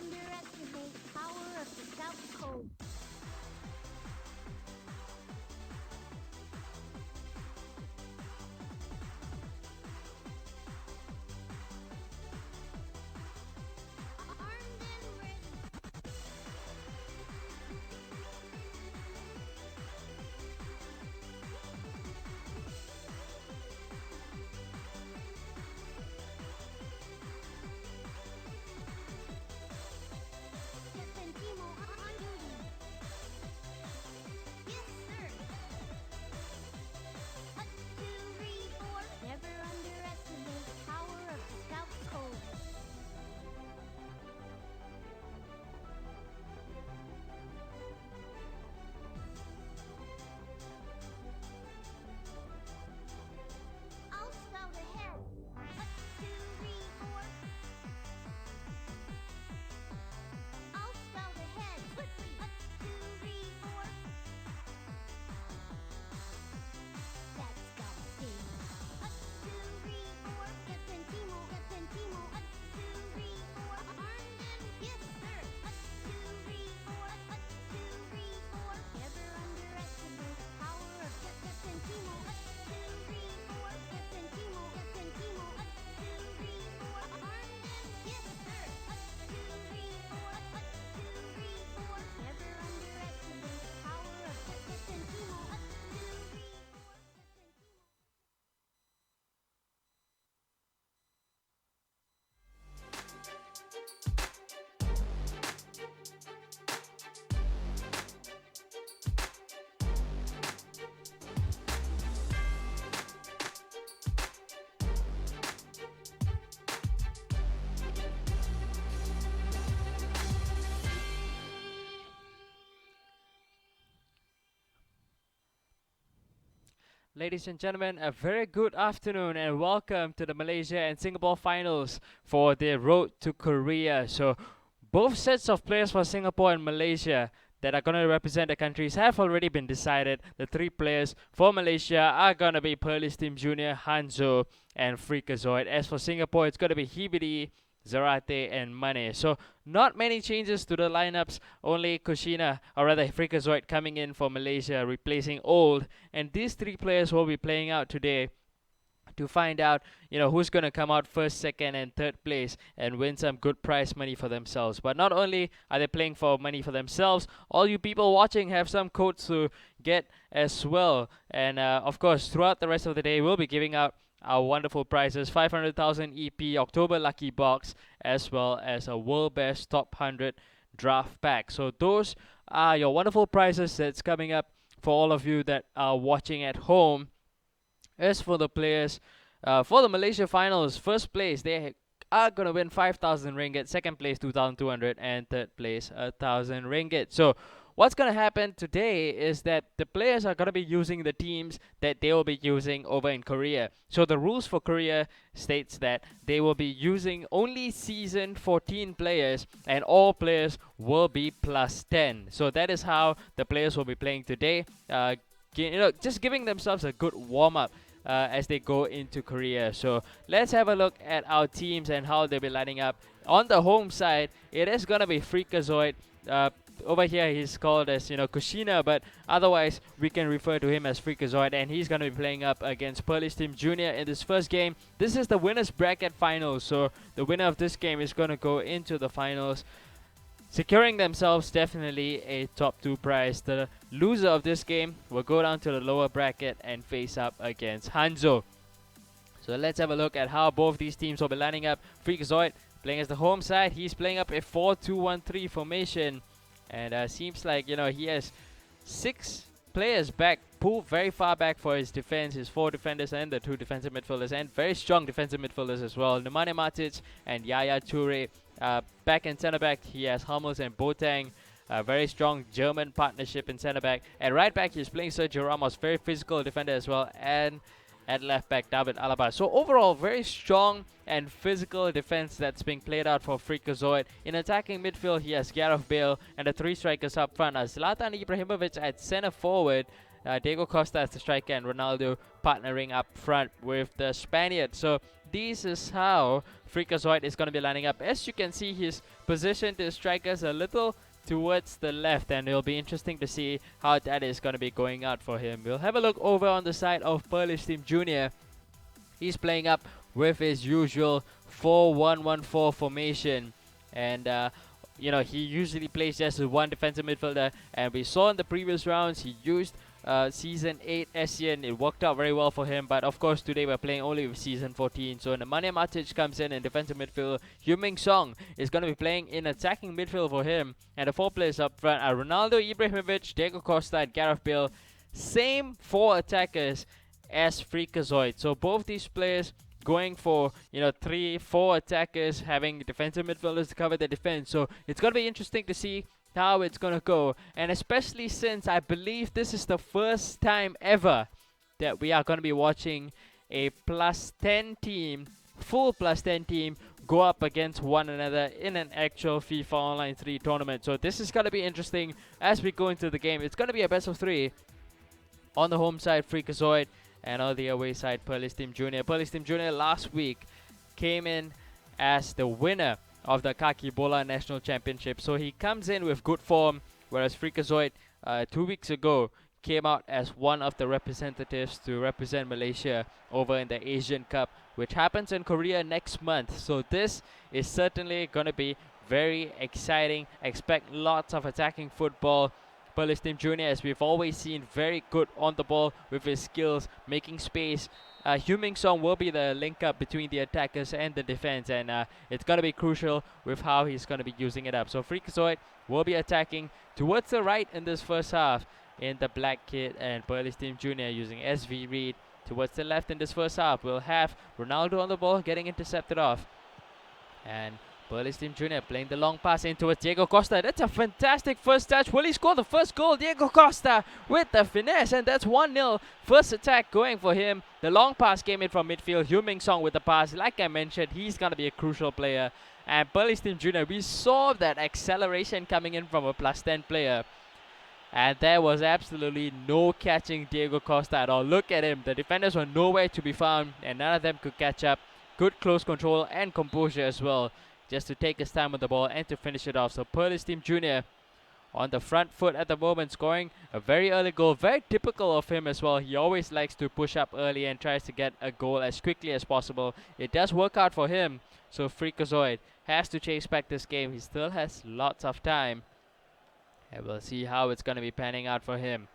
underestimate power of the South Code. Armed and ready. Captain Timo on duty. Yes, sir. One, two, three, four. Never underestimate the power of the South Code. I'll spout ahead. One, two, three, four. I'll spout ahead. Quickly. One, two, three, four. That's gotta sting. One, two, three, four. Captain Timo, Captain Timo. One, two, three, four. Armed and yes, sir. One, two, three, four. One, two, three, four. Never underestimate the power of Captain Timo. One, two, three, four. Captain Timo, Captain Timo. One, two, three, four. Armed and yes, sir. One, two, three, four. One, two, three, four. Never underestimate the power of Captain Timo. One, two, three, four. Captain Timo. Ladies and gentlemen, a very good afternoon and welcome to the Malaysia and Singapore finals for the road to Korea. So, both sets of players for Singapore and Malaysia that are going to represent the countries have already been decided. The three players for Malaysia are going to be Pearlie's Team Junior, Hanzo, and Freakazoid. As for Singapore, it's going to be Hibidi, Zarate, and Mane. So, not many changes to the lineups, only Kushina, or rather Freakazoid, coming in for Malaysia, replacing Old. And these three players will be playing out today to find out, who's going to come out first, second, and third place and win some good prize money for themselves. But not only are they playing for money for themselves, all you people watching have some codes to get as well. And of course, throughout the rest of the day, we'll be giving out our wonderful prizes: 500,000 EP October Lucky Box, as well as a World Best Top 100 Draft Pack. So those are your wonderful prizes that's coming up for all of you that are watching at home. As for the players, for the Malaysia finals, first place they are gonna win 5,000 ringgit, second place 2,200, and third place 1,000 ringgit. So what's gonna happen today is that the players are gonna be using the teams that they will be using over in Korea. So the rules for Korea states that they will be using only season 14 players, and all players will be plus 10. So that is how the players will be playing today. Just giving themselves a good warm up as they go into Korea. So let's have a look at our teams and how they'll be lining up. On the home side, it is gonna be Freakazoid. Over here, he's called as Kushina, but otherwise we can refer to him as Freakazoid, and he's gonna be playing up against Pearlie's Team Junior in this first game. This is the winners bracket finals, so the winner of this game is gonna go into the finals, securing themselves definitely a top 2 prize. The loser of this game will go down to the lower bracket and face up against Hanzo. So let's have a look at how both these teams will be lining up. Freakazoid playing as the home side. He's playing up a 4-2-1-3 formation, and seems like he has 6 players back, pulled very far back for his defense, his 4 defenders and the 2 defensive midfielders, and very strong defensive midfielders as well. Nemanja Matic and Yaya Toure. Back in centre back, he has Hummels and Boateng. A very strong German partnership in centre back. At right back, he's playing Sergio Ramos, very physical defender as well. And at left back, David Alaba. So overall, very strong and physical defense that's being played out for Freakazoid. In attacking midfield, he has Gareth Bale, and the 3 strikers up front are Zlatan Ibrahimovic at centre forward, Diego Costa as the striker and Ronaldo partnering up front with the Spaniard. So this is how Freakazoid is going to be lining up. As you can see, his position to strikers a little towards the left, and it'll be interesting to see how that is going to be going out for him. We'll have a look over on the side of Perlis Team Junior. He's playing up with his usual 4-1-1-4 formation, and he usually plays just with one defensive midfielder, and we saw in the previous rounds he used Season 8 SCN. It worked out very well for him, but of course today we're playing only with Season 14. So Nemanja Matic comes in defensive midfield. Heung-min Son is going to be playing in attacking midfield for him, and the 4 players up front are Ronaldo, Ibrahimovic, Diego Costa, and Gareth Bale. Same 4 attackers as Freakazoid. So both these players going for 3-4 attackers, having defensive midfielders to cover the defense. So it's going to be interesting to see how it's going to go, and especially since I believe this is the first time ever that we are going to be watching a +10 team, full +10 team, go up against one another in an actual FIFA Online 3 tournament. So this is going to be interesting as we go into the game. It's going to be a best of 3. On the home side, Freakazoid, and on the away side, Perlis Team Junior. Perlis Team Junior last week came in as the winner of the Kaki Bola National Championship. So he comes in with good form, whereas Freakazoid 2 weeks ago came out as one of the representatives to represent Malaysia over in the Asian Cup, which happens in Korea next month. So this is certainly going to be very exciting. Expect lots of attacking football. Perlis Team Junior, as we've always seen, very good on the ball with his skills, making space. Heung-min Son will be the link up between the attackers and the defense, and it's going to be crucial with how he's going to be using it up. So Freakazoid will be attacking towards the right in this first half in the black kit, and Perlis Team Junior using SV Reed towards the left in this first half. We'll have Ronaldo on the ball getting intercepted off, and Perlis Team Junior playing the long pass in towards Diego Costa. That's a fantastic first touch. Will he score the first goal? Diego Costa with the finesse, and that's 1-0. First attack going for him. The long pass came in from midfield. Heung-min Son with the pass. Like I mentioned, he's going to be a crucial player. And Perlis Team Junior, we saw that acceleration coming in from a +10 player. And there was absolutely no catching Diego Costa at all. Look at him. The defenders were nowhere to be found, and none of them could catch up. Good close control and composure as well, just to take his time with the ball and to finish it off. So Perlis Team Junior on the front foot at the moment, scoring a very early goal. Very typical of him as well. He always likes to push up early and tries to get a goal as quickly as possible. It does work out for him. So Freakazoid has to chase back this game. He still has lots of time, and we'll see how it's going to be panning out for him.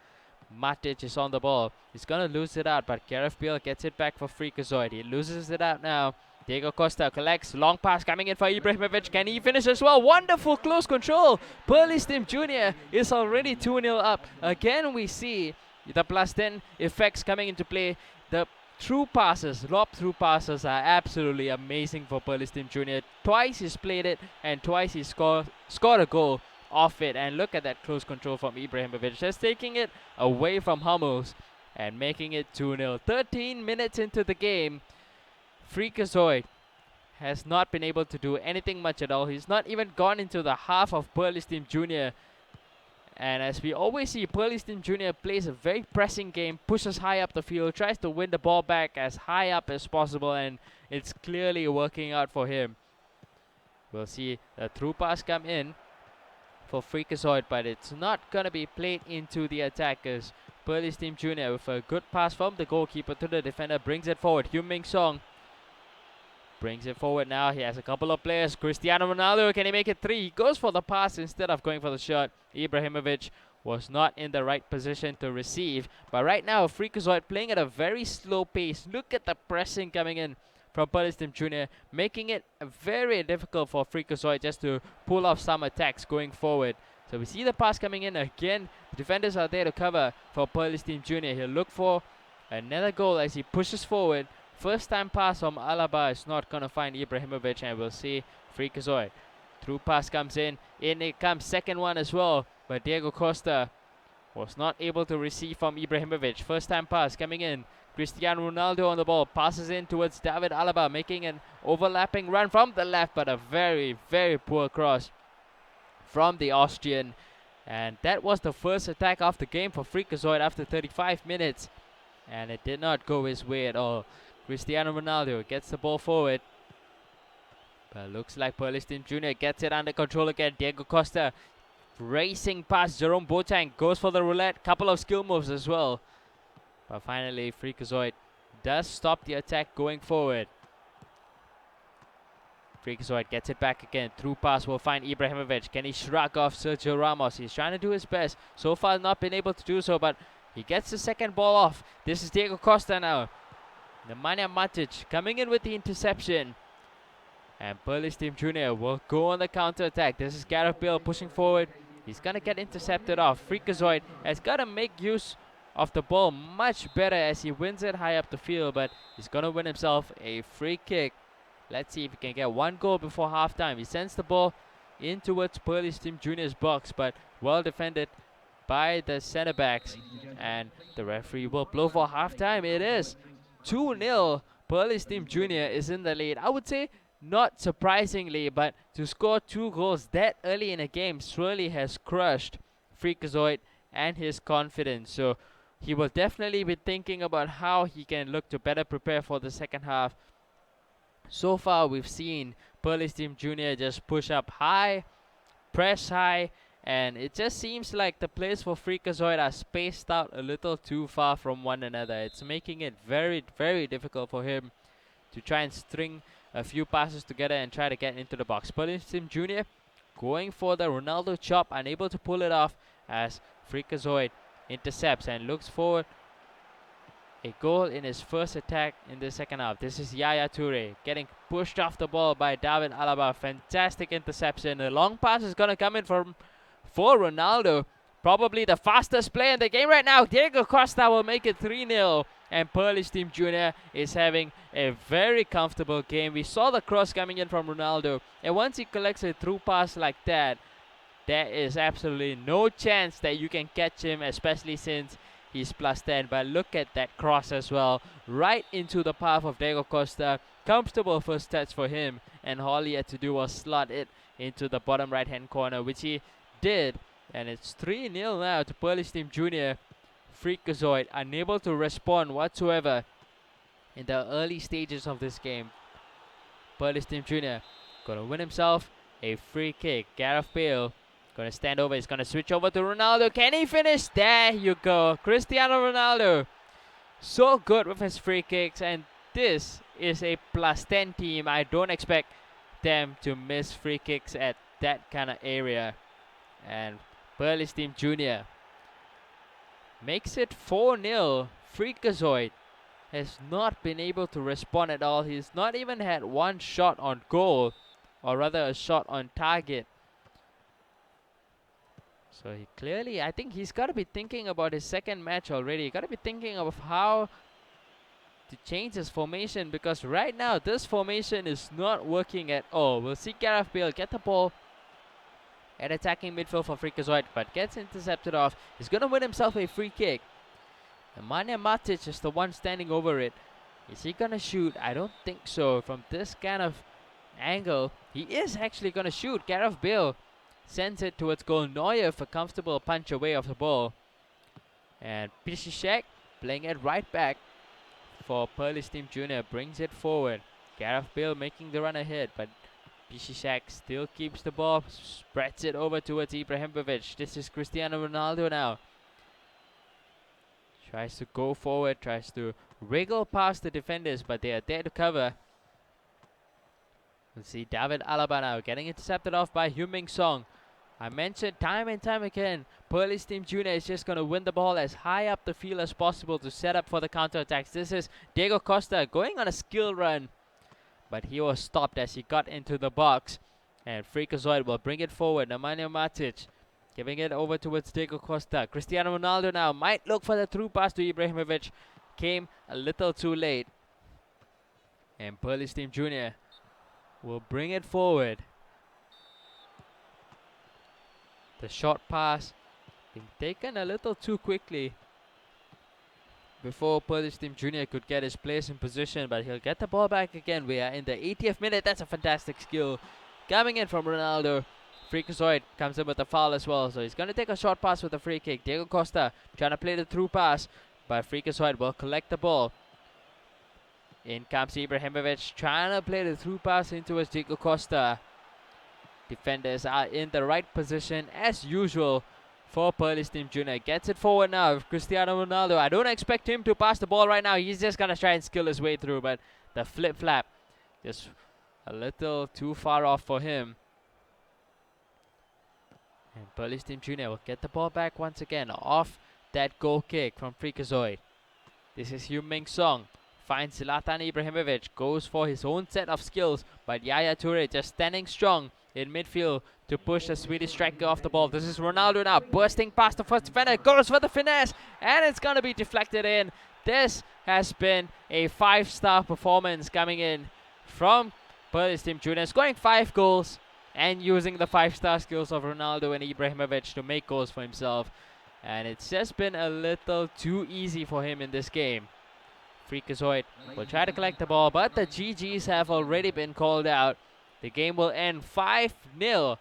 Matic is on the ball. He's going to lose it out, but Gareth Bale gets it back for Freakazoid. He loses it out now. Diego Costa collects, long pass coming in for Ibrahimovic. Can he finish as well? Wonderful close control. Perlis Team Junior is already 2-0 up. Again, we see the +10 effects coming into play. The through passes, lob through passes are absolutely amazing for Perlis Team Junior. Twice he's played it, and twice he scored a goal off it. And look at that close control from Ibrahimovic, just taking it away from Hummels and making it 2-0. 13 minutes into the game, Freakazoid has not been able to do anything much at all. He's not even gone into the half of Perlis Team Junior. And as we always see, Perlis Team Junior plays a very pressing game, pushes high up the field, tries to win the ball back as high up as possible, and it's clearly working out for him. We'll see the through pass come in for Freakazoid, but it's not going to be played into the attackers. Perlis Team Junior with a good pass from the goalkeeper to the defender, brings it forward. Heung-min Son brings it forward now. He has a couple of players. Cristiano Ronaldo, can he make it 3? He goes for the pass instead of going for the shot. Ibrahimovic was not in the right position to receive. But right now, Freakazoid playing at a very slow pace. Look at the pressing coming in from Perlis Team Junior, making it very difficult for Freakazoid just to pull off some attacks going forward. So we see the pass coming in again. The defenders are there to cover for Perlis Team Junior. He'll look for another goal as he pushes forward. First time pass from Alaba is not going to find Ibrahimovic, and we'll see Freakazoid. Through pass comes in. In it comes second one as well, but Diego Costa was not able to receive from Ibrahimovic. First time pass coming in. Cristiano Ronaldo on the ball. Passes in towards David Alaba, making an overlapping run from the left, but a very, very poor cross from the Austrian. And that was the first attack of the game for Freakazoid after 35 minutes. And it did not go his way at all. Cristiano Ronaldo gets the ball forward. But looks like Pearly Steam Jr. gets it under control again. Diego Costa racing past Jerome Boateng. Goes for the roulette. Couple of skill moves as well. But finally, Freakazoid does stop the attack going forward. Freakazoid gets it back again. Through pass will find Ibrahimovic. Can he shrug off Sergio Ramos? He's trying to do his best. So far not been able to do so, but he gets the second ball off. This is Diego Costa now. Nemanja Matic coming in with the interception. And Pearly Steam Jr. will go on the counter attack. This is Gareth Bale pushing forward. He's going to get intercepted off. Freakazoid has got to make use of the ball much better as he wins it high up the field, but he's going to win himself a free kick. Let's see if he can get one goal before halftime. He sends the ball in towards Pearly Steam Jr.'s box, but well defended by the centre backs. And the referee will blow for halftime. It is 2-0. Pearly Steam Jr. is in the lead. I would say not surprisingly, but to score 2 goals that early in a game surely has crushed Freakazoid and his confidence. So he will definitely be thinking about how he can look to better prepare for the second half. So far we've seen Pearly Steam Jr. just push up high, press high, and it just seems like the players for Freakazoid are spaced out a little too far from one another. It's making it very, very difficult for him to try and string a few passes together and try to get into the box. Pearly Steam Jr. going for the Ronaldo chop, unable to pull it off as Freakazoid intercepts and looks for a goal in his first attack in the second half. This is Yaya Toure getting pushed off the ball by David Alaba. Fantastic interception. A long pass is going to come in for Ronaldo. Probably the fastest player in the game right now. Diego Costa will make it 3-0. And Pearly Steam Jr. is having a very comfortable game. We saw the cross coming in from Ronaldo. And once he collects a through pass like that, there is absolutely no chance that you can catch him, especially since he's +10. But look at that cross as well. Right into the path of Diego Costa. Comfortable first touch for him. And all he had to do was slot it into the bottom right hand corner, which he did. And it's 3-0 now to Pearly Steam Jr. Freakazoid unable to respond whatsoever in the early stages of this game. Pearly Steam Jr. gonna win himself a free kick. Gareth Bale gonna stand over. He's gonna switch over to Ronaldo. Can he finish? There you go. Cristiano Ronaldo. So good with his free kicks. And this is a +10 team. I don't expect them to miss free kicks at that kind of area. And Pearly Steam Jr. makes it 4-0. Freakazoid has not been able to respond at all. He's not even had one shot on goal, or rather a shot on target. So he clearly, I think he's got to be thinking about his second match already. Got to be thinking of how to change his formation, because right now this formation is not working at all. We'll see Gareth Bale get the ball at attacking midfield for Freakazoid, but gets intercepted off. He's going to win himself a free kick. Nemanja Matic is the one standing over it. Is he going to shoot? I don't think so. From this kind of angle, he is actually going to shoot. Gareth Bale sends it towards goal. Neuer for comfortable punch away of the ball. And Piszczek playing it right back for Pearly Steam Jr. brings it forward. Gareth Bale making the run ahead, but Piszczek still keeps the ball, spreads it over towards Ibrahimovic. This is Cristiano Ronaldo now. Tries to go forward, tries to wriggle past the defenders, but they are there to cover. We'll see David Alaba now getting intercepted off by Heung-min Son. I mentioned time and time again, Pearly Steam Jr. is just going to win the ball as high up the field as possible to set up for the counter-attacks. This is Diego Costa going on a skill run, but he was stopped as he got into the box. And Freakazoid will bring it forward. Nemanja Matic giving it over towards Diego Costa. Cristiano Ronaldo now might look for the through pass to Ibrahimovic. Came a little too late. And Pearly Steam Jr. will bring it forward. The short pass being taken a little too quickly before Pearly Steam Jr. could get his place in position, but he'll get the ball back again. We are in the 80th minute. That's a fantastic skill coming in from Ronaldo. Freakazoid comes in with a foul as well, so he's going to take a short pass with a free kick. Diego Costa trying to play the through pass, but Freakazoid will collect the ball. In comes Ibrahimovic trying to play the through pass into his Diego Costa. Defenders are in the right position as usual for Perlis Team Junior. Gets it forward now. Cristiano Ronaldo. I don't expect him to pass the ball right now. He's just going to try and skill his way through, but the flip flap just a little too far off for him. And Perlis Team Junior will get the ball back once again off that goal kick from Freakazoid. This is Heung-min Song. Finds Zlatan Ibrahimovic. Goes for his own set of skills, but Yaya Toure just standing strong in midfield to push the Swedish striker off the ball. This is Ronaldo now bursting past the first defender. Goes for the finesse, and it's going to be deflected in. This has been a 5-star performance coming in from Perlis Team Junior. Scoring 5 goals and using the 5-star skills of Ronaldo and Ibrahimovic to make goals for himself. And it's just been a little too easy for him in this game. Freakazoid will try to collect the ball, but the GGs have already been called out. The game will end 5-0.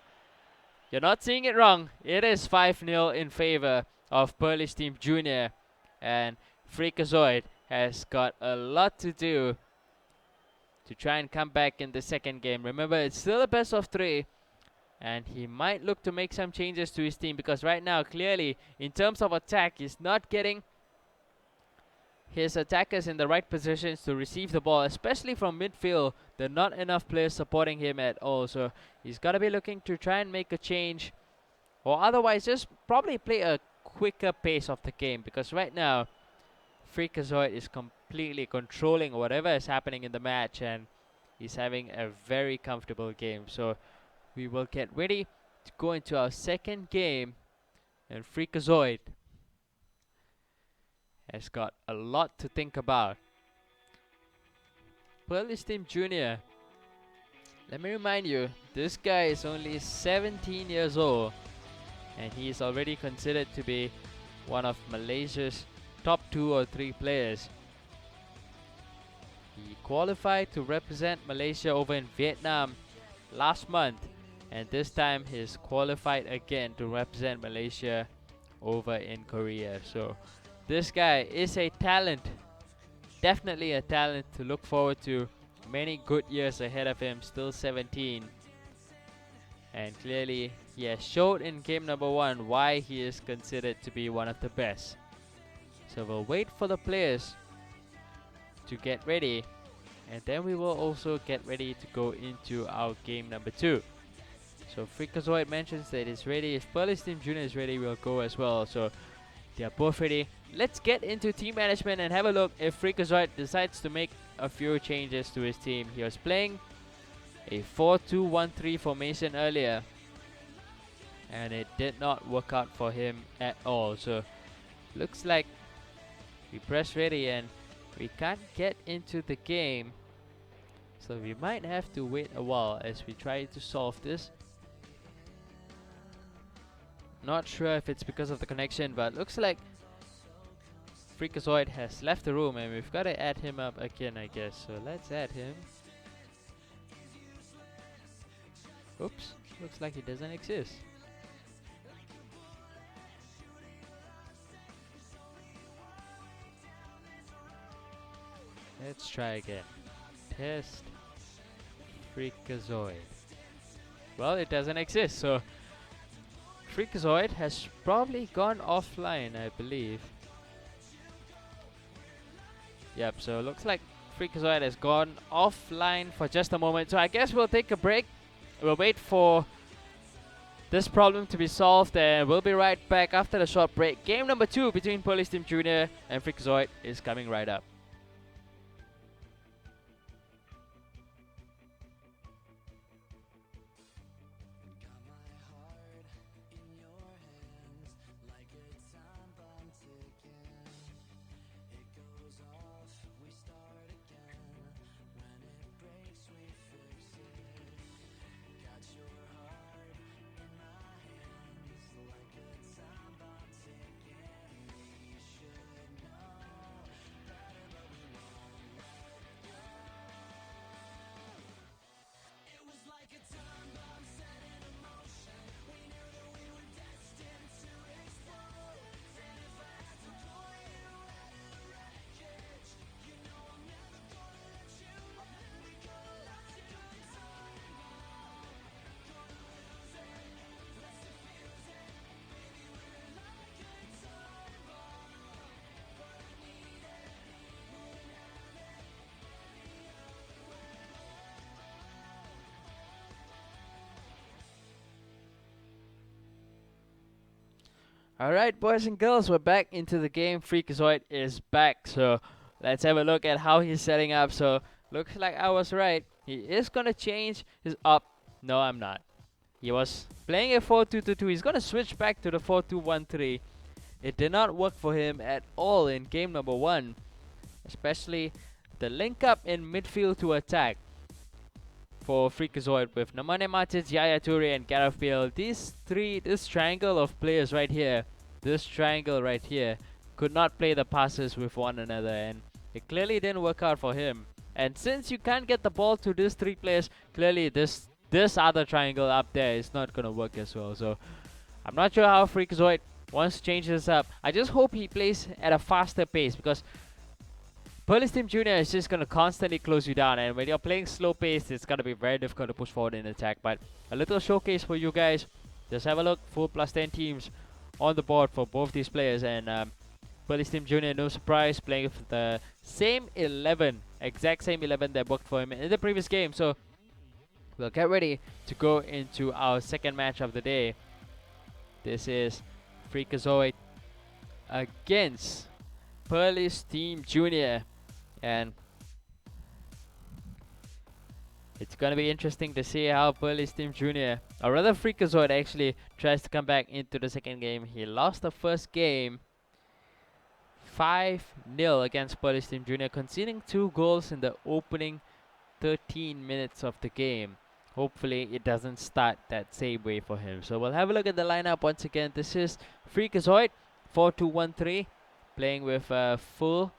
You're not seeing it wrong. It is 5-0 in favor of Perlis Team Junior. And Freakazoid has got a lot to do to try and come back in the second game. Remember, it's still a best of 3. And he might look to make some changes to his team, because right now, clearly, in terms of attack, he's not getting his attackers in the right positions to receive the ball, especially from midfield. There are not enough players supporting him at all, so he's got to be looking to try and make a change, or otherwise just probably play a quicker pace of the game, because right now Freakazoid is completely controlling whatever is happening in the match, and he's having a very comfortable game. So we will get ready to go into our second game, and Freakazoid has got a lot to think about. Perlis Team Junior, let me remind you, this guy is only 17 years old, and he is already considered to be one of Malaysia's top 2 or 3 players. He qualified to represent Malaysia over in Vietnam last month, and this time he's qualified again to represent Malaysia over in Korea. So this guy is a talent, definitely a talent to look forward to. Many good years ahead of him, still 17. And clearly he has showed in game number 1 why he is considered to be one of the best. So we'll wait for the players to get ready, and then we will also get ready to go into our game number 2. So Freakazoid mentions that he's ready. If Perlis Team Junior is ready, we'll go as well. So they are both ready. Let's get into team management and have a look if Freakazoid decides to make a few changes to his team. He was playing a 4-2-1-3 formation earlier, and it did not work out for him at all. So looks like we press ready and we can't get into the game. So we might have to wait a while as we try to solve this. Not sure if it's because of the connection, but looks like Freakazoid has left the room and we've got to add him up again, I guess. So let's add him. Oops, looks like he doesn't exist. Let's try again. Test Freakazoid. Well, it doesn't exist, so Freakazoid has probably gone offline, I believe. Yep, so looks like Freakazoid has gone offline for just a moment. So I guess we'll take a break. We'll wait for this problem to be solved, and we'll be right back after the short break. Game number 2 between Perlis Team Junior and Freakazoid is coming right up. Alright, boys and girls, we're back into the game. Freakazoid is back, so let's have a look at how he's setting up. So, looks like I was right. He is gonna change his up. No, I'm not. He was playing a 4-2-2-2. He's gonna switch back to the 4-2-1-3. It did not work for him at all in game number 1, especially the link up in midfield to attack for Freakazoid with Nemanja Matic, Yaya Toure, and Gareth Bale. This triangle of players right here, could not play the passes with one another, and it clearly didn't work out for him. And since you can't get the ball to these 3 players, clearly this other triangle up there is not gonna work as well. So I'm not sure how Freakazoid wants to change this up. I just hope he plays at a faster pace, because Pearly Steam Jr. is just going to constantly close you down, and when you're playing slow pace, it's going to be very difficult to push forward in attack. But a little showcase for you guys. Just have a look. Full +10 teams on the board for both these players, and Pearly Steam Jr., no surprise, playing with the same 11, exact same 11 that worked for him in the previous game. So we'll get ready to go into our second match of the day. This is Freakazoid against Pearly Steam Jr. And it's gonna be interesting to see how Pearly Steam Jr., or rather Freakazoid, actually tries to come back into the second game. He lost the first game 5-0 against Pearly Steam Jr., conceding 2 goals in the opening 13 minutes of the game. Hopefully it doesn't start that same way for him. So we'll have a look at the lineup once again. This is Freakazoid, 4-2-1-3, playing with a full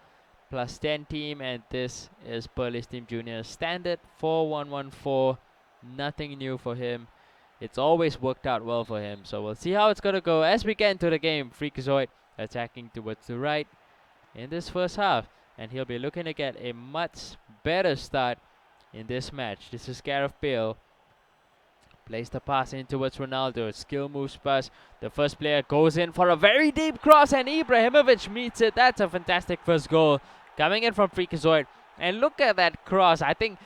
+10 team, and this is Pearly Steam Jr. standard 4-1-1-4. Nothing new for him. It's always worked out well for him. So we'll see how it's gonna go as we get into the game. Freakazoid attacking towards the right in this first half, and he'll be looking to get a much better start in this match. This is Gareth Bale. Plays the pass in towards Ronaldo. Skill moves pass. The first player goes in for a very deep cross, and Ibrahimovic meets it. That's a fantastic first goal coming in from Freakazoid. And look at that cross. I think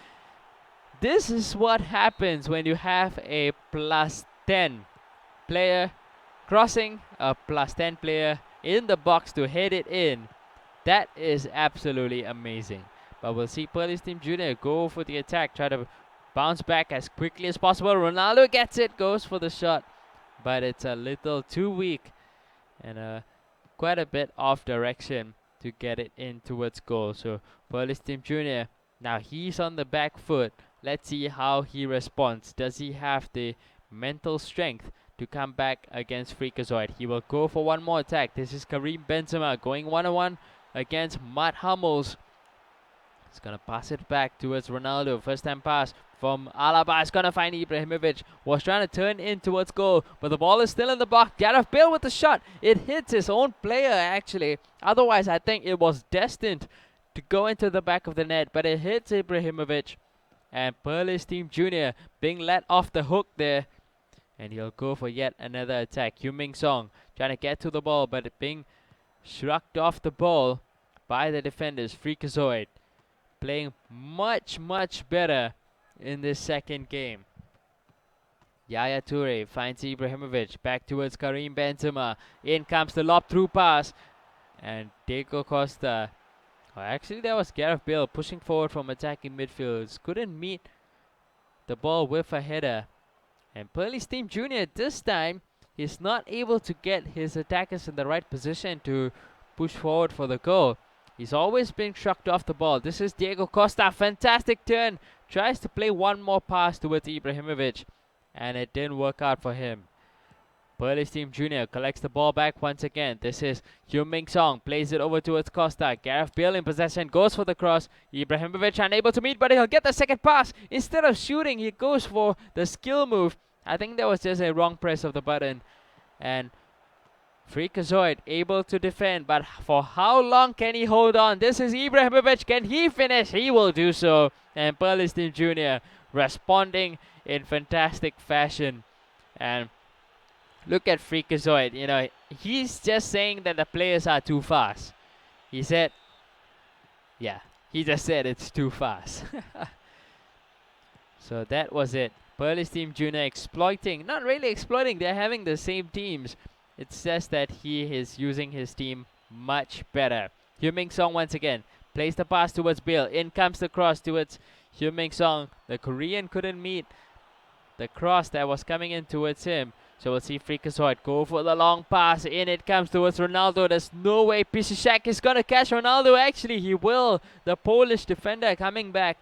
this is what happens when you have a +10 player crossing a +10 player in the box to head it in. That is absolutely amazing. But we'll see Pearly Steam Jr. go for the attack, try to bounce back as quickly as possible. Ronaldo gets it, goes for the shot, but it's a little too weak and quite a bit off direction to get it in towards goal. So Pearly Steam Jr., now he's on the back foot. Let's see how he responds. Does he have the mental strength to come back against Freakazoid? He will go for one more attack. This is Karim Benzema going 1-on-1 against Matt Hummels. He's gonna pass it back towards Ronaldo. First time pass from Alaba. It's gonna find Ibrahimovic. Was trying to turn in towards goal, but the ball is still in the box. Gareth Bale with the shot. It hits his own player actually. Otherwise, I think it was destined to go into the back of the net, but it hits Ibrahimovic. And Pearly Steam Jr. being let off the hook there. And he'll go for yet another attack. Heung-min Son trying to get to the ball, but it being shrugged off the ball by the defenders. Freakazoid playing much better in this second game. Yaya Toure finds Ibrahimovic back towards Karim Benzema. In comes the lob through pass, and Diego Costa, actually that was Gareth Bale pushing forward from attacking midfield, couldn't meet the ball with a header. And Pearly Steam Jr. this time, he's not able to get his attackers in the right position to push forward for the goal. He's always been shrugged off the ball. This is Diego Costa. Fantastic turn. Tries to play one more pass towards Ibrahimovic, and it didn't work out for him. Pearly Steam Jr. collects the ball back once again. This is Heung-min Son. Plays it over towards Costa. Gareth Bale in possession. Goes for the cross. Ibrahimovic unable to meet, but he'll get the second pass. Instead of shooting, he goes for the skill move. I think that was just a wrong press of the button. And Freakazoid able to defend, but for how long can he hold on? This is Ibrahimovic. Can he finish? He will do so. And Pearly Steam Jr. responding in fantastic fashion. And look at Freakazoid. You know, he's just saying that the players are too fast. He said, yeah, he just said it's too fast. So that was it. Pearly Steam Jr. exploiting, not really exploiting, they're having the same teams it says that he is using his team much better. Heung-min Song once again plays the pass towards Bale. In comes the cross towards Heung-min Song. The Korean couldn't meet the cross that was coming in towards him. So we'll see Freakazoid go for the long pass. In it comes towards Ronaldo. There's no way Piszczek is going to catch Ronaldo. Actually, he will. The Polish defender coming back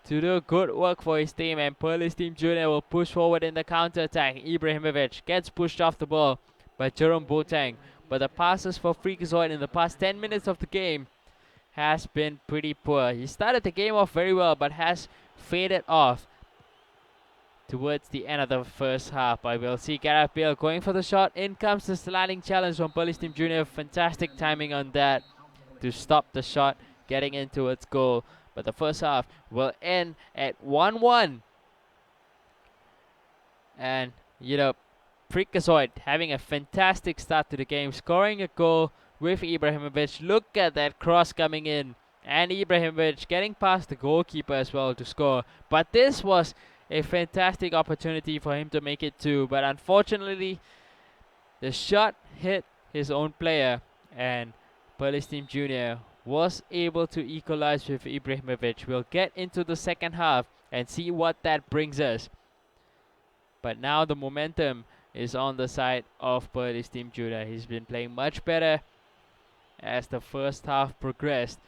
to do good work for his team. And Polish Team Junior will push forward in the counter-attack. Ibrahimovic gets pushed off the ball by Jerome Boateng. But the passes for Freakazoid in the past 10 minutes of the game has been pretty poor. He started the game off very well, but has faded off towards the end of the first half. But we'll see Gareth Bale going for the shot. In comes the sliding challenge from Polish Team Junior. Fantastic timing on that to stop the shot getting in towards goal. But the first half will end at 1-1. And, you know, Freakazoid having a fantastic start to the game, scoring a goal with Ibrahimovic. Look at that cross coming in. And Ibrahimovic getting past the goalkeeper as well to score. But this was a fantastic opportunity for him to make it too, but unfortunately the shot hit his own player, and Polish Team Junior was able to equalize with Ibrahimovic. We'll get into the second half and see what that brings us. But now the momentum is on the side of Polish Team Junior. He's been playing much better as the first half progressed.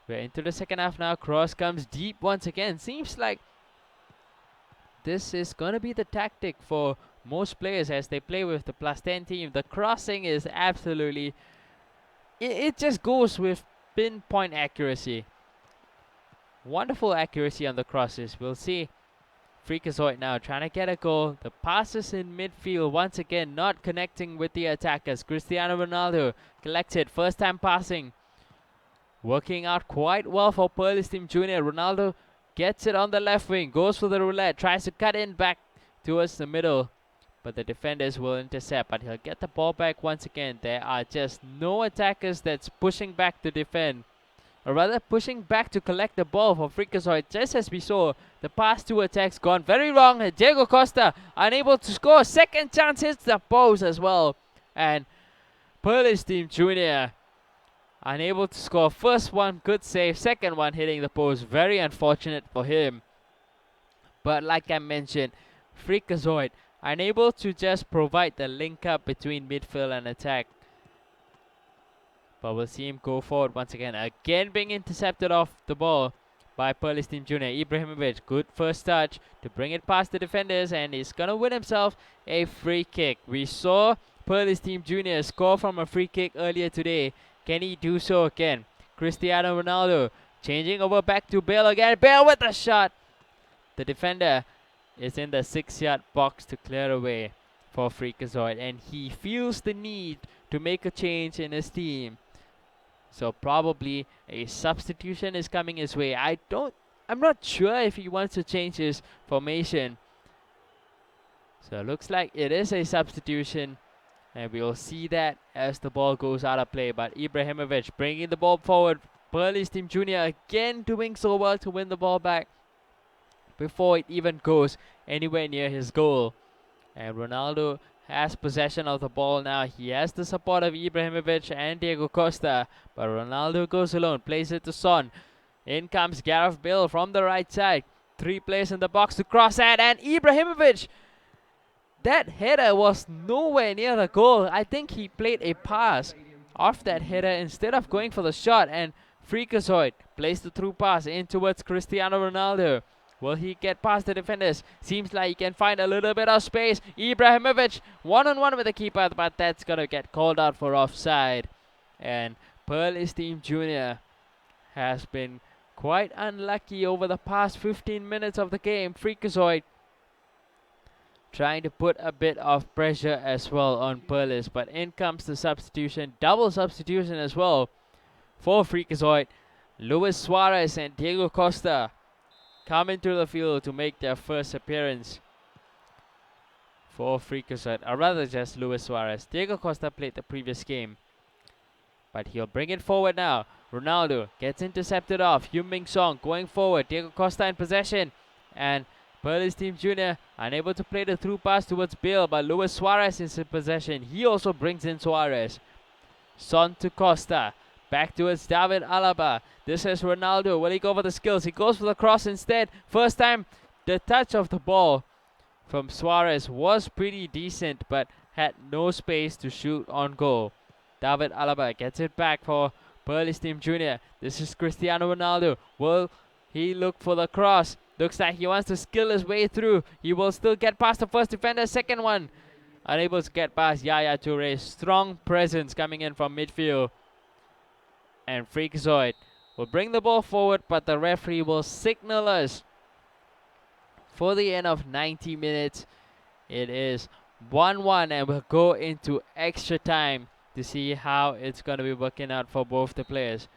We're into the second half now. Cross comes deep once again. Seems like this is going to be the tactic for most players as they play with the +10 team. The crossing is absolutely... It just goes with pinpoint accuracy. Wonderful accuracy on the crosses. We'll see Freakazoid now trying to get a goal. The passes in midfield once again not connecting with the attackers. Cristiano Ronaldo collected. First time passing. Working out quite well for Polish Team Junior. Ronaldo gets it on the left wing, goes for the roulette, tries to cut in back towards the middle. But the defenders will intercept, but he'll get the ball back once again. There are just no attackers that's pushing back to defend. Or rather pushing back to collect the ball for Freakazoid. Just as we saw, the past two attacks gone very wrong. Diego Costa unable to score. Second chance hits the post as well. And Polish Team Junior unable to score. First one, good save. Second one hitting the post. Very unfortunate for him. But like I mentioned, Freakazoid unable to just provide the link up between midfield and attack. But we'll see him go forward once again. Again being intercepted off the ball by Polish Team Junior. Ibrahimovic, good first touch to bring it past the defenders, and he's gonna win himself a free kick. We saw Polish Team Junior score from a free kick earlier today. Can he do so again? Cristiano Ronaldo changing over back to Bale again. Bale with the shot. The defender is in the 6-yard box to clear away for Freakazoid, and he feels the need to make a change in his team. So probably a substitution is coming his way. I'm not sure if he wants to change his formation. So it looks like it is a substitution. And we'll see that as the ball goes out of play. But Ibrahimovic bringing the ball forward. Polish Team Junior again doing so well to win the ball back before it even goes anywhere near his goal. And Ronaldo has possession of the ball now. He has the support of Ibrahimovic and Diego Costa. But Ronaldo goes alone. Plays it to Son. In comes Gareth Bale from the right side. 3 players in the box to cross at. And Ibrahimovic... that header was nowhere near the goal. I think he played a pass off that header instead of going for the shot. And Freakazoid plays the through pass in towards Cristiano Ronaldo. Will he get past the defenders? Seems like he can find a little bit of space. Ibrahimovic one-on-one with the keeper, but that's going to get called out for offside. And Polish Team Junior has been quite unlucky over the past 15 minutes of the game. Freakazoid trying to put a bit of pressure as well on Polish, but in comes the substitution, double substitution as well for Freakazoid. Luis Suarez and Diego Costa come into the field to make their first appearance for Freakazoid, or rather just Luis Suarez. Diego Costa played the previous game, but he'll bring it forward now. Ronaldo gets intercepted off. Heung-min Song going forward. Diego Costa in possession, and Police Team Junior unable to play the through pass towards Bale, but Luis Suarez is in possession. He also brings in Suarez. Son to Costa. Back towards David Alaba. This is Ronaldo. Will he go for the skills? He goes for the cross instead. First time the touch of the ball from Suarez was pretty decent, but had no space to shoot on goal. David Alaba gets it back for Police Team Junior. This is Cristiano Ronaldo. Will he look for the cross? Looks like he wants to skill his way through. He will still get past the first defender. Second one, unable to get past Yaya Toure. Strong presence coming in from midfield. And Freakazoid will bring the ball forward, but the referee will signal us for the end of 90 minutes. It is 1-1 and we'll go into extra time to see how it's going to be working out for both the players.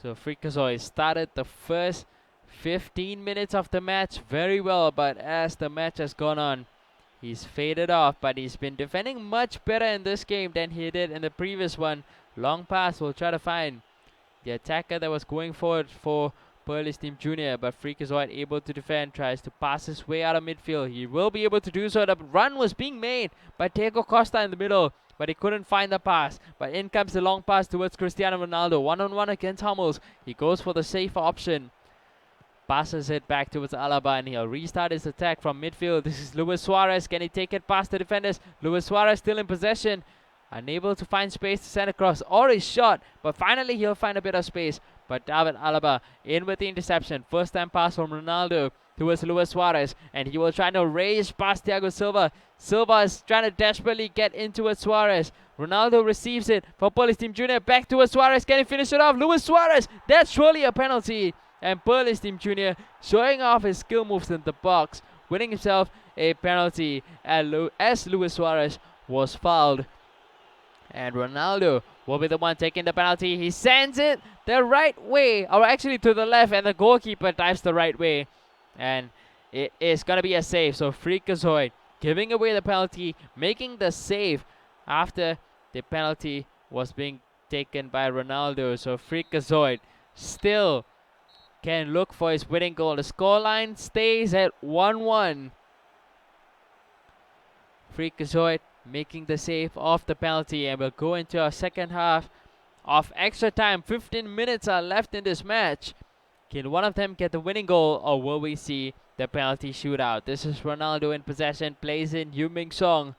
So Freakazoid started the first 15 minutes of the match very well, but as the match has gone on, he's faded off, but he's been defending much better in this game than he did in the previous one. Long pass will try to find the attacker that was going forward for Police Team Junior, but Freakazoid able to defend, tries to pass his way out of midfield. He will be able to do so. The run was being made by Diego Costa in the middle, but he couldn't find the pass. But in comes the long pass towards Cristiano Ronaldo. One-on-one against Hummels. He goes for the safer option. Passes it back towards Alaba and he'll restart his attack from midfield. This is Luis Suarez. Can he take it past the defenders? Luis Suarez still in possession. Unable to find space to send across or his shot. But finally he'll find a bit of space. But David Alaba in with the interception. First time pass from Ronaldo towards Luis Suarez. And he will try to raise past Thiago Silva. Silva is trying to desperately get into it. Suarez. Ronaldo receives it for Police Team Junior. Back towards Suarez. Can he finish it off? Luis Suarez. That's surely a penalty. And Police Team Junior showing off his skill moves in the box, winning himself a penalty as Luis Suarez was fouled. And Ronaldo will be the one taking the penalty. He sends it the right way, or actually to the left, and the goalkeeper dives the right way. And it is going to be a save. So Freakazoid giving away the penalty, making the save after the penalty was being taken by Ronaldo. So Freakazoid still can look for his winning goal. The scoreline stays at 1-1. Freakazoid making the save off the penalty, and we'll go into our second half of extra time. 15 minutes are left in this match. Can one of them get the winning goal, or will we see the penalty shootout? This is Ronaldo in possession, plays in Heung-min Son.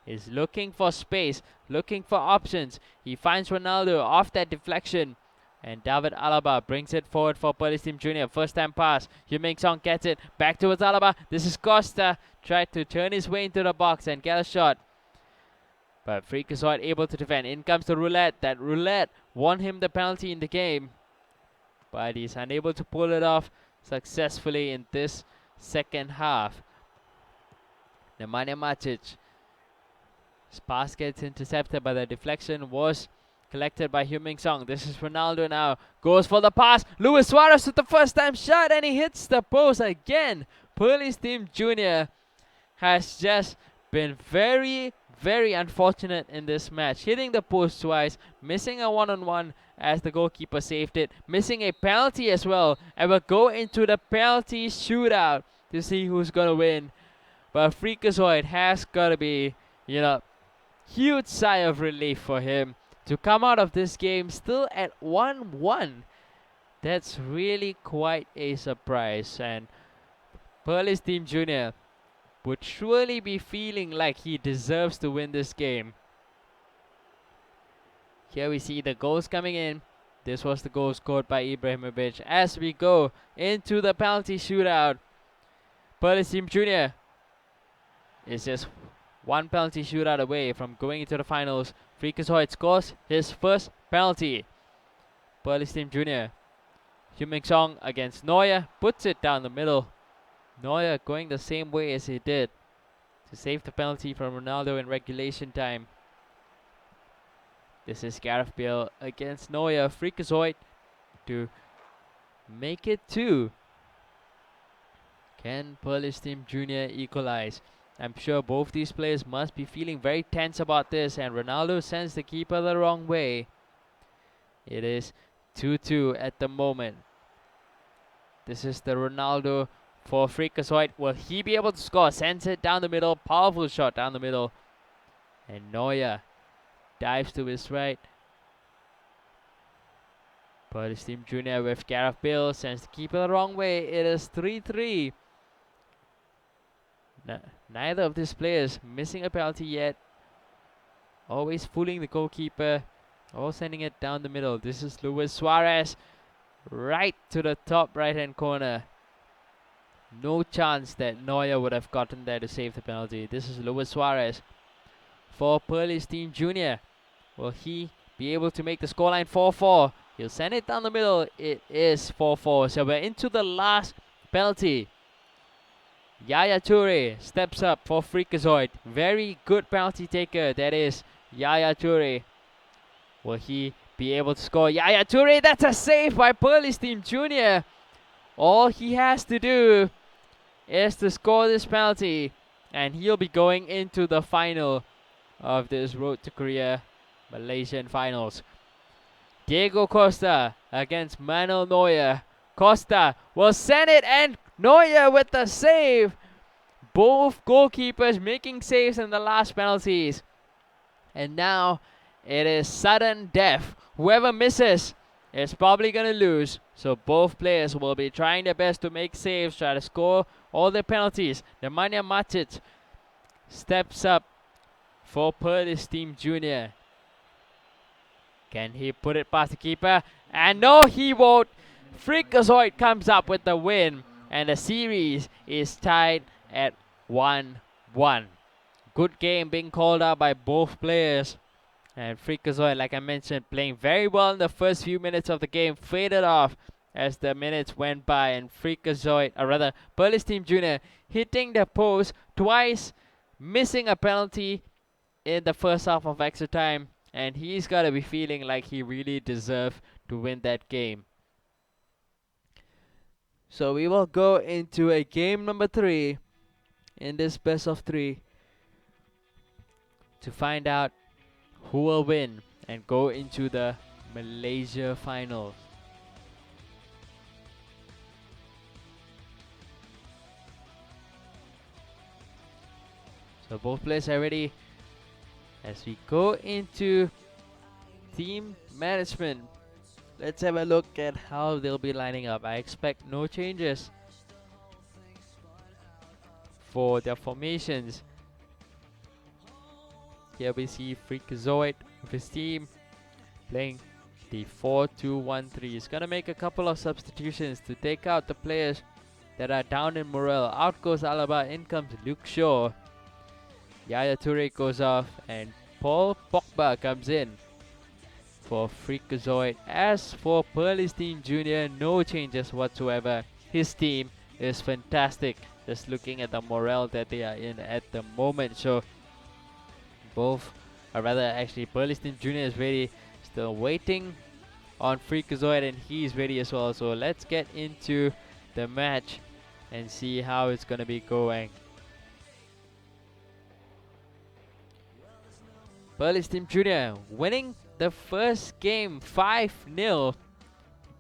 Is looking for space, looking for options. He finds Ronaldo off that deflection. And David Alaba brings it forward for Police Team Junior. First time pass. Heung-min Son gets it. Back towards Alaba. This is Costa. Tried to turn his way into the box and get a shot. But Freakazoid able to defend. In comes the roulette. That roulette won him the penalty in the game. But he's unable to pull it off successfully in this second half. Nemanja Matic. His pass gets intercepted, but the deflection was collected by Heung-min Son. This is Ronaldo now. Goes for the pass. Luis Suarez with the first time shot, and he hits the post again. Police Team Junior has just been very, very unfortunate in this match. Hitting the post twice, missing a one-on-one as the goalkeeper saved it, missing a penalty as well. And we'll go into the penalty shootout to see who's going to win. But Freakazoid has got to be, huge sigh of relief for him to come out of this game still at 1-1. That's really quite a surprise. And Police Team Junior would surely be feeling like he deserves to win this game. Here we see the goals coming in. This was the goal scored by Ibrahimovic. As we go into the penalty shootout, Police Team Junior is just one penalty shootout away from going into the finals. Freakazoid scores his first penalty. Police Team Junior. Heung-min Son against Neuer, puts it down the middle. Neuer going the same way as he did to save the penalty from Ronaldo in regulation time. This is Gareth Bale against Neuer. Freakazoid to make it 2. Can Police Team Junior equalize? I'm sure both these players must be feeling very tense about this, and Ronaldo sends the keeper the wrong way. It is 2-2 at the moment. This is the Ronaldo for Freakazoid. Will he be able to score? Sends it down the middle. Powerful shot down the middle. And Neuer dives to his right. Polish Team Junior with Gareth Bale sends the keeper the wrong way. It is 3-3. Neither of these players missing a penalty yet. Always fooling the goalkeeper. Or sending it down the middle. This is Luis Suarez. Right to the top right hand corner. No chance that Neuer would have gotten there to save the penalty. This is Luis Suarez for Polish Team Junior. Will he be able to make the scoreline 4-4? He'll send it down the middle. It is 4-4. So we're into the last penalty. Yaya Toure steps up for Freakazoid. Very good penalty taker. That is Yaya Toure. Will he be able to score? Yaya Toure, that's a save by Polish Team Junior. All he has to do is to score this penalty, and he'll be going into the final of this Road to Korea Malaysian finals. Diego Costa against Manuel Neuer. Costa will send it, and Neuer with the save. Both goalkeepers making saves in the last penalties. And now it is sudden death. Whoever misses is probably going to lose. So both players will be trying their best to make saves, try to score all their penalties. Nemanja Matic steps up for Polish Team Junior. Can he put it past the keeper? And no, he won't. Freakazoid comes up with the win, and the series is tied at 1-1. Good game being called out by both players. And Freakazoid, like I mentioned, playing very well in the first few minutes of the game, faded off as the minutes went by, and Freakazoid, or rather Polish Team Junior, hitting the post twice, missing a penalty in the first half of extra time, and he's got to be feeling like he really deserved to win that game. So we will go into a game number 3 in this best of 3 to find out who will win and go into the Malaysia finals. So both players are ready as we go into team management. Let's have a look at how they'll be lining up. I expect no changes for their formations. Here we see Freakazoid with his team playing the 4-2-1-3. He's gonna make a couple of substitutions to take out the players that are down in morale. Out goes Alaba, in comes Luke Shaw. Yaya Toure goes off, and Paul Pogba comes in for Freakazoid. As for Polish Team Junior, no changes whatsoever. His team is fantastic. Just looking at the morale that they are in at the moment. So both, or rather actually Polish Team Junior is ready, still waiting on Freakazoid, and he's ready as well. So let's get into the match and see how it's gonna be going. Polish Team Junior winning the first game 5-0,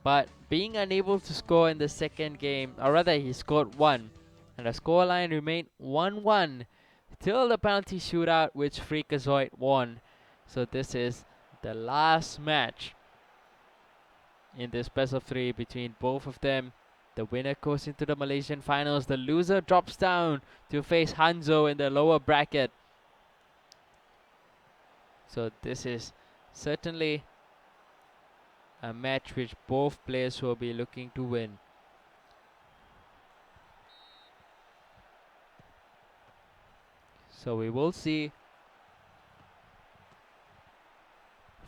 but being unable to score in the second game, or rather he scored 1, and the scoreline remained 1-1 till the penalty shootout, which Freakazoid won. So this is the last match in this best of 3 between both of them. The winner goes into the Malaysian finals. The loser drops down to face Hanzo in the lower bracket. So this is certainly a match which both players will be looking to win. So we will see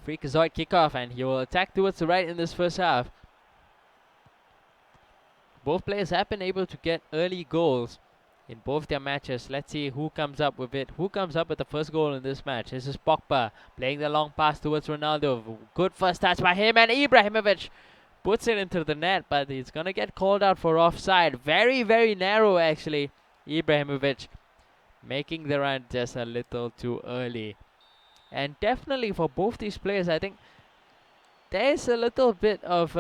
Freakazoid kickoff, and he will attack towards the right in this first half. Both players have been able to get early goals in both their matches. Let's see who comes up with it. Who comes up with the first goal in this match? This is Pogba playing the long pass towards Ronaldo. Good first touch by him, and Ibrahimovic puts it into the net, but he's gonna get called out for offside. Very, very narrow actually. Ibrahimovic making the run just a little too early. And definitely for both these players, I think there's a little bit of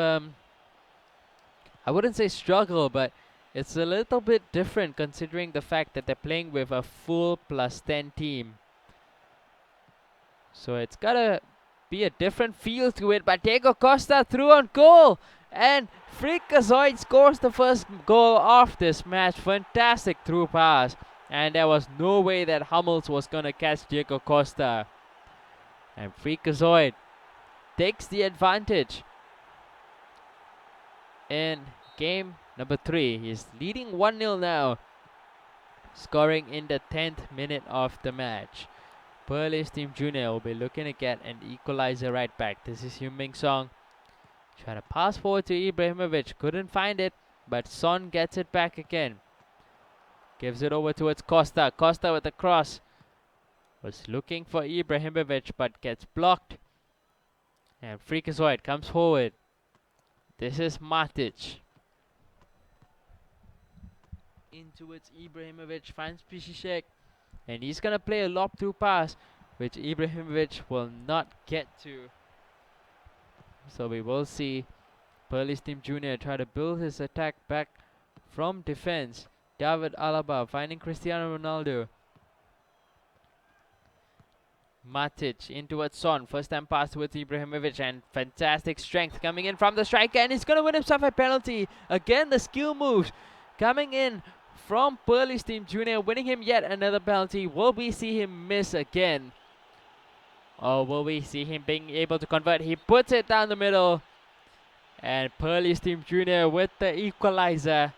I wouldn't say struggle, but it's a little bit different considering the fact that they're playing with a full +10 team. So it's gotta be a different feel to it. But Diego Costa through on goal, and Freakazoid scores the first goal of this match. Fantastic through pass, and there was no way that Hummels was gonna catch Diego Costa. And Freakazoid takes the advantage in game number 3. He's leading 1-0 now, scoring in the 10th minute of the match. Perlis Team Junior will be looking to get an equalizer right back. This is Heung-min Song trying to pass forward to Ibrahimovic. Couldn't find it, but Son gets it back again. Gives it over towards Costa. Costa with the cross. Was looking for Ibrahimovic, but gets blocked. And Freakazoid comes forward. This is Matic. In towards Ibrahimovic, finds Piszczek. And he's gonna play a lob through pass, which Ibrahimovic will not get to. So we will see Perlis Team Junior try to build his attack back from defense. David Alaba finding Cristiano Ronaldo. Matic in towards Son. First time pass towards Ibrahimovic, and fantastic strength coming in from the striker, and he's gonna win himself a penalty. Again, the skill moves coming in from Perlis Team Junior, winning him yet another penalty. Will we see him miss again? Or will we see him being able to convert? He puts it down the middle. And Perlis Team Junior with the equalizer.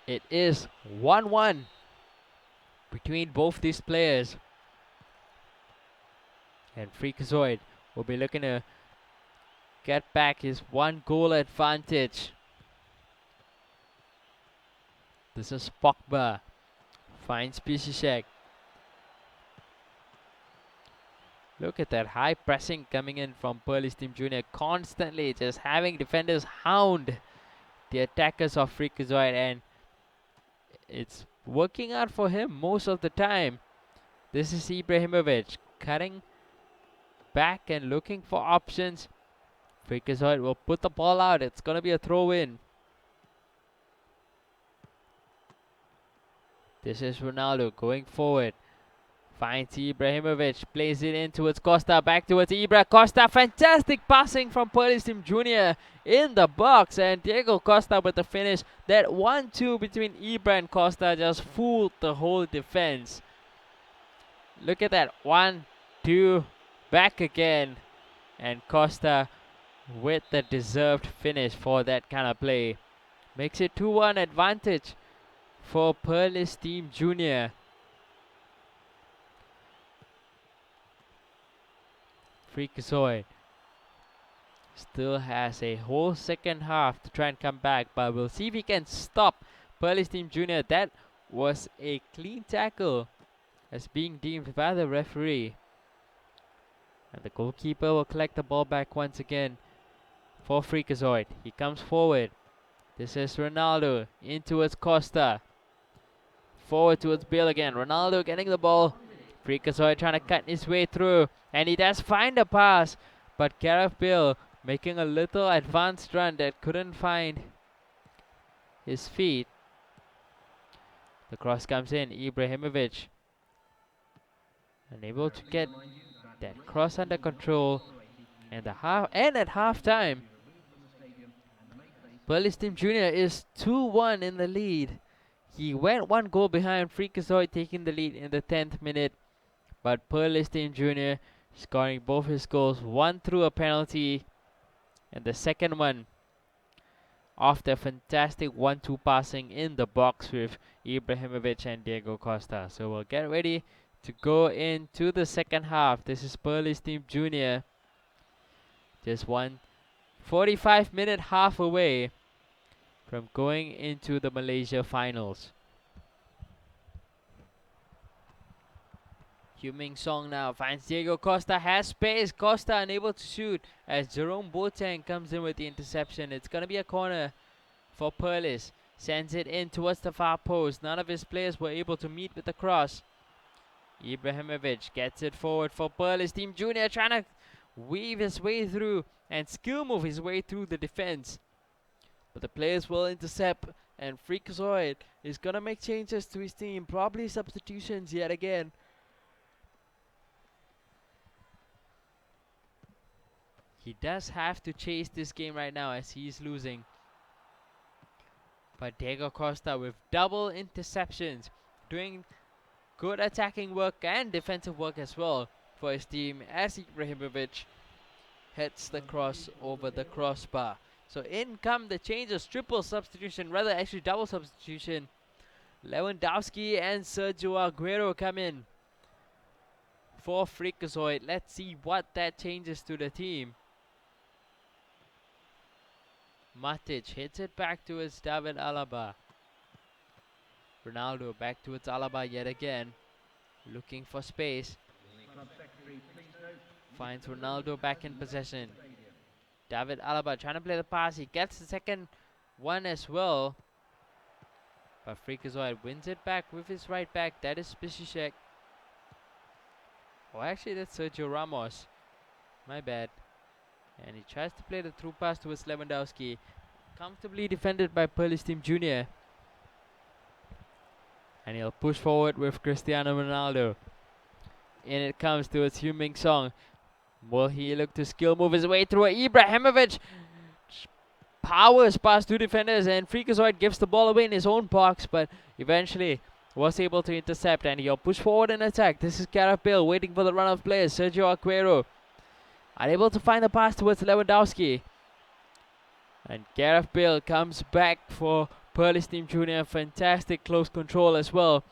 It is 1-1 between both these players. And Freakazoid will be looking to get back his 1-goal advantage. This is Pogba. Finds Piszczek. Look at that high pressing coming in from Perlis Team Junior. Constantly just having defenders hound the attackers of Freakazoid, and it's working out for him most of the time. This is Ibrahimovic cutting back and looking for options. Freakazoid will put the ball out. It's going to be a throw in. This is Ronaldo going forward. Finds Ibrahimovic. Plays it in towards Costa. Back towards Ibra. Costa. Fantastic passing from Perlis Team Junior in the box. And Diego Costa with the finish. That 1-2 between Ibra and Costa just fooled the whole defense. Look at that. 1-2. Back again. And Costa with the deserved finish for that kind of play. Makes it 2-1 advantage for Perlis Team Junior. Freakazoid still has a whole second half to try and come back, but we'll see if he can stop Perlis Team Junior. That was a clean tackle as being deemed by the referee. And the goalkeeper will collect the ball back once again for Freakazoid. He comes forward. This is Ronaldo in towards Costa. Forward towards Bale again. Ronaldo getting the ball. Freakazoid trying to cut his way through. And he does find a pass. But Gareth Bale making a little advanced run that couldn't find his feet. The cross comes in. Ibrahimovic unable to get that cross under control. And at half time, Perlis Team Junior is 2-1 in the lead. He went 1 goal behind, Freakazoid taking the lead in the 10th minute. But Perlis Team Junior scoring both his goals, one through a penalty, and the second one after fantastic 1-2 passing in the box with Ibrahimovic and Diego Costa. So we'll get ready to go into the second half. This is Perlis Team Junior. Just 45-minute half away from going into the Malaysia finals. Heung-min Song now finds Diego Costa, has space. Costa unable to shoot as Jerome Boateng comes in with the interception. It's going to be a corner for Perlis. Sends it in towards the far post. None of his players were able to meet with the cross. Ibrahimovic gets it forward for Perlis Team Junior, trying to weave his way through and skill move his way through the defense. But the players will intercept, and Freakazoid is gonna make changes to his team, probably substitutions yet again. He does have to chase this game right now as he's losing. But Diego Costa with double interceptions, doing good attacking work and defensive work as well for his team as Ibrahimovic heads the cross over the crossbar. So in come the changes, triple substitution, rather actually double substitution. Lewandowski and Sergio Aguero come in for Freakazoid. Let's see what that changes to the team. Matic hits it back towards David Alaba. Ronaldo back towards Alaba yet again, looking for space. Finds Ronaldo back in possession. David Alaba trying to play the pass. He gets the second one as well. But Freakazoid wins it back with his right back. That is Spicicek. Oh, actually, that's Sergio Ramos. My bad. And he tries to play the through pass towards Lewandowski. Comfortably defended by Perlis Team Jr. And he'll push forward with Cristiano Ronaldo. In it comes towards Heung-min Son. Will he look to skill move his way through Ibrahimovic? Powers past two defenders, and Freakazoid gives the ball away in his own box, but eventually was able to intercept, and he'll push forward and attack. This is Gareth Bale waiting for the run of players. Sergio Aguero unable to find the pass towards Lewandowski. And Gareth Bale comes back for Perlis Team Jr. Fantastic close control as well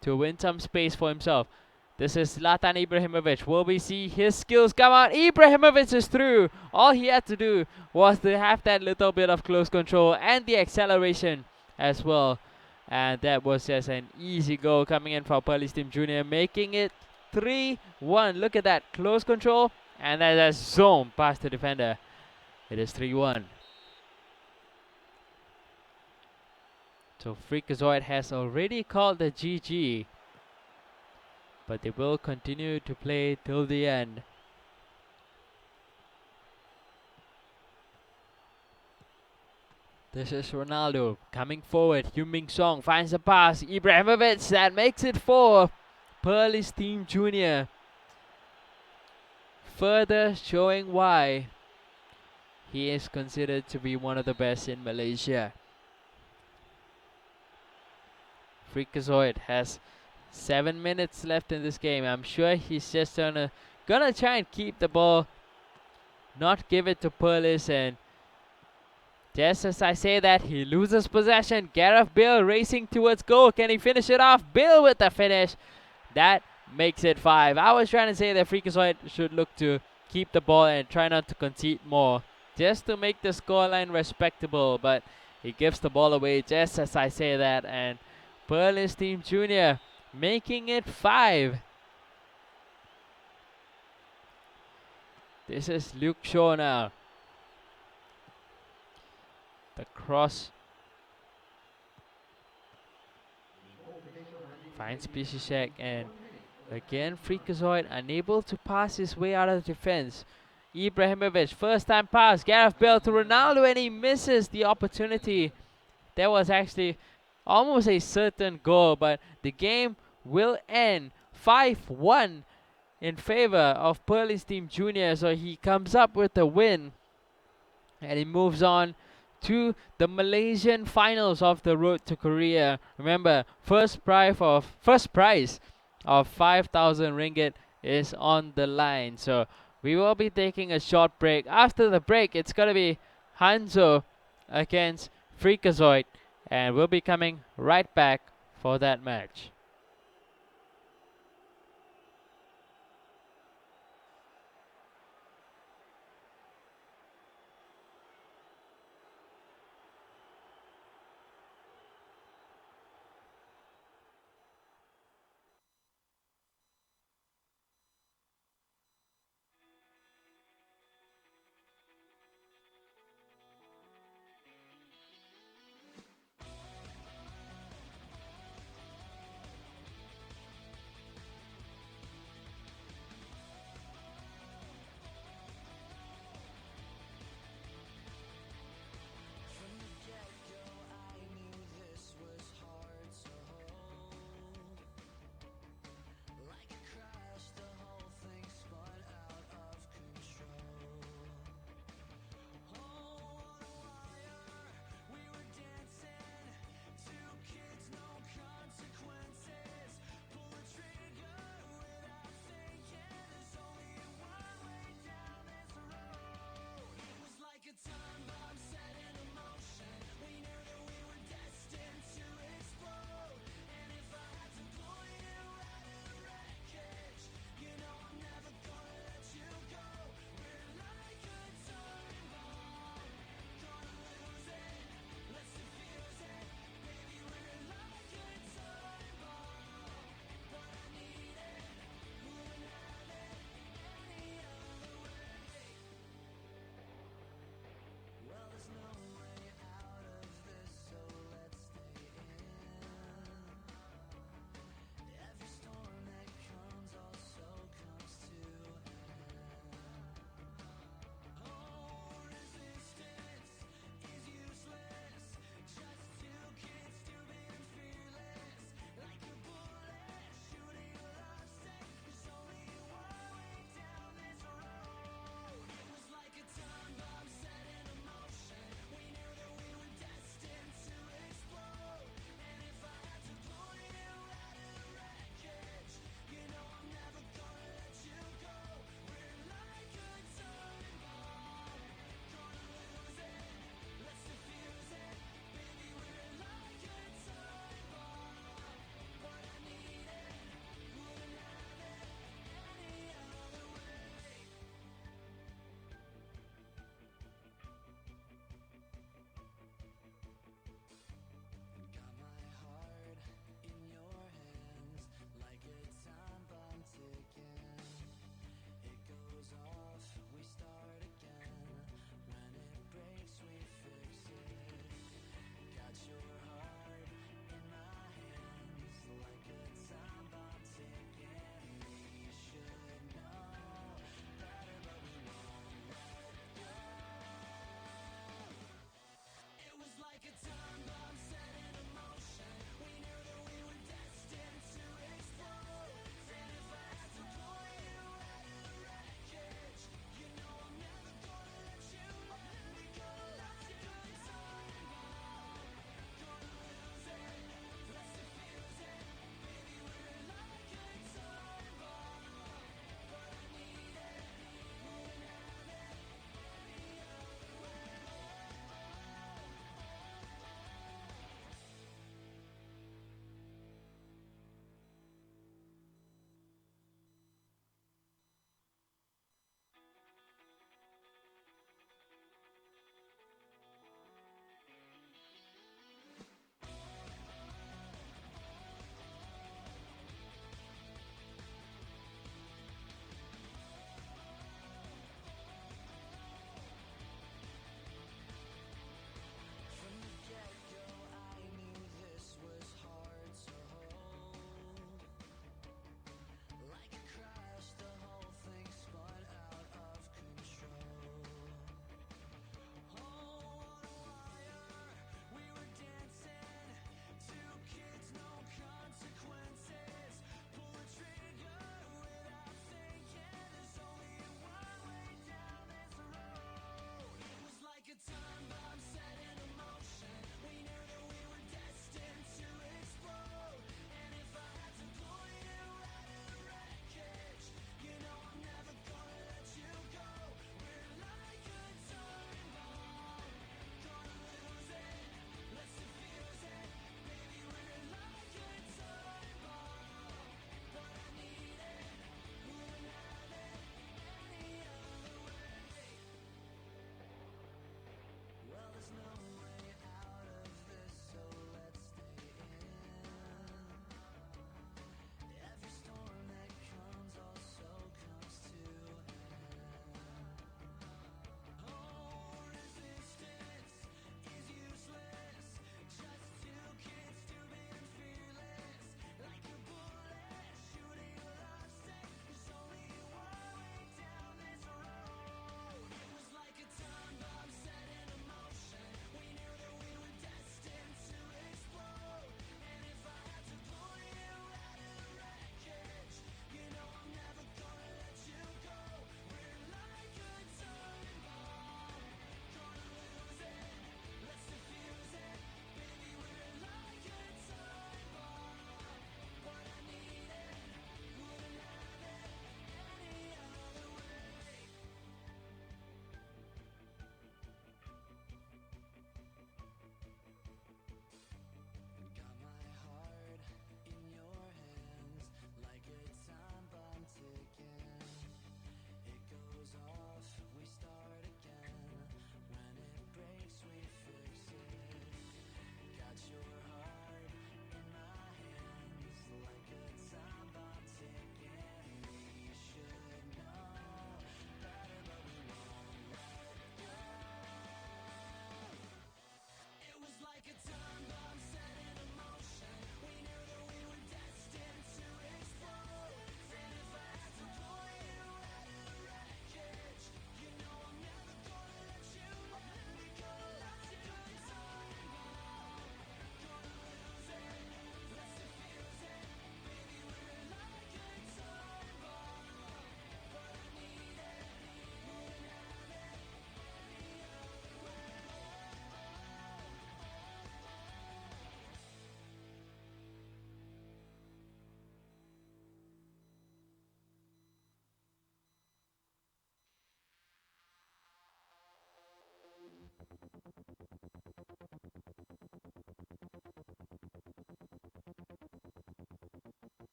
to win some space for himself. This is Zlatan Ibrahimovic. Will we see his skills come out? Ibrahimovic is through. All he had to do was to have that little bit of close control and the acceleration as well. And that was just an easy goal coming in for Perlis Team Jr. making it 3-1. Look at that. Close control. And that is zone past the defender. It is 3-1. So Freakazoid has already called the GG. But they will continue to play till the end. This is Ronaldo coming forward. Heung-min Son finds the pass. Ibrahimovic, that makes it 4. Perlis Team Jr. Further showing why he is considered to be one of the best in Malaysia. Freakazoid has 7 minutes left in this game. I'm sure he's just gonna try and keep the ball, not give it to Perlis, and just as I say that, he loses possession. Gareth Bale racing towards goal. Can he finish it off? Bale with the finish. That makes it 5. I was trying to say that Freakazoid should look to keep the ball and try not to concede more, just to make the scoreline respectable, but he gives the ball away just as I say that, and Perlis Team Jr. making it 5. This is Luke Shaw now. The cross finds Spicicek, and again Freakazoid unable to pass his way out of the defense. Ibrahimovic, first time pass, Gareth Bale to Ronaldo, and he misses the opportunity. That was actually almost a certain goal, but the game will end 5-1 in favor of Perlis Team Jr. So he comes up with the win, and he moves on to the Malaysian finals of the Road to Korea. Remember, first prize of 5,000 ringgit is on the line. So we will be taking a short break. After the break, it's gonna be Hanzo against Freakazoid, and we'll be coming right back for that match.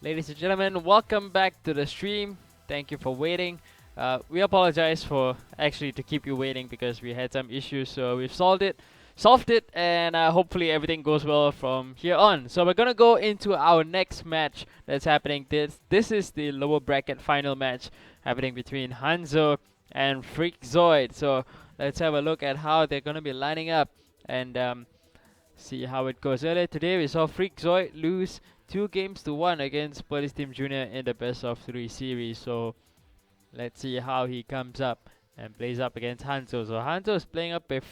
Ladies and gentlemen, welcome back to the stream. Thank you for waiting. We apologize for actually to keep you waiting because we had some issues, so we've solved it, and hopefully everything goes well from here on. So we're gonna go into our next match that's happening. This is the lower bracket final match happening between Hanzo and Freakzoid. So let's have a look at how they're gonna be lining up and see how it goes. Earlier today, we saw Freakzoid lose 2 games to 1 against Police Team Junior in the best of 3 series. So let's see how he comes up and plays up against Hanzo. So Hanzo is playing up a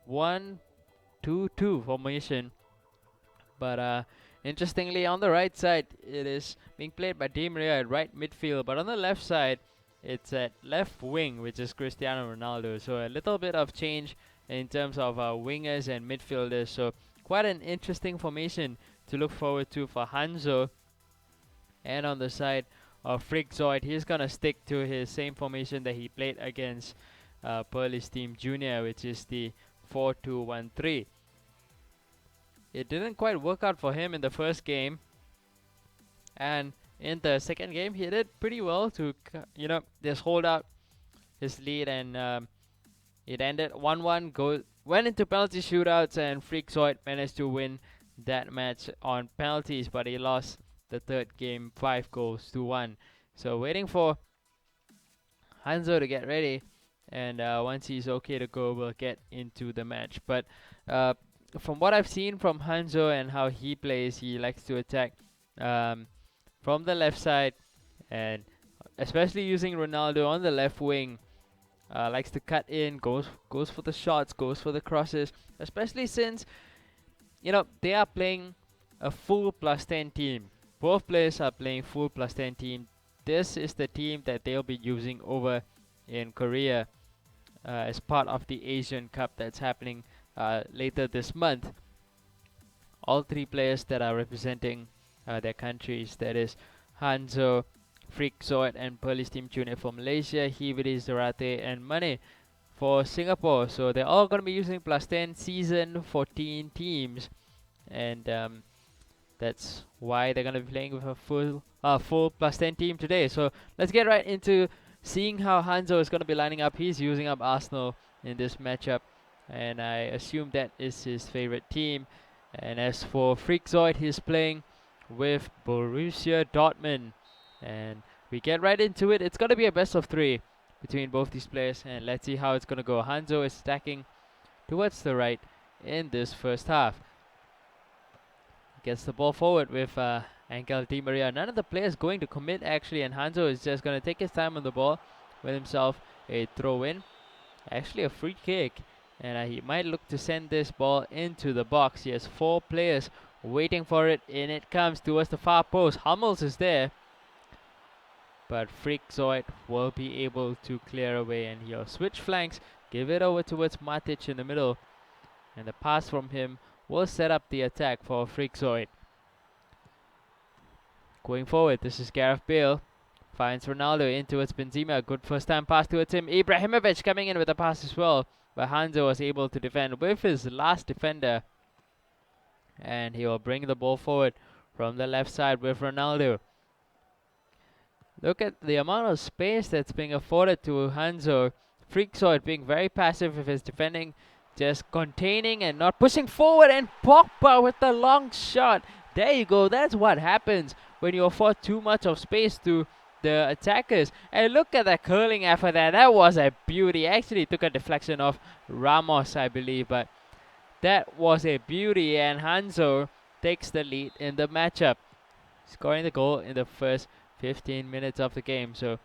4-1-2-2 formation. But interestingly, on the right side, it is being played by Di Maria at right midfield. But on the left side, it's at left wing, which is Cristiano Ronaldo. So a little bit of change in terms of wingers and midfielders. So quite an interesting formation to look forward to for Hanzo. And on the side of Freakzoid, he's gonna stick to his same formation that he played against Police Team Junior, which is the 4-2-1-3. It didn't quite work out for him in the first game, and in the second game he did pretty well to just hold out his lead, and it ended 1-1. Went into penalty shootouts, and Freakzoid managed to win that match on penalties, but he lost the third game 5-1. So waiting for Hanzo to get ready, and once he's okay to go, we'll get into the match. But from what I've seen from Hanzo and how he plays, he likes to attack from the left side, and especially using Ronaldo on the left wing. Likes to cut in, goes for the shots, goes for the crosses, especially since they are playing a full +10 team. Both players are playing full +10 team. This is the team that they'll be using over in Korea as part of the Asian Cup that's happening later this month. All 3 players that are representing their countries, that is Hanzo, Freakzoid, and Police Team Junior for Malaysia, Hibiri, Zarate, and Mane for Singapore. So they're all going to be using +10 season 14 teams, and that's why they're going to be playing with a full +10 team today. So let's get right into seeing how Hanzo is going to be lining up. He's using up Arsenal in this matchup, and I assume that is his favorite team. And as for Freakzoid, he's playing with Borussia Dortmund, and we get right into it. It's going to be a best of 3 between both these players, and let's see how it's going to go. Hanzo is stacking towards the right in this first half. Gets the ball forward with Angel Di Maria. None of the players going to commit actually, and Hanzo is just going to take his time on the ball with himself a throw in. Actually a free kick, and he might look to send this ball into the box. He has 4 players waiting for it, and it comes towards the far post. Hummels is there, but Freakzoid will be able to clear away, and he'll switch flanks, give it over towards Matic in the middle, and the pass from him will set up the attack for Freakzoid. Going forward, this is Gareth Bale. Finds Ronaldo in towards Benzema. Good first time pass towards him. Ibrahimovic coming in with a pass as well, but Hanzo was able to defend with his last defender, and he will bring the ball forward from the left side with Ronaldo. Look at the amount of space that's being afforded to Hanzo. Freakzoid being very passive with his defending, just containing and not pushing forward, and Pogba with the long shot. There you go. That's what happens when you afford too much of space to the attackers. And look at that curling effort there. That was a beauty. Actually took a deflection of Ramos, I believe, but that was a beauty, and Hanzo takes the lead in the matchup, scoring the goal in the first 15 minutes of the game. So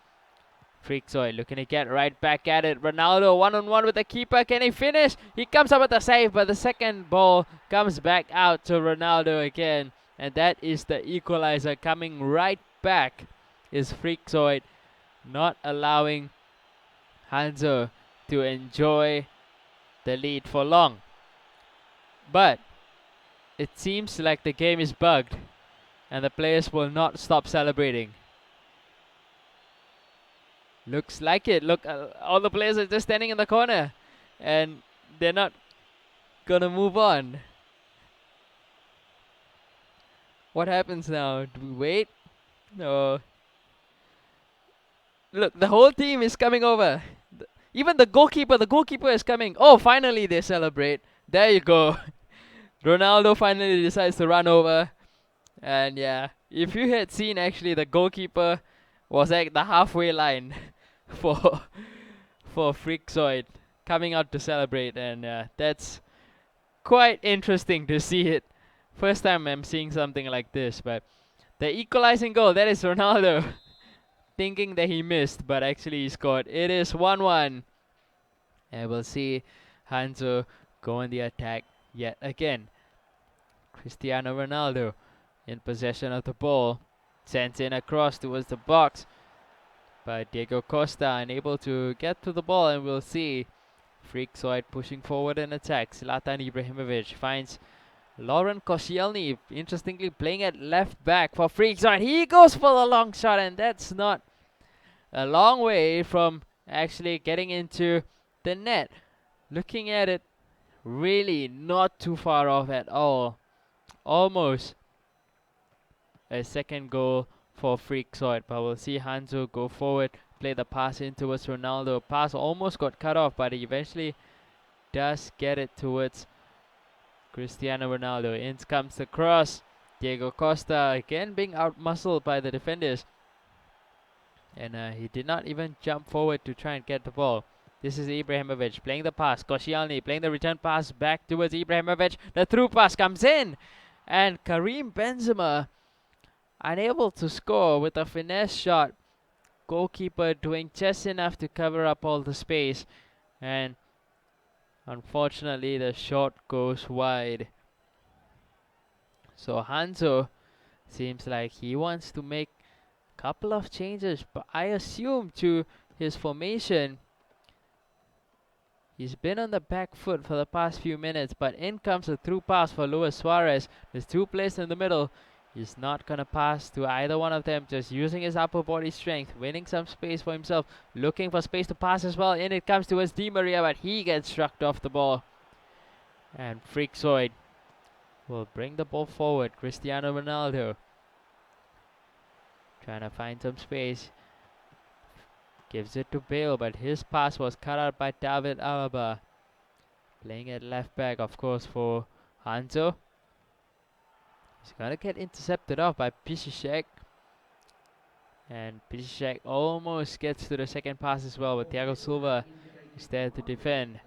Freakzoid looking to get right back at it. Ronaldo one-on-one with the keeper. Can he finish? He comes up with a save, but the second ball comes back out to Ronaldo again. And that is the equalizer. Coming right back is Freakzoid, not allowing Hanzo to enjoy the lead for long. But it seems like the game is bugged, and the players will not stop celebrating. Looks like it. Look, all the players are just standing in the corner, and they're not gonna move on. What happens now? Do we wait? No. Look, the whole team is coming over. Even the goalkeeper is coming. Oh, finally they celebrate. There you go. Ronaldo finally decides to run over. And yeah, if you had seen actually the goalkeeper was at the halfway line for Freakazoid coming out to celebrate, and that's quite interesting to see it. First time I'm seeing something like this, but the equalizing goal, that is Ronaldo thinking that he missed, but actually he scored. It is 1-1. And we'll see Hanzo go on the attack yet again. Cristiano Ronaldo in possession of the ball. Sends in across towards the box. But Diego Costa unable to get to the ball, and we'll see Freakazoid pushing forward in attack. Zlatan Ibrahimovic finds Lauren Koscielny, interestingly playing at left back for Freakazoid. He goes for the long shot, and that's not a long way from actually getting into the net. Looking at it, really not too far off at all. Almost a second goal for Freakazoid, but we'll see Hanzo go forward, play the pass in towards Ronaldo. Pass almost got cut off, but he eventually does get it towards Cristiano Ronaldo. In comes the cross. Diego Costa again being outmuscled by the defenders. And he did not even jump forward to try and get the ball. This is Ibrahimovic playing the pass. Koscielny playing the return pass back towards Ibrahimovic. The through pass comes in. And Karim Benzema unable to score with a finesse shot. Goalkeeper doing just enough to cover up all the space. And unfortunately the shot goes wide. So Hanzo seems like he wants to make a couple of changes, but I assume to his formation. He's been on the back foot for the past few minutes, but in comes a through pass for Luis Suarez. There's two players in the middle. He's not gonna pass to either one of them, just using his upper body strength, winning some space for himself, looking for space to pass as well. In it comes towards Di Maria, but he gets struck off the ball. And Freakazoid will bring the ball forward. Cristiano Ronaldo trying to find some space. Gives it to Bale, but his pass was cut out by David Alaba. Playing at left back, of course, for Hanzo. He's gonna get intercepted off by Piszczek. And Piszczek almost gets to the second pass as well, but Thiago Silva is there to defend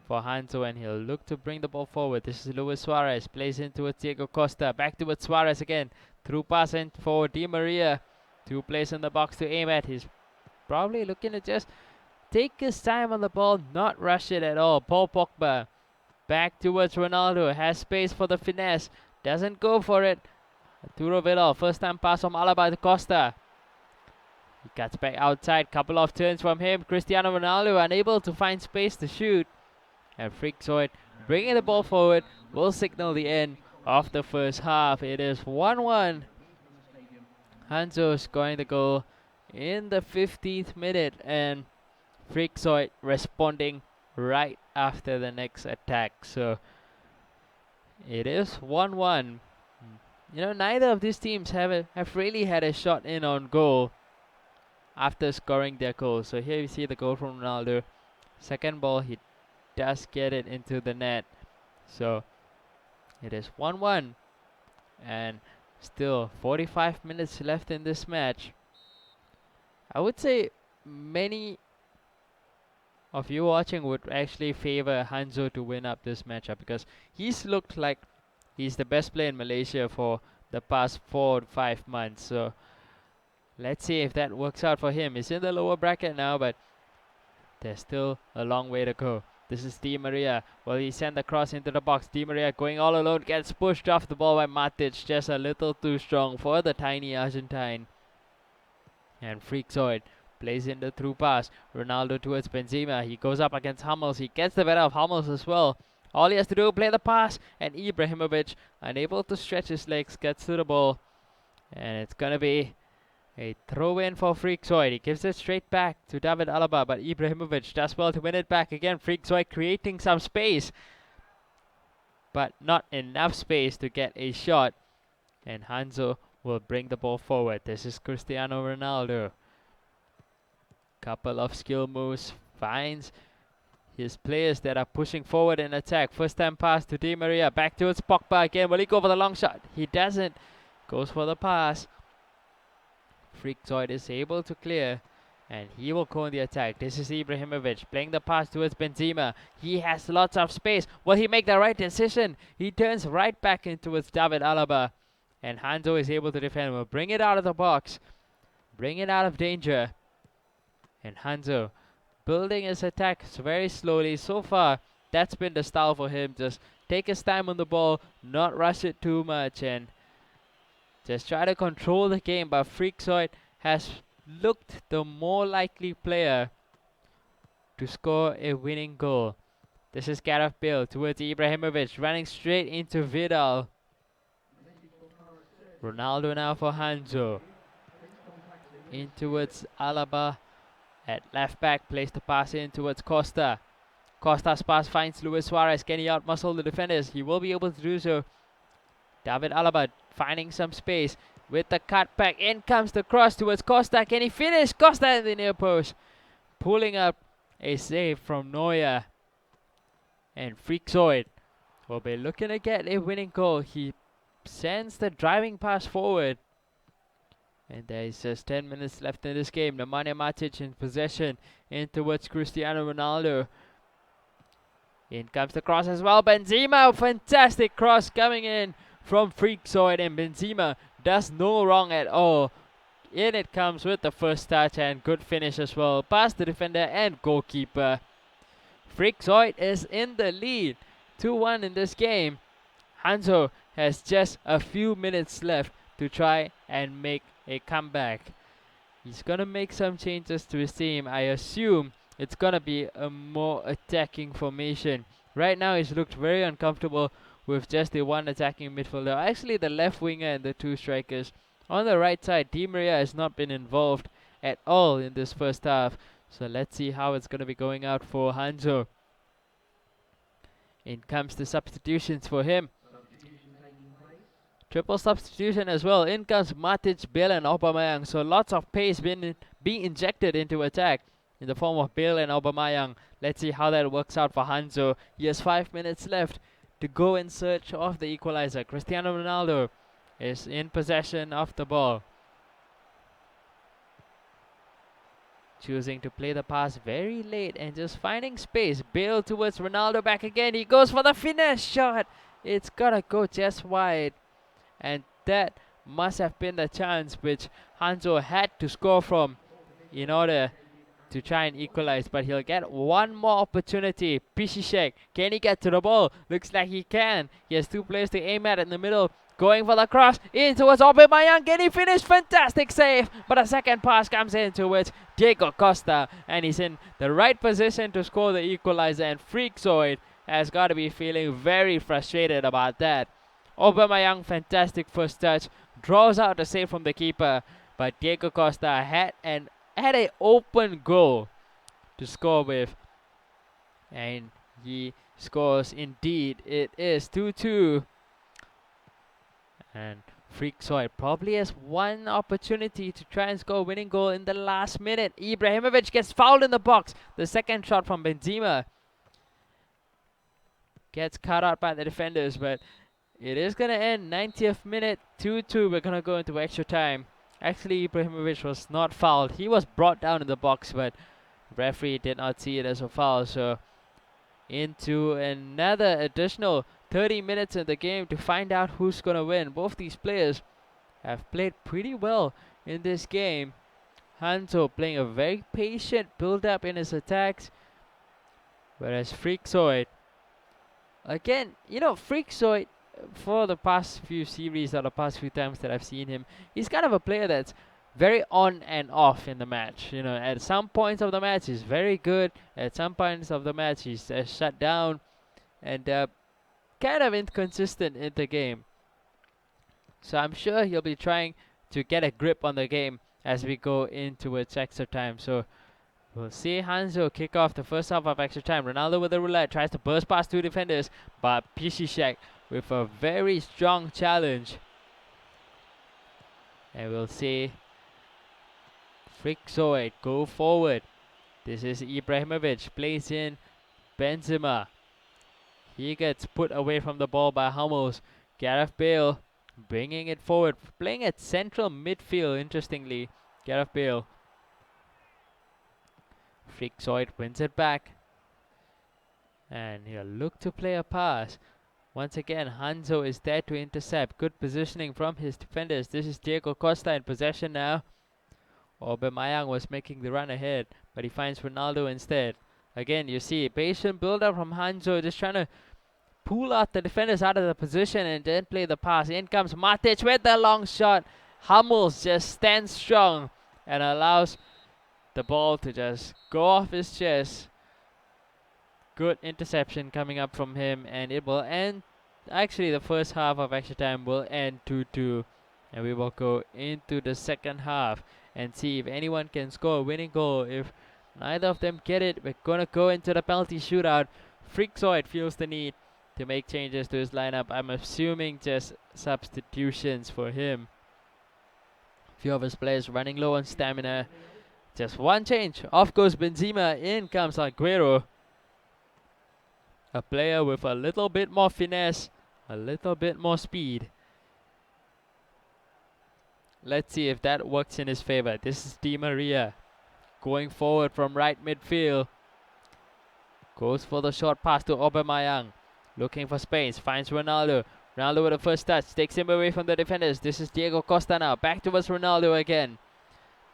for Hanzo, and he'll look to bring the ball forward. This is Luis Suarez, plays in towards Diego Costa, back towards Suarez again. Through pass in for Di Maria. Two players in the box to aim at. He's probably looking to just take his time on the ball, not rush it at all. Paul Pogba back towards Ronaldo, has space for the finesse, doesn't go for it. Arturo Vidal, first time pass from Alaba to Costa. He cuts back outside, couple of turns from him. Cristiano Ronaldo unable to find space to shoot. And Freakazoid bringing the ball forward will signal the end of the first half. It is 1-1. Hanzo scoring the goal in the 15th minute, and Freakazoid responding right after the next attack. So it is 1-1. You know, neither of these teams have really had a shot in on goal after scoring their goal. So here you see the goal from Ronaldo. Second ball, he does get it into the net. So it is 1-1, and still 45 minutes left in this match. I would say many of you watching would actually favor Hanzo to win up this matchup, because he's looked like he's the best player in Malaysia for the past 4 to 5 months. So let's see if that works out for him. He's in the lower bracket now, but there's still a long way to go. This is Di Maria. Well, he sent the cross into the box. Di Maria going all alone, gets pushed off the ball by Matic, just a little too strong for the tiny Argentine. And Freakazoid plays in the through pass. Ronaldo towards Benzema. He goes up against Hummels. He gets the better of Hummels as well. All he has to do is play the pass, and Ibrahimovic, unable to stretch his legs, gets to the ball. And it's going to be a throw in for Freakazoid. He gives it straight back to David Alaba, but Ibrahimovic does well to win it back again. Freakazoid creating some space, but not enough space to get a shot. and Hanzo will bring the ball forward. This is Cristiano Ronaldo. Couple of skill moves, finds his players that are pushing forward in attack. First time pass to Di Maria, back towards Pogba again. Will he go for the long shot? He doesn't. Goes for the pass. Freakzoid is able to clear, and he will go in the attack. This is Ibrahimovic playing the pass towards Benzema. He has lots of space. Will he make the right decision? He turns right back in towards David Alaba, and Hanzo is able to defend. Will bring it out of the box, bring it out of danger. And Hanzo building his attack very slowly. So far, that's been the style for him. Just take his time on the ball, not rush it too much, and just try to control the game. But Freakzoid has looked the more likely player to score a winning goal. This is Gareth Bale towards Ibrahimovic, running straight into Vidal. Ronaldo now for Hanzo. In towards Alaba. At left back, plays the pass in towards Costa. Costa's pass finds Luis Suarez. Can he outmuscle the defenders? He will be able to do so. David Alaba finding some space with the cutback. In comes the cross towards Costa. Can he finish? Costa in the near post. Pulling up a save from Neuer. And Freakzoid will be looking to get a winning goal. He sends the driving pass forward. And there is just 10 minutes left in this game. Nemanja Matic in possession in towards Cristiano Ronaldo. In comes the cross as well. Benzema, fantastic cross coming in from Freakzoid. And Benzema does no wrong at all. In it comes with the first touch and good finish as well. Past the defender and goalkeeper. Freakzoid is in the lead. 2-1 in this game. Hanzo has just a few minutes left to try and make a comeback. He's gonna make some changes to his team. I assume it's gonna be a more attacking formation. Right now he's looked very uncomfortable with just the one attacking midfielder. Actually the left winger and the two strikers. On the right side, Di Maria has not been involved at all in this first half. So let's see how it's gonna be going out for Hanzo. In comes the substitutions for him. Triple substitution as well. In comes Matic, Bale and Aubameyang. So lots of pace being injected into attack in the form of Bale and Aubameyang. Let's see how that works out for Hanzo. He has 5 minutes left to go in search of the equalizer. Cristiano Ronaldo is in possession of the ball. Choosing to play the pass very late and just finding space. Bale towards Ronaldo, back again. He goes for the finesse shot. It's gotta go just wide. And that must have been the chance which Hanzo had to score from in order to try and equalize. But he'll get one more opportunity. Piszczek, can he get to the ball? Looks like he can. He has two players to aim at in the middle. Going for the cross in towards Aubameyang. Can he finish? Fantastic save. But a second pass comes in towards Diego Costa. And he's in the right position to score the equalizer. And Freakzoid has got to be feeling very frustrated about that. Aubameyang, fantastic first touch, draws out the save from the keeper, but Diego Costa had an open goal to score with, and he scores indeed. It is 2-2, and Freakzoid probably has one opportunity to try and score a winning goal in the last minute. Ibrahimovic gets fouled in the box. The second shot from Benzema gets cut out by the defenders, but it is going to end 90th minute, 2-2. We're going to go into extra time. Actually, Ibrahimovic was not fouled. He was brought down in the box, but referee did not see it as a foul. So into another additional 30 minutes in the game to find out who's going to win. Both these players have played pretty well in this game. Hanzo playing a very patient build-up in his attacks, whereas Freakzoid, again, Freakzoid, for the past few series or the past few times that I've seen him, he's kind of a player that's very on and off in the match. At some points of the match he's very good. At some points of the match he's shut down and kind of inconsistent in the game. So I'm sure he'll be trying to get a grip on the game as we go into its extra time. So we'll see Hanzo kick off the first half of extra time. Ronaldo with the roulette, tries to burst past two defenders, but Piszczek with a very strong challenge And we'll see Frickzoid go forward. This is Ibrahimovic, plays in Benzema. He gets put away from the ball by Hummels. Gareth Bale bringing it forward, playing at central midfield, interestingly. Gareth Bale. Frickzoid wins it back. And he'll look to play a pass. Once again, Hanzo is there to intercept. Good positioning from his defenders. This is Diego Costa in possession now. Aubameyang was making the run ahead, but he finds Ronaldo instead. Again, you see patient build-up from Hanzo, just trying to pull out the defenders out of the position and then play the pass. In comes Matic with the long shot. Hummels just stands strong and allows the ball to just go off his chest. Good interception coming up from him, and it will end. Actually, the first half of extra time will end 2-2, and we will go into the second half and see if anyone can score a winning goal. If neither of them get it, we're gonna go into the penalty shootout. Frickzoid feels the need to make changes to his lineup. I'm assuming just substitutions for him. Few of his players running low on stamina. Just one change. Off goes Benzema. In comes Aguero. A player with a little bit more finesse, a little bit more speed. Let's see if that works in his favor. This is Di Maria going forward from right midfield. Goes for the short pass to Aubameyang. Looking for space. Finds Ronaldo. Ronaldo with the first touch. Takes him away from the defenders. This is Diego Costa now. Back towards Ronaldo again.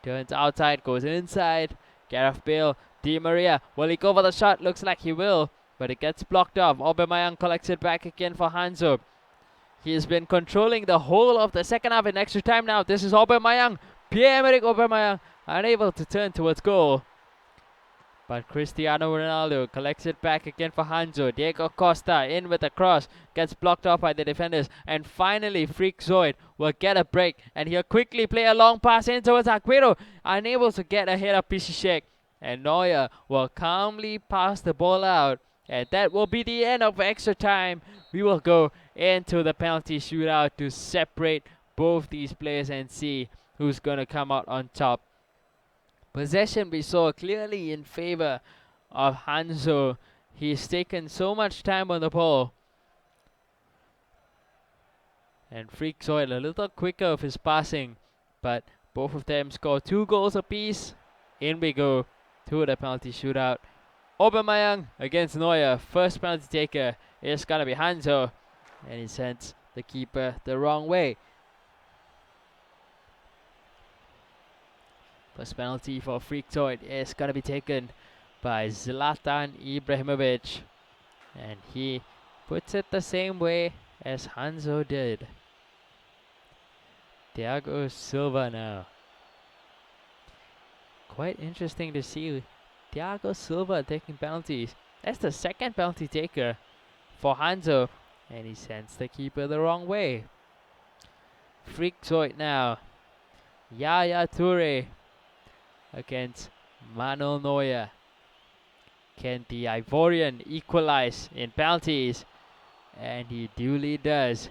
Turns outside. Goes inside. Gareth Bale. Di Maria. Will he go for the shot? Looks like he will. But it gets blocked off. Aubameyang collects it back again for Hanzo. He has been controlling the whole of the second half in extra time now. This is Aubameyang. Pierre-Emerick Aubameyang unable to turn towards goal. But Cristiano Ronaldo collects it back again for Hanzo. Diego Costa in with a cross. Gets blocked off by the defenders. And finally, Frickzoid will get a break. And he'll quickly play a long pass in towards Aguero. Unable to get ahead of Piszczek. And Neuer will calmly pass the ball out. And that will be the end of extra time. We will go into the penalty shootout to separate both these players and see who's going to come out on top. Possession we saw clearly in favor of Hanzo. He's taken so much time on the ball. And Frickzoid a little quicker of his passing. But both of them score 2 goals apiece. In we go to the penalty shootout. Aubameyang against Neuer. First penalty taker is going to be Hanzo. And he sends the keeper the wrong way. First penalty for Frickzoid is going to be taken by Zlatan Ibrahimovic. And he puts it the same way as Hanzo did. Thiago Silva now. Quite interesting to see Thiago Silva taking penalties. That's the second penalty taker for Hanzo. And he sends the keeper the wrong way. Frickzoid now. Yaya Toure against Manuel Neuer. Can the Ivorian equalize in penalties? And he duly does.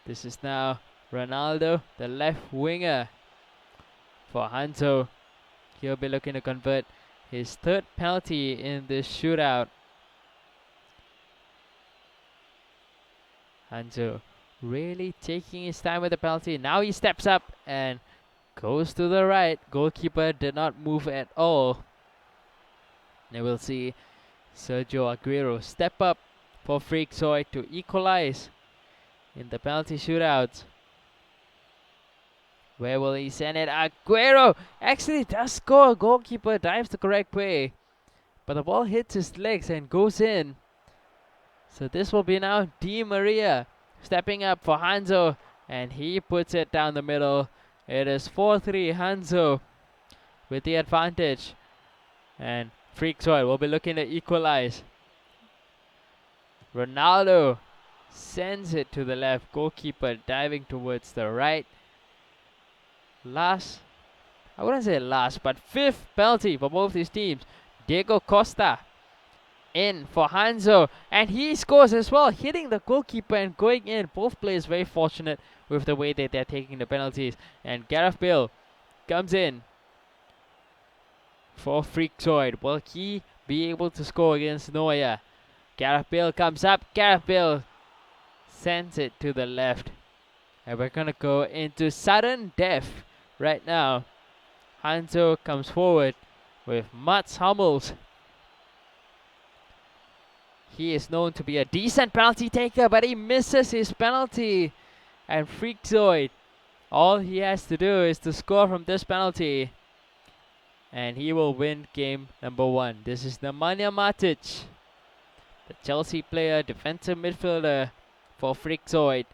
This is now Ronaldo, the left winger for Hanzo. He'll be looking to convert his third penalty in this shootout. Hanzo really taking his time with the penalty. Now he steps up and goes to the right. Goalkeeper did not move at all. And we'll see Sergio Aguero step up for Frickzoid to equalize in the penalty shootout. Where will he send it? Aguero actually does score. Goalkeeper dives the correct way. But the ball hits his legs and goes in. So this will be now Di Maria stepping up for Hanzo. And he puts it down the middle. It is 4-3 Hanzo with the advantage. And Frickzoid will be looking to equalize. Ronaldo sends it to the left. Goalkeeper diving towards the right. I wouldn't say last, but fifth penalty for both these teams. Diego Costa in for Hanzo, and he scores as well, hitting the goalkeeper and going in. Both players very fortunate with the way that they're taking the penalties. And Gareth Bale comes in for Freakzoid. Will he be able to score against Neuer? Gareth Bale comes up. Gareth Bale sends it to the left. And we're gonna go into sudden death right now. Hanzo comes forward with Mats Hummels. He is known to be a decent penalty taker, but he misses his penalty. And Freakzoid, all he has to do is to score from this penalty, and he will win game number 1. This is Nemanja Matic, the Chelsea player, defensive midfielder for Freakzoid.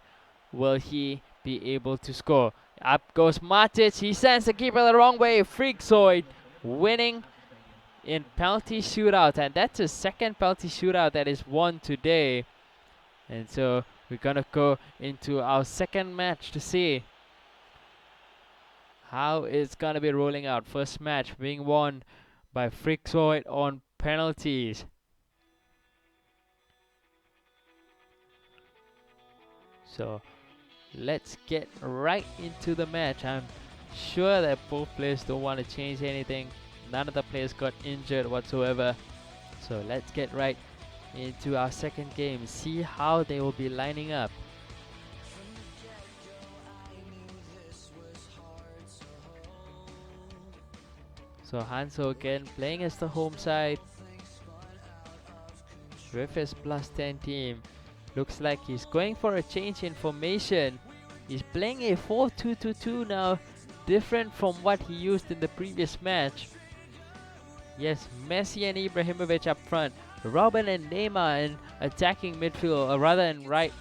Will he be able to score? Up goes Matic. He sends the keeper the wrong way. Freakzoid winning in penalty shootout, and that's his second penalty shootout that is won today. And so we're gonna go into our second match to see how it's gonna be rolling out. First match being won by Freakzoid on penalties. So let's get right into the match. I'm sure that both players don't want to change anything. None of the players got injured whatsoever. So let's get right into our second game. See how they will be lining up. So Hanzo again playing as the home side with his +10 team. Looks like he's going for a change in formation. He's playing a 4-2-2-2 now, different from what he used in the previous match. Yes, Messi and Ibrahimovic up front, Robin and Neymar in attacking midfield, or rather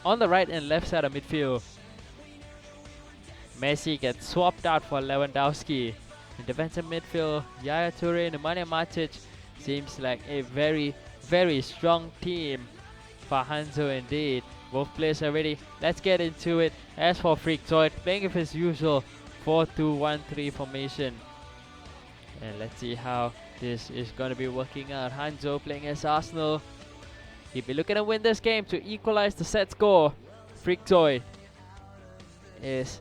on the right and left side of midfield. Messi gets swapped out for Lewandowski. In defensive midfield, Yaya Toure and Nemanja Matic seems like a very, very strong team for Hanzo indeed. Both players are ready. Let's get into it. As for Freakzoid, playing with his usual 4-2-1-3 formation. And let's see how this is going to be working out. Hanzo playing as Arsenal. He'll be looking to win this game to equalize the set score. Freakzoid is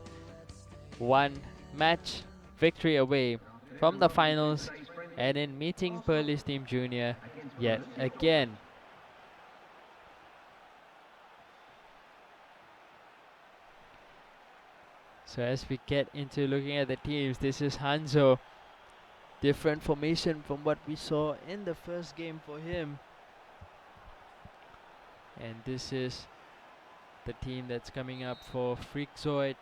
one match victory away from the finals and in meeting Pearlie's Team Junior yet again. So as we get into looking at the teams, this is Hanzo. Different formation from what we saw in the first game for him. And this is the team that's coming up for Freakzoid.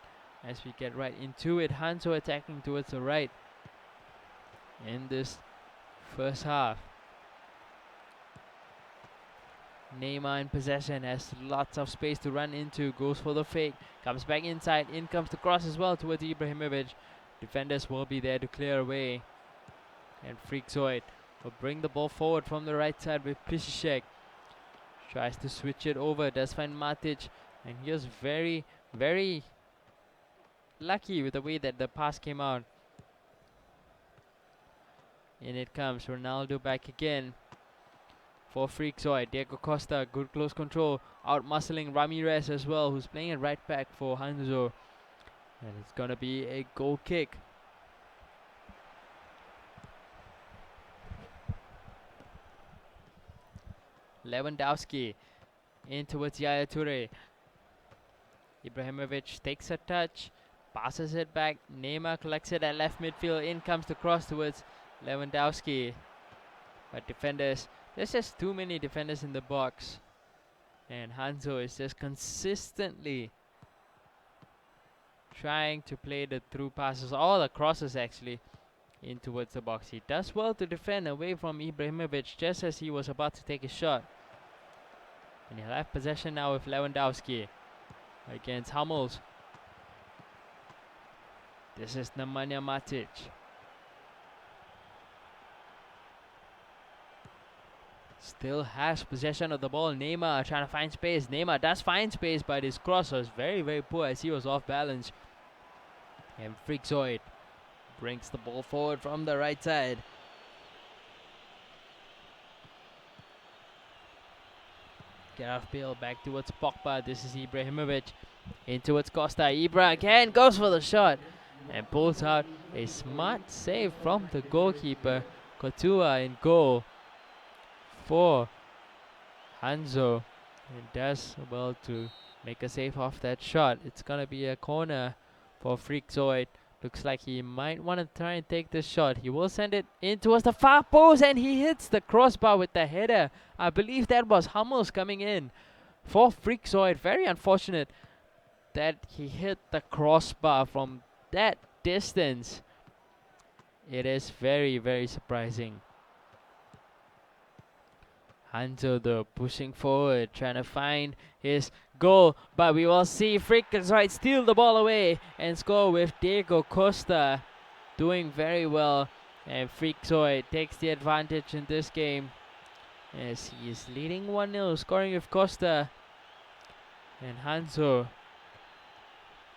As we get right into it, Hanzo attacking towards the right in this first half. Neymar in possession, has lots of space to run into, goes for the fake, comes back inside, in comes the cross as well towards Ibrahimovic. Defenders will be there to clear away. And Freakzoid will bring the ball forward from the right side with Piszczek. Tries to switch it over, does find Matic, and he was very, very lucky with the way that the pass came out. In it comes Ronaldo back again for Freakzoid. Diego Costa, good close control, out muscling Ramirez as well, who's playing at right back for Hanzo. And it's gonna be a goal kick. Lewandowski in towards Yaya Toure. Ibrahimovic takes a touch, passes it back. Neymar collects it at left midfield. In comes the cross towards Lewandowski. But defenders, there's just too many defenders in the box. And Hanzo is just consistently trying to play the through passes, all the crosses actually, in towards the box. He does well to defend away from Ibrahimovic just as he was about to take a shot. And he'll have possession now with Lewandowski against Hummels. This is Nemanja Matic. Still has possession of the ball. Neymar trying to find space. Neymar does find space, but his cross was very, very poor as he was off balance. And Freakzoid brings the ball forward from the right side. Gareth Bale back towards Pogba. This is Ibrahimovic. In towards Costa. Ibra again goes for the shot and pulls out a smart save from the goalkeeper. Courtois in goal for Hanzo. And does well to make a save off that shot. It's gonna be a corner for Freakazoid. Looks like he might want to try and take this shot. He will send it in towards the far post and he hits the crossbar with the header. I believe that was Hummels coming in for Freakazoid. Very unfortunate that he hit the crossbar from that distance. It is very, very surprising. Hanzo though pushing forward, trying to find his goal, but we will see Freakazoid steal the ball away and score with Diego Costa doing very well. And Freakazoid takes the advantage in this game as he is leading 1-0, scoring with Costa. And Hanzo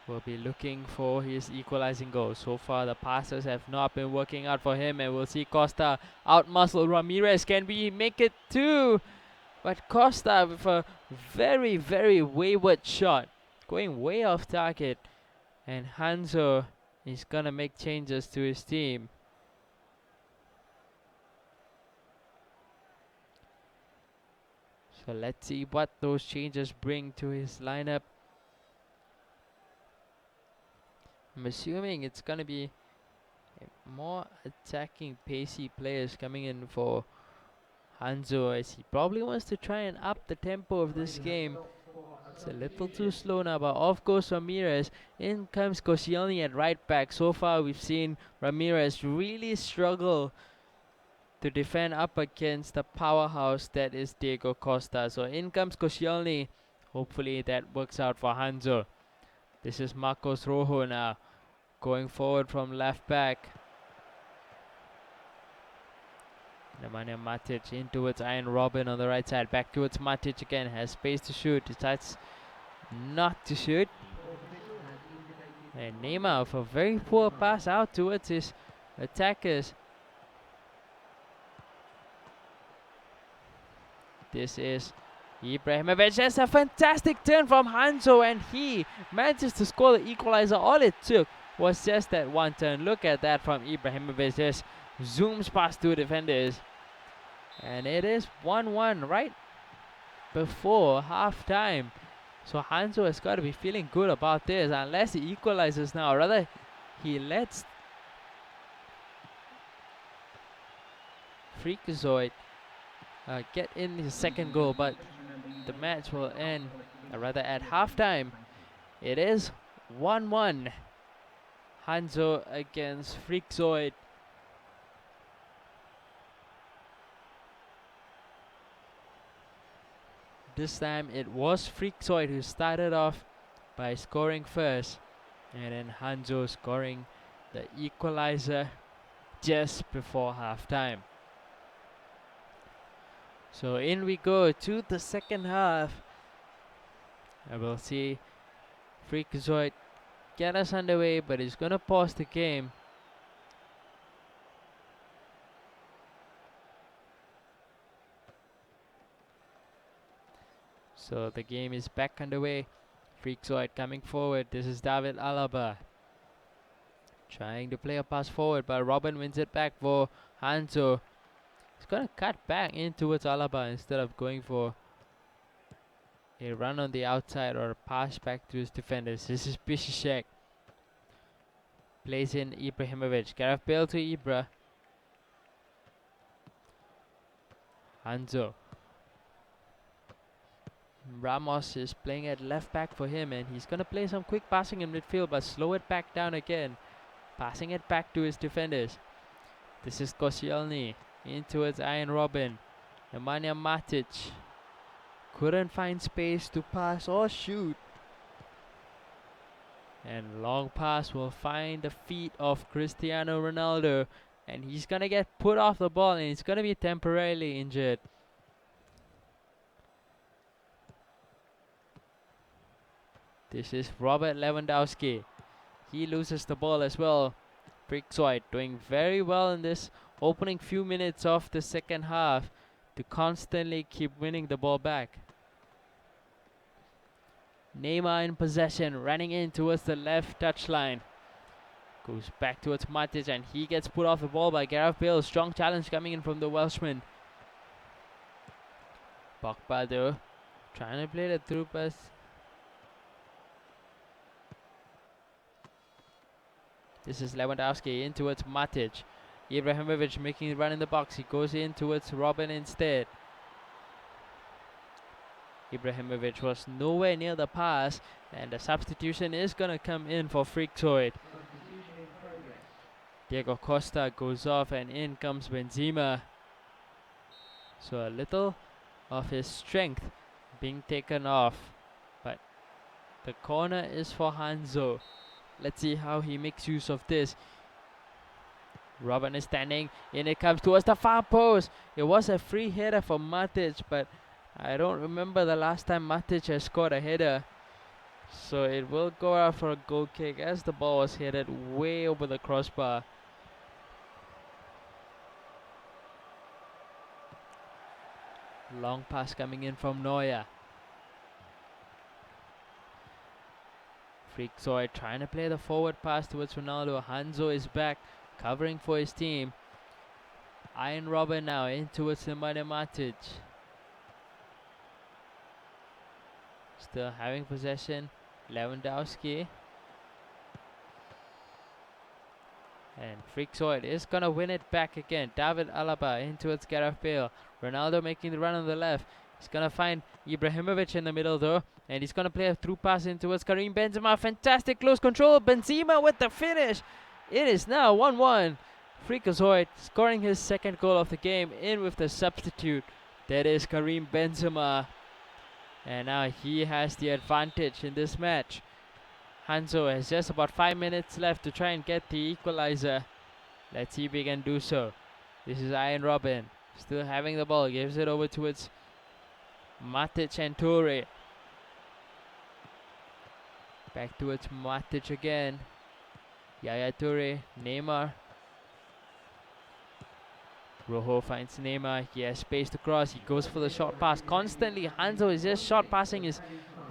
will be looking for his equalizing goal. So far the passes have not been working out for him, and we'll see Costa outmuscle Ramirez. Can we make it two? But Costa with a very, very wayward shot, going way off target, and Hanzo is gonna make changes to his team. So let's see what those changes bring to his lineup. I'm assuming it's gonna be more attacking, pacey players coming in for Hanzo, as he probably wants to try and up the tempo of this game. It's a little too slow now, but off goes Ramirez. In comes Koscielny at right back. So far we've seen Ramirez really struggle to defend up against the powerhouse that is Diego Costa. So in comes Koscielny. Hopefully that works out for Hanzo. This is Marcos Rojo now, going forward from left back. Nemanja Matic in towards Iron Robin on the right side. Back towards Matic again. Has space to shoot. Decides not to shoot. And Neymar with a very poor pass out towards his attackers. This is Ibrahimovic. That's a fantastic turn from Hanzo, and he manages to score the equalizer. All it took was just that one turn. Look at that from Ibrahimovic. Just zooms past two defenders. And it is 1-1 right before half time. So Hanzo has got to be feeling good about this, unless he equalizes now. Rather, he lets Freakazoid get in his second goal, but the match will end, rather at halftime. It is 1-1. Hanzo against Freakazoid. This time it was Freakazoid who started off by scoring first, and then Hanzo scoring the equalizer just before halftime. So in we go to the second half. I will see Freakazoid get us underway, but he's gonna pause the game. So the game is back underway. Freakazoid coming forward. This is David Alaba trying to play a pass forward, but Robin wins it back for Hanzo. He's gonna cut back in towards Alaba instead of going for a run on the outside or a pass back to his defenders. This is Piszczek. Plays in Ibrahimovic. Gareth Bale to Ibra. Hanzo. Ramos is playing at left back for him, and he's gonna play some quick passing in midfield, but slow it back down again. Passing it back to his defenders. This is Koscielny. In towards Iron Robin. Nemanja Matic couldn't find space to pass or shoot. And long pass will find the feet of Cristiano Ronaldo, and he's gonna get put off the ball, and he's gonna be temporarily injured. This is Robert Lewandowski. He loses the ball as well. Freakazoid doing very well in this opening few minutes of the second half to constantly keep winning the ball back. Neymar in possession, running in towards the left touchline. Goes back towards Matic and he gets put off the ball by Gareth Bale. Strong challenge coming in from the Welshman. Pogba though, trying to play the through pass. This is Lewandowski in towards Matic. Ibrahimovic making the run in the box. He goes in towards Robin instead. Ibrahimovic was nowhere near the pass, and the substitution is going to come in for Freakzoid. Diego Costa goes off and in comes Benzema. So a little of his strength being taken off, but the corner is for Hanzo. Let's see how he makes use of this. Robin is standing, in it comes towards the far post. It was a free header for Matic, but I don't remember the last time Matic has scored a header. So it will go out for a goal kick as the ball was headed way over the crossbar. Long pass coming in from Neuer. Freakzoid trying to play the forward pass towards Ronaldo. Hanzo is back, covering for his team. Arjen Robben now in towards Nemanja Matic. Still having possession, Lewandowski. And Freakzoid is gonna win it back again. David Alaba in towards Gareth Bale. Ronaldo making the run on the left. He's gonna find Ibrahimovic in the middle though, and he's gonna play a through pass in towards Karim Benzema. Fantastic close control. Benzema with the finish. It is now 1-1. Freakazoid scoring his second goal of the game in with the substitute. That is Karim Benzema. And now he has the advantage in this match. Hanzo has just about 5 minutes left to try and get the equalizer. Let's see if he can do so. This is Arjen Robben. Still having the ball. Gives it over towards Matic and Toure. Back towards Matic again. Yaya Toure. Neymar. Rojo finds Neymar. He has space to cross. He goes for the short pass. Constantly, Hanzo is just short passing his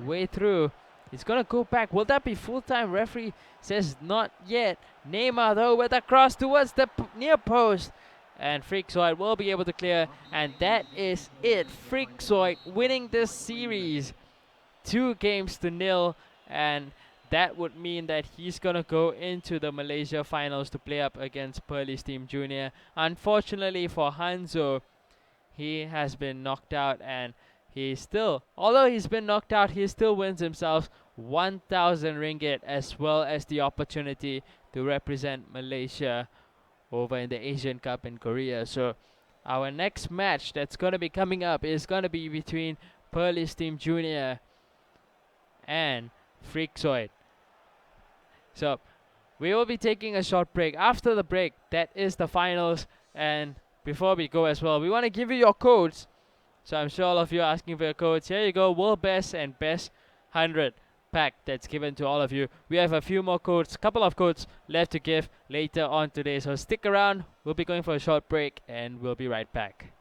way through. He's going to go back. Will that be full-time? Referee says not yet. Neymar, though, with a cross towards the near post. And Freakzoid will be able to clear. And that is it. Freakzoid winning this series 2-0. And that would mean that he's going to go into the Malaysia finals to play up against Pearly Steam Junior. Unfortunately for Hanzo, he has been knocked out, and he still, although he's been knocked out, he still wins himself 1,000 ringgit as well as the opportunity to represent Malaysia over in the Asian Cup in Korea. So our next match that's going to be coming up is going to be between Pearly Steam Junior and Freakzoid. So we will be taking a short break. After the break, that is the finals. And before we go as well, we want to give you your codes. So I'm sure all of you are asking for your codes. Here you go, World Best and Best 100 pack that's given to all of you. We have a few more codes, couple of codes left to give later on today. So stick around. We'll be going for a short break and we'll be right back.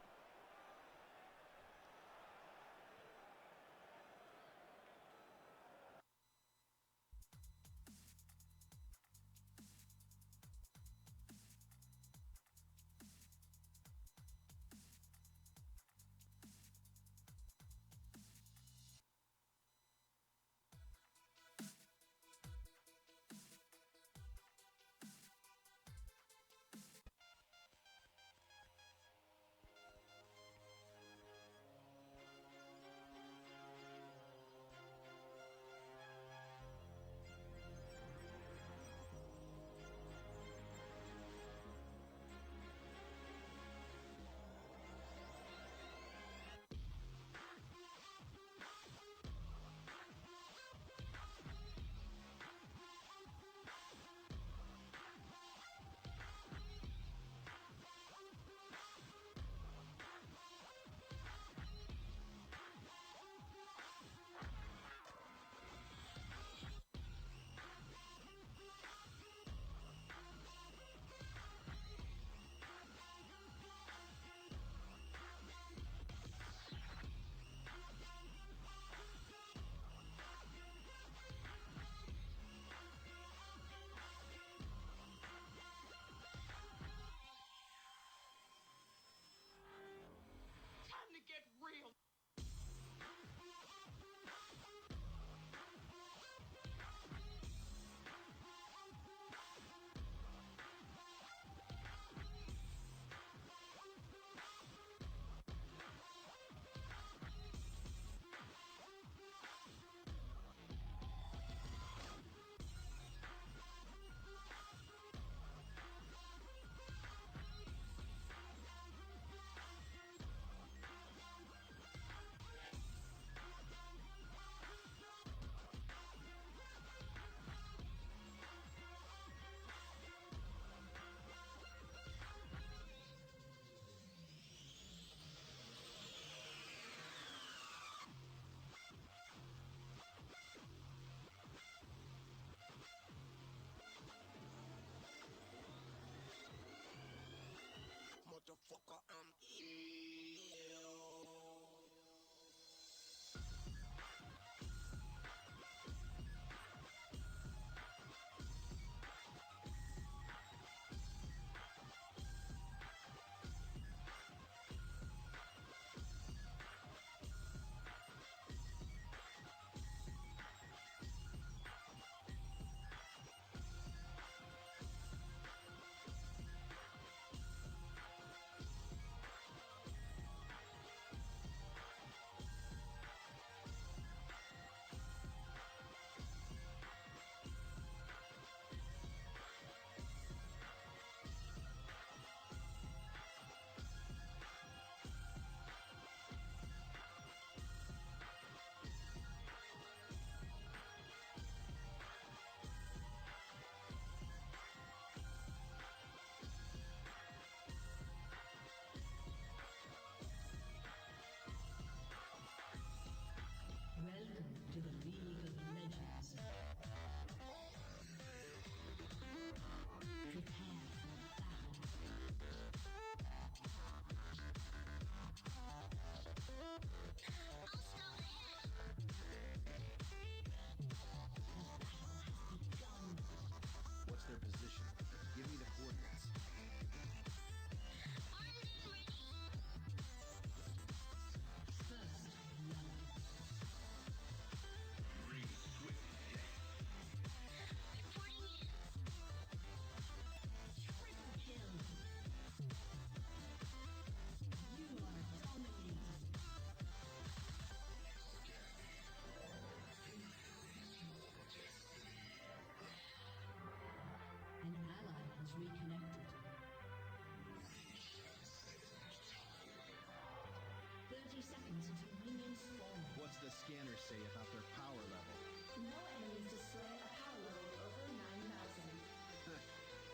Minions spawn. What's the scanner say about their power level? No enemies display a power level over 9,000.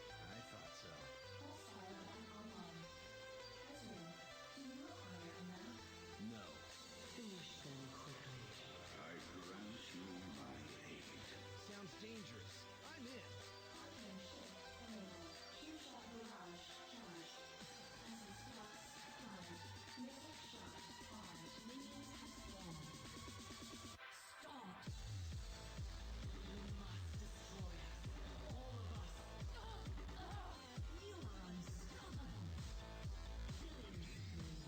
I thought so. Pulse fire back online. Ezreal, do you require a map? No. Finish them quickly. I grant you my aid. Sounds dangerous. I'm in. Arcane ship enabled. Q-shot barrage charged. Essence flux applied. Missile shot on. Minions have spawned. Stop! You must destroy us. All of us. You are unstoppable. Killing spree.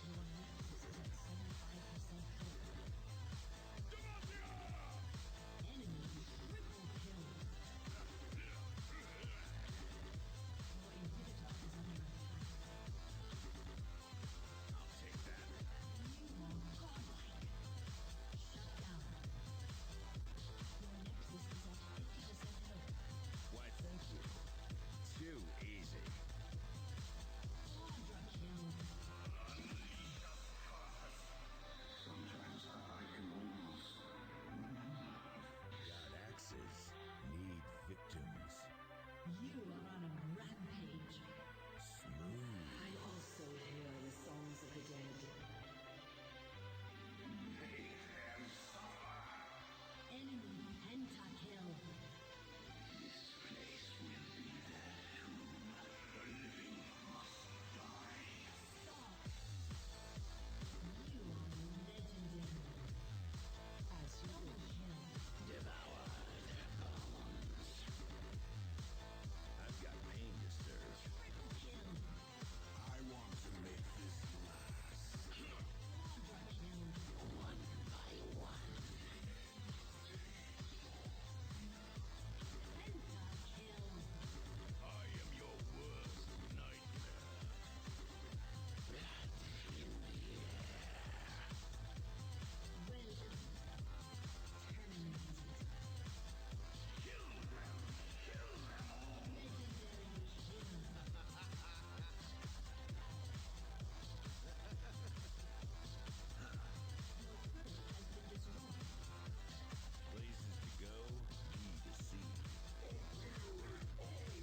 Your nexus is at 75% health. Enemy triple kill. Your inhibitor is under attack. I'll take that. You are godlike. Shut down. Your nexus is at 50% health. Why, thank you. Too easy. Quadra kill. Sometimes I can almost remember. God axes need victims. You are on a rampage. Smooth. I also hear the songs of the dead. Enemy pentakill. This place will be their tomb. The living must die. Stop. You are legendary. As you double kill. Devour their bones. I've got pain to serve. Triple kill. I want to make this last. Quadra kill. One by one. Pentakill. I am your worst nightmare. Blood in the air. Well terminated. Kill them. Kill them all. Legendary kill. Your turret has been destroyed. Places to go, be to see. Your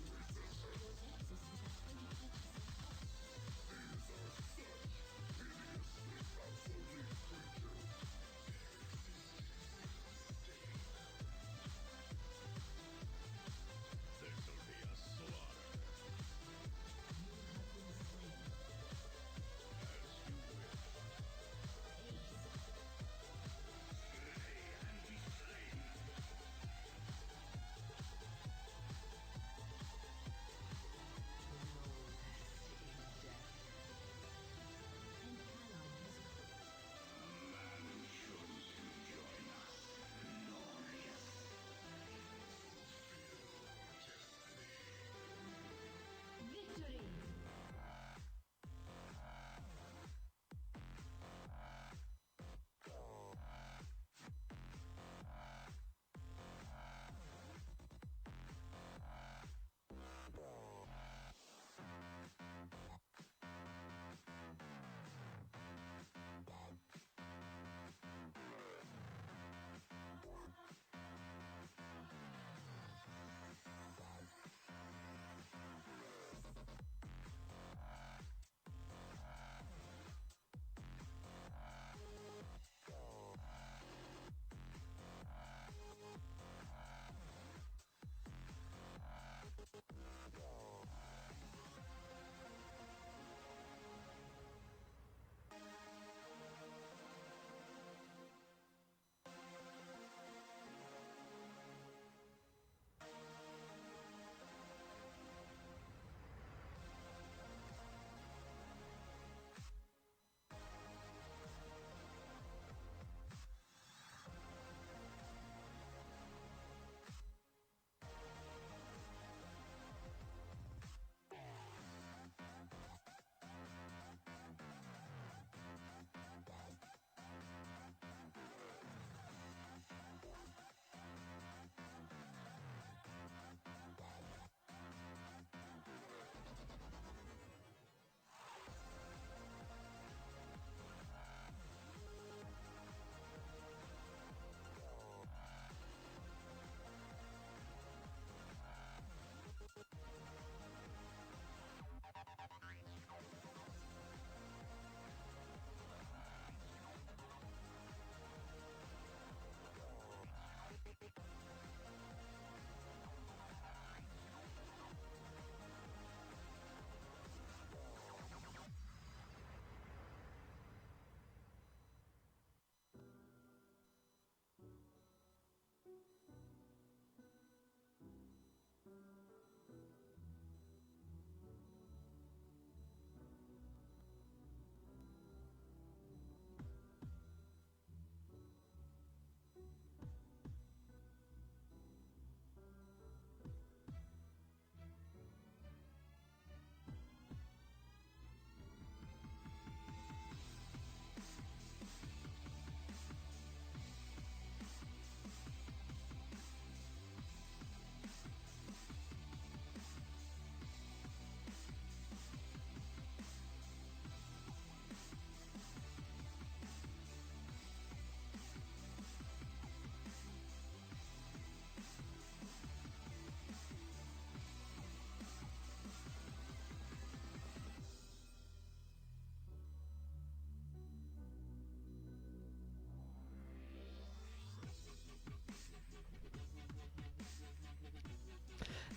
nexus is at 25%. This'll be a slaughter. You have been slain. As you wish. Ace. Slay and be slain. An ally has quit. A man chose to join us. Glorious. Victory!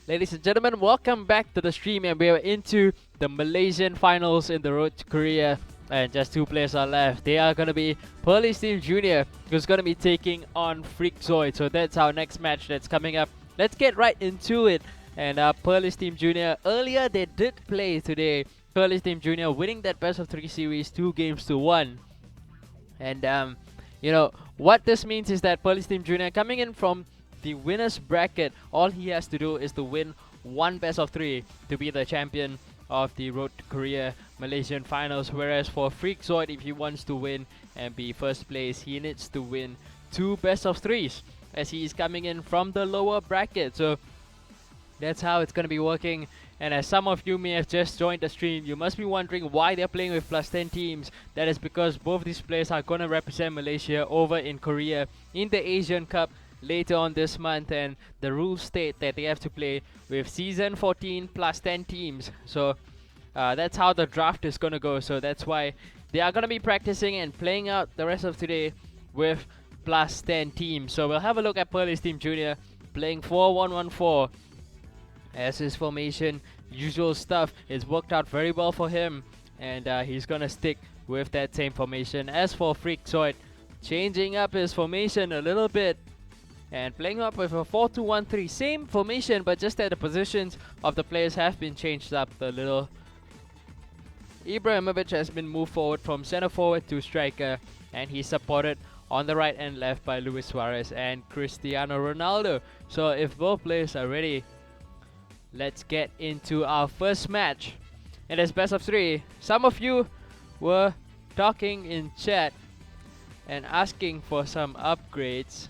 Ladies and gentlemen, welcome back to the stream, and we are into the Malaysian finals in the road to Korea. And just two players are left. They are going to be Pearly Steam Jr., who's going to be taking on Freakazoid. So that's our next match that's coming up. Let's get right into it. And Pearly Steam Jr., earlier they did play today. Pearly Steam Jr. winning that best of 3 series 2-1. And you know, what this means is that Pearly Steam Jr. coming in from the winner's bracket, all he has to do is to win one best of 3 to be the champion of the Road to Korea Malaysian finals. Whereas for Freakazoid, if he wants to win and be first place, he needs to win 2 best of 3s as he is coming in from the lower bracket. So that's how it's going to be working. And as some of you may have just joined the stream, you must be wondering why they're playing with plus 10 teams. That is because both these players are going to represent Malaysia over in Korea in the Asian Cup later on this month, and the rules state that they have to play with season 14 plus 10 teams. So that's how the draft is going to go. So that's why they are going to be practicing and playing out the rest of today with plus 10 teams. So we'll have a look at Pearly Steam Jr. playing 4-1-1-4 as his formation. Usual stuff. It's worked out very well for him, and he's going to stick with that same formation. As for Freakazoid, changing up his formation a little bit and playing up with a 4-2-1-3, same formation, but just that the positions of the players have been changed up a little. Ibrahimovic has been moved forward from center forward to striker, and he's supported on the right and left by Luis Suarez and Cristiano Ronaldo. So if both players are ready, let's get into our first match. And it's best of 3. Some of you were talking in chat and asking for some upgrades.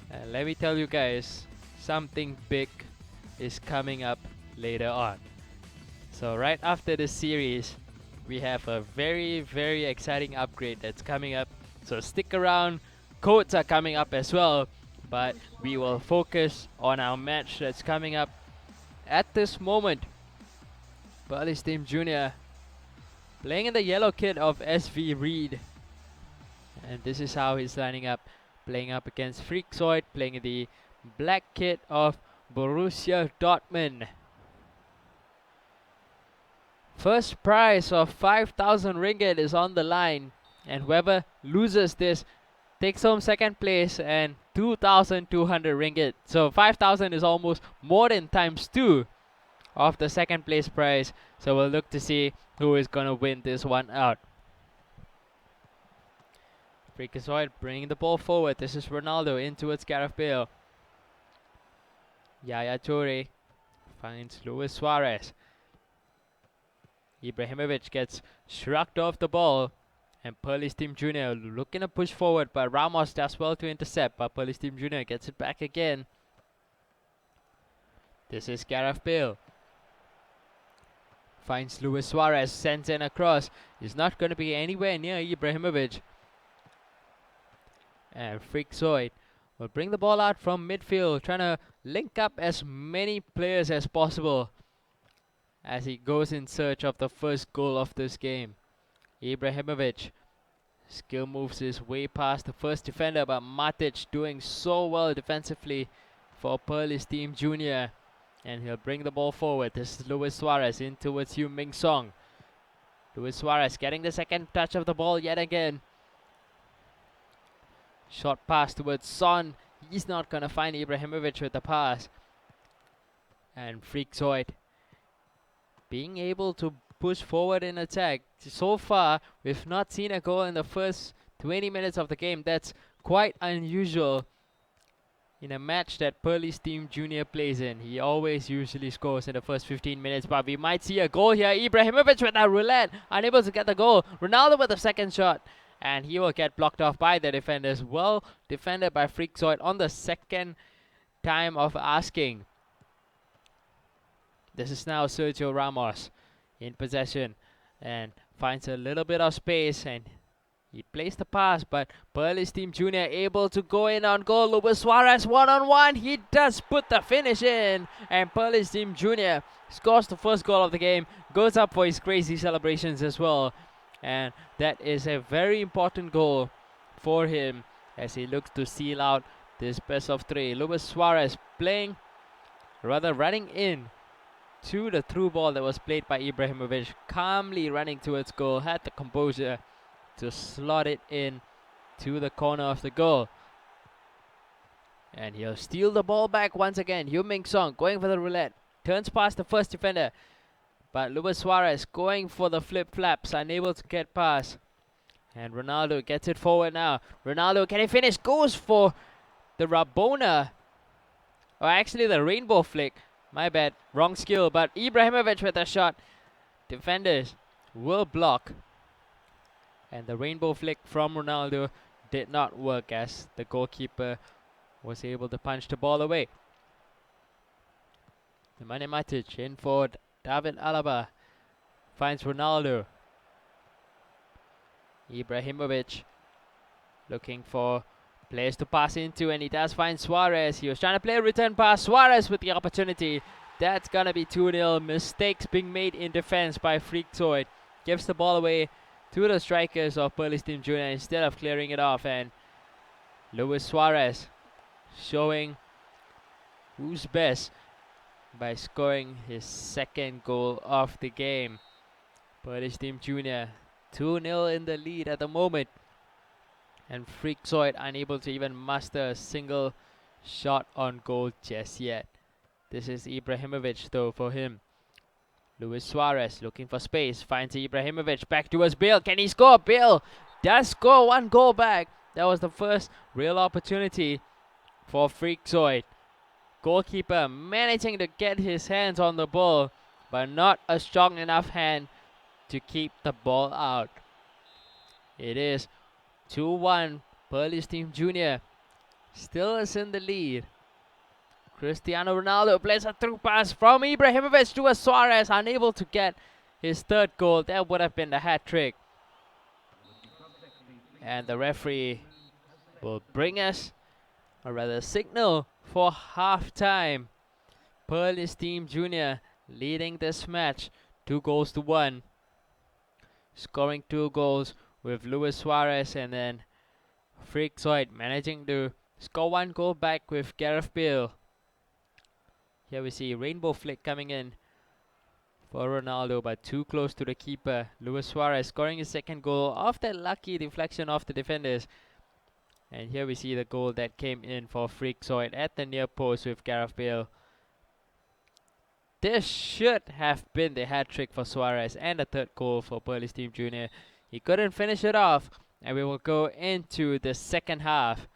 And let me tell you guys, something big is coming up later on. So right after this series, we have a very, very exciting upgrade that's coming up. So stick around, codes are coming up as well. But we will focus on our match that's coming up at this moment. Pearly Steam Jr. playing in the yellow kit of SV Reed. And this is how he's lining up. Playing up against Freakazoid, playing in the black kit of Borussia Dortmund. First prize of 5,000 ringgit is on the line, and whoever loses this takes home second place and 2,200 ringgit. So 5,000 is almost more than times 2 of the second place prize. So we'll look to see who is gonna win this one out. Freakazoid bringing the ball forward. This is Ronaldo in towards Gareth Bale. Yaya Toure finds Luis Suarez. Ibrahimovic gets shrugged off the ball. And Pearly Steam Jr. looking to push forward, but Ramos does well to intercept. But Pearly Steam Jr. gets it back again. This is Gareth Bale. Finds Luis Suarez, sends in across. He's not going to be anywhere near Ibrahimovic. And Freakazoid will bring the ball out from midfield, trying to link up as many players as possible as he goes in search of the first goal of this game. Ibrahimovic skill moves his way past the first defender, but Matic doing so well defensively for Pearly Steam Jr. And he'll bring the ball forward. This is Luis Suarez in towards Yu Ming Song. Luis Suarez getting the second touch of the ball yet again. Short pass towards Son. He's not going to find Ibrahimovic with the pass. And Freakazoid being able to push forward in attack. So far, we've not seen a goal in the first 20 minutes of the game. That's quite unusual in a match that Pearly Steam Jr. plays in. He always usually scores in the first 15 minutes, but we might see a goal here. Ibrahimovic with a roulette, unable to get the goal. Ronaldo with the second shot, and he will get blocked off by the defenders. Well defended by Freakazoid on the second time of asking. This is now Sergio Ramos in possession and finds a little bit of space, and he plays the pass, but Pearly Steam Jr. able to go in on goal. Luis Suarez one-on-one. He does put the finish in, and Pearly Steam Jr. scores the first goal of the game. Goes up for his crazy celebrations as well, and that is a very important goal for him as he looks to seal out this best of 3. Luis Suarez playing rather running in to the through ball that was played by Ibrahimovic, calmly running towards goal, had the composure to slot it in to the corner of the goal. And he'll steal the ball back once again. Heung-min Song going for the roulette, turns past the first defender, but Luis Suarez going for the flip-flaps, unable to get past. And Ronaldo gets it forward now. Ronaldo, can he finish? Goes for the Rabona. Or actually the rainbow flick. My bad, wrong skill. But Ibrahimovic with a shot. Defenders will block. And the rainbow flick from Ronaldo did not work as the goalkeeper was able to punch the ball away. Nemanja Matic in for David Alaba. Finds Ronaldo. Ibrahimovic looking for players to pass into, and he does find Suarez. He was trying to play a return pass. Suarez with the opportunity. That's gonna be 2-0. Mistakes being made in defense by Freakzoid. Gives the ball away to the strikers of Pearly Steam Junior instead of clearing it off. And Luis Suarez showing who's best by scoring his second goal of the game. Pearly Steam Junior 2-0 in the lead at the moment. And Freakzoid unable to even muster a single shot on goal just yet. This is Ibrahimovic though for him. Luis Suarez looking for space. Finds Ibrahimovic back towards Bale. Can he score? Bale does score one goal back. That was the first real opportunity for Freakzoid. Goalkeeper managing to get his hands on the ball, but not a strong enough hand to keep the ball out. It is 2-1. Pearly Steam Junior still is in the lead. Cristiano Ronaldo plays a through pass from Ibrahimovic to Suarez, unable to get his third goal. That would have been the hat trick. And the referee will bring us, or rather signal, for half time. Pearly Steam Junior leading this match 2-1. Scoring 2 goals with Luis Suarez, and then Freakzoid managing to score 1 goal back with Gareth Bale. Here we see rainbow flick coming in for Ronaldo, but too close to the keeper. Luis Suarez scoring his second goal off that lucky deflection of the defenders. And here we see the goal that came in for Freakzoid at the near post with Gareth Bale. This should have been the hat trick for Suarez and the third goal for Pearly Steam Junior. He couldn't finish it off, and we will go into the second half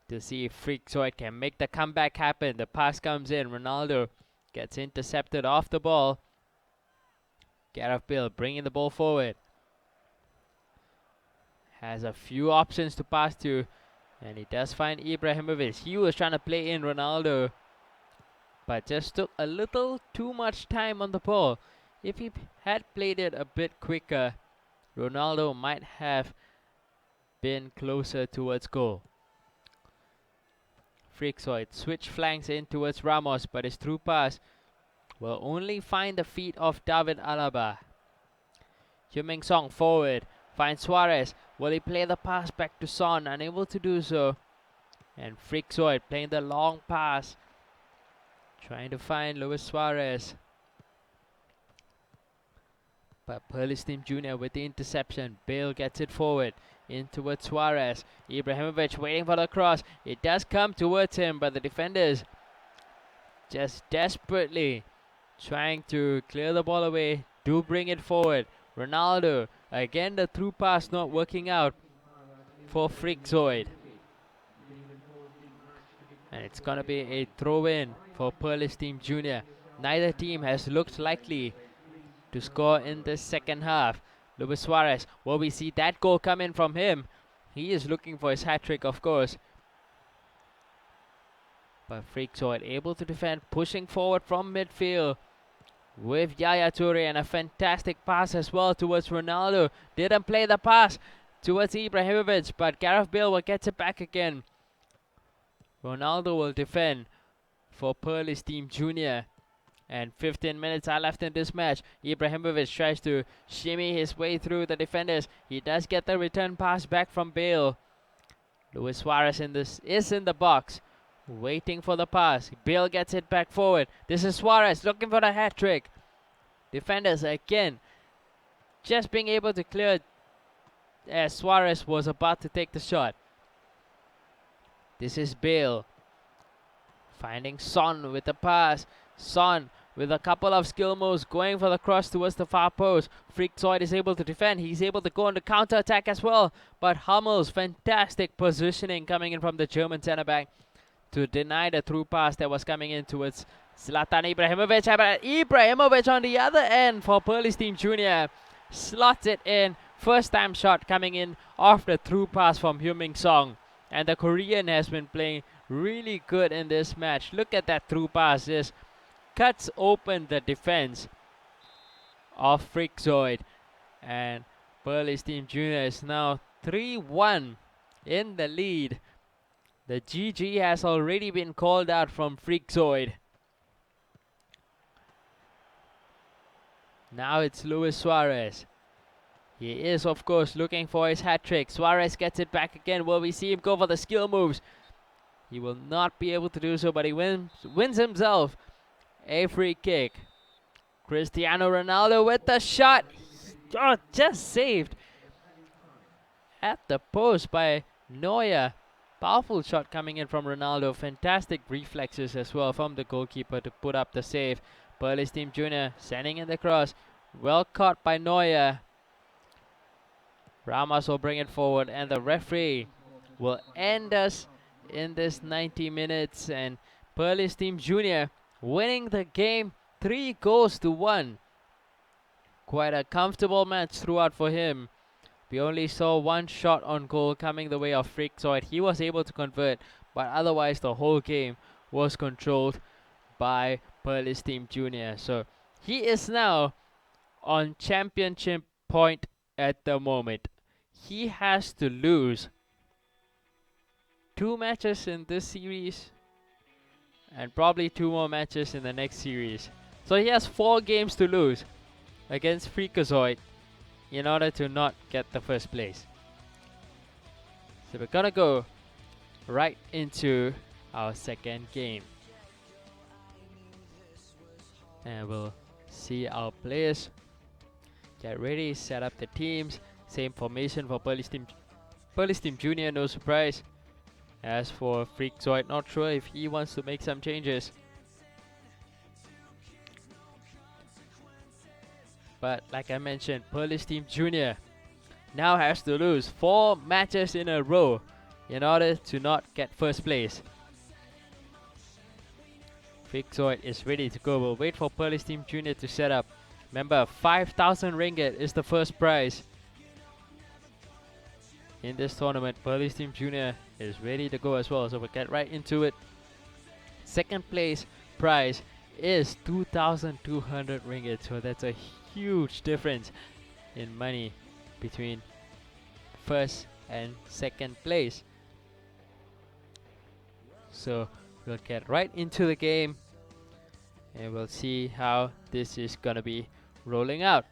to see if Freakzoid can make the comeback happen. The pass comes in. Ronaldo gets intercepted off the ball. Gareth Bale bringing the ball forward. Has a few options to pass to, and he does find Ibrahimovic. He was trying to play in Ronaldo, but just took a little too much time on the ball. If he had played it a bit quicker, Ronaldo might have been closer towards goal. Freakzoid switch flanks in towards Ramos, but his through pass will only find the feet of David Alaba. Heung-min Song forward, finds Suarez. Will he play the pass back to Son? Unable to do so. And Freakzoid playing the long pass, trying to find Luis Suarez. But Pearly Steam Junior with the interception. Bale gets it forward in towards Suarez. Ibrahimovic waiting for the cross. It does come towards him, but the defenders just desperately trying to clear the ball away. Do bring it forward. Ronaldo, again the through pass not working out for Freakzoid. And it's going to be a throw in for Pearly Steam Junior. Neither team has looked likely to score in the second half. Luis Suarez, will we see that goal come in from him? He is looking for his hat trick, of course. But Freakzoid able to defend, pushing forward from midfield with Yaya Toure, and a fantastic pass as well towards Ronaldo. Didn't play the pass towards Ibrahimovic, but Gareth Bale will get it back again. Ronaldo will defend for Pearly Steam Junior. And 15 minutes are left in this match. Ibrahimovic tries to shimmy his way through the defenders. He does get the return pass back from Bale. Luis Suarez is in the box Waiting for the pass. Bale gets it back forward. This is Suarez looking for the hat trick. Defenders again just being able to clear as Suarez was about to take the shot. This is Bale finding Son with the pass. Son with a couple of skill moves going for the cross towards the far post. Freakazoid is able to defend. He's able to go on the counter attack as well. But Hummels, fantastic positioning coming in from the German centre back to deny the through pass that was coming in towards Zlatan Ibrahimovic. But Ibrahimovic on the other end for Polish Team Junior slots it in. First time shot coming in off the through pass from Heung-min Song. And the Korean has been playing really good in this match. Look at that through pass. Just cuts open the defense of Freakazoid. And Polish Team Junior is now 3-1 in the lead. The GG has already been called out from Freakazoid. Now it's Luis Suarez. He is, of course, looking for his hat trick. Suarez gets it back again. Will we see him go for the skill moves? He will not be able to do so, but he wins himself a free kick. Cristiano Ronaldo with the shot. Oh, just saved at the post by Neuer. Powerful shot coming in from Ronaldo. Fantastic reflexes as well from the goalkeeper to put up the save. Polish Team Junior sending in the cross. Well caught by Neuer. Ramos will bring it forward, and the referee will end us in this 90 minutes. And Polish Team Junior winning the game 3-1. Quite a comfortable match throughout for him. We only saw one shot on goal coming the way of Freakazoid. He was able to convert, but otherwise the whole game was controlled by Polish Team Junior. So he is now on championship point at the moment. He has to lose 2 matches in this series and probably 2 more matches in the next series. So he has 4 games to lose against Freakazoid in order to not get the first place. So we're gonna go right into our second game. And we'll see our players get ready, set up the teams. Same formation for Polish Team Junior, no surprise. As for Freakazoid, not sure if he wants to make some changes. But like I mentioned, Polish Team Junior now has to lose 4 matches in a row in order to not get first place. Freakazoid is ready to go. We'll wait for Polish Team Junior to set up. Remember, 5,000 ringgit is the first prize in this tournament. Polish Team Junior is ready to go as well, so we'll get right into it. Second place prize is 2,200 ringgit, so that's a huge difference in money between first and second place. So we'll get right into the game and we'll see how this is gonna be rolling out.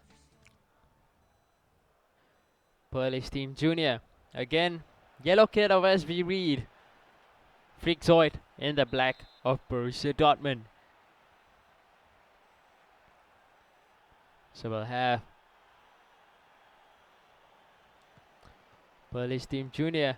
Polish Team Junior, again, yellow kit of SV Reed. Freakazoid in the black of Borussia Dortmund. So we'll have Polish Team Junior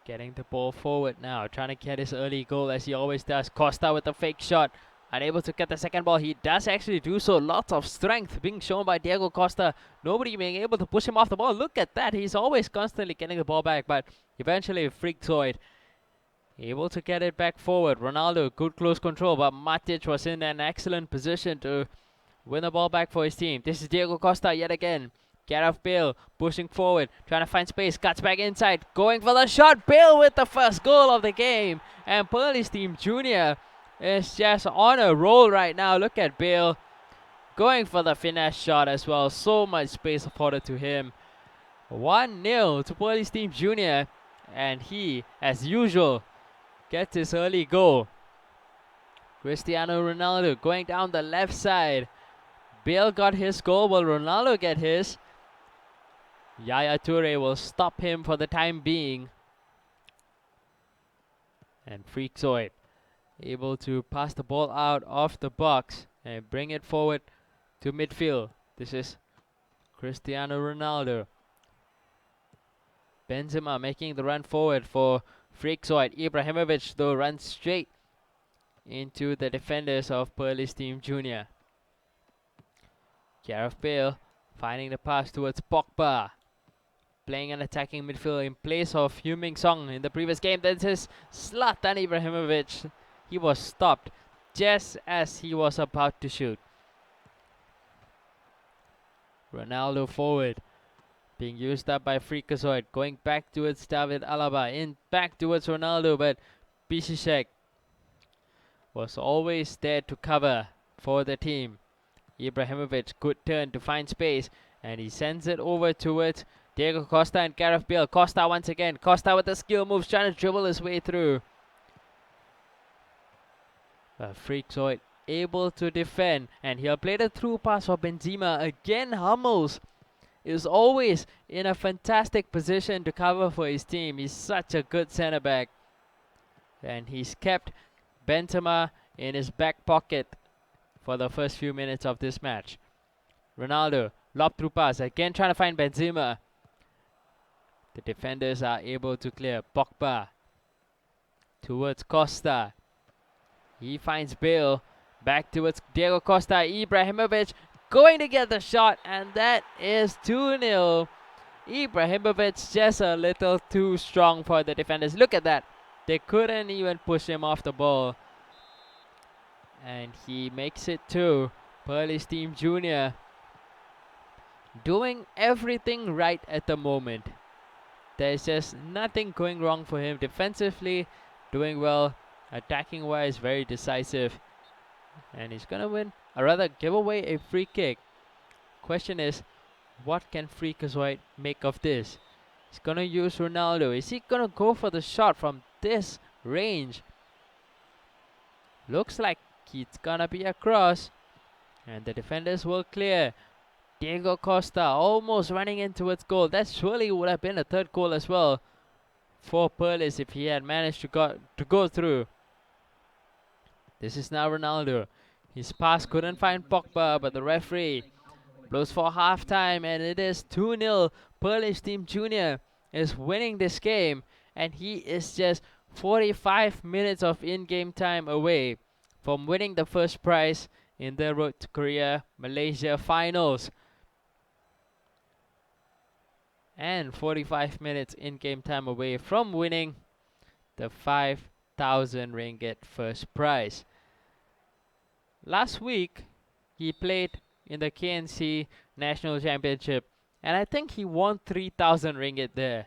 getting the ball forward now, trying to get his early goal as he always does. Costa with a fake shot, unable to get the second ball. He does actually do so. Lots of strength being shown by Diego Costa. Nobody being able to push him off the ball. Look at that. He's always constantly getting the ball back, but eventually Freakazoid able to get it back forward. Ronaldo, good close control, but Matic was in an excellent position to win the ball back for his team. This is Diego Costa yet again. Gareth Bale pushing forward, trying to find space, cuts back inside, going for the shot. Bale with the first goal of the game. And Polish Team Junior is just on a roll right now. Look at Bale going for the finesse shot as well. So much space afforded to him. 1-0 to Polish Team Junior. And he, as usual, gets his early goal. Cristiano Ronaldo going down the left side. Bale got his goal. Will Ronaldo get his? Yaya Toure will stop him for the time being. And Freakazoid able to pass the ball out of the box and bring it forward to midfield. This is Cristiano Ronaldo. Benzema making the run forward for Freakazoid. Ibrahimovic though runs straight into the defenders of Perlis Team Junior. Gareth Bale finding the pass towards Pogba. Playing an attacking midfield in place of Heung-min Son in the previous game. This is Zlatan Ibrahimovic. He was stopped just as he was about to shoot. Ronaldo forward. Being used up by Freakazoid. Going back towards David Alaba. In back towards Ronaldo, but Piszczek was always there to cover for the team. Ibrahimovic good turn to find space, and he sends it over towards Diego Costa and Gareth Bale. Costa once again. Costa with the skill moves, trying to dribble his way through. But Freakazoid able to defend, and he'll play the through pass for Benzema. Again, Hummels is always in a fantastic position to cover for his team. He's such a good centre back, and he's kept Benzema in his back pocket for the first few minutes of this match. Ronaldo, lob through pass, again trying to find Benzema. The defenders are able to clear. Pogba towards Costa. He finds Bale. Back towards Diego Costa. Ibrahimovic going to get the shot, and that is 2-0. Ibrahimovic just a little too strong for the defenders. Look at that. They couldn't even push him off the ball. And he makes it to Perlis Team Junior. Doing everything right at the moment. There's just nothing going wrong for him. Defensively, doing well. Attacking wise, very decisive. And he's gonna win, or rather give away a free kick. Question is, what can Freakazoid make of this? He's gonna use Ronaldo. Is he gonna go for the shot from this range? Looks like it's gonna be a cross. And the defenders will clear. Diego Costa almost running in towards goal. That surely would have been a third goal as well for Perlis if he had managed to go through. This is now Ronaldo. His pass couldn't find Pogba, but the referee blows for half-time, and it is 2-0. Perlis Team Junior is winning this game, and he is just 45 minutes of in-game time away from winning the first prize in the Road to Korea Malaysia finals. And 45 minutes in-game time away from winning the 5,000 ringgit first prize. Last week, he played in the KNC National Championship, and I think he won 3,000 ringgit there.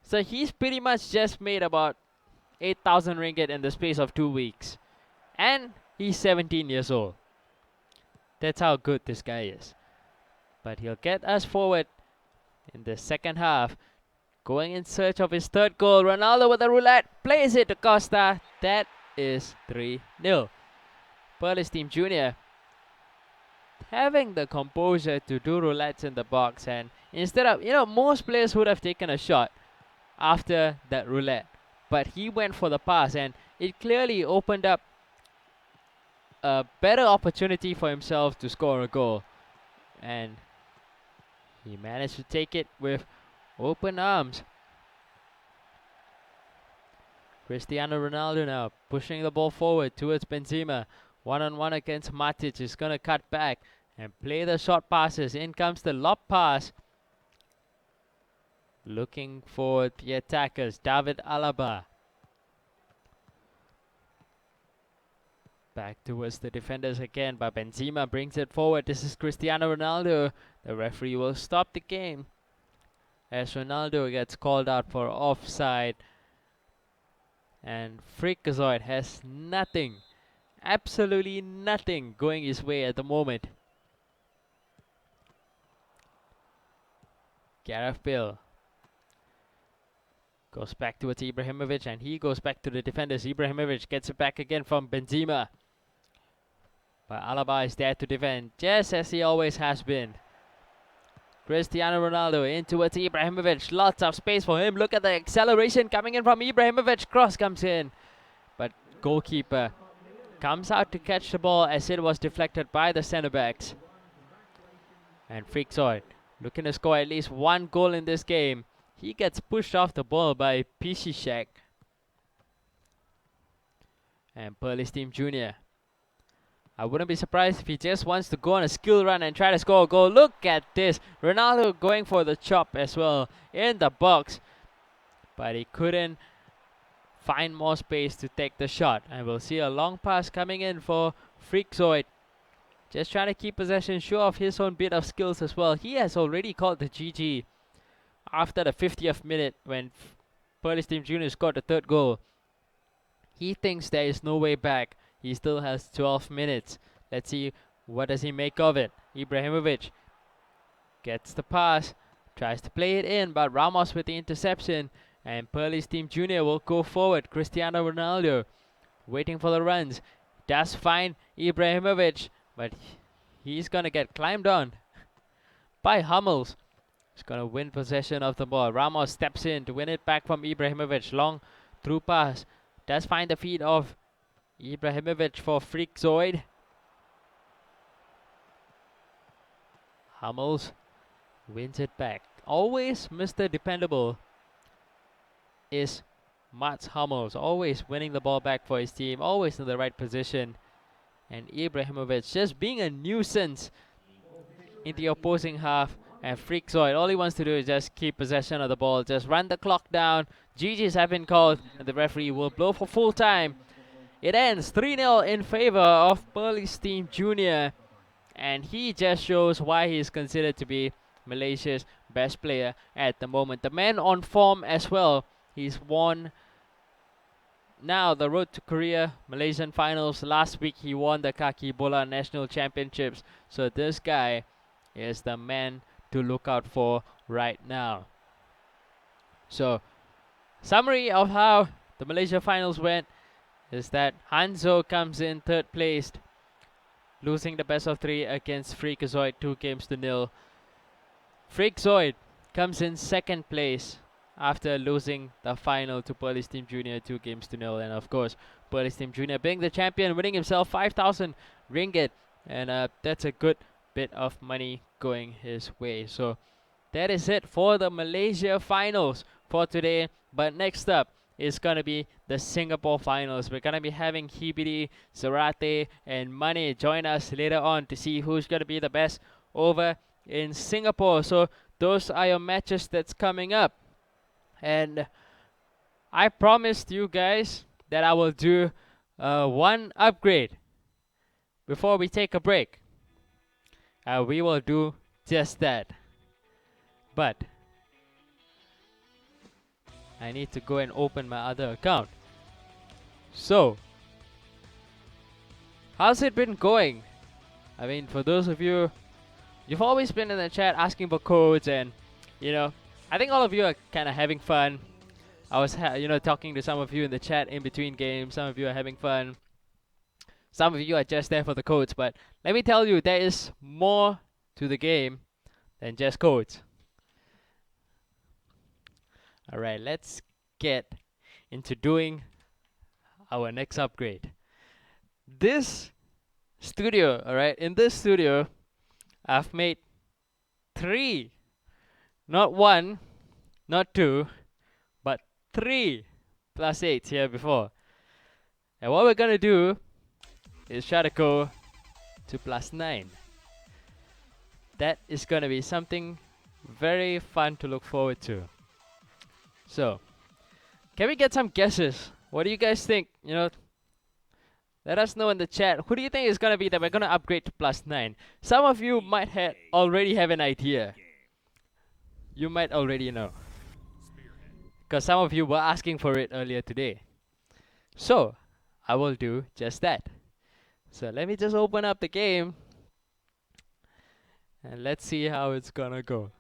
So he's pretty much just made about 8,000 ringgit in the space of 2 weeks. And he's 17 years old. That's how good this guy is. But he'll get us forward in the second half. Going in search of his third goal. Ronaldo with the roulette. Plays it to Costa. That is 3-0. Perlis Team Junior having the composure to do roulettes in the box. And instead of, most players would have taken a shot after that roulette. But he went for the pass, and it clearly opened up a better opportunity for himself to score a goal. And he managed to take it with open arms. Cristiano Ronaldo now pushing the ball forward towards Benzema. One-on-one against Matic. Is going to cut back and play the short passes. In comes the lob pass. Looking for the attackers. David Alaba. Back towards the defenders again, but Benzema brings it forward. This is Cristiano Ronaldo. The referee will stop the game as Ronaldo gets called out for offside. And Freakazoid has nothing, absolutely nothing going his way at the moment. Gareth Bale goes back towards Ibrahimovic, and he goes back to the defenders. Ibrahimovic gets it back again from Benzema. But Alaba is there to defend, just as he always has been. Cristiano Ronaldo in towards Ibrahimovic. Lots of space for him. Look at the acceleration coming in from Ibrahimovic. Cross comes in. goalkeeper comes out to catch the ball as it was deflected by the centre backs. And Freakzoid looking to score at least one goal in this game. He gets pushed off the ball by Pishishek. And Pearly Steam Jr. I wouldn't be surprised if he just wants to go on a skill run and try to score a goal. Look at this. Ronaldo going for the chop as well in the box. But he couldn't find more space to take the shot. And we'll see a long pass coming in for Freakzoid. Just trying to keep possession, show off his own bit of skills as well. He has already called the GG after the 50th minute when Pearly Steam Jr. scored the third goal. He thinks there is no way back. He still has 12 minutes. Let's see what does he make of it. Ibrahimovic gets the pass, tries to play it in, but Ramos with the interception. And Pearly Steam Jr. will go forward. Cristiano Ronaldo waiting for the runs. Does find Ibrahimovic, but he's going to get climbed on by Hummels. He's going to win possession of the ball. Ramos steps in to win it back from Ibrahimovic. Long through pass. Does find the feet of Ibrahimovic for Freakzoid. Hummels wins it back. Always Mr. Dependable is Mats Hummels. Always winning the ball back for his team. Always in the right position. And Ibrahimovic just being a nuisance in the opposing half. And Freakzoid, all he wants to do is just keep possession of the ball. Just run the clock down. GGs have been called. And the referee will blow for full time. It ends 3-0 in favor of Pearly Steam Jr. And he just shows why he is considered to be Malaysia's best player at the moment. The man on form as well. He's won now the Road to Korea Malaysian finals. Last week he won the Kaki Bola National Championships. So this guy is the man to look out for right now. So summary of how the Malaysia finals went is that Hanzo comes in third placed, losing the best of 3 against Freakazoid 2-0. Freakzoid comes in second place after losing the final to Pearly Steam Jr. 2-0. And of course, Pearly Steam Jr. being the champion, winning himself 5,000 ringgit. And that's a good bit of money going his way. So that is it for the Malaysia finals for today. But next up is going to be the Singapore finals. We're going to be having Hibidi, Zarate, and Mane join us later on to see who's going to be the best over in Singapore. So those are your matches that's coming up. And I promised you guys that I will do one upgrade before we take a break. We will do just that. But I need to go and open my other account. So, how's it been going? I mean, for those of you, you've always been in the chat asking for codes, and you know, I think all of you are kind of having fun. I was talking to some of you in the chat in between games. Some of you are having fun. Some of you are just there for the codes. But let me tell you, there is more to the game than just codes. Alright, let's get into doing our next upgrade. This studio, alright, in this studio, I've made 3, not 1, not 2, but 3 +8s here before. And what we're gonna do is try to go to +9. That is gonna be something very fun to look forward to. So, can we get some guesses? What do you guys think? You know, let us know in the chat. Who do you think is gonna be that we're gonna upgrade to +9? Some of you might already have an idea. You might already know, because some of you were asking for it earlier today. So, I will do just that. So let me just open up the game and let's see how it's gonna go.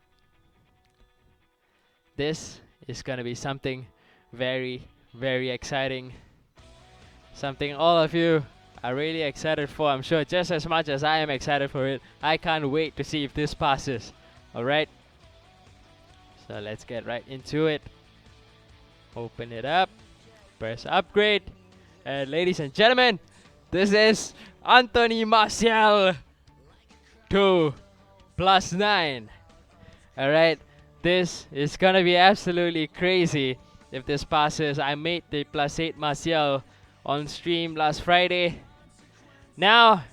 This is gonna be something very, very exciting. Something all of you are really excited for. I'm sure just as much as I am excited for it. I can't wait to see if this passes. Alright. So let's get right into it. Open it up. Press upgrade. And ladies and gentlemen, this is Anthony Martial 2 plus 9. Alright, this is gonna be absolutely crazy if this passes. I made the plus 8 Martial on stream last Friday. Now,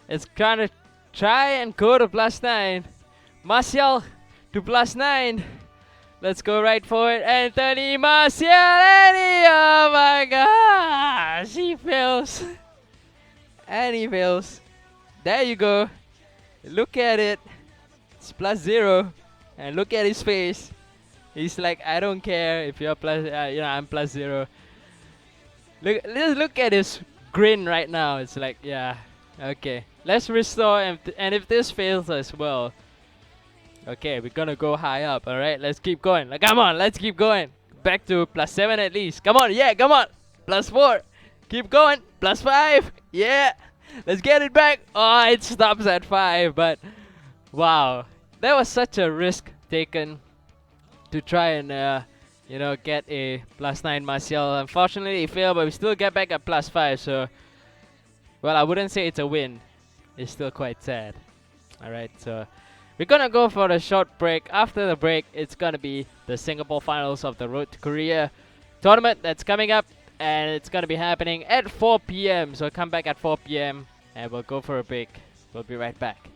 it's gonna try and go to plus 9. Martial to plus 9. Let's go right for it. Anthony Martial. Oh my gosh. He fails. And he fails. There you go. Look at it. It's plus 0. And look at his face. He's like, I don't care if you're plus, I'm plus 0. Look at his grin right now. It's like, yeah, okay. Let's restore, and if this fails as well, okay, we're gonna go high up. All right, let's keep going. Like, come on, let's keep going. Back to plus 7 at least. Come on, yeah, come on. Plus 4. Keep going. Plus 5. Yeah. Let's get it back. Oh, it stops at 5. But wow, that was such a risk taken to try and get a plus 9 Martial. Unfortunately, it failed, but we still get back at plus 5. So, well, I wouldn't say it's a win. It's still quite sad. All right, so we're gonna go for a short break. After the break, it's gonna be the Singapore finals of the Road to Korea tournament that's coming up, and it's gonna be happening at 4 p.m. So come back at 4 p.m. and we'll go for a break. We'll be right back.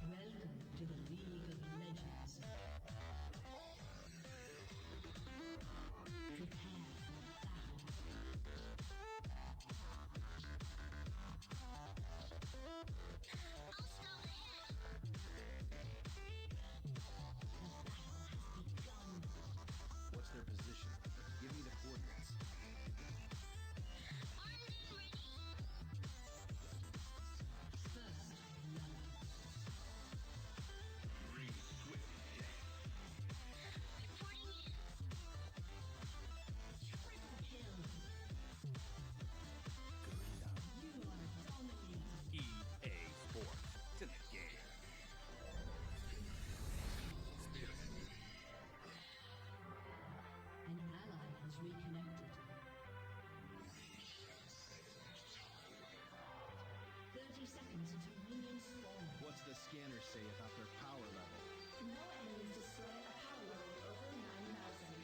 Welcome to the League of Legends. Prepare for battle. What's their position? Give me the coordinates. An ally has reconnected. 30 seconds until minions spawn. What's the scanner say about their power level? No enemies display a power level over 9,000.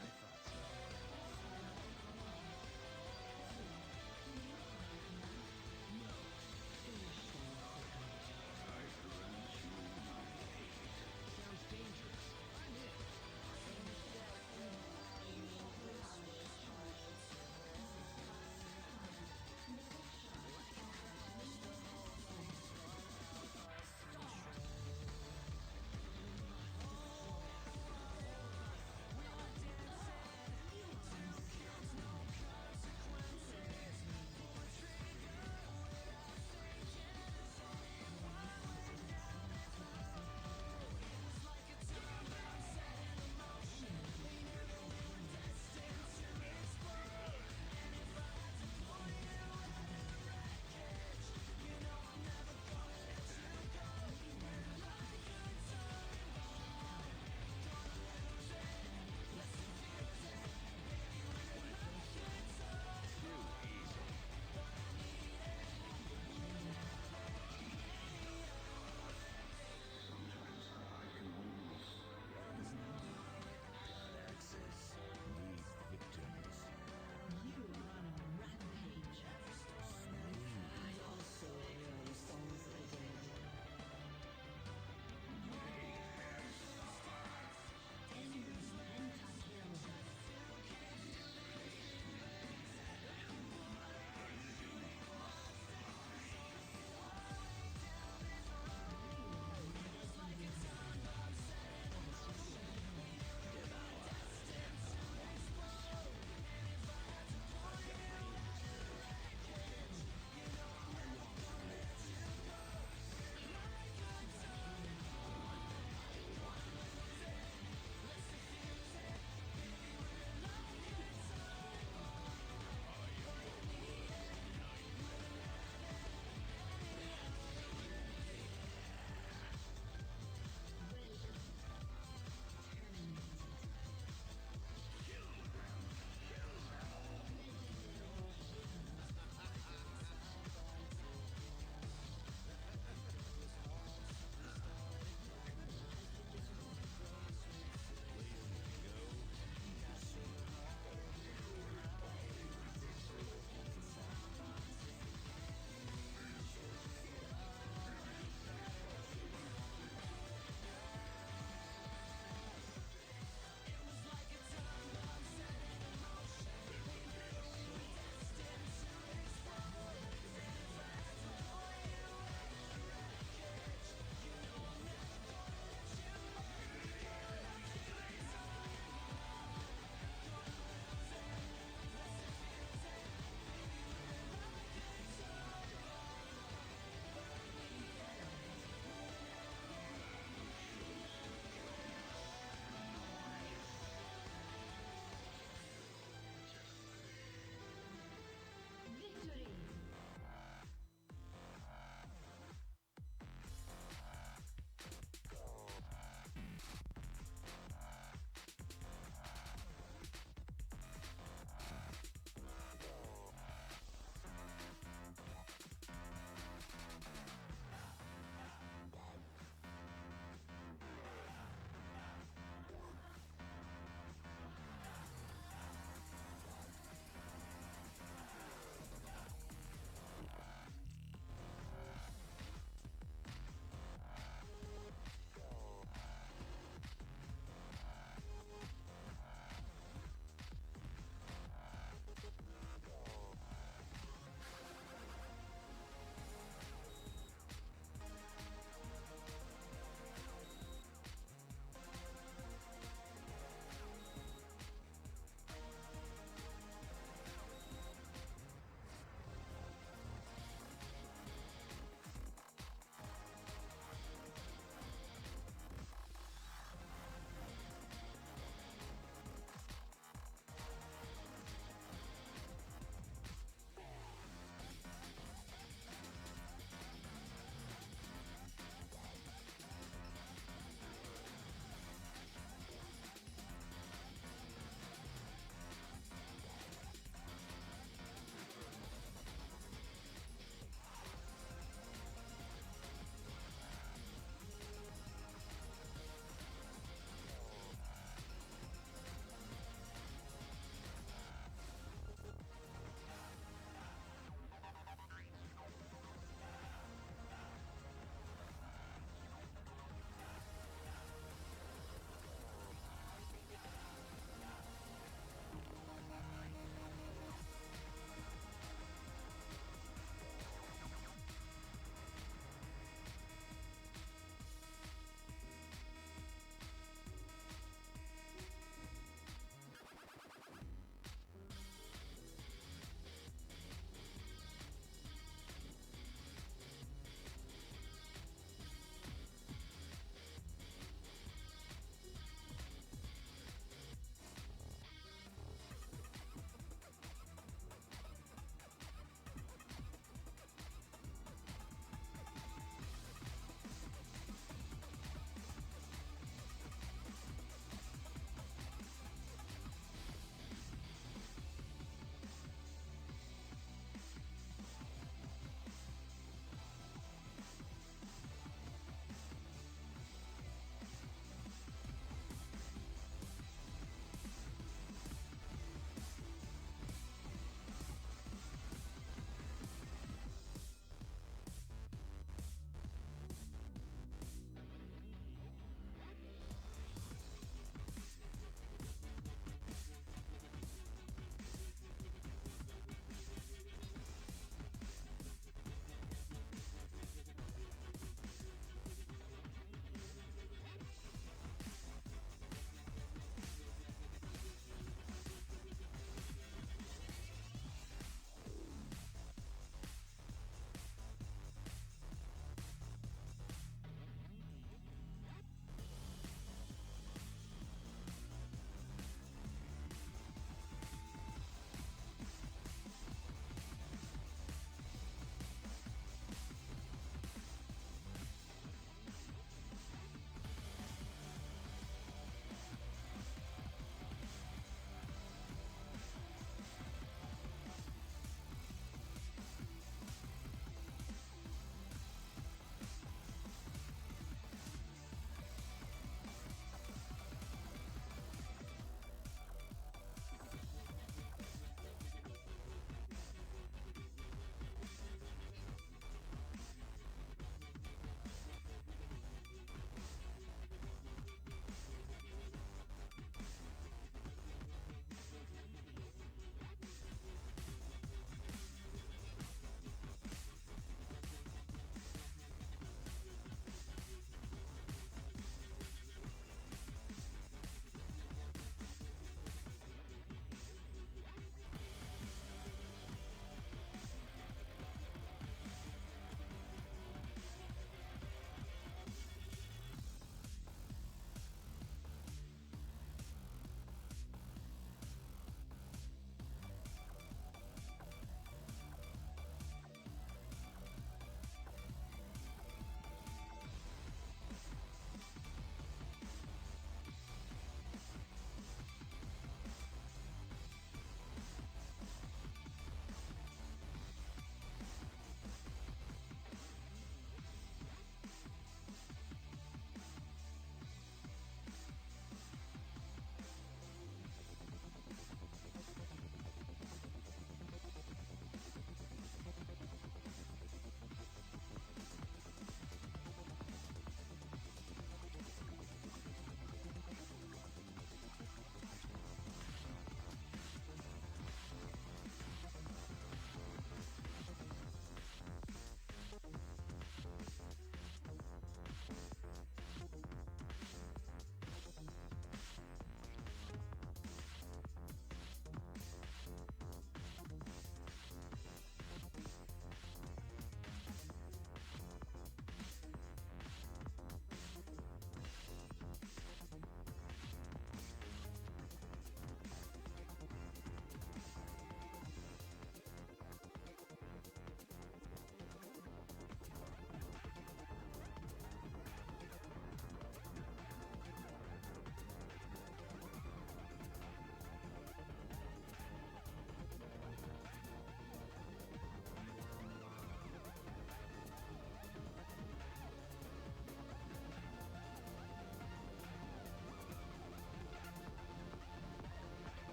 I thought so. Sounds dangerous. I'm in.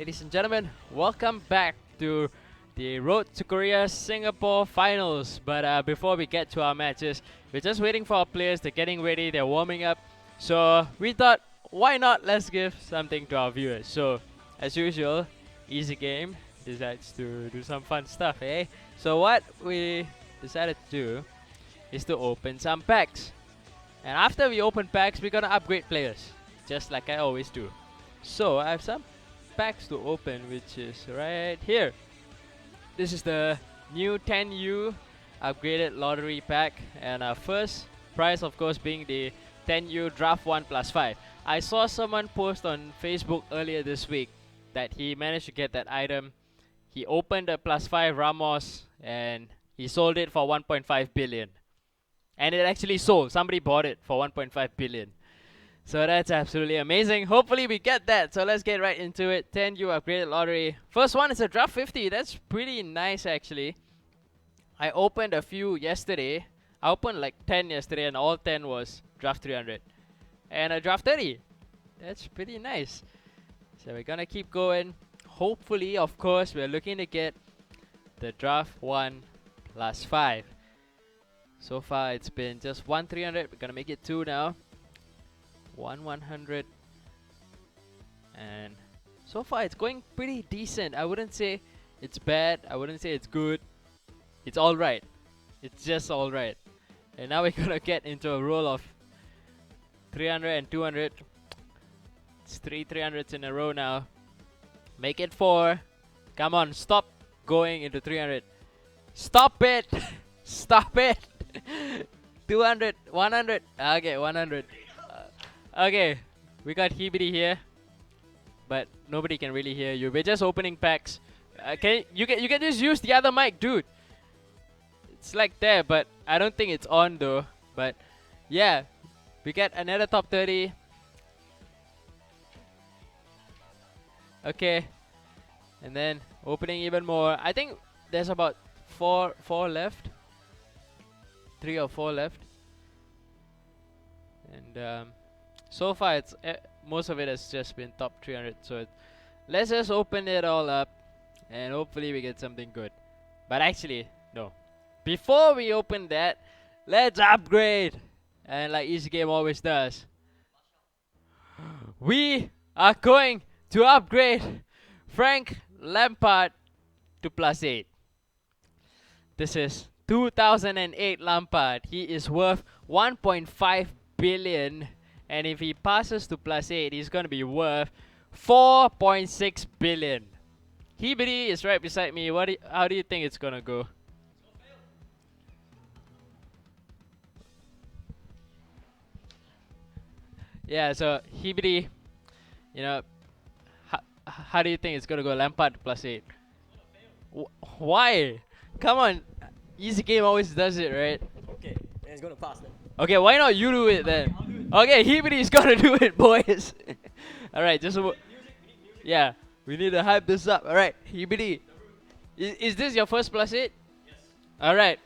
Ladies and gentlemen, welcome back to the Road to Korea Singapore Finals. But before we get to our matches, we're just waiting for our players. They're getting ready, they're warming up. So we thought, why not let's give something to our viewers. So as usual, Easy Game decides to do some fun stuff, eh? So what we decided to do is to open some packs. And after we open packs, we're gonna upgrade players, just like I always do. So I have some packs to open, which is right here. This is the new 10U upgraded lottery pack, and our first prize, of course, being the 10U Draft 1 plus 5. I saw someone post on Facebook earlier this week that he managed to get that item. He opened a plus 5 Ramos and he sold it for 1.5 billion. And it actually sold. Somebody bought it for 1.5 billion. So that's absolutely amazing. Hopefully we get that. So let's get right into it. 10U upgraded lottery. First one is a draft 50. That's pretty nice actually. I opened a few yesterday. I opened like 10 yesterday and all 10 was draft 300. And a draft 30. That's pretty nice. So we're gonna keep going. Hopefully, of course, we're looking to get the draft 1 plus 5. So far it's been just 1 300. We're gonna make it 2 now. 1 100. And so far it's going pretty decent. I wouldn't say it's bad. I wouldn't say it's good. It's alright. It's just alright. And now we're gonna get into a roll of 300 and 200. It's 3 300s in a row now. Make it 4. Come on, stop going into 300. Stop it! Stop it! 200, 100. Okay, 100. Okay, we got Hibidi here, but nobody can really hear you. We're just opening packs. You can just use the other mic, dude. It's like there, but I don't think it's on though. But yeah, we get another top 30. Okay, and then opening even more. I think there's about four left. 3 or 4 left. And so far it's most of it has just been top 300. So let's just open it all up and hopefully we get something good. But actually, no. Before we open that, let's upgrade. And like Easy Game always does, we are going to upgrade Frank Lampard to +8. This is 2008 Lampard. He is worth 1.5 billion, and if he passes to +8, he's gonna be worth 4.6 billion. Hibidi is right beside me. How do you think it's gonna go? Yeah, so Hibidi, you know, how do you think it's gonna go? Lampard +8. Why? Come on. Easy Game always does it, right? Okay, and it's gonna pass then. Okay, why not you do it then? Okay, Hibidi's gonna do it, boys. Alright, just yeah, we need to hype this up. Alright, Hibidi. Is this your first +8? Yes. Alright.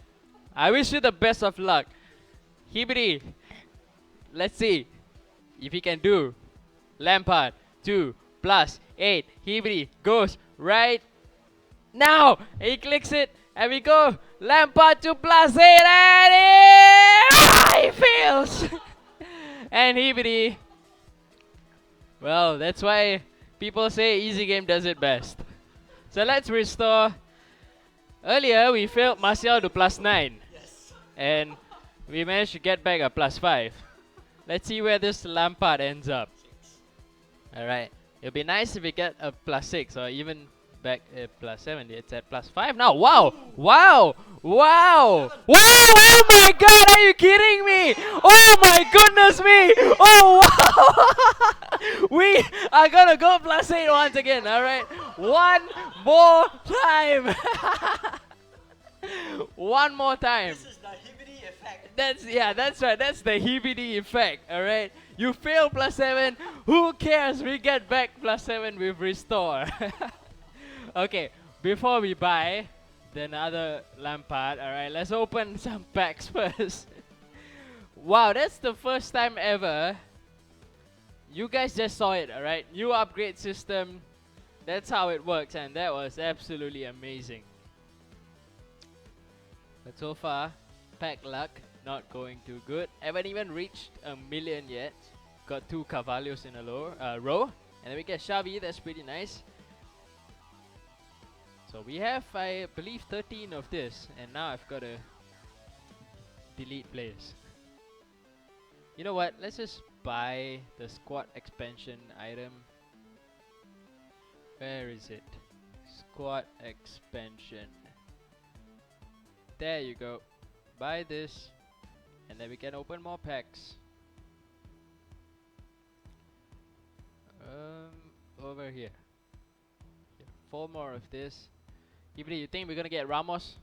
I wish you the best of luck. Hibidi, let's see if he can do Lampard 2 +8. Hibidi goes right now. He clicks it. And we go Lampard to +8 and he fails. And Hibidi. Well, that's why people say Easy Game does it best. So let's restore. Earlier we failed Martial to +9. Yes. And we managed to get back a +5. Let's see where this Lampard ends up. Alright. It'll be nice if we get a +6 or even back at +7. It's at +5 now. Wow! Wow! Wow! Wow! Oh my god, are you kidding me? Oh my goodness me! Oh wow! We are gonna go +8 once again, alright? One more time! One more time. This is the Hibidi effect. That's right. That's the Hibidi effect, alright? You fail +7. Who cares? We get back +7 with restore. Okay, before we buy another Lampard, alright, let's open some packs first. Wow, that's the first time ever. You guys just saw it, alright? New upgrade system. That's how it works, and that was absolutely amazing. But so far, pack luck not going too good. Haven't even reached a million yet. Got 2 Cavallios in a row, and then we get Xavi. That's pretty nice. So we have, I believe, 13 of this, and now I've got to delete players. You know what? Let's just buy the squad expansion item. Where is it? Squad expansion. There you go. Buy this, and then we can open more packs. Over here. 4 more of this. Ibri, you think we're gonna get Ramos?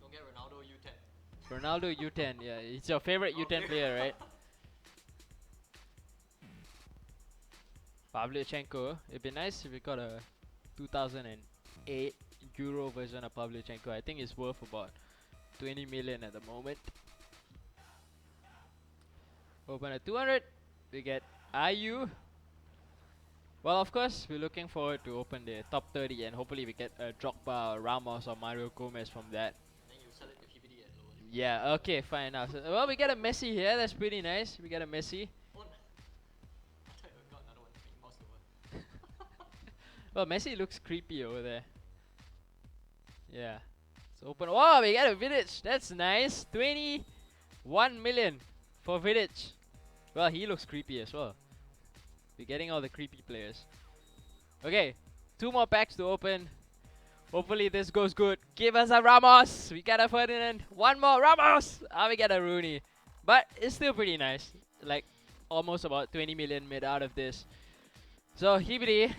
Don't get Ronaldo U10. Ronaldo U10, yeah, it's your favorite U10 player, right? Pavlyuchenko. It'd be nice if we got a 2008 Euro version of Pavlyuchenko. I think it's worth about 20 million at the moment. Open at 200. We get IU. Well, of course, we're looking forward to open the top 30 and hopefully we get a Drogba or Ramos or Mario Gomez from that. Then you sell it to PBD at lower. Yeah, okay, fine now. So, well, we get a Messi here. That's pretty nice. We get a Messi. Oh, I thought you got another one. Make mouse over. Well, Messi looks creepy over there. Yeah. So open. Wow, we got a Vidic. That's nice. 21 million for Vidic. Well, he looks creepy as well. We're getting all the creepy players. Okay, 2 more packs to open. Hopefully this goes good. Give us a Ramos. We got a Ferdinand. 1 more Ramos. We get a Rooney. But it's still pretty nice. Like almost about 20 million made out of this. So Hibri.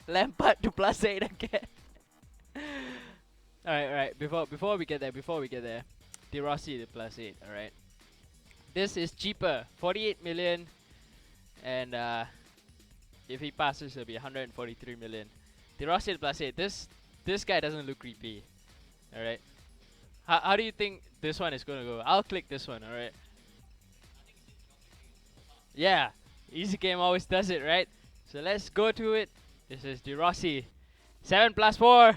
Lampard to +8 again. Alright. Before we get there. De Rossi to +8. Alright. This is cheaper. 48 million. And if he passes, it'll be 143 million. De Rossi +8. This guy doesn't look creepy. Alright. How do you think this one is gonna go? I'll click this one, alright? Yeah. Easy game always does it, right? So let's go to it. This is De Rossi. 7 + 4.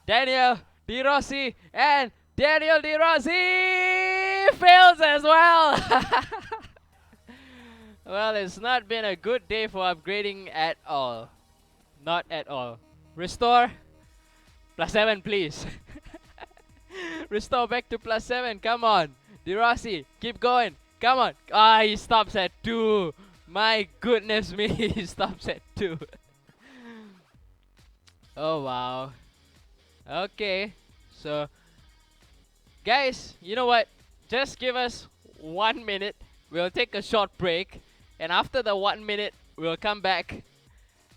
Daniel De Rossi. And Daniel De Rossi fails as well. Well, it's not been a good day for upgrading at all. Not at all. Restore. +7, please. Restore back to +7. Come on. De Rossi, keep going. Come on. He stops at 2. My goodness me, he stops at 2. Oh, wow. Okay. So, guys, you know what? Just give us 1 minute. We'll take a short break. And after the 1 minute, we'll come back.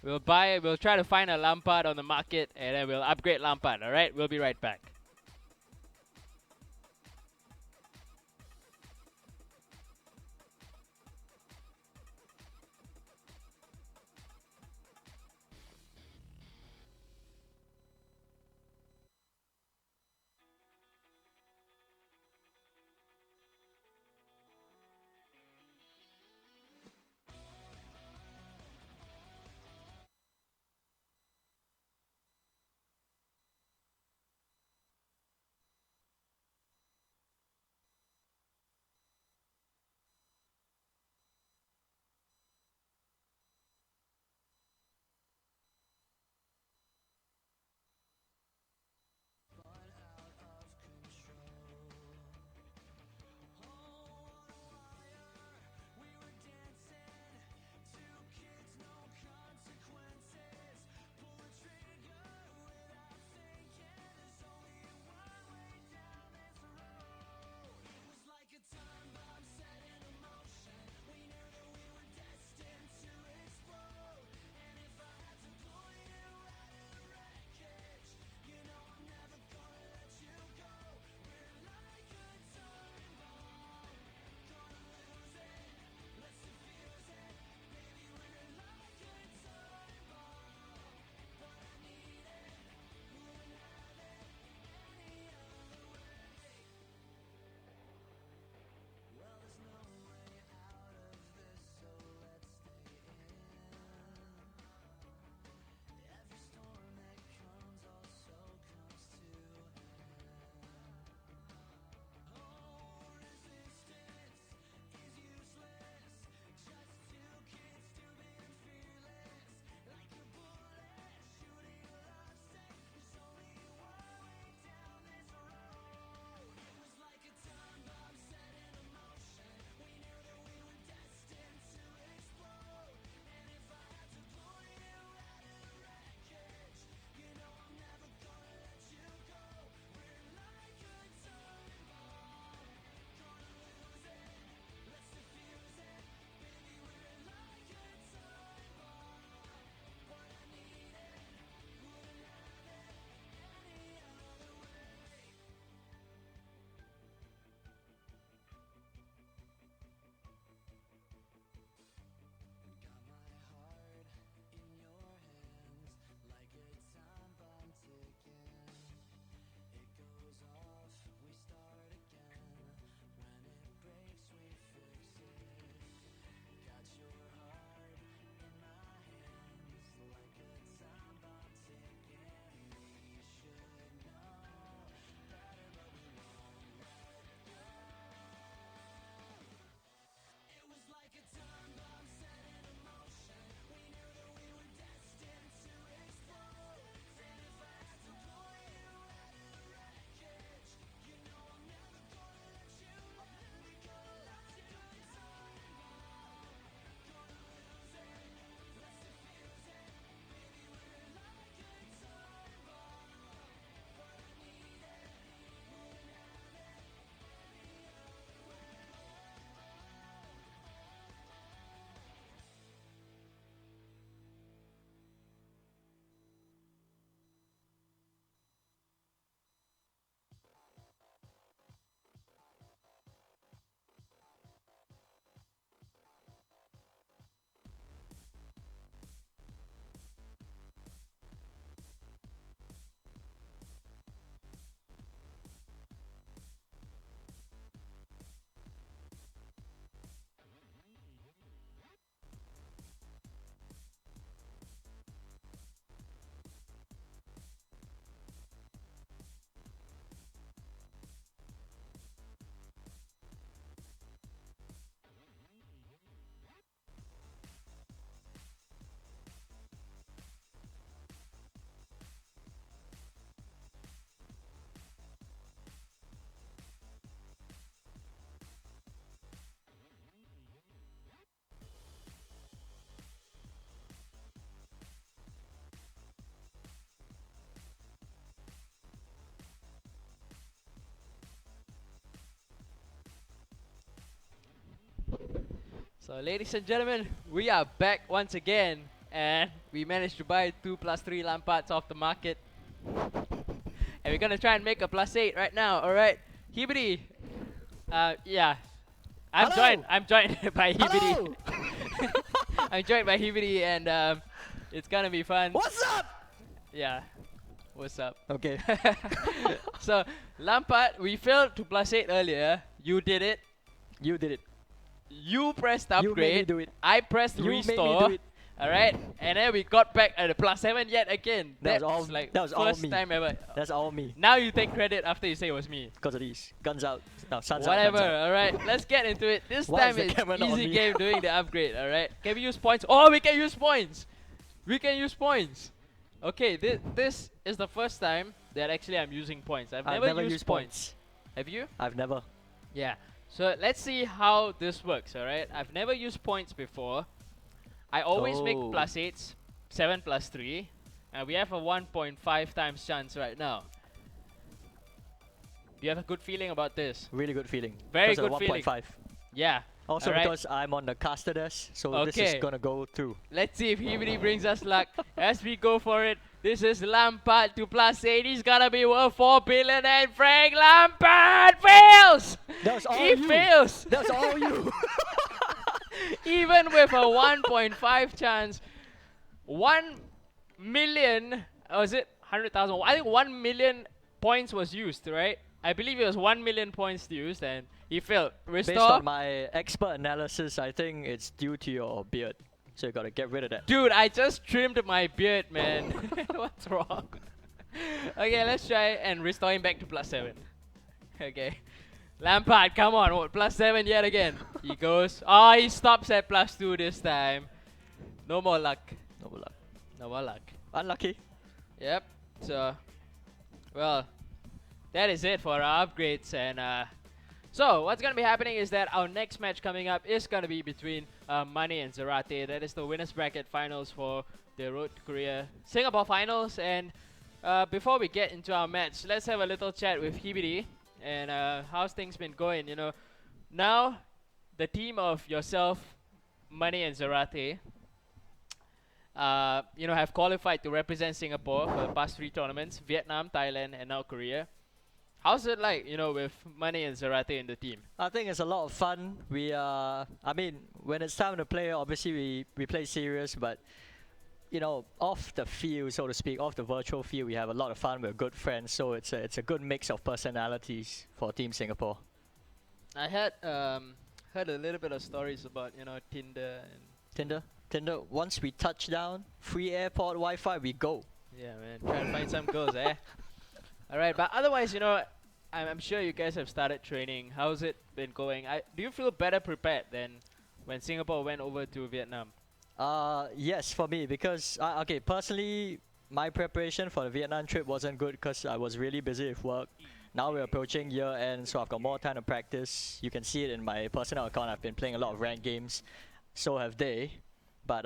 We'll try to find a Lampard on the market, and then we'll upgrade Lampard, alright? We'll be right back. So, ladies and gentlemen, we are back once again, and we managed to buy 2+3 Lampards off the market. And we're gonna try and make a +8 right now, alright? Hibidi, yeah. I'm Hello. joined by Hibidi. Hello. I'm joined by Hibidi, and it's gonna be fun. What's up? Yeah. What's up? Okay. So, Lampard, we failed to +8 earlier. You did it. You did it. You pressed You made me upgrade. do it. I pressed You made me restore. do it. Alright, and then we got back at a +7 yet again. That That's was all- like that was all first me. time ever. That's all me. Now you take credit after you say it was me. Because of these. Guns out. No, sun's out. Whatever, guns out. alright, let's get into it. This Why time is the it's camera not on easy me? game doing the upgrade, alright? Can we use points? Oh, we can use points! We can use points! Okay, this is the first time that actually I'm using points. I've never used points. Have you? I've never. Yeah. So let's see how this works, alright? I've never used points before. I always make Oh. +8s, 7+3, and we have a 1.5 times chance right now. Do you have a good feeling about this? Really good feeling. Very because of good the feeling. 1.5. Yeah. Also Alright. because I'm on the caster desk, so this is Okay. gonna go through. Let's see if Hibidi brings us luck as we go for it. This is Lampard to +8. He's gonna be worth 4 billion, and Frank Lampard fails! That was all He you. fails! That's all you. Even with a 1.5 chance, 1 million, or is it 100,000? I think 1 million points was used, right? I believe it was 1 million points used, and he failed. Based Restore. on my expert analysis, I think it's due to your beard. So you gotta get rid of that. Dude, I just trimmed my beard, man. What's wrong? Okay, let's try and restore him back to +7. Okay. Lampard, come on, what, +7 yet again. He goes. Oh, he stops at +2 this time. No more luck. No luck. No more luck. Unlucky. Yep. So, well, that is it for our upgrades. And so, what's gonna be happening is that our next match coming up is gonna be between Mane and Zarate. That is the winners bracket finals for the Road to Korea Singapore finals. And before we get into our match, let's have a little chat with Hibidi. And how's things been going? You know, now the team of yourself, Mane and Zarate, you know, have qualified to represent Singapore for the past 3 tournaments: Vietnam, Thailand, and now Korea. How's it like, you know, with Mane and Zarate in the team? I think it's a lot of fun. I mean, when it's time to play, obviously we play serious, but you know, off the field, so to speak, off the virtual field, we have a lot of fun. We're good friends, so it's a good mix of personalities for Team Singapore. I had heard a little bit of stories about, you know, Tinder and Tinder. Once we touch down, free airport Wi-Fi, we go. yeah, man, trying to find some girls, eh? All right, but otherwise, you know, I'm sure you guys have started training. How's it been going? Do you feel better prepared than when Singapore went over to Vietnam? Yes, for me, because okay, personally, my preparation for the Vietnam trip wasn't good because I was really busy with work. Now we're approaching year end, so I've got more time to practice. You can see it in my personal account. I've been playing a lot of ranked games, so have they. But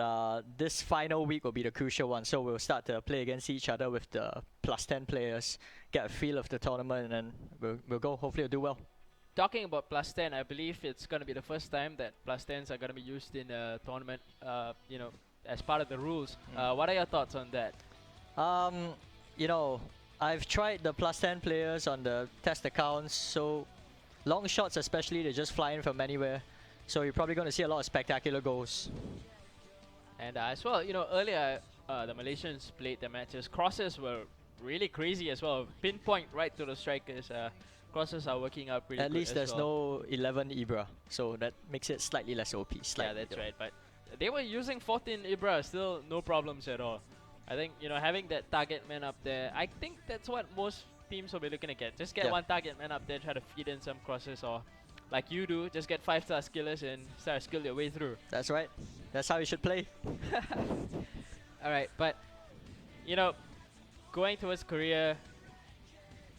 this final week will be the crucial one, so we'll start to play against each other with the +10 players, get a feel of the tournament, and then we'll go. Hopefully, we'll do well. Talking about +10, I believe it's going to be the first time that +10s are going to be used in a tournament, you know, as part of the rules. What are your thoughts on that? You know, I've tried the +10 players on the test accounts, so long shots especially, they just fly in from anywhere. So you're probably going to see a lot of spectacular goals. And as well, you know, earlier the Malaysians played their matches. Crosses were really crazy as well. Pinpoint right to the strikers. Crosses are working out pretty At good least as there's well. no 11 Ibra, so that makes it slightly less OP. Yeah, Slightly that's though. right. But they were using 14 Ibra, still no problems at all. I think, you know, having that target man up there, I think that's what most teams will be looking to get. Just get Yeah. one target man up there, try to feed in some crosses, or like you do, just get 5-star skillers and start to skill your way through. That's right. That's how you should play. Alright, but you know, going towards Korea,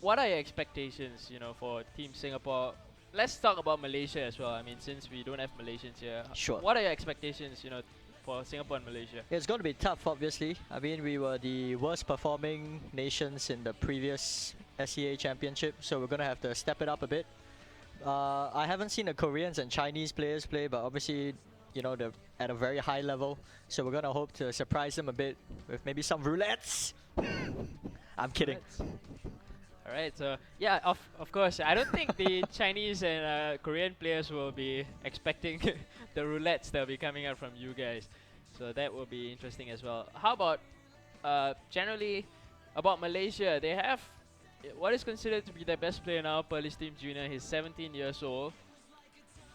what are your expectations, you know, for Team Singapore? Let's talk about Malaysia as well. I mean, since we don't have Malaysians here, Sure. what are your expectations, you know, for Singapore and Malaysia? It's going to be tough, obviously. I mean, we were the worst performing nations in the previous SEA championship, so we're going to have to step it up a bit. I haven't seen the Koreans and Chinese players play, but obviously you know, they're at a very high level. So we're gonna hope to surprise them a bit with maybe some roulettes. I'm kidding. Alright, so yeah, of course, I don't think the Chinese and Korean players will be expecting the roulettes that will be coming out from you guys. So that will be interesting as well. How about generally about Malaysia? They have what is considered to be their best player now, Pearl's Team Junior. He's 17 years old.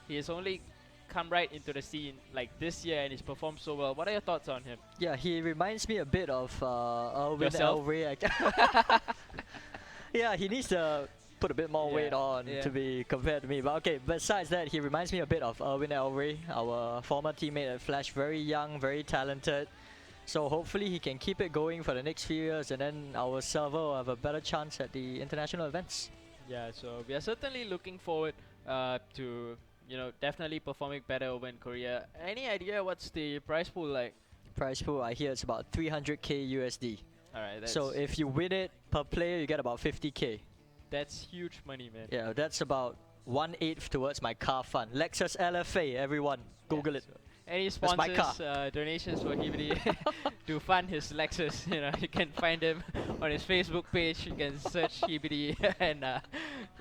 He has only come right into the scene like this year and he's performed so well. What are your thoughts on him? Yeah, he reminds me a bit of Erwin Yourself? Elray. Yeah, he needs to put a bit more weight on yeah. to be compared to me. But okay, besides that, he reminds me a bit of Erwin Elray, our former teammate at Flash. Very young, very talented. So hopefully he can keep it going for the next few years, and then our server will have a better chance at the international events. Yeah, so we are certainly looking forward to, you know, definitely performing better over in Korea. Any idea what's the prize pool like? Prize pool, I hear it's about 300k USD. Alright, that's, So if you win it per player, you get about 50k. that's huge money, man. Yeah, that's about 1/8 towards my car fund. Lexus LFA, everyone, Google it. So any That's my car. sponsors, donations for Hibidi to fund his Lexus, you know, you can find him on his Facebook page. You can search Hibidi and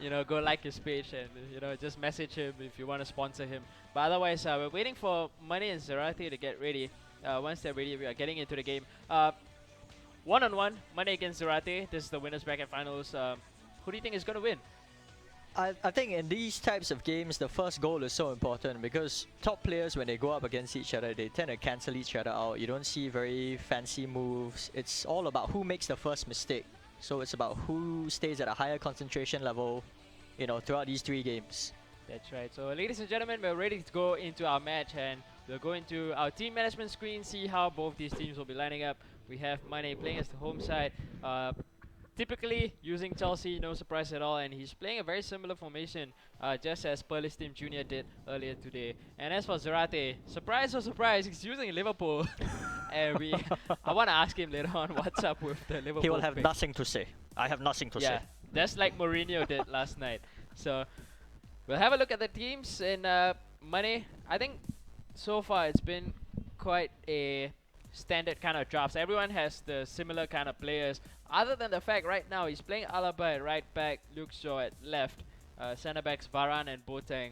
you know, go like his page and you know, just message him if you want to sponsor him. But otherwise, we're waiting for Money and Zarate to get ready. Once they're ready, we are getting into the game. One-on-one, Money against Zarate. This is the winners bracket finals. Who do you think is gonna win? I think in these types of games, the first goal is so important because top players, when they go up against each other, they tend to cancel each other out. You don't see very fancy moves. It's all about who makes the first mistake. So it's about who stays at a higher concentration level, you know, throughout these 3 games. That's right. So, ladies and gentlemen, we're ready to go into our match, and we'll go into our team management screen, see how both these teams will be lining up. We have Mane playing as the home side. Typically using Chelsea, no surprise at all, and he's playing a very similar formation, just as Pearl's Team Junior did earlier today. And as for Zarate, surprise or surprise, he's using Liverpool. And I want to ask him later on what's up with the Liverpool He will have pick. nothing to say. I have nothing to Yeah, say. just like Mourinho did last night. So we'll have a look at the teams in Money. I think so far it's been quite a standard kind of drafts. Everyone has the similar kind of players. Other than the fact right now he's playing Alaba at right back, Luke Shaw at left, centre backs Varane and Boateng.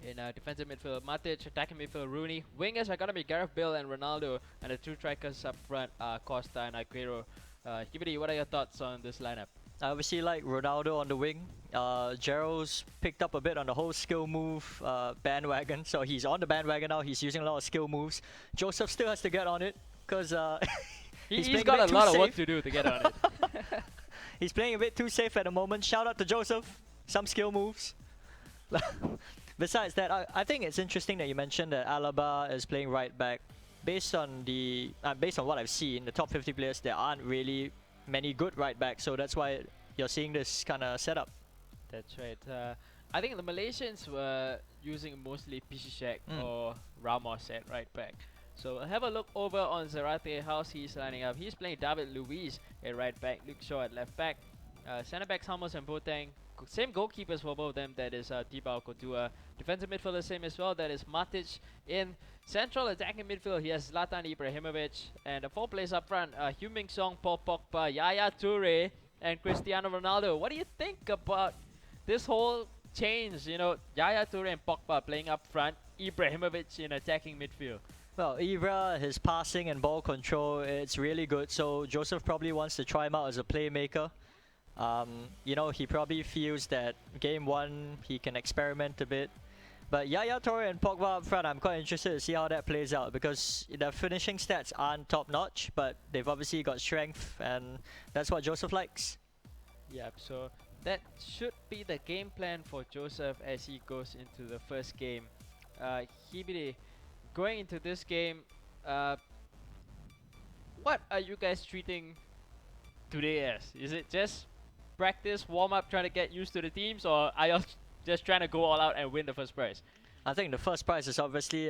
In defensive midfield, Matic, attacking midfield, Rooney. Wingers are gonna be Gareth Bale and Ronaldo, and the 2 strikers up front are Costa and Aguero. Hibidi, what are your thoughts on this lineup? I obviously like Ronaldo on the wing. Gerald's picked up a bit on the whole skill move bandwagon, so he's on the bandwagon now. He's using a lot of skill moves. Joseph still has to get on it because He's playing got bit a too lot of work safe. to do to get on it. He's playing a bit too safe at the moment. Shout out to Joseph. Some skill moves. Besides that, I think it's interesting that you mentioned that Alaba is playing right back. Based on what I've seen, the top 50 players, there aren't really many good right backs, so that's why you're seeing this kind of setup. That's right. I think the Malaysians were using mostly Piszczek Mm. or Ramos at right back. So we'll have a look over on Zarate, how's he's lining up. He's playing David Luiz at right back, Luke Shaw at left back. Centre backs Ramos and Boateng. Same goalkeepers for both of them, that is Thibaut Courtois. Defensive midfielder same as well, that is Matic. In central attacking midfield, he has Zlatan Ibrahimovic. And the 4 players up front, Heung-min Son, Paul Pogba, Yaya Toure, and Cristiano Ronaldo. What do you think about this whole change? You know, Yaya Toure and Pogba playing up front, Ibrahimovic in attacking midfield. Well, Ibra, his passing and ball control, it's really good. So Joseph probably wants to try him out as a playmaker. You know, he probably feels that game 1 he can experiment a bit. But Yaya Toure and Pogba up front, I'm quite interested to see how that plays out because their finishing stats aren't top notch, but they've obviously got strength, and that's what Joseph likes. Yep, so that should be the game plan for Joseph as he goes into the first game. Hibidi, going into this game, what are you guys treating today as? Is it just practice, warm up, trying to get used to the teams, or are you just trying to go all out and win the first prize? I think the first prize is obviously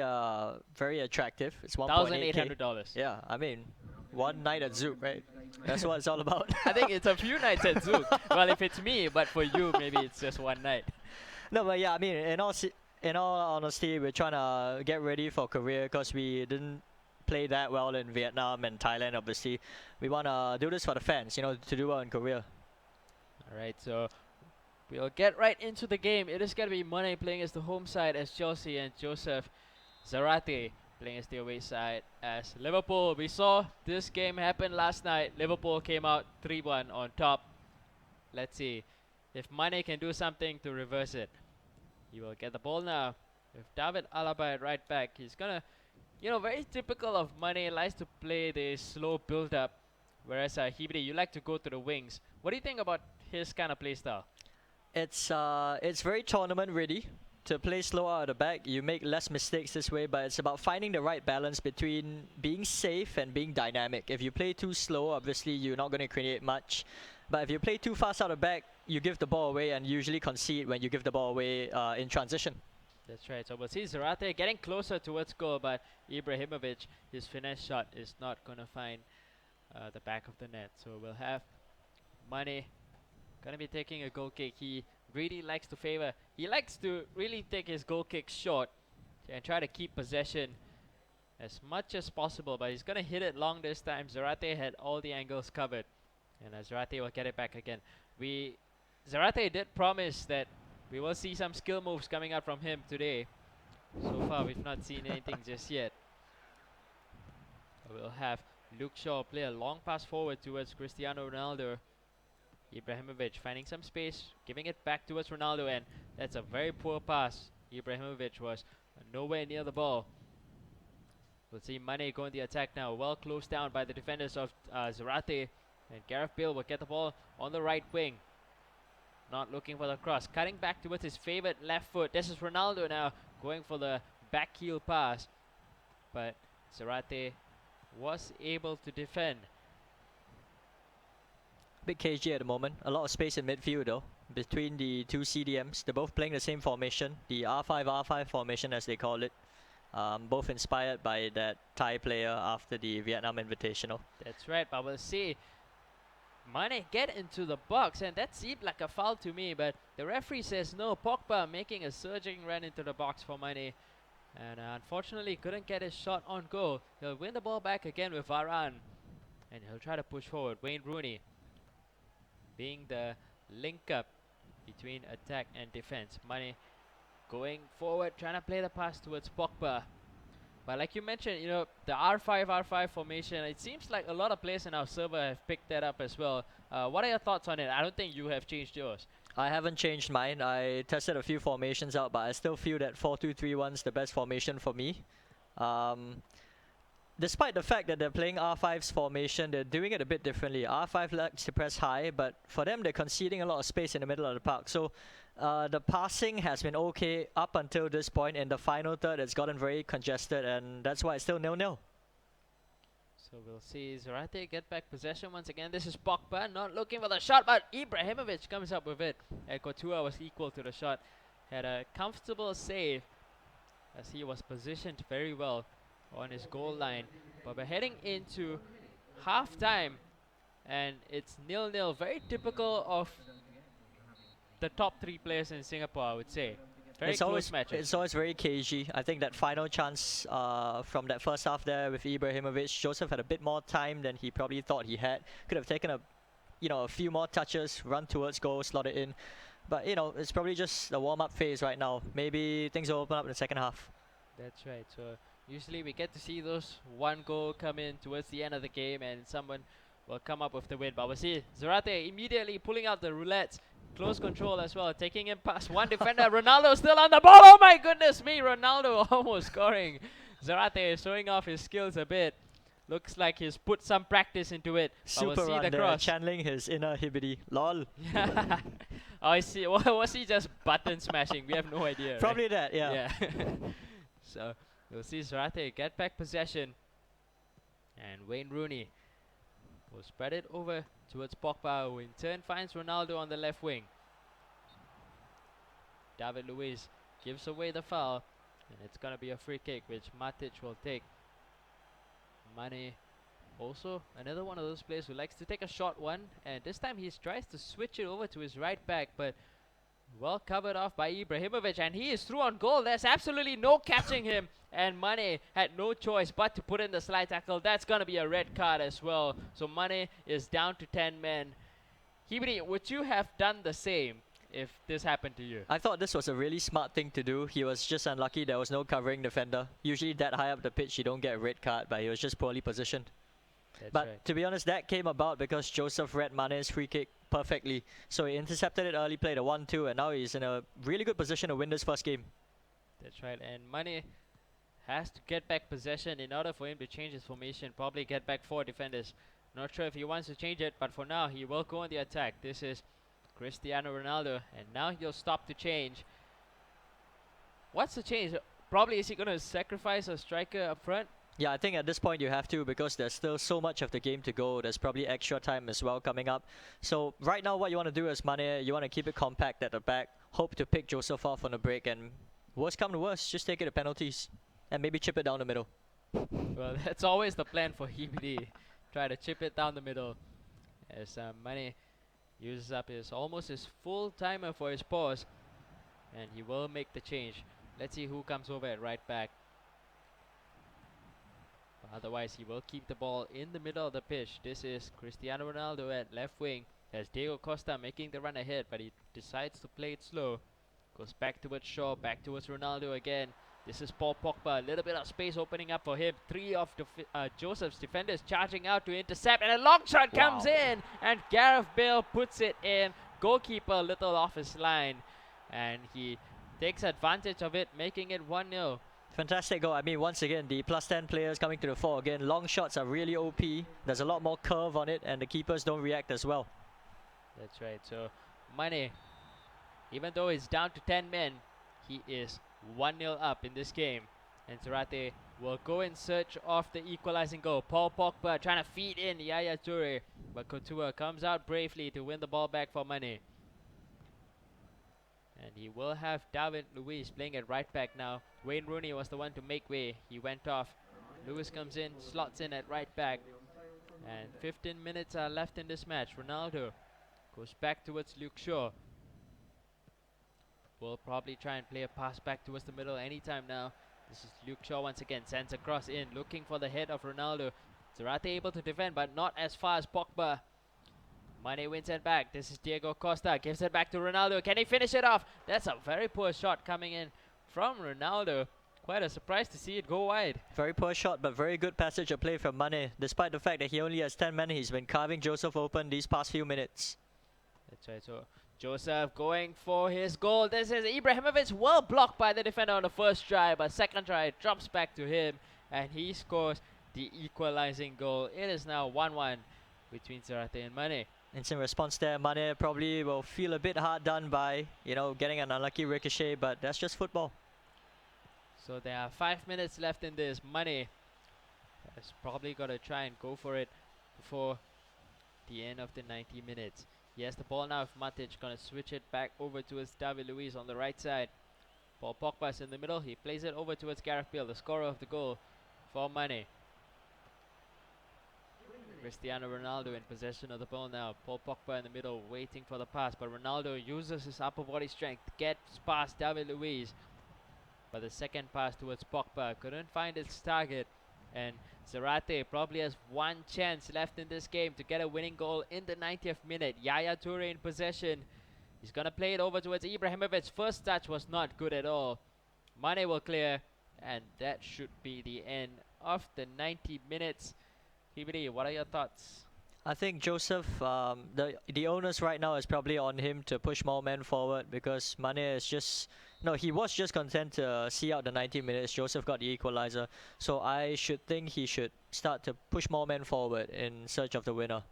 very attractive. It's 1.8k. $1,800. Yeah, I mean, one night at Zoop, right? That's what it's all about. I think it's a few nights at Zouk. Well, if it's me, but for you, maybe it's just one night. No, but yeah, I mean, in all honesty, we're trying to get ready for Korea because we didn't play that well in Vietnam and Thailand. Obviously, we want to do this for the fans, you know, to do well in Korea. Alright, so we'll get right into the game. It is going to be Mane playing as the home side as Chelsea, and Joseph Zarate playing as the away side as Liverpool. We saw this game happen last night. Liverpool came out 3-1 on top. Let's see if Mane can do something to reverse it. He will get the ball now with David Alaba at right back. He's gonna, very typical of Mane, likes to play the slow build up, whereas Hibidi, you like to go to the wings. What do you think about his kind of play style? It's very tournament ready. To play slower out of the back, you make less mistakes this way, but it's about finding the right balance between being safe and being dynamic. If you play too slow, obviously you're not going to create much. But if you play too fast out of the back, you give the ball away and usually concede when you give the ball away in transition. That's right. So we'll see Zarate getting closer towards goal, but Ibrahimovic, his finesse shot is not going to find the back of the net. So we'll have Mane going to be taking a goal kick. He really likes to favor. He likes to really take his goal kick short and try to keep possession as much as possible, but he's going to hit it long this time. Zarate had all the angles covered, and Zarate will get it back again. Zarate did promise that we will see some skill moves coming out from him today. So far, we've not seen anything just yet. We'll have Luke Shaw play a long pass forward towards Cristiano Ronaldo. Ibrahimovic finding some space, giving it back towards Ronaldo, and that's a very poor pass. Ibrahimovic was nowhere near the ball. We'll see Mane go in the attack now, well closed down by the defenders of Zarate, and Gareth Bale will get the ball on the right wing. Not looking for the cross, cutting back towards his favorite left foot. This is Ronaldo now going for the back heel pass, but Zarate was able to defend. Bit cagey at the moment. A lot of space in midfield though, between the two CDMs. They're both playing the same formation, the R5 formation as they call it. Both inspired by that Thai player after the Vietnam Invitational. That's right, but we'll see Mane get into the box, and that seemed like a foul to me, but the referee says no. Pogba making a surging run into the box for Mane, and unfortunately couldn't get his shot on goal. He'll win the ball back again with Varane, and he'll try to push forward. Wayne Rooney being the link up between attack and defense. Mane going forward, trying to play the pass towards Pogba. But like you mentioned, the R5 formation, it seems like a lot of players in our server have picked that up as well. What are your thoughts on it? I don't think you have changed yours. I haven't changed mine. I tested a few formations out, but I still feel that 4-2-3-1 is the best formation for me. Despite the fact that they're playing R5's formation, they're doing it a bit differently. R5 likes to press high, but for them, they're conceding a lot of space in the middle of the park. So the passing has been okay up until this point. In the final third, it's gotten very congested, and that's why it's still 0-0. So we'll see Zarate get back possession once again. This is Pogba, not looking for the shot, but Ibrahimovic comes up with it. And Courtois was equal to the shot. Had a comfortable save as he was positioned very well on his goal line. But we're heading into half time, and it's 0-0. Very typical of the top three players in Singapore, I would say. Very close matches. It's always very cagey. I think that final chance from that first half there with Ibrahimovic, Joseph had a bit more time than he probably thought he had. Could have taken a few more touches, run towards goal, slot it in. But it's probably just the warm-up phase right now. Maybe things will open up in the second half. That's right. So usually we get to see those one goal come in towards the end of the game, and someone will come up with the win. But we'll see Zarate immediately pulling out the roulettes. Close control as well, taking him past one defender. Ronaldo still on the ball. Oh my goodness me, Ronaldo almost scoring. Zarate is showing off his skills a bit. Looks like he's put some practice into it. Super we'll see run the there, cross. channeling his inner Hibidi. Lol. Oh, I see. Was he just button smashing? We have no idea. Probably right? that, yeah. So we'll see Zarate get back possession, and Wayne Rooney will spread it over towards Pogba, who in turn finds Ronaldo on the left wing. David Luiz gives away the foul, and it's going to be a free kick which Matic will take. Mane also another one of those players who likes to take a short one, and this time he tries to switch it over to his right back, but well covered off by Ibrahimovic, and he is through on goal. There's absolutely no catching him, and Mane had no choice but to put in the slide tackle. That's gonna be a red card as well. So Mane is down to 10 men. Hibri, would you have done the same if this happened to you? I thought this was a really smart thing to do. He was just unlucky there was no covering defender. Usually that high up the pitch you don't get a red card, but he was just poorly positioned. That's But right. to be honest, that came about because Joseph read Mane's free kick perfectly. So he intercepted it early, played a 1-2, and now he's in a really good position to win this first game. That's right. And Mane has to get back possession in order for him to change his formation. Probably get back 4 defenders. Not sure if he wants to change it, but for now he will go on the attack. This is Cristiano Ronaldo, and now he'll stop to change. What's the change? Probably is he going to sacrifice a striker up front? Yeah, I think at this point you have to because there's still so much of the game to go. There's probably extra time as well coming up. So right now what you want to do as Mane, you want to keep it compact at the back. Hope to pick Joseph off on the break, and worst come to worst, just take it to penalties and maybe chip it down the middle. Well, that's always the plan for Hibidi. Try to chip it down the middle. As Mane uses up almost his full timer for his pause, and he will make the change. Let's see who comes over at right back. Otherwise, he will keep the ball in the middle of the pitch. This is Cristiano Ronaldo at left wing. There's Diego Costa making the run ahead, but he decides to play it slow. Goes back towards Shaw, back towards Ronaldo again. This is Paul Pogba. A little bit of space opening up for him. 3 of Joseph's defenders charging out to intercept, and a long shot comes in, and Gareth Bale puts it in. Goalkeeper a little off his line, and he takes advantage of it, making it 1-0. Fantastic goal. I mean, once again, the plus 10 players coming to the fore again. Long shots are really OP. There's a lot more curve on it, and the keepers don't react as well. That's right. So Mane, even though he's down to 10 men, he is 1-0 up in this game. And Zarate will go in search of the equalizing goal. Paul Pogba trying to feed in Yaya Toure, but Couture comes out bravely to win the ball back for Mane. And he will have David Luiz playing at right back now. Wayne Rooney was the one to make way. He went off. Lewis comes in, slots in at right back. And 15 minutes are left in this match. Ronaldo goes back towards Luke Shaw. Will probably try and play a pass back towards the middle anytime now. This is Luke Shaw once again. Sends a cross in, looking for the head of Ronaldo. Zarate able to defend, but not as far as Pogba. Mane wins it back. This is Diego Costa. Gives it back to Ronaldo. Can he finish it off? That's a very poor shot coming in from Ronaldo. Quite a surprise to see it go wide. Very poor shot, but very good passage of play from Mane. Despite the fact that he only has 10 men, he's been carving Joseph open these past few minutes. That's right. So Joseph going for his goal. This is Ibrahimovic, well blocked by the defender on the first try, but second try it drops back to him, and he scores the equalizing goal. It is now 1-1 between Zarate and Mane. Instant response there. Mane probably will feel a bit hard done by, getting an unlucky ricochet, but that's just football. So there are 5 minutes left in this. Mane has probably got to try and go for it before the end of the 90 minutes. He has the ball now with Matic, gonna switch it back over towards David Luiz on the right side. Paul Pogba's in the middle. He plays it over towards Gareth Bale, the scorer of the goal for Mane. Cristiano Ronaldo in possession of the ball now. Paul Pogba in the middle waiting for the pass, but Ronaldo uses his upper body strength, gets past David Luiz. But the second pass towards Pogba couldn't find its target, and Zarate probably has one chance left in this game to get a winning goal in the 90th minute. Yaya Toure in possession. He's gonna play it over towards Ibrahimovic. First touch was not good at all. Mane will clear, and that should be the end of the 90 minutes. Hibidi, what are your thoughts? I think Joseph, the onus right now is probably on him to push more men forward because Mane is he was just content to see out the 90 minutes. Joseph got the equalizer. So I should think he should start to push more men forward in search of the winner.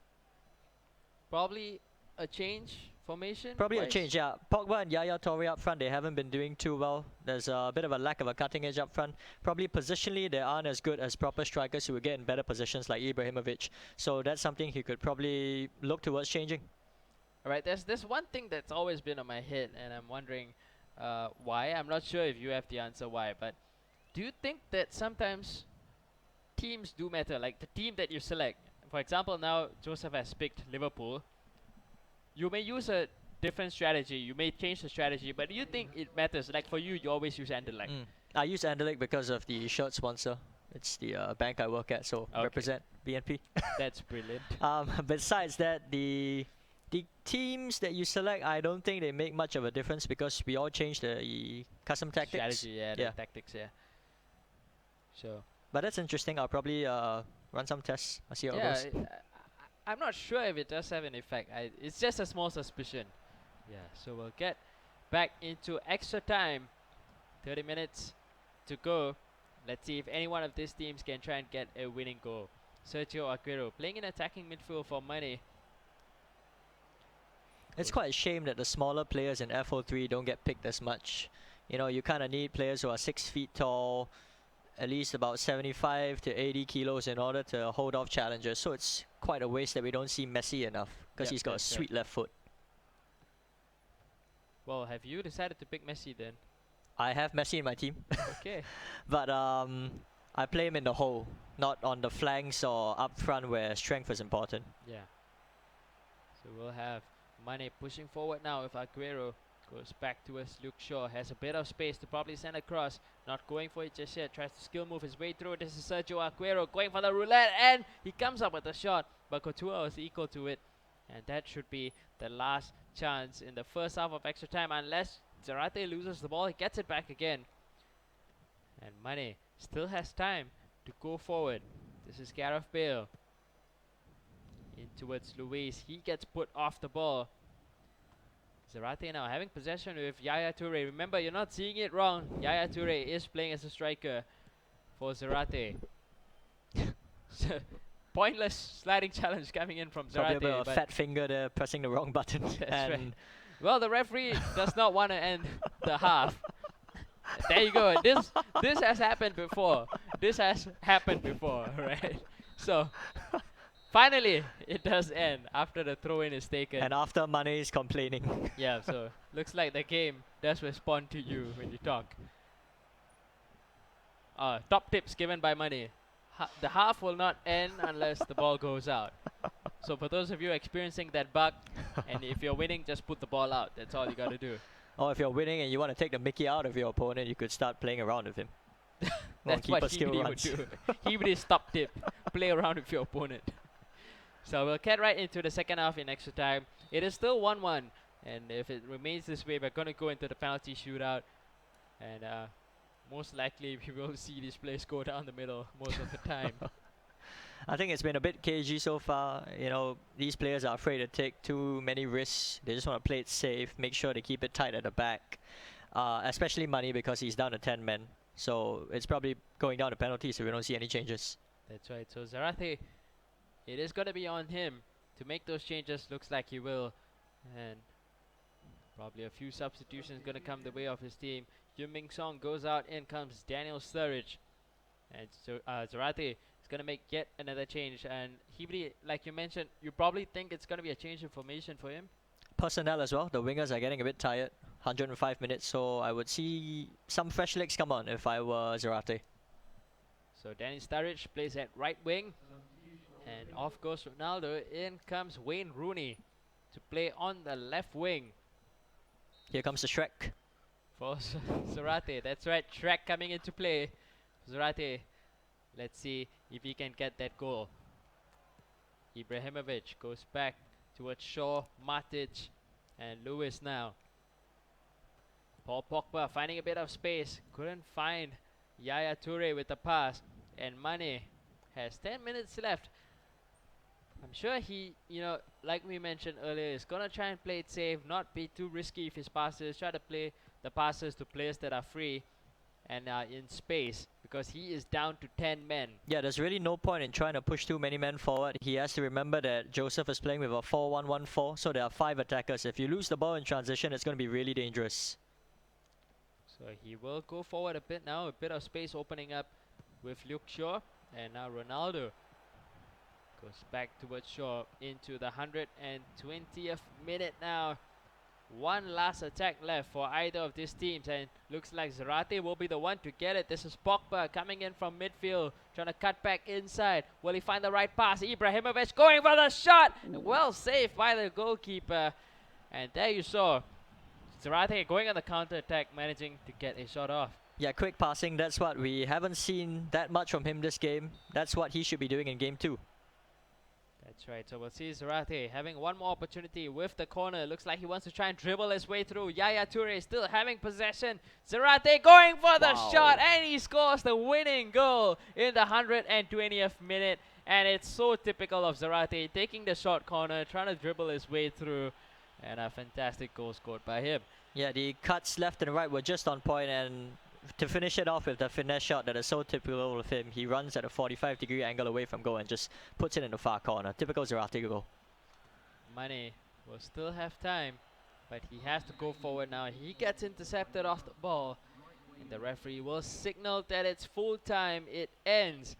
Probably a change formation? Probably a wise? change, yeah. Pogba and Yaya Toure up front, they haven't been doing too well. There's a bit of a lack of a cutting edge up front. Probably positionally, they aren't as good as proper strikers who would get in better positions like Ibrahimovic. So that's something he could probably look towards changing. Alright, there's one thing that's always been on my head, and I'm wondering why. I'm not sure if you have the answer why, but do you think that sometimes teams do matter? Like the team that you select. For example, now Joseph has picked Liverpool. You may use a different strategy. You may change the strategy, but do you think it matters? Like for you, you always use Anderlecht. I use Anderlecht because of the shirt sponsor. It's the bank I work at, so Okay. represent BNP. That's brilliant. Besides that, the teams that you select, I don't think they make much of a difference because we all change the custom tactics. Strategy, yeah, the Yeah. tactics, yeah. So But that's interesting. I'll probably run some tests. I'll see how it yeah, goes. I'm not sure if it does have an effect. It's just a small suspicion. Yeah. So we'll get back into extra time. 30 minutes to go. Let's see if any one of these teams can try and get a winning goal. Sergio Aguero playing in attacking midfield for money. It's quite a shame that the smaller players in FO3 don't get picked as much. You know, you kind of need players who are 6 feet tall, at least about 75 to 80 kilos in order to hold off challengers. So it's quite a waste that we don't see Messi enough because Yep, he's got a that's right. sweet left foot. Well, have you decided to pick Messi then? I have Messi in my team, Okay. but I play him in the hole, not on the flanks or up front where strength is important. Yeah. So we'll have Mane pushing forward now with Aguero. Goes back towards Luke Shaw. Has a bit of space to probably send across. Not going for it just yet. Tries to skill move his way through. This is Sergio Aguero going for the roulette. And he comes up with a shot. But Couture was equal to it. And that should be the last chance in the first half of extra time. Unless Zarate loses the ball, he gets it back again. And Mane still has time to go forward. This is Gareth Bale. In towards Luis. He gets put off the ball. Zarate now having possession with Yaya Toure. Remember, you're not seeing it wrong. Yaya Toure is playing as a striker for Zarate. So, pointless sliding challenge coming in from Probably a bit Zarate. of a but fat finger there, pressing the wrong button. That's and right. Well, the referee does not want to end the half. There you go. This has happened before. This has happened before, right? So, finally, it does end after the throw-in is taken. and after Mane is complaining. Yeah, so looks like the game does respond to you when you talk. Top tips given by Mane. The half will not end unless the ball goes out. So for those of you experiencing that bug, and if you're winning, just put the ball out. That's all you gotta do. Or if you're winning and you want to take the mickey out of your opponent, you could start playing around with him. That's what Hibidi would do. Hibidi's top tip. Play around with your opponent. So we'll get right into the second half in extra time. It is still 1-1. And if it remains this way, we're going to go into the penalty shootout. And most likely we will see these plays go down the middle most of the time. I think it's been a bit cagey so far. You know, these players are afraid to take too many risks. They just want to play it safe, make sure they keep it tight at the back. Especially Mane because he's down to 10 men. So it's probably going down to penalties if we don't see any changes. That's right. So Zarate, it is going to be on him to make those changes. Looks like he will. And probably a few substitutions going to come the way of his team. Yun Ming Song goes out. In comes Daniel Sturridge. And so Zarate is going to make yet another change. And Hibidi, like you mentioned, you probably think it's going to be a change in formation for him. Personnel as well. The wingers are getting a bit tired. 105 minutes, so I would see some fresh legs come on if I were Zarate. So Daniel Sturridge plays at right wing. And off goes Ronaldo. In comes Wayne Rooney to play on the left wing Here comes the Shrek. for Zarate. That's right, Shrek coming into play. Zarate, let's see if he can get that goal. Ibrahimovic goes back towards Shaw, Matic, and Lewis now. Paul Pogba finding a bit of space. Couldn't find Yaya Toure with the pass. And Mane has 10 minutes left. I'm sure he, like we mentioned earlier, is going to try and play it safe, not be too risky with his passes, try to play the passes to players that are free and in space because he is down to 10 men. Yeah, there's really no point in trying to push too many men forward. He has to remember that Joseph is playing with a 4-1-1-4, so there are 5 attackers. If you lose the ball in transition, it's going to be really dangerous. So he will go forward a bit now, a bit of space opening up with Luke Shaw. And now Ronaldo goes back towards Shaw into the 120th minute now. One last attack left for either of these teams, and looks like Zarate will be the one to get it. This is Pogba coming in from midfield, trying to cut back inside. Will he find the right pass? Ibrahimovic going for the shot. Well saved by the goalkeeper. And there you saw Zarate going on the counter attack, managing to get a shot off. Yeah, quick passing, that's what we haven't seen that much from him this game. That's what he should be doing in game 2. That's right, so we'll see Zarate having one more opportunity with the corner. Looks like he wants to try and dribble his way through. Yaya Toure still having possession. Zarate going for the Wow. shot, and he scores the winning goal in the 120th minute. And it's so typical of Zarate, taking the short corner, trying to dribble his way through, and a fantastic goal scored by him. Yeah, the cuts left and right were just on point, and to finish it off with the finesse shot that is so typical of him, he runs at a 45-degree angle away from goal and just puts it in the far corner. Typical Zarate goal. Mane will still have time, but he has to go forward now. He gets intercepted off the ball, and the referee will signal that it's full time. It ends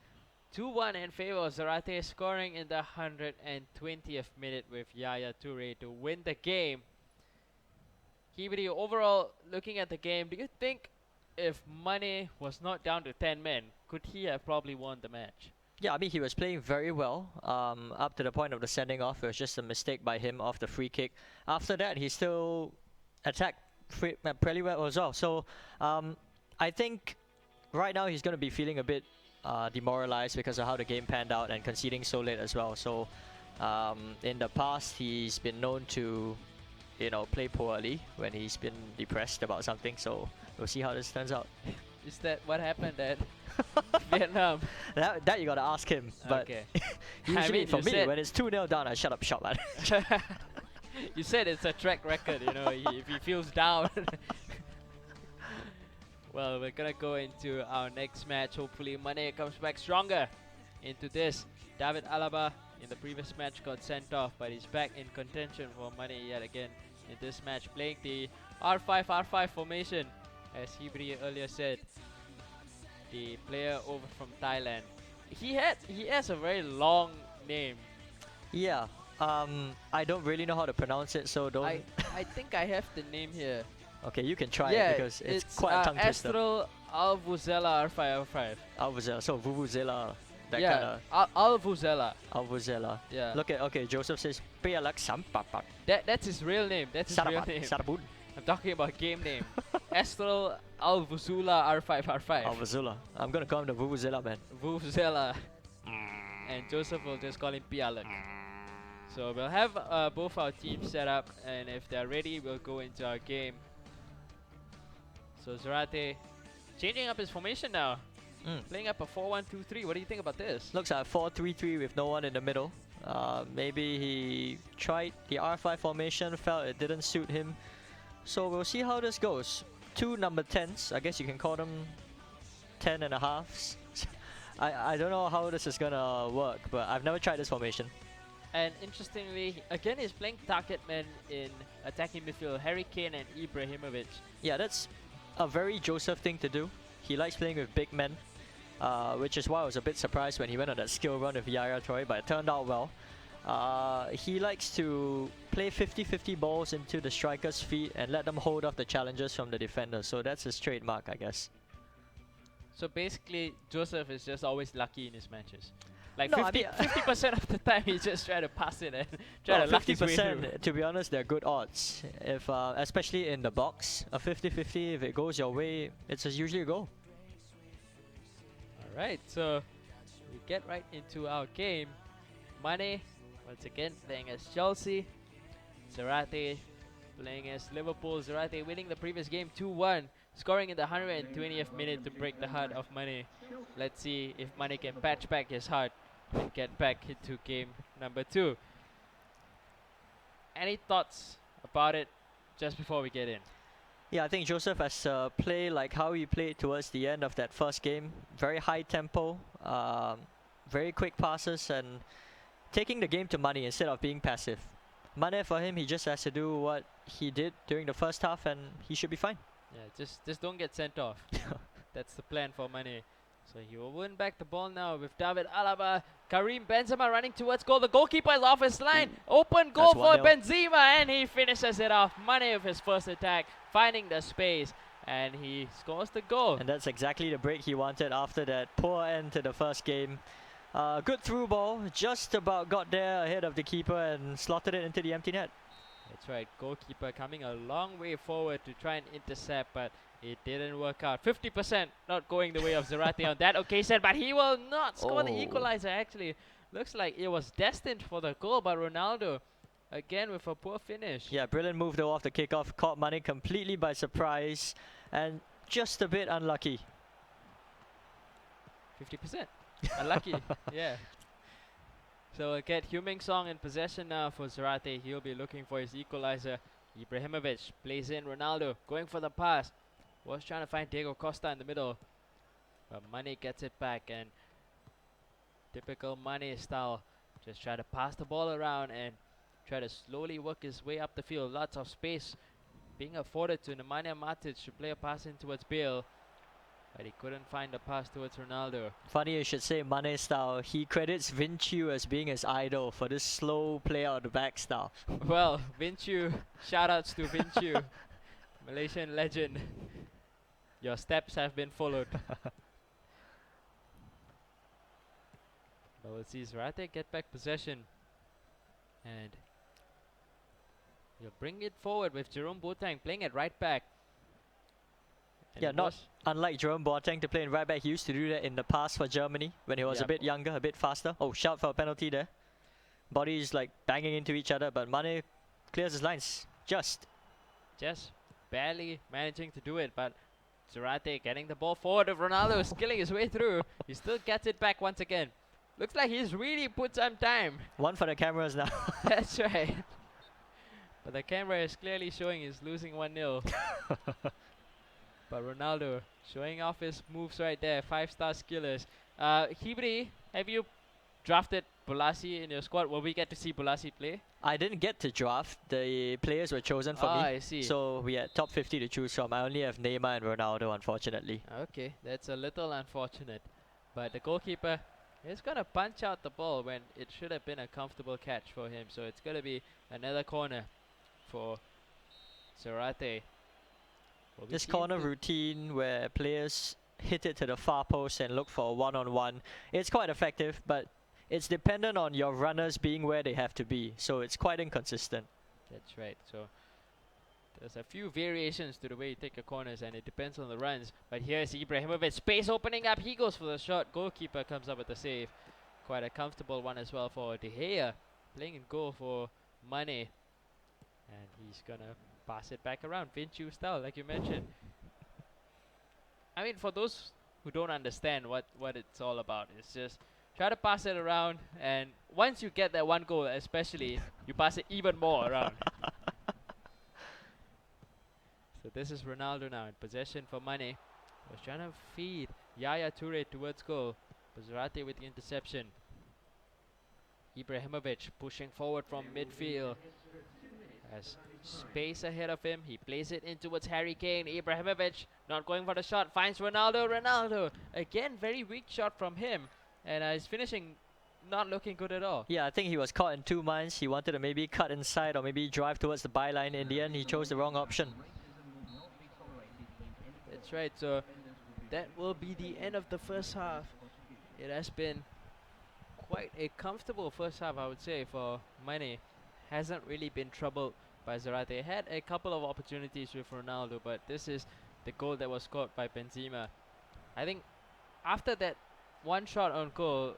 2-1 in favor of Zarate, scoring in the 120th minute with Yaya Toure to win the game. Kibiri, overall, looking at the game, do you think if Mane was not down to 10 men, could he have probably won the match? Yeah, I mean, he was playing very well up to the point of the sending off. It was just a mistake by him off the free kick. After that, he still attacked pretty well as well. So I think right now he's going to be feeling a bit demoralized because of how the game panned out and conceding so late as well. So in the past, he's been known to, you know, play poorly when he's been depressed about something. So we'll see how this turns out. Is that what happened at Vietnam? That you gotta ask him. But Okay. usually mean, for you me, said- when it's 2-0 down, I shut up shop, man. You said it's a track record, you know, if he feels down. Well, we're gonna go into our next match. Hopefully Mane comes back stronger into this. David Alaba in the previous match got sent off, but he's back in contention for Mane yet again in this match, playing the R5 formation, as Hibri earlier said. The player over from Thailand. He has a very long name. Yeah. I don't really know how to pronounce it, so don't. I think I have the name here. Okay, you can try Yeah, it because it's quite a tongue twister. Astral Alvuzela R505. Alvuzela, so Vuvuzela, that kind Yeah, of Alvuzela. Alvuzela. Yeah. Look at, okay, Joseph says Pealak Sampapak. That's his real name. That's his real name. Sarabun. I'm talking about game name. Astral Alvuzula R5R5. Alvuzela. I'm gonna call him the Vuvuzela, man. Vuvuzela. And Joseph will just call him Pialak. So we'll have both our teams set up, and if they're ready, we'll go into our game. So Zarate changing up his formation now. Playing up a 4-1-2-3. What do you think about this? Looks like 4-3-3 with no one in the middle. Maybe he tried the R5 formation, felt it didn't suit him. So we'll see how this goes. 2 number 10s, I guess you can call them 10 and a halves. I don't know how this is gonna work, but I've never tried this formation. And interestingly, again, he's playing target men in attacking midfield, Harry Kane and Ibrahimovic. Yeah, that's a very Joseph thing to do. He likes playing with big men, which is why I was a bit surprised when he went on that skill run with Yaya Toure, but it turned out well. He likes to play 50-50 balls into the striker's feet and let them hold off the challenges from the defender. So that's his trademark, I guess. So basically, Joseph is just always lucky in his matches. Like No, I 50% of the time, he just try to pass it and try Well, to luck his way through. 50%, to be honest, they're good odds. If especially in the box, a 50-50, if it goes your way, it's usually a goal. Alright, so we get right into our game. Mane, once again, playing as Chelsea. Zarate playing as Liverpool. Zarate winning the previous game 2-1, scoring in the 120th minute to break the heart of Mane. Let's see if Mane can patch back his heart and get back into game number 2. Any thoughts about it just before we get in? Yeah, I think Joseph has played like how he played towards the end of that first game. Very high tempo, very quick passes, and taking the game to Mane instead of being passive. Mane, for him, he just has to do what he did during the first half and he should be fine. Yeah, just don't get sent off. That's the plan for Mane. So he will win back the ball now with David Alaba. Karim Benzema running towards goal. The goalkeeper is off his line. Open goal That's for 1-0. Benzema, and he finishes it off. Mane with his first attack, finding the space, and he scores the goal. And that's exactly the break he wanted after that poor end to the first game. Good through ball, just about got there ahead of the keeper and slotted it into the empty net. That's right, goalkeeper coming a long way forward to try and intercept, but it didn't work out. 50% not going the way of Zarate on that occasion, but he will not score the Oh. equalizer actually. Looks like it was destined for the goal, but Ronaldo again with a poor finish. Yeah, brilliant move though off the kickoff. Caught Mane completely by surprise and just a bit unlucky. 50%. Unlucky, yeah. So we'll get Heung-min Song in possession now for Zarate. He'll be looking for his equalizer. Ibrahimovic plays in Ronaldo, going for the pass. Was trying to find Diego Costa in the middle. But Mane gets it back, and typical Mane style. Just try to pass the ball around and try to slowly work his way up the field. Lots of space being afforded to Nemanja Matic to play a pass in towards Bale. But he couldn't find the pass towards Ronaldo. Funny you should say Mane style. He credits Vinchu as being his idol for this slow play out the back style. Well, Vinchu, shoutouts to Vinchu, Malaysian legend. Your steps have been followed. But we'll see Zarate get back possession. And he'll bring it forward with Jerome Boateng playing at right back. And Yeah, it not was- unlike Jerome Boateng to play in right back. He used to do that in the past for Germany when he was a Yep. bit younger, a bit faster. Oh, shout for a penalty there. Bodies like banging into each other, but Mane clears his lines. Just barely managing to do it, but Zarate getting the ball forward of Ronaldo, skilling his way through. He still gets it back once again. Looks like he's really put some time. one for the cameras now. That's right. But the camera is clearly showing he's losing 1-0. But Ronaldo showing off his moves right there. 5-star skillers. Hibri, have you drafted Bolasie in your squad? Will we get to see Bolasie play? I didn't get to draft. The players were chosen for me. I see. So we had top 50 to choose from. I only have Neymar and Ronaldo, unfortunately. Okay, that's a little unfortunate. But the goalkeeper is going to punch out the ball when it should have been a comfortable catch for him. So it's going to be another corner for Zarate. We'll be This keen corner to- routine where players hit it to the far post and look for a one-on-one, it's quite effective, but it's dependent on your runners being where they have to be. So it's quite inconsistent. That's right. So there's a few variations to the way you take your corners, and it depends on the runs. But here's Ibrahimovic, space opening up. He goes for the shot. Goalkeeper comes up with the save. Quite a comfortable one as well for De Gea, playing in goal for Mane, and he's gonna pass it back around, Vinchu style, like you mentioned. I mean, for those who don't understand what it's all about, it's just try to pass it around, and once you get that one goal, especially, you pass it even more around. So this is Ronaldo now in possession for Mane. Was trying to feed Yaya Toure towards goal. Zarate with the interception. Ibrahimovic pushing forward from midfield. Has space ahead of him. He plays it in towards Harry Kane. Ibrahimovic not going for the shot. Finds Ronaldo. Ronaldo again, very weak shot from him. And his finishing not looking good at all. Yeah, I think he was caught in two minds. He wanted to maybe cut inside or maybe drive towards the byline. In the end, he chose the wrong option. That's right. So that will be the end of the first half. It has been quite a comfortable first half, I would say, for Mane. Hasn't really been troubled by Zarate. Had a couple of opportunities with Ronaldo, but this is the goal that was scored by Benzema. I think after that one shot on goal,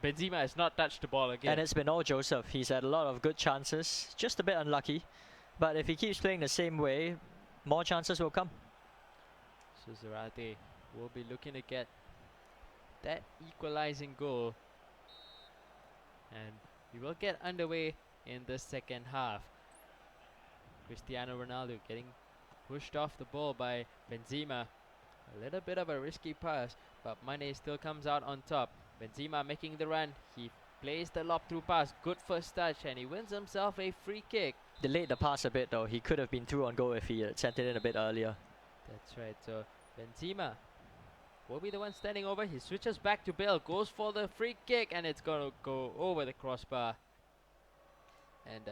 Benzema has not touched the ball again. And it's been all Joseph. He's had a lot of good chances, just a bit unlucky. But if he keeps playing the same way, more chances will come. So Zarate will be looking to get that equalizing goal. And we will get underway in the second half. Cristiano Ronaldo getting pushed off the ball by Benzema. A little bit of a risky pass, but Mane still comes out on top. Benzema making the run. He plays the lob through pass. Good first touch, and he wins himself a free kick. Delayed the pass a bit though. He could have been through on goal if he had sent it in a bit earlier. That's right. So Benzema will be the one standing over. He switches back to Bale, goes for the free kick, and it's going to go over the crossbar. And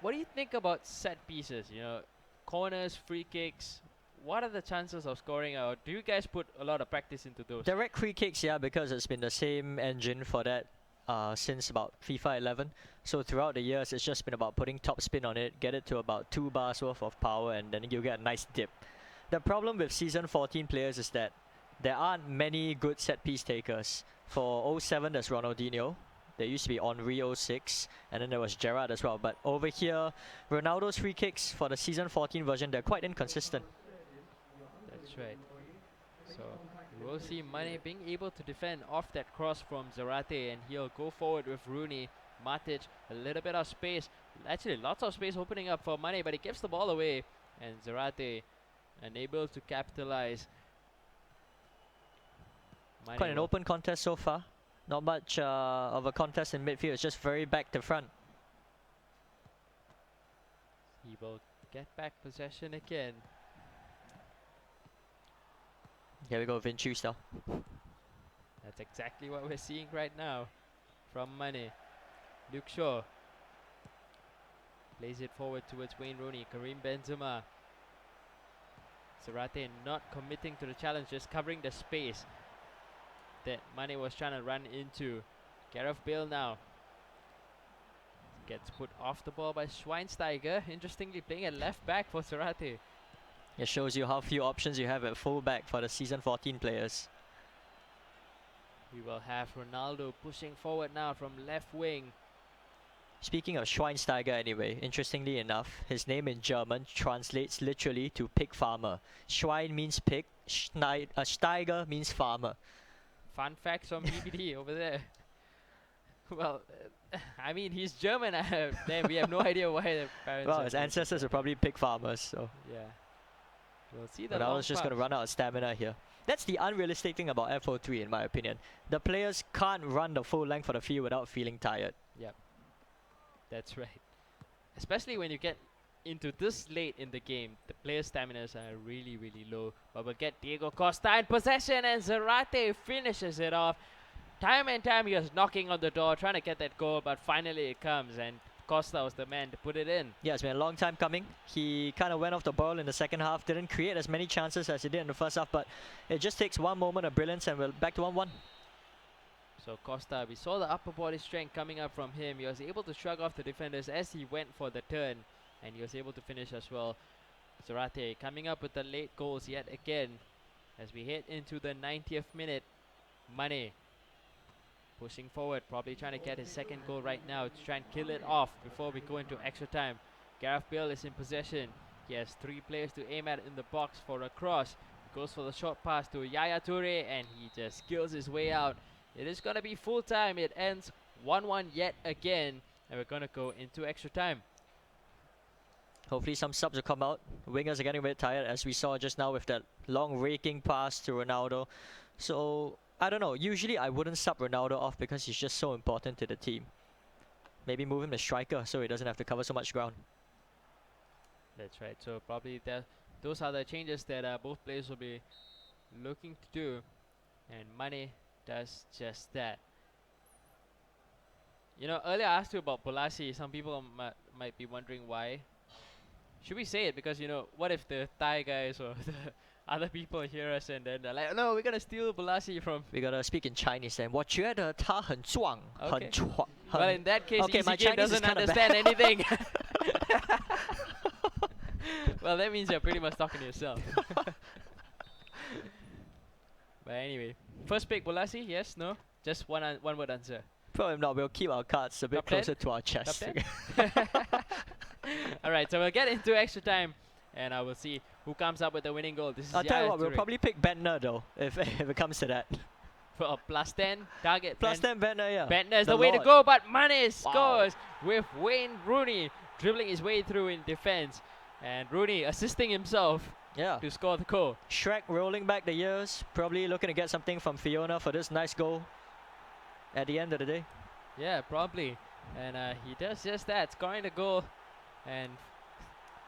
what do you think about set pieces? You know, corners, free kicks. What are the chances of scoring out? Do you guys put a lot of practice into those? Direct free kicks, yeah, because it's been the same engine for that since about FIFA 11. So throughout the years, it's just been about putting top spin on it, get it to about 2 bars worth of power, and then you get a nice dip. The problem with season 14 players is that there aren't many good set piece takers. For 07, there's Ronaldinho. There used to be Henri 06, and then there was Gerrard as well. But over here, Ronaldo's free kicks for the season 14 version, they're quite inconsistent. That's right. So we'll see Mane being able to defend off that cross from Zarate, and he'll go forward with Rooney. Matic, a little bit of space. Actually, lots of space opening up for Mane, but he gives the ball away, and Zarate unable to capitalize. Mane Quite an will- open contest so far. Not much of a contest in midfield. It's just very back to front. He will get back possession again. Here we go, Vinci style. That's exactly what we're seeing right now from Mane. Luke Shaw plays it forward towards Wayne Rooney. Karim Benzema. Zarate not committing to the challenge, just covering the space that Mane was trying to run into. Gareth Bale now gets put off the ball by Schweinsteiger. Interestingly, playing at left back for Zarate. It shows you how few options you have at fullback for the season 14 players. We will have Ronaldo pushing forward now from left wing. Speaking of Schweinsteiger anyway, interestingly enough, his name in German translates literally to pig farmer. Schwein means pig, Steiger means farmer. Fun facts from BBD over there. Well, I mean, he's German. Then we have no idea why the parents. Well, have his named him ancestors that. were probably pig farmers, so. Yeah. We'll see the But I long was just going to pass. run out of stamina here. That's the unrealistic thing about FO3 in my opinion. The players can't run the full length of the field without feeling tired. That's right. Especially when you get into this late in the game, the players' staminas are really, really low. But we'll get Diego Costa in possession, and Zarate finishes it off. Time and time he was knocking on the door, trying to get that goal, but finally it comes, and Costa was the man to put it in. Yeah, it's been a long time coming. He kind of went off the ball in the second half, didn't create as many chances as he did in the first half, but it just takes one moment of brilliance and we're back to 1-1. So Costa, we saw the upper body strength coming up from him. He was able to shrug off the defenders as he went for the turn, and he was able to finish as well. Zarate coming up with the late goals yet again as we head into the 90th minute. Mane pushing forward, probably trying to get his second goal right now to try and kill it off before we go into extra time. Gareth Bale is in possession. He has 3 players to aim at in the box for a cross. Goes for the short pass to Yaya Toure, and he just skills his way out. It is going to be full time. It ends 1-1 yet again, and we're going to go into extra time. Hopefully some subs will come out. Wingers are getting a bit tired, as we saw just now with that long raking pass to Ronaldo. So, I don't know. Usually I wouldn't sub Ronaldo off because he's just so important to the team. Maybe move him to striker so he doesn't have to cover so much ground. That's right. So probably those are the changes that both players will be looking to do, and Mane does just that. You know, earlier I asked you about Bolasie. Some people might be wondering why. Should we say it? Because, you know, what if the Thai guys or the other people hear us and then they're like, no, we're gonna steal Bolasie from. We gotta speak in Chinese then. 我觉得他很壮, Okay. 很壮, Well, in that case, Okay, Easy my Game Chinese is doesn't kinda bad. understand anything. Well, that means you're pretty much talking to yourself. But anyway, first pick Bolasie, yes, no? Just one word answer. Probably not. We'll keep our cards a bit Top 10? closer to our chest. 10? Alright, so we'll get into extra time, and I will see who comes up with the winning goal. This is I'll tell you Yaya what, we'll Toure. probably pick Bentner though, if it comes to that. For a plus 10 target. Plus man. 10 Bentner, yeah. Bentner is The the way to Lord. go, but Mane scores with Wayne Rooney dribbling his way through in defense, and Rooney assisting himself Yeah. to score the goal. Shrek rolling back the years, probably looking to get something from Fiona for this nice goal at the end of the day. Yeah, probably. And he does just that, scoring the goal. And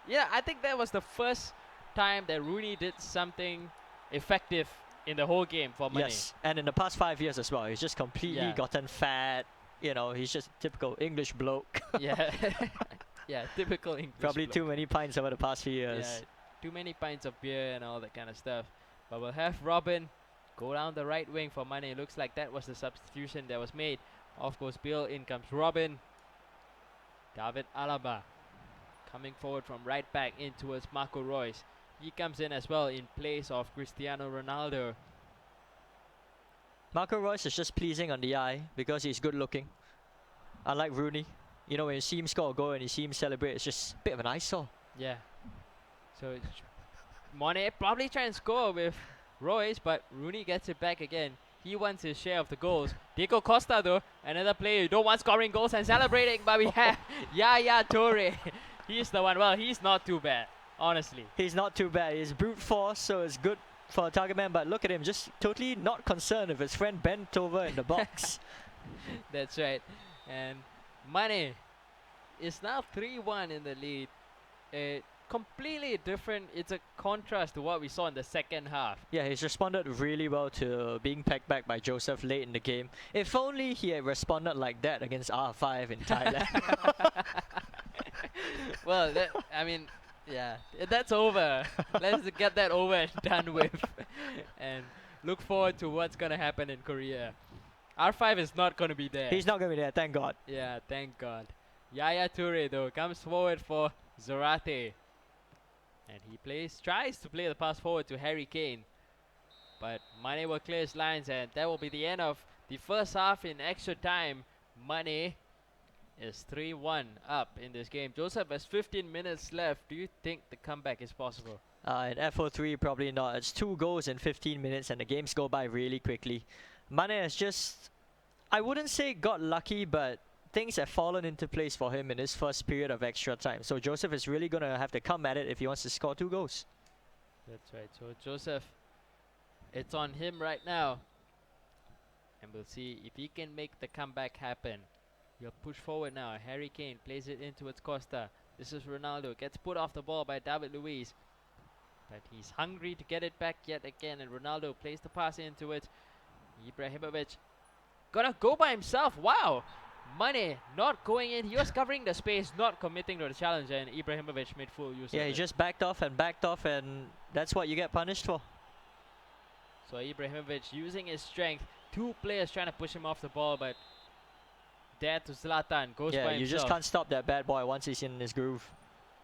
yeah, I think that was the first time that Rooney did something effective in the whole game for Mane. Yes, and in the past 5 years as well, he's just completely Yeah. gotten fat. You know, he's just typical English bloke. Yeah. Yeah, typical English Probably bloke. too many pints over the past few years. Yeah, too many pints of beer and all that kind of stuff. But we'll have Robin go down the right wing for Mane. Looks like that was the substitution that was made. Off goes Bill, in comes Robin. David Alaba coming forward from right back in towards Marco Reus. He comes in as well in place of Cristiano Ronaldo. Marco Reus is just pleasing on the eye because he's good looking. Unlike Rooney, you know, when you see him score a goal and you see him celebrate, it's just a bit of an eyesore. Yeah. So Monet probably try and score with Royce, but Rooney gets it back again. He wants his share of the goals. Diego Costa though, another player you don't want scoring goals and celebrating, but we have Yaya Toure. He's the one. Well, he's not too bad, honestly. He's not too bad. He's brute force, so it's good for a target man, but look at him, just totally not concerned if his friend bent over in the box. That's right. And Mane is now 3-1 in the lead. Completely different. It's a contrast to what we saw in the second half. Yeah, he's responded really well to being pegged back by Joseph late in the game. If only he had responded like that against R5 in Thailand. Well, I mean, yeah, that's over. Let's get that over and done with. And look forward to what's going to happen in Korea. R5 is not going to be there. He's not going to be there, thank God. Yeah, thank God. Yaya Toure though comes forward for Zarate. And he tries to play the pass forward to Harry Kane. But Mane will clear his lines, and that will be the end of the first half in extra time. Mane is 3-1 up in this game. Joseph has 15 minutes left. Do you think the comeback is possible? In FO3, probably not. It's 2 goals in 15 minutes and the games go by really quickly. Mane has just, I wouldn't say got lucky, but things have fallen into place for him in his first period of extra time. So Joseph is really going to have to come at it if he wants to score 2 goals. That's right. So Joseph, it's on him right now. And we'll see if he can make the comeback happen. He'll push forward now. Harry Kane plays it in towards Costa. This is Ronaldo. Gets put off the ball by David Luiz. But he's hungry to get it back yet again. And Ronaldo plays the pass into it. Ibrahimovic gonna go by himself. Wow. Mane not going in. He was covering the space, not committing to the challenge. And Ibrahimovic made full use of Yeah, it. he just backed off, and that's what you get punished for. So Ibrahimovic using his strength. 2 players trying to push him off the ball, but there to Zlatan goes by Yeah, himself. you just can't stop that bad boy once he's in his groove.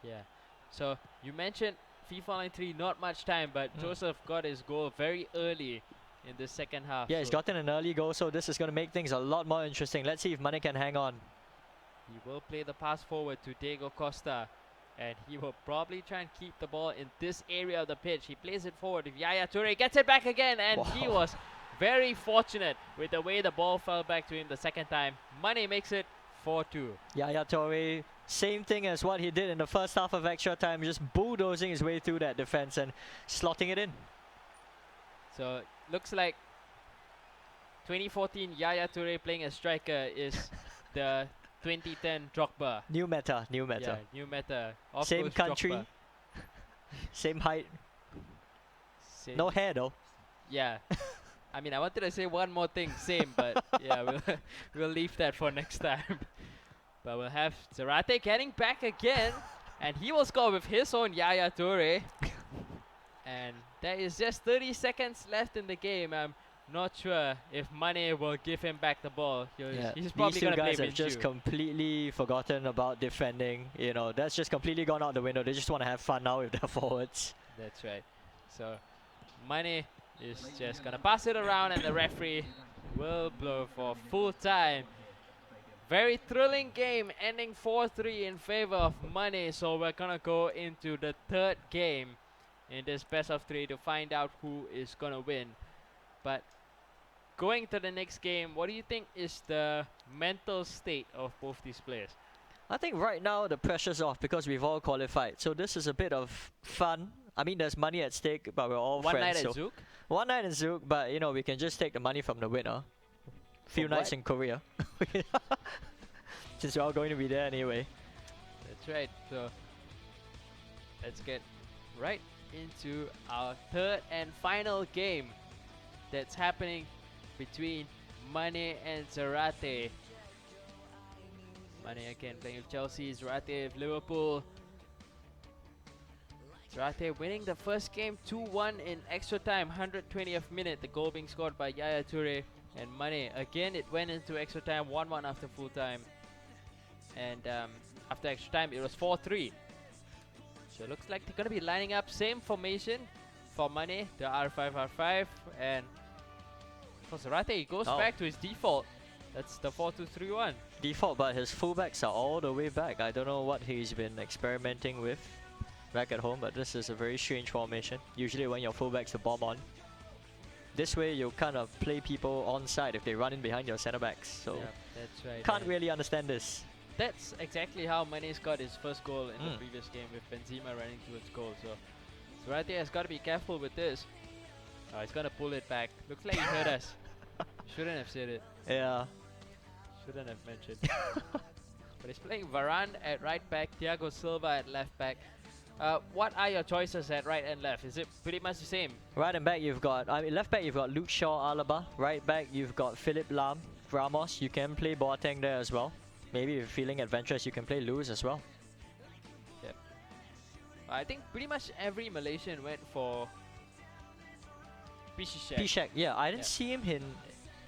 Yeah. So you mentioned FIFA Online 3, not much time, but Joseph got his goal very early in the second half. Yeah, he's so gotten an early goal, so this is going to make things a lot more interesting. Let's see if Mane can hang on. he will play the pass forward to Diego Costa. And he will probably try and keep the ball in this area of the pitch. He plays it forward. If Yaya Toure gets it back again, and he Wow. was very fortunate with the way the ball fell back to him the second time. Mane makes it 4-2. Yaya Toure, same thing as what he did in the first half of extra time, just bulldozing his way through that defense and slotting it in. So looks like 2014 Yaya Toure playing as striker is the 2010 Drogba. New meta, new meta. Yeah, new meta. Off Same goes country, Drogba. same height, Same. no hair though. Yeah. I mean, I wanted to say one more thing, same, but yeah, we'll leave that for next time. But we'll have Zarate getting back again, and he will score with his own Yaya Toure. And there is just 30 seconds left in the game. I'm not sure if Mane will give him back the ball. He's probably These two going to play guys have just Minshew. completely forgotten about defending. You know, that's just completely gone out the window. They just want to have fun now with their forwards. That's right. So Mane is just going to pass it around, and the referee will blow for full time. Very thrilling game, ending 4-3 in favor of Mane. So we're going to go into the third game in this best of 3 to find out who is going to win. But going to the next game, what do you think is the mental state of both these players? I think right now the pressure's off because we've all qualified. So this is a bit of fun. I mean, there's money at stake, but we're all One friends. night at so Zouk? one night in Zouk, but you know, we can just take the money from the winner. Few For nights what? in Korea. Since we're all going to be there anyway. That's right. So let's get right into our third and final game that's happening between Mane and Zarate. Mane again playing with Chelsea, Zarate with Liverpool. Zarate winning the first game 2-1 in extra time, 120th minute. The goal being scored by Yaya Toure. And Mane, again, it went into extra time, 1-1 after full time. And after extra time, it was 4-3. So it looks like they're going to be lining up same formation for Mane, the R5, and for Zarate, he goes Oh. back to his default. That's the 4-2-3-1. Default, but his fullbacks are all the way back. I don't know what he's been experimenting with back at home, but this is a very strange formation. Usually when your fullbacks are bomb on. This way you kind of play people on side if they run in behind your centre backs. So Yeah, that's right. can't and really understand this. That's exactly how Mane got his first goal in the Mm. previous game with Benzema running towards goal. So Zarate has got to be careful with this. Oh, he's going to pull it back. Looks like he heard us. Shouldn't have said it. Yeah. Shouldn't have mentioned. But he's playing Varane at right back, Thiago Silva at left back. What are your choices at right and left? Is it pretty much the same? Right and back you've got, left back you've got Luke Shaw, Alaba. Right back you've got Philip Lam, Ramos. You can play Boateng there as well. Maybe if you're feeling adventurous, you can play Lewis as well. I think pretty much every Malaysian went for Piszczek. Piszczek, yeah, I didn't Yeah. see him in.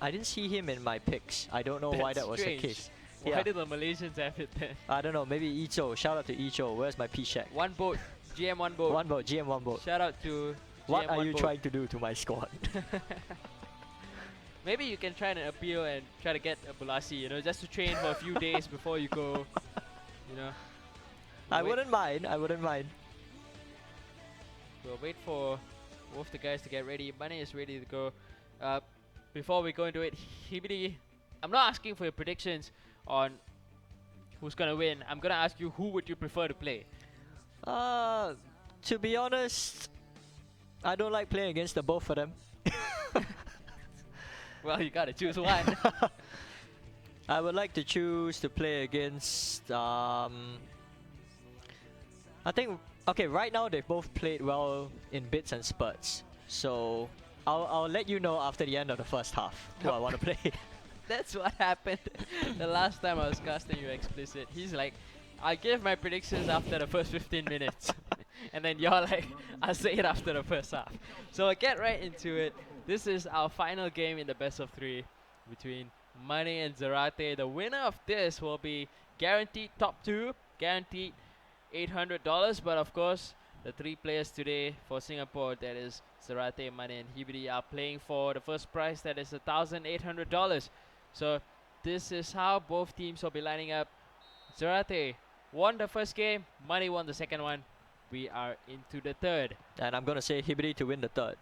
I didn't see him in my picks. I don't know why That's that was strange. the case. Why Yeah. did the Malaysians have it then? I don't know. Maybe Icho. Shout out to Icho. Where's my Piszczek? One vote, GM one vote. One vote. GM one vote. Shout out to What GM are one you vote. trying to do to my squad? Maybe you can try and appeal and try to get a Bulasi, you know, just to train for a few days before you go, you know. I Wait- wouldn't mind. I wouldn't mind. We'll wait for both the guys to get ready. Mane is ready to go. Before we go into it, Hibidi, I'm not asking for your predictions on who's gonna win. I'm gonna ask you who would you prefer to play. To be honest, I don't like playing against the both of them. Well, you gotta choose one. I would like to choose to play against. I think okay. Right now they've both played well in bits and spurts. So I'll let you know after the end of the first half who I want to play. That's what happened the last time I was casting you explicit. He's like, I give my predictions after the first 15 minutes. And then you're like, I'll say it after the first half. So I'll get right into it. This is our final game in the best of 3 between Mane and Zarate. The winner of this will be guaranteed top 2, guaranteed $800. But of course, the 3 players today for Singapore, that is Zarate, Mane and Hibidi, are playing for the first prize, that is $1,800. So this is how both teams will be lining up. Zarate won the first game, Mane won the second one. We are into the third. And I'm gonna say Hibidi to win the third.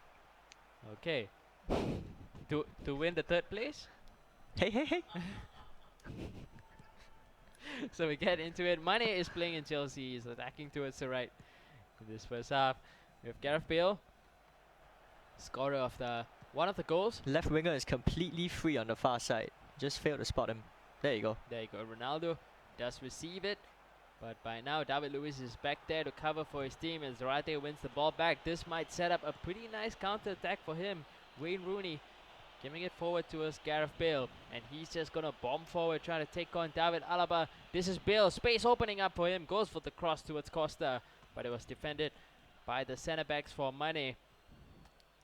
Okay. To win the third place? Hey, hey, hey. So we get into it. Mane is playing in Chelsea. He's attacking towards the right in this first half. We have Gareth Bale, scorer of one of the goals. Left winger is completely free on the far side. Just failed to spot him. There you go. There you go. Ronaldo does receive it. But by now, David Luiz is back there to cover for his team, and Zarate wins the ball back. This might set up a pretty nice counter-attack for him. Wayne Rooney giving it forward towards Gareth Bale, and he's just going to bomb forward, trying to take on David Alaba. This is Bale, space opening up for him, goes for the cross towards Costa, but it was defended by the centre-backs for Mane.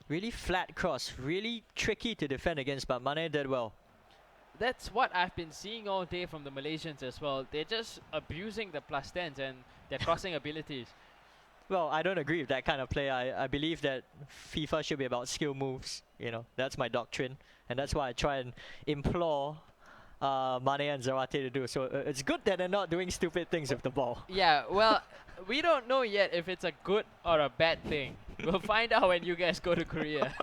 Really flat cross. Really tricky to defend against, but Mane did well. That's what I've been seeing all day from the Malaysians as well. They're just abusing the plus 10s and their crossing abilities. Well, I don't agree with that kind of play. I believe that FIFA should be about skill moves. You know, that's my doctrine. And that's why I try and implore Mane and Zarate to do. So it's good that they're not doing stupid things with the ball. Yeah, well, we don't know yet if it's a good or a bad thing. We'll find out when you guys go to Korea.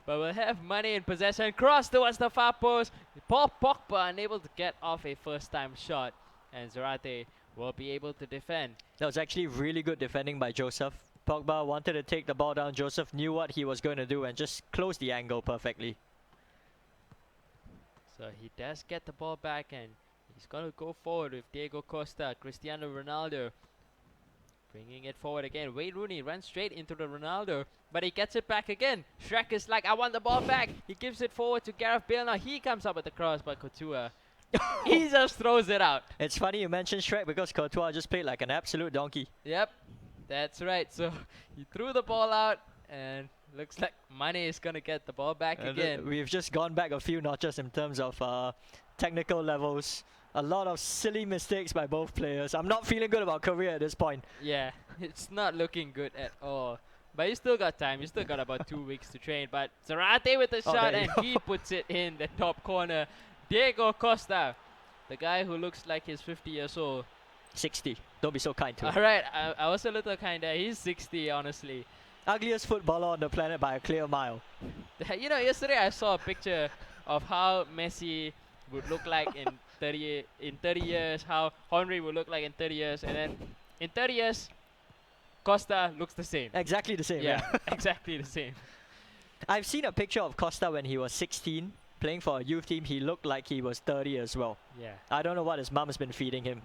But we'll have Mane in possession. Cross towards the far post. Paul Pogba unable to get off a first-time shot. And Zarate will be able to defend. That was actually really good defending by Joseph. Pogba wanted to take the ball down. Joseph knew what he was going to do and just closed the angle perfectly. So he does get the ball back, and he's going to go forward with Diego Costa, Cristiano Ronaldo. Bringing it forward again. Wayne Rooney runs straight into the Ronaldo, but he gets it back again. Shrek is like, I want the ball back. He gives it forward to Gareth Bale. Now he comes up with the cross, but Couture, he just throws it out. It's funny you mentioned Shrek because Courtois just played like an absolute donkey. Yep, that's right. So he threw the ball out, and Looks like Mane is gonna get the ball back And again. we've just gone back a few notches in terms of technical levels. A lot of silly mistakes by both players. I'm not feeling good about Korea at this point. Yeah, it's not looking good at all. But you still got time. You still got about 2 weeks to train. But Zarate with the Oh, shot, there you and he puts it in the top corner. Diego Costa, the guy who looks like he's 50 years old. 60. Don't be so kind to him. All right, I was a little kind of. He's 60, honestly. Ugliest footballer on the planet by a clear mile. You know, yesterday I saw a picture of how Messi would look like in 30 years, how Henry would look like in 30 years, and then in 30 years, Costa looks the same. Exactly the same. Yeah, exactly the same. I've seen a picture of Costa when he was 16, playing for a youth team. He looked like he was 30 as well. Yeah. I don't know what his mum's been feeding him.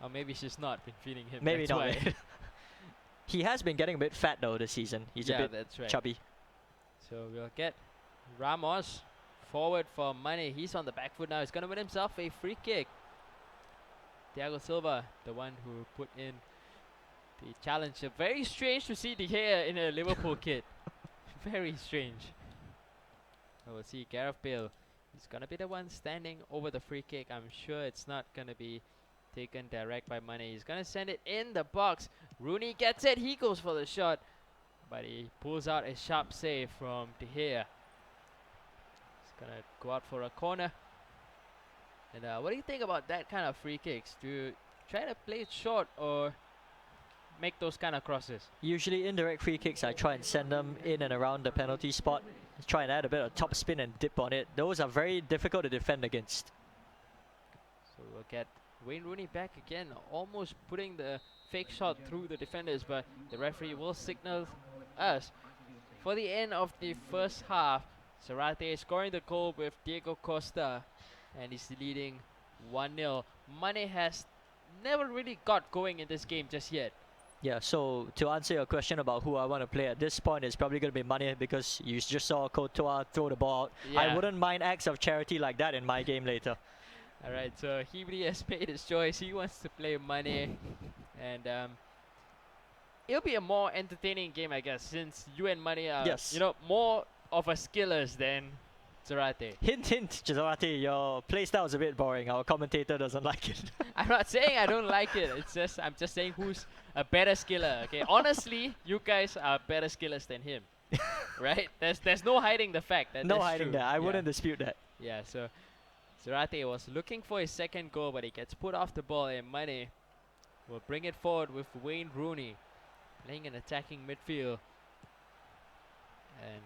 Or maybe she's not been feeding him. Maybe that's not. why. He has been getting a bit fat though this season. He's yeah, a bit that's right. chubby. So we'll get Ramos forward for Mane. He's on the back foot now. He's gonna win himself a free kick. Thiago Silva, the one who put in the challenge. Very strange to see De Gea in a Liverpool kit. Very strange. We'll see Gareth Bale. He's gonna be the one standing over the free kick. I'm sure it's not gonna be taken direct by Mane. He's gonna send it in the box. Rooney gets it. He goes for the shot, but he pulls out a sharp save from De Gea. He's gonna go out for a corner. And what do you think about that kind of free kicks? Do you try to play it short or make those kind of crosses? Usually indirect free kicks, I try and send them in and around the penalty spot. Try and add a bit of top spin and dip on it. Those are very difficult to defend against. So we'll get Wayne Rooney back again, almost putting the fake shot through the defenders, but the referee will signal us for the end of the first half. Zarate scoring the goal with Diego Costa, and he's leading 1-0. Mane has never really got going in this game just yet. Yeah, so to answer your question about who I want to play at this point, it's probably going to be Mane because you just saw Courtois throw the ball out. I Yeah. wouldn't mind acts of charity like that in my game later. Alright, so Hibri has made his choice. He wants to play Mane, and it'll be a more entertaining game, I guess, since you and Mane are, Yes. you know, more of a skillers than Zarate. Hint, hint, Jazarati, your playstyle is a bit boring. Our commentator doesn't like it. I'm not saying I don't like it. It's just I'm just saying who's a better skiller. Okay, honestly, you guys are better skillers than him, right? There's no hiding the fact that No that's hiding true. that. I Yeah. wouldn't dispute that. Yeah, so Zarate was looking for his second goal, but he gets put off the ball, and Mane will bring it forward with Wayne Rooney playing an attacking midfield. And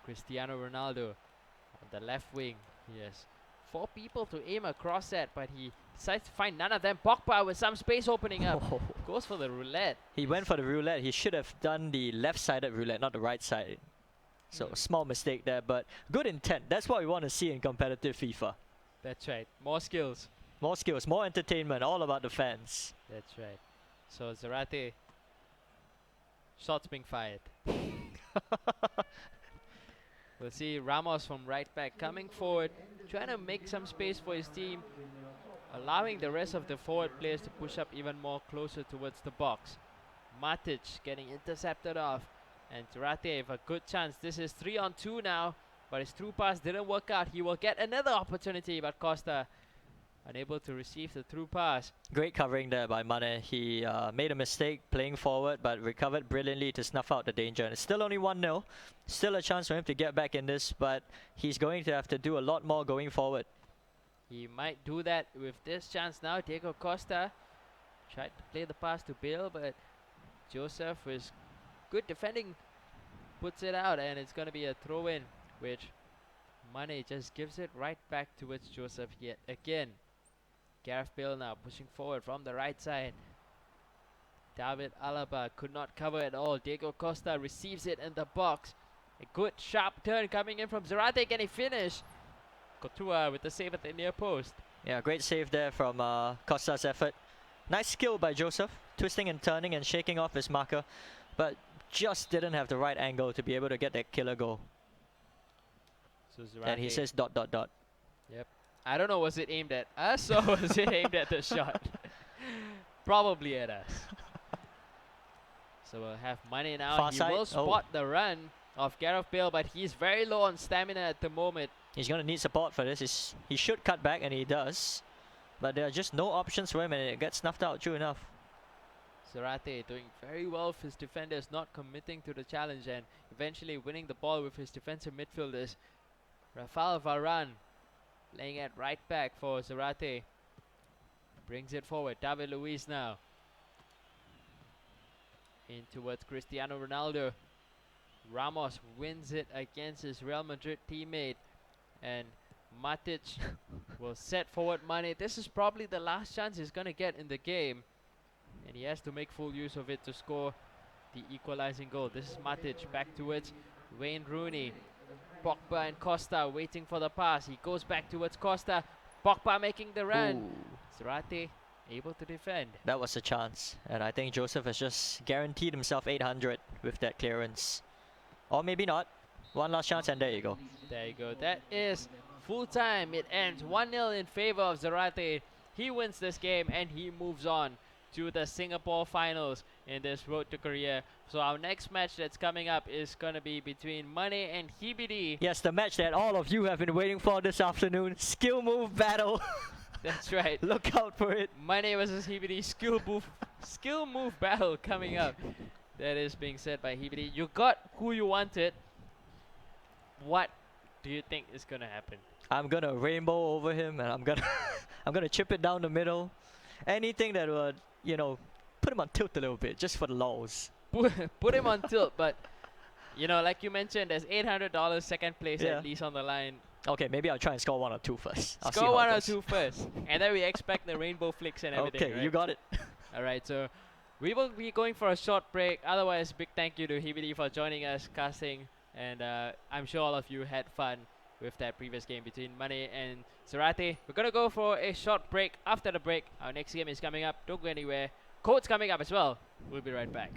Cristiano Ronaldo on the left wing. He has 4 people to aim across at, but he decides to find none of them. Pogba with some space opening up. Goes for the roulette. He went for the roulette. He should have done the left-sided roulette, not the right-sided. So small mistake there, but good intent. That's what we want to see in competitive FIFA. That's right. More skills. More skills, more entertainment, all about the fans. That's right. So Zarate, shots being fired. We'll see Ramos from right back coming forward, trying to make some space for his team, allowing the rest of the forward players to push up even more closer towards the box. Matic getting intercepted off, and Zarate have a good chance. This is 3-on-2 now, but his through pass didn't work out. He will get another opportunity, but Costa unable to receive the through pass. Great covering there by Mane. He made a mistake playing forward, but recovered brilliantly to snuff out the danger. And it's still only 1-0. Still a chance for him to get back in this, but he's going to have to do a lot more going forward. He might do that with this chance now. Diego Costa tried to play the pass to Bale, but Joseph with good defending puts it out, and it's going to be a throw-in, which Mane just gives it right back towards Joseph yet again. Gareth Bale now pushing forward from the right side. David Alaba could not cover at all. Diego Costa receives it in the box. A good sharp turn coming in from Zarate. Can he finish? Courtois with the save at the near post. Yeah, great save there from Costa's effort. Nice skill by Joseph, twisting and turning and shaking off his marker, but just didn't have the right angle to be able to get that killer goal. So And he Zarate- says ... I don't know, was it aimed at us or was it aimed at the shot? Probably at us. So we'll have Mane now. Far He side. will Oh. spot the run of Gareth Bale, but he's very low on stamina at the moment. He's gonna need support for this. He should cut back, and he does. But there are just no options for him, and it gets snuffed out. True enough. Zarate doing very well with his defenders, not committing to the challenge and eventually winning the ball with his defensive midfielders. Rafael Varane playing at right back for Zarate. Brings it forward. David Luiz now. In towards Cristiano Ronaldo. Ramos wins it against his Real Madrid teammate. And Matic will set forward Mane. This is probably the last chance he's going to get in the game. And he has to make full use of it to score the equalizing goal. This is Matic back towards Wayne Rooney. Pogba and Costa waiting for the pass. He goes back towards Costa. Pogba making the run. Ooh, Zarate able to defend. that was a chance, and I think Joseph has just guaranteed himself 800 with that clearance, or maybe not. One last chance, and there you go. There you go. That is full time. It ends 1-0 in favor of Zarate. He wins this game and he moves on to the Singapore finals in this Road to Korea. So our next match that's coming up is going to be between Mane and Hibidi. Yes, the match that all of you have been waiting for this afternoon. Skill move battle. That's right. Look out for it. Mane versus Hibidi skill move battle coming up. That is being said by Hibidi. You got who you wanted. What do you think is gonna happen? I'm gonna rainbow over him, and I'm gonna I'm gonna chip it down the middle. Anything that would, you know, put him on tilt a little bit, just for the lulls. Put him on tilt, but you know, like you mentioned, there's $800 second place Yeah. at least on the line. Okay, maybe I'll try and score one or two first. I'll see Score how it one or goes. two first, and then we expect the rainbow flicks and everything. Okay, right? you got it. All right, so we will be going for a short break. Otherwise, big thank you to Hibidi for joining us, casting, and I'm sure all of you had fun with that previous game between Mane and Zarate. We're gonna go for a short break. After the break, our next game is coming up. Don't go anywhere. Code's coming up as well. We'll be right back.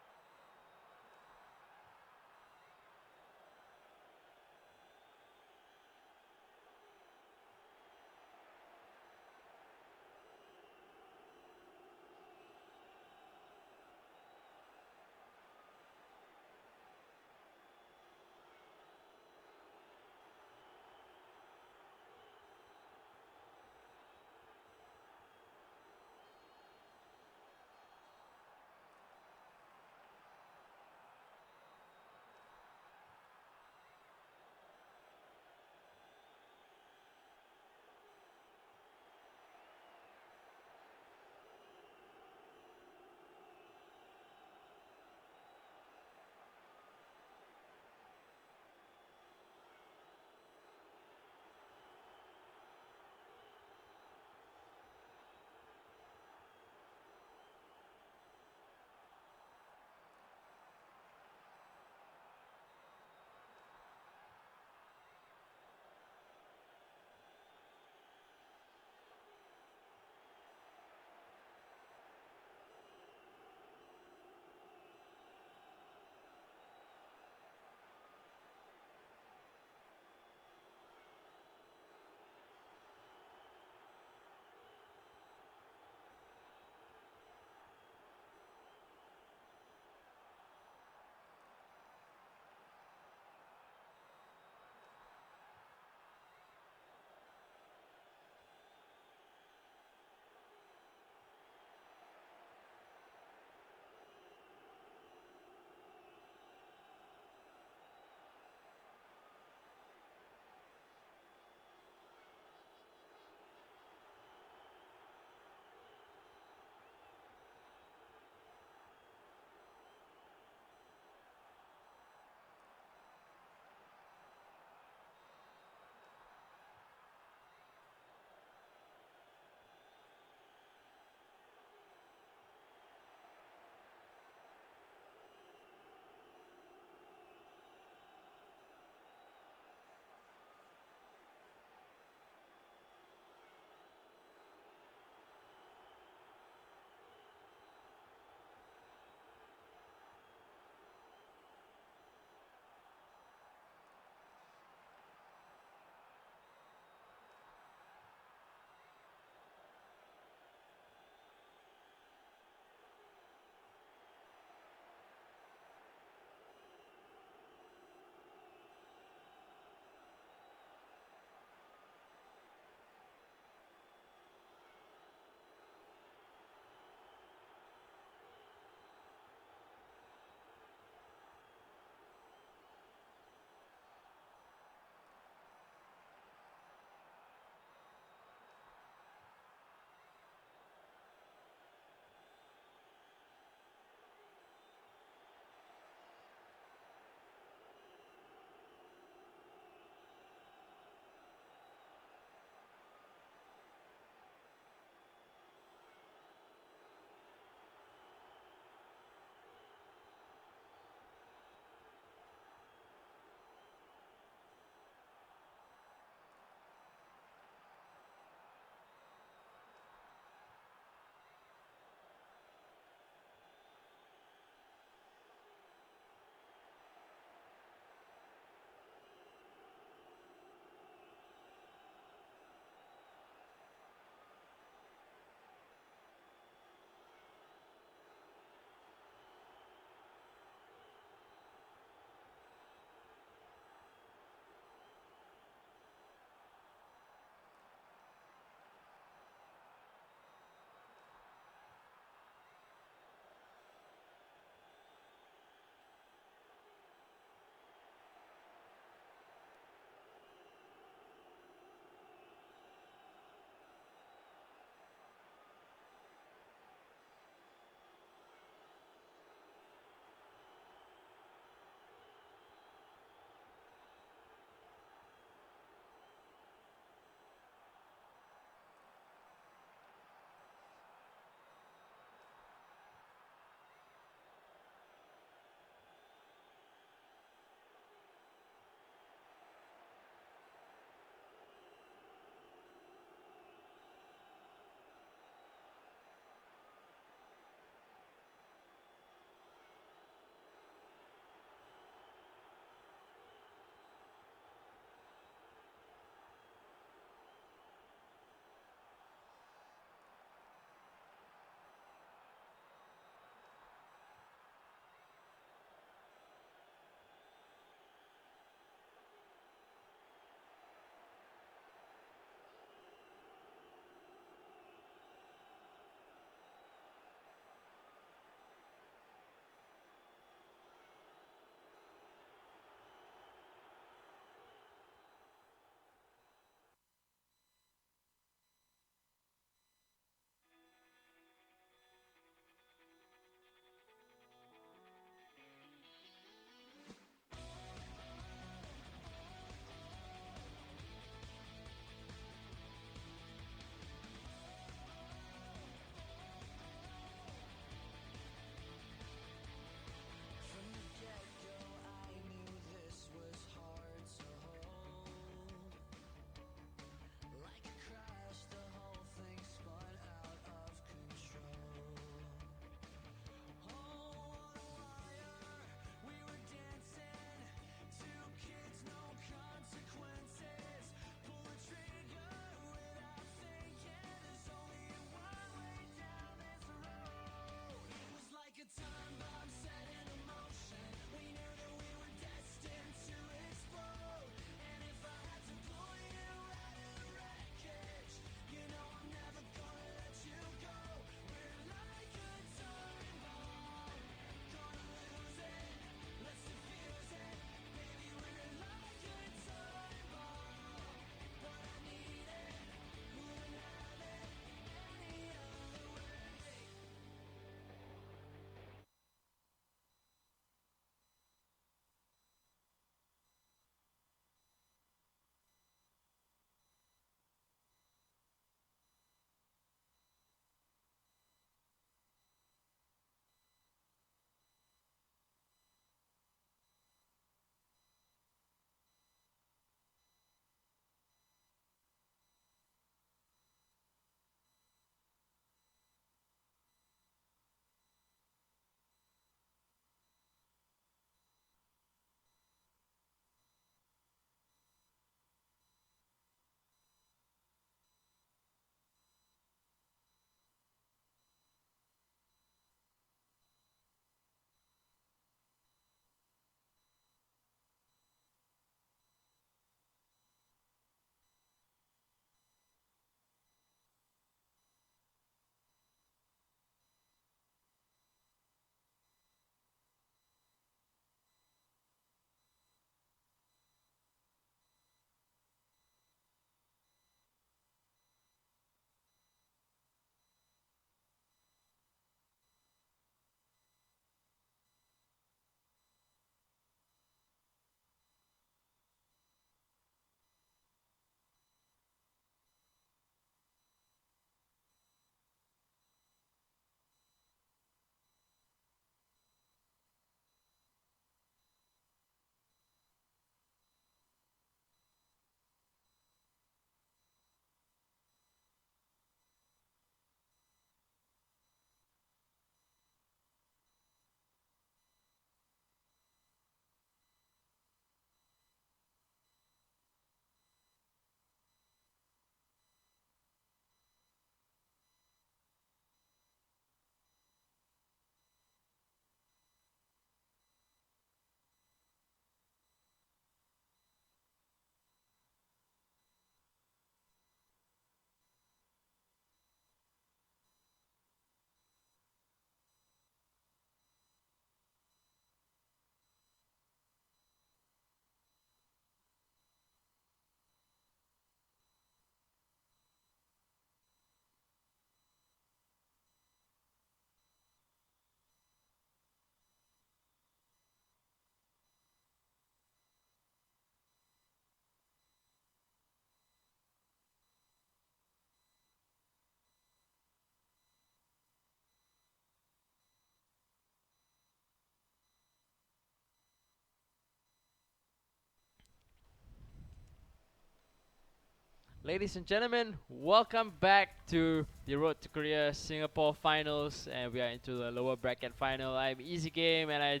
Ladies and gentlemen, welcome back to the Road to Korea Singapore Finals, and we are into the lower bracket final. I'm Easy Game, and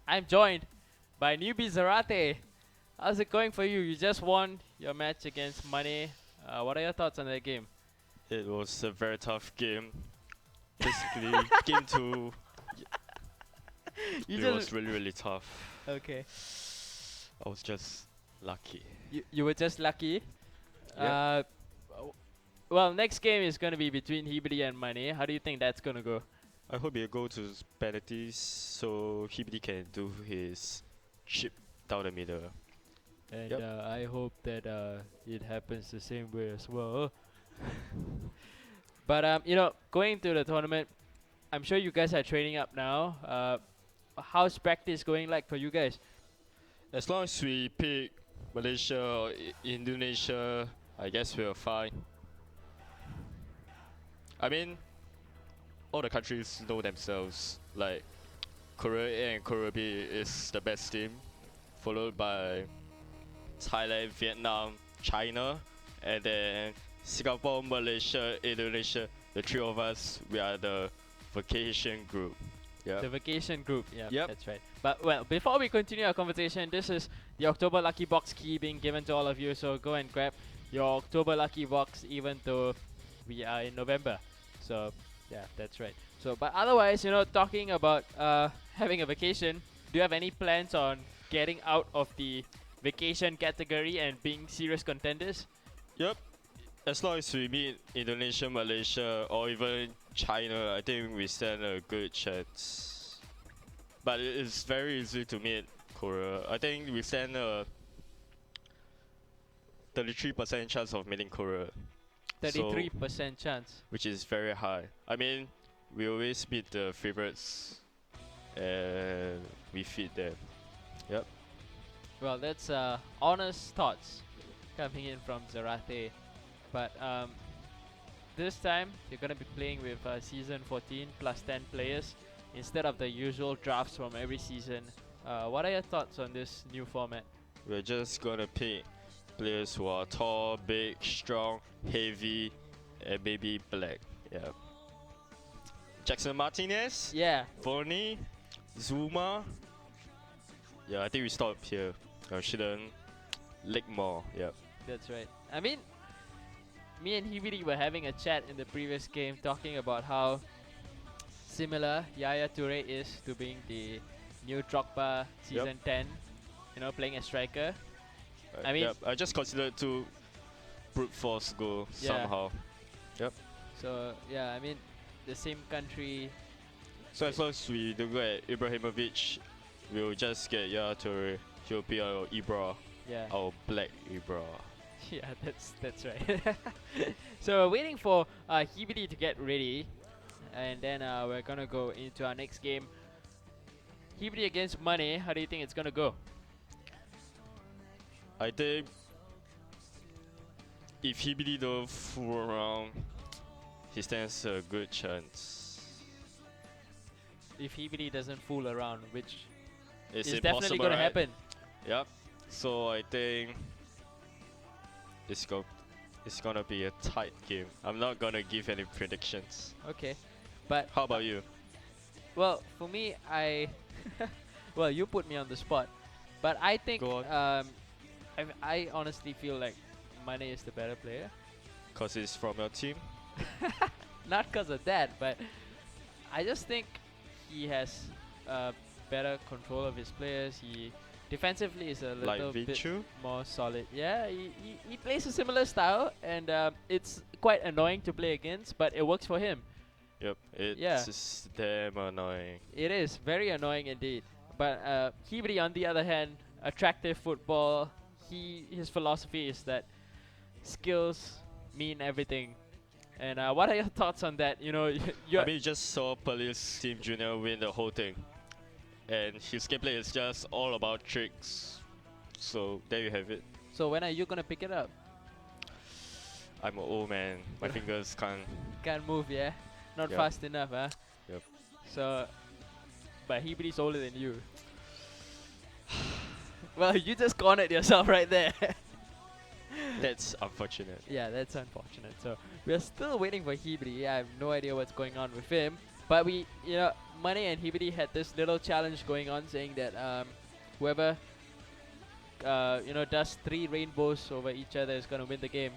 I'm joined by newbie Zarate. How's it going for you? You just won your match against Money. What are your thoughts on that game? It was a very tough game. Basically, game 2, You it was really, really tough. okay. I was just lucky. You were just lucky. Yep. Well, next game is gonna be between Hibidi and Money. How do you think that's gonna go? I hope he'll go to penalties so Hibidi can do his chip down the middle. And Yep. I hope that it happens the same way as well. But going into the tournament, I'm sure you guys are training up now. How's practice going like for you guys? As long as we pick Malaysia or Indonesia, I guess we're fine. I mean, all the countries know themselves. Like, Korea A and Korea B is the best team, followed by Thailand, Vietnam, China, and then Singapore, Malaysia, Indonesia. The three of us, we are the vacation group. Yeah. The vacation group. Yeah, Yep. that's right. But well, before we continue our conversation, this is the October Lucky Box key being given to all of you. So go and grab your October Lucky Box, even though we are in November. So yeah, that's right. So but otherwise, talking about having a vacation, do you have any plans on getting out of the vacation category and being serious contenders? Yep. As long as we meet Indonesia, Malaysia, or even China, I think we stand a good chance. But it's very easy to meet Korea. I think we stand a 33% chance of meeting Korea, 33% chance. which is very high. I mean, we always meet the favorites and we feed them. Yep. Well, that's honest thoughts coming in from Zarate. But this time, you're going to be playing with Season 14 plus 10 players instead of the usual drafts from every season. What are your thoughts on this new format? We're just gonna pick players who are tall, big, strong, heavy, and maybe black. Yeah. Jackson Martinez, Yeah, Vorney, Zuma. Yeah, I think we stop here. I shouldn't lick more. Yeah. that's right. I mean, me and Hibidi were having a chat in the previous game talking about how similar Yaya Toure is to being the new Drogba Season 10, playing a striker. I mean- I just considered to brute force goal Yeah. somehow. So, yeah, I mean, the same country. So as long as we don't go at Ibrahimovic, we'll just get Yaya Toure. He'll be our Ibra, Yeah. our black Ibra. Yeah, that's right. So we're waiting for Hibidi to get ready, and then we're gonna go into our next game. Hibidi against Money. How do you think it's gonna go? I think if Hibidi don't fool around, he stands a good chance. If Hibidi doesn't fool around, which It's is impossible, definitely gonna right? happen. Yep. So I think it's gonna be a tight game. I'm not gonna give any predictions. Okay, but How about you? well, for me, well, you put me on the spot, but I think Go on. I honestly feel like Money is the better player. Cause it's from your team. Not because of that, but I just think he has better control of his players. He defensively is a Like little bit Vinchu. more solid. Yeah, he plays a similar style, and it's quite annoying to play against, but it works for him. Yep. It's Yeah. just damn annoying. It is very annoying indeed. But Hibidi, on the other hand, attractive football. His philosophy is that skills mean everything. And what are your thoughts on that? You I mean, you just saw Police Team Junior win the whole thing, and his gameplay is just all about tricks. So there you have it. so when are you gonna pick it up? I'm an old man. My fingers can't. Can't move, yeah? Not Yep. fast enough, huh? Yep. So, but Hibidi's older than you. Well, you just cornered yourself right there. That's unfortunate. Yeah, that's unfortunate. So we're still waiting for Hibidi. I have no idea what's going on with him. But Money and Hibidi had this little challenge going on, saying that whoever does 3 rainbows over each other is gonna win the game.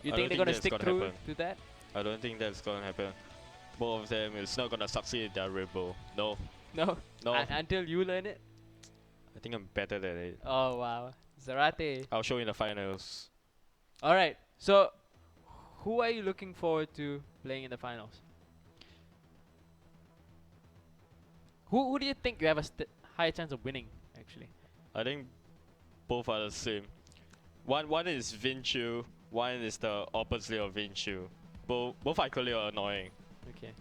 You I think don't they're gonna that's stick gonna through happen. to that? I don't think that's gonna happen. Both of them is not gonna succeed in their rainbow. No, No. no. Until you learn it. I think I'm better than it. Oh wow, Zarate. I'll show in the finals. All right. So, who are you looking forward to playing in the finals? Who do you think you have a high chance of winning? Actually. I think both are the same. One is Vinchu, one is the opposite of Vinchu. Both equally annoying. Okay.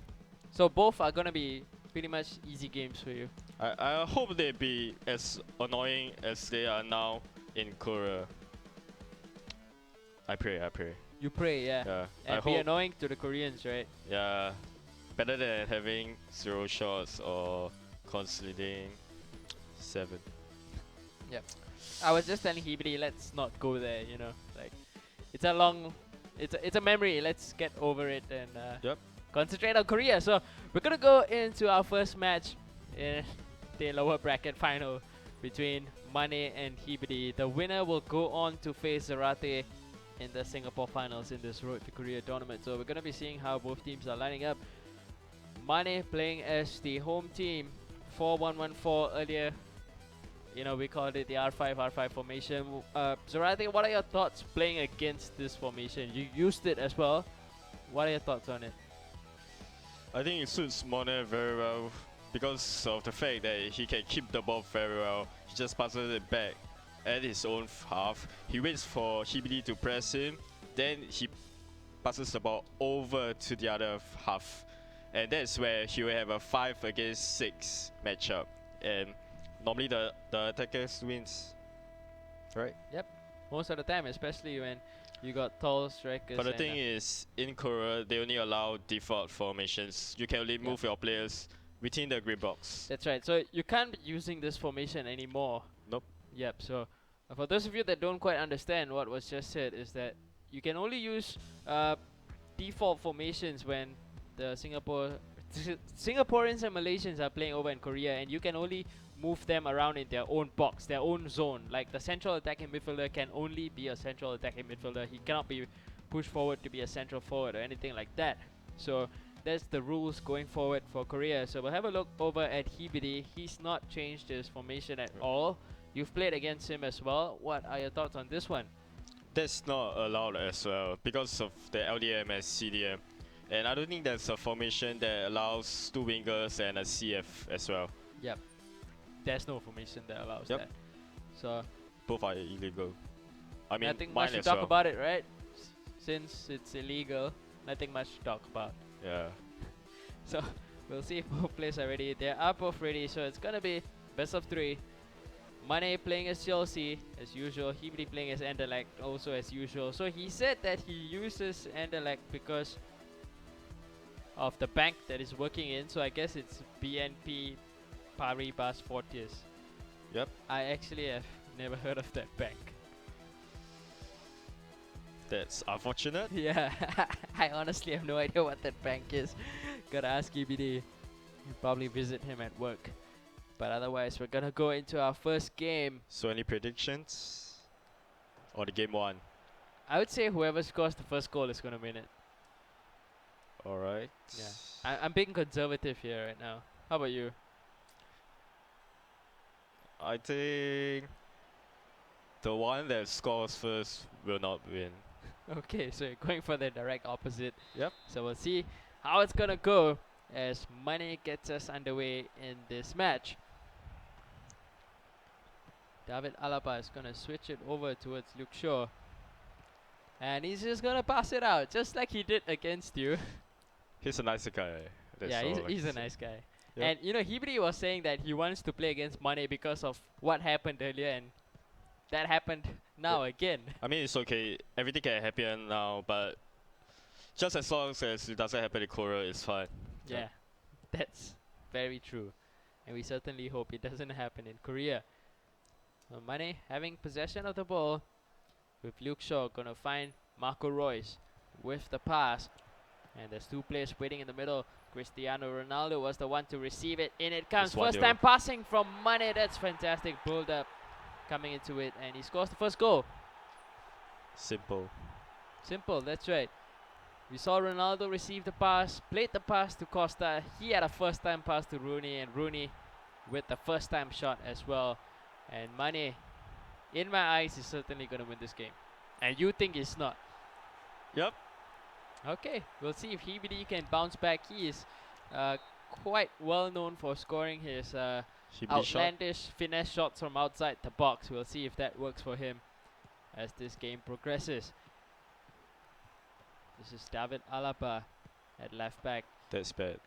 So both are gonna be pretty much easy games for you. I hope they be as annoying as they are now in Korea. I pray. You pray, yeah. Yeah. I And be hope. annoying to the Koreans, right? Yeah. Better than having 0 shots or conceding 7. I was just telling Hibidi, let's not go there. Like it's a memory. Let's get over it and Yep. concentrate on Korea. So we're gonna go into our first match in the lower bracket final between Mane and Hibidi. The winner will go on to face Zarate in the Singapore finals in this Road to Korea tournament. So we're gonna be seeing how both teams are lining up. Mane playing as the home team, 4-1-1-4 earlier. We called it the R5 formation. Zarate, what are your thoughts playing against this formation? You used it as well. What are your thoughts on it? I think it suits Monet very well because of the fact that he can keep the ball very well. He just passes it back at his own half. He waits for Hibidi to press him, then he passes the ball over to the other half. And that's where he will have a 5 against 6 matchup. And normally the attackers wins. Right? Most of the time, especially when you got tall strikers. But the and, thing is, in Korea, they only allow default formations. You can only move your players within the grid box. that's right. So you can't be using this formation anymore. Nope. Yep. So for those of you that don't quite understand what was just said, is that you can only use default formations when the Singaporeans and Malaysians are playing over in Korea, and you can only move them around in their own box, their own zone. Like the central attacking midfielder can only be a central attacking midfielder. He cannot be pushed forward to be a central forward or anything like that. So that's the rules going forward for Korea. So we'll have a look over at Hibidi. He's not changed his formation at all. You've played against him as well. What are your thoughts on this one? That's not allowed as well because of the LDM and CDM. And I don't think there's a formation that allows 2 wingers and a CF as well. Yep. There's no formation that allows Yep. that. So Both are illegal. I mean, nothing mine much to as talk well. about it, right? Since it's illegal, nothing much to talk about. Yeah. So we'll see if both players are ready. They are both ready, so it's gonna be best of 3. Mane playing as Chelsea as usual. Hibidi playing as Anderlecht also as usual. So he said that he uses Anderlecht because of the bank that is working in. So I guess it's BNP Paribas Fortius. Yep. I actually have never heard of that bank. That's unfortunate. Yeah, I honestly have no idea what that bank is. Gotta ask EBD. You probably visit him at work. But otherwise, we're gonna go into our first game. So any predictions? Or the game 1? I would say whoever scores the first goal is gonna win it. Alright. Yeah. I'm being conservative here right now. How about you? I think the one that scores first will not win. Okay, so you're going for the direct opposite. Yep. So we'll see how it's gonna go as Mane gets us underway in this match. David Alaba is gonna switch it over towards Luke Shaw. And he's just gonna pass it out, just like he did against you. He's a nice guy. That's Yeah, all I can he's a say. nice guy. Yep. And Hibidi was saying that he wants to play against Mane because of what happened earlier, and that happened now again. I mean, it's okay. Everything can happen now, but just as long as it doesn't happen in Korea, it's fine. Yeah, that's very true. And we certainly hope it doesn't happen in Korea. Mane having possession of the ball. with Luke Shaw gonna find Marco Reus with the pass. And there's two players waiting in the middle. Cristiano Ronaldo was the one to receive it. In it comes. It's 1-0. First time passing from Mane. That's fantastic. Build up coming into it. And he scores the first goal. Simple. Simple, that's right. We saw Ronaldo receive the pass, played the pass to Costa. He had a first time pass to Rooney, and Rooney with the first time shot as well. And Mane, in my eyes, is certainly going to win this game. And you think he's not? Yep. Okay, we'll see if Hibidi can bounce back. He is quite well known for scoring his Hibidi shot. outlandish finesse shots from outside the box. We'll see if that works for him as this game progresses. This is David Alaba at left back. That's bad.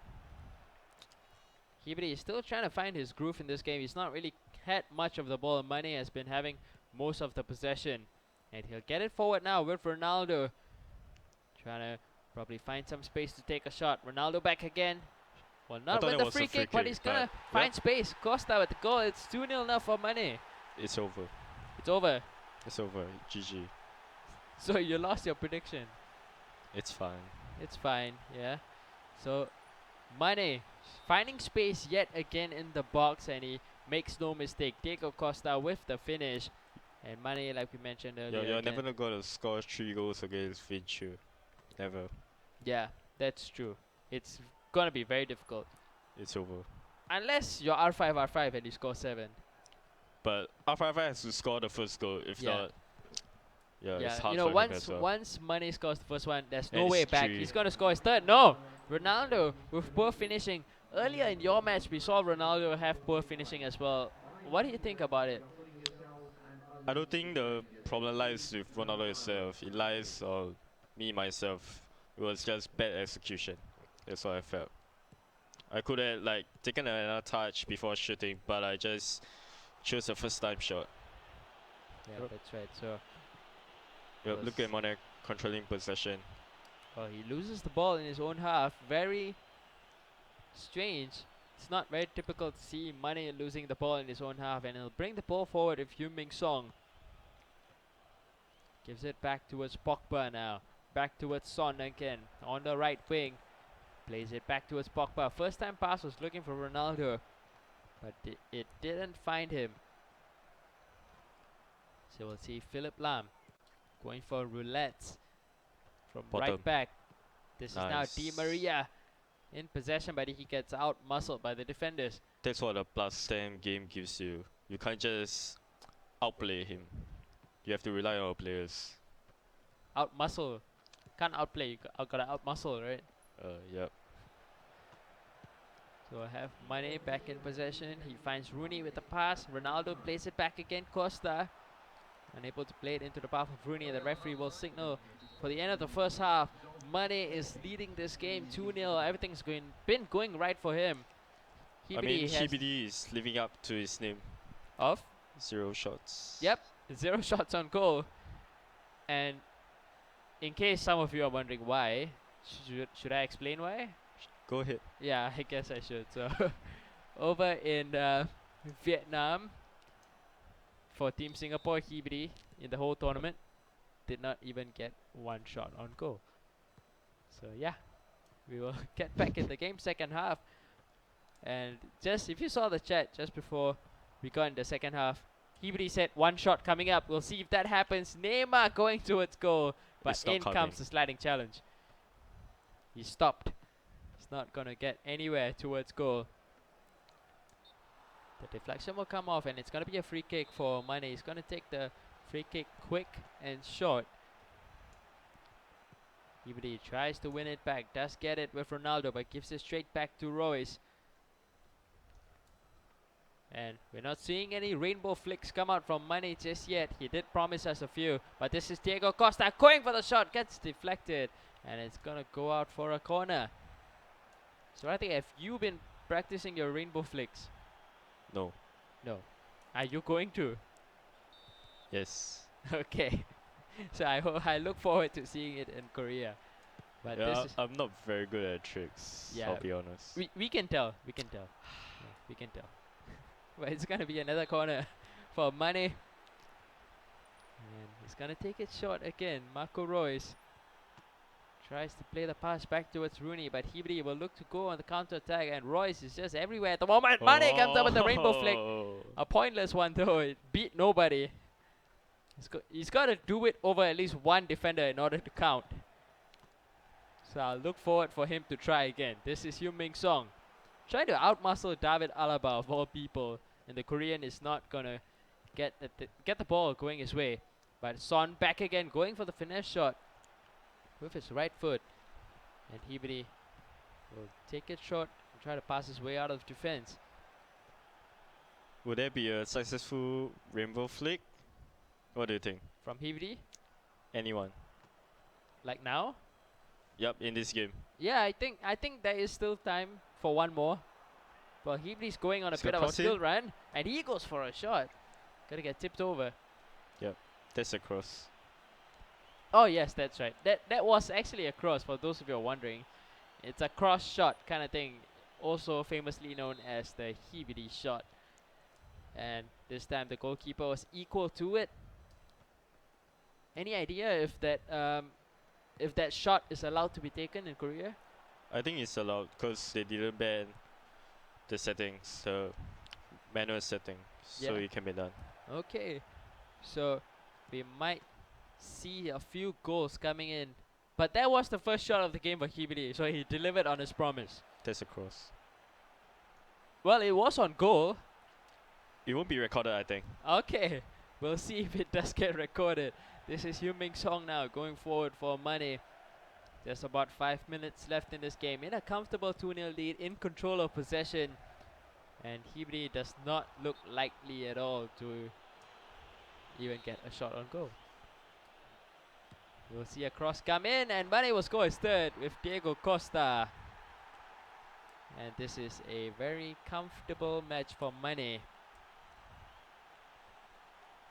Hibidi is still trying to find his groove in this game. He's not really had much of the ball. Mane has been having most of the possession. And he'll get it forward now with Ronaldo. Trying to probably find some space to take a shot. Ronaldo back again. Well, not thought with it the was a free free kick, but kick, he's gonna but find space. Costa with the goal. It's 2-0 now for Mane. It's over. It's over. It's over. GG. So you lost your prediction. It's fine. It's fine, yeah. So Mane finding space yet again in the box, and he makes no mistake. Diego Costa with the finish. And Mane, like we mentioned earlier, You're again- never gonna score 3 goals against Vinchu. Never. yeah, that's true. It's gonna be very difficult. It's over. Unless you're R5 and you score 7. But R5 has to score the first goal. If Yeah. not, it's Yeah, hard you know, for him as well. once Mane scores the first one, there's And no way it's back. 3. He's gonna score his third. No! Ronaldo with poor finishing. Earlier in your match, we saw Ronaldo have poor finishing as well. What do you think about it? I don't think the problem lies with Ronaldo himself. It lies on me, myself. It was just bad execution. That's what I felt. I could have taken another touch before shooting, but I just chose a first time shot. Yeah, that's right. So, Yep, look at Mane controlling possession. well, he loses the ball in his own half. Very strange. It's not very typical to see Mane losing the ball in his own half, and he'll bring the ball forward with Heung-min Song. Gives it back towards Pogba now. Back towards Son again on the right wing. Plays it back towards Pogba. First time pass was looking for Ronaldo, but it didn't find him. So we'll see Philip Lam going for roulette from right Bottom. back. This is now Nice. Di Maria in possession, but he gets out muscled by the defenders. That's what a plus 10 game gives you. You can't just outplay him. You have to rely on our players. Out muscle. Can't outplay, you gotta out muscle, right? Yep. So I have Mane back in possession. He finds Rooney with the pass. Ronaldo plays it back again. Costa unable to play it into the path of Rooney. The referee will signal for the end of the first half. Mane is leading this game 2-0. Everything's been going right for him. I mean, has Hibidi is living up to his name. of 0 shots. Yep, 0 shots on goal. And in case some of you are wondering why, should I explain why? Go ahead. Yeah, I guess I should. So, over in Vietnam, for Team Singapore, Hibidi in the whole tournament did not even get 1 shot on goal. So yeah, we will get back in the game second half. And just if you saw the chat just before we got in the second half, Hibidi said 1 shot coming up. We'll see if that happens. Neymar going towards goal, but It's not in coming. comes the sliding challenge. He stopped. He's not gonna get anywhere towards goal. The deflection will come off, and it's gonna be a free kick for Mane. He's gonna take the free kick quick and short. Hibidi tries to win it back, does get it with Ronaldo, but gives it straight back to Royce. And we're not seeing any rainbow flicks come out from Mane just yet. He did promise us a few, but this is Diego Costa going for the shot, gets deflected, and it's gonna go out for a corner. So I think, have you been practicing your rainbow flicks? No. No. Are you going to? Yes. Okay. So I look forward to seeing it in Korea. But Yeah, this is I'm not very good at tricks. Yeah, I'll be honest. we can tell. We can tell. Yeah, we can tell. But it's gonna be another corner for Mane. And He's gonna take it short again. Marco Reus tries to play the pass back towards Rooney, but Hibri will look to go on the counter attack, and Royce is just everywhere at the moment. Mane comes up with the rainbow flick. Oh. A pointless one though. It beat nobody. He's got to do it over at least one defender in order to count. So I'll look forward for him to try again. This is Heung-min Song trying to outmuscle David Alaba of all people, and the Korean is not gonna get the ball going his way. But Son back again, going for the finesse shot with his right foot, and Hibri will take it short and try to pass his way out of defense. Would there be a successful rainbow flick? What do you think? From Hibri, Anyone? like now. Yep, in this game. Yeah, I think there is still time for one more. But Hibri's going on a He's bit gonna of a cross it. skill run, and he goes for a shot. Gotta get tipped over. That's a cross. Oh yes, that's right. That was actually a cross, for those of you who are wondering. It's a cross shot kind of thing, also famously known as the Hibri shot. And this time the goalkeeper was equal to it. Any idea if that shot is allowed to be taken in Korea? I think it's allowed because they didn't ban the settings, the manual setting, so Yeah. it can be done. Okay, so we might see a few goals coming in. But that was the first shot of the game for Hibri, so he delivered on his promise. That's a cross. Well, it was on goal. It won't be recorded, I think. Okay, we'll see if it does get recorded. This is Heung-min Song now going forward for money. There's about 5 minutes left in this game. In a comfortable 2-0 lead, in control of possession. And Hibri does not look likely at all to even get a shot on goal. We'll see a cross come in, and Mane will score his third with Diego Costa. And this is a very comfortable match for Mane.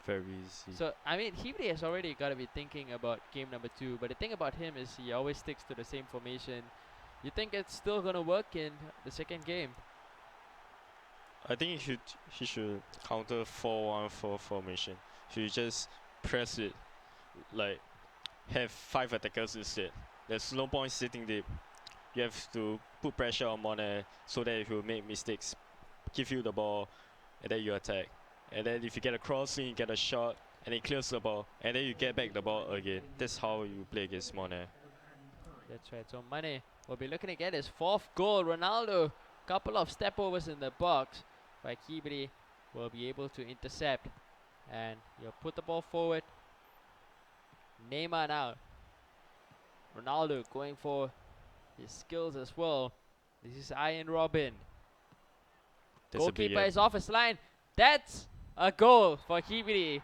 Very easy. So, I mean, Hibri has already got to be thinking about game number 2. But the thing about him is he always sticks to the same formation. You think it's still going to work in the second game? I think he should counter 4-1-4 formation. He should just press it, like have 5 attackers instead. There's no point sitting deep. You have to put pressure on Mane so that he will make mistakes, give you the ball, and then you attack. And then if you get a crossing, you get a shot, and he clears the ball, and then you get back the ball again. That's how you play against Mane. That's right. So Mane will be looking to get his 4th goal. Ronaldo, couple of step overs in the box, but Hibri will be able to intercept, and he'll put the ball forward. Neymar now. Ronaldo going for his skills as well. This is Ian Robin. That's a big Goalkeeper gap. is off his line. That's a goal for Hibri.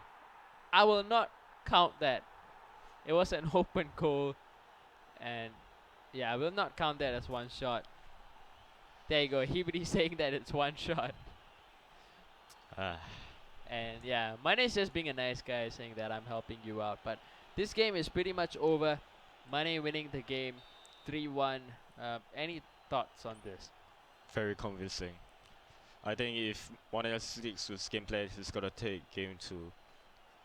I will not count that. It was an open goal, and yeah, I will not count that as one shot. There you go. Hibri saying that it's one shot. Ah. And yeah, Mane is just being a nice guy, saying that I'm helping you out. But this game is pretty much over. Mane winning the game 3-1. Any thoughts on this? Very convincing. I think if Mane sticks to his gameplay, he's gonna take game 2.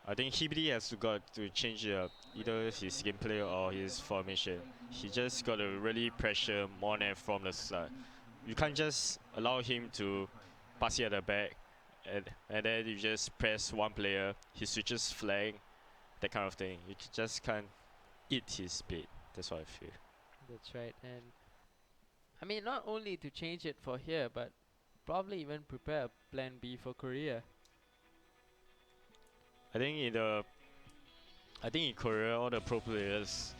I think Hibri has to change either his gameplay or his formation. He just got to really pressure Mane from the start. You can't just allow him to pass it at the back, and then you just press one player, he switches flank, that kind of thing. You just can't eat his speed. That's what I feel. That's right. And I mean, not only to change it for here, but probably even prepare a plan B for Korea. I think in Korea, all the pro players,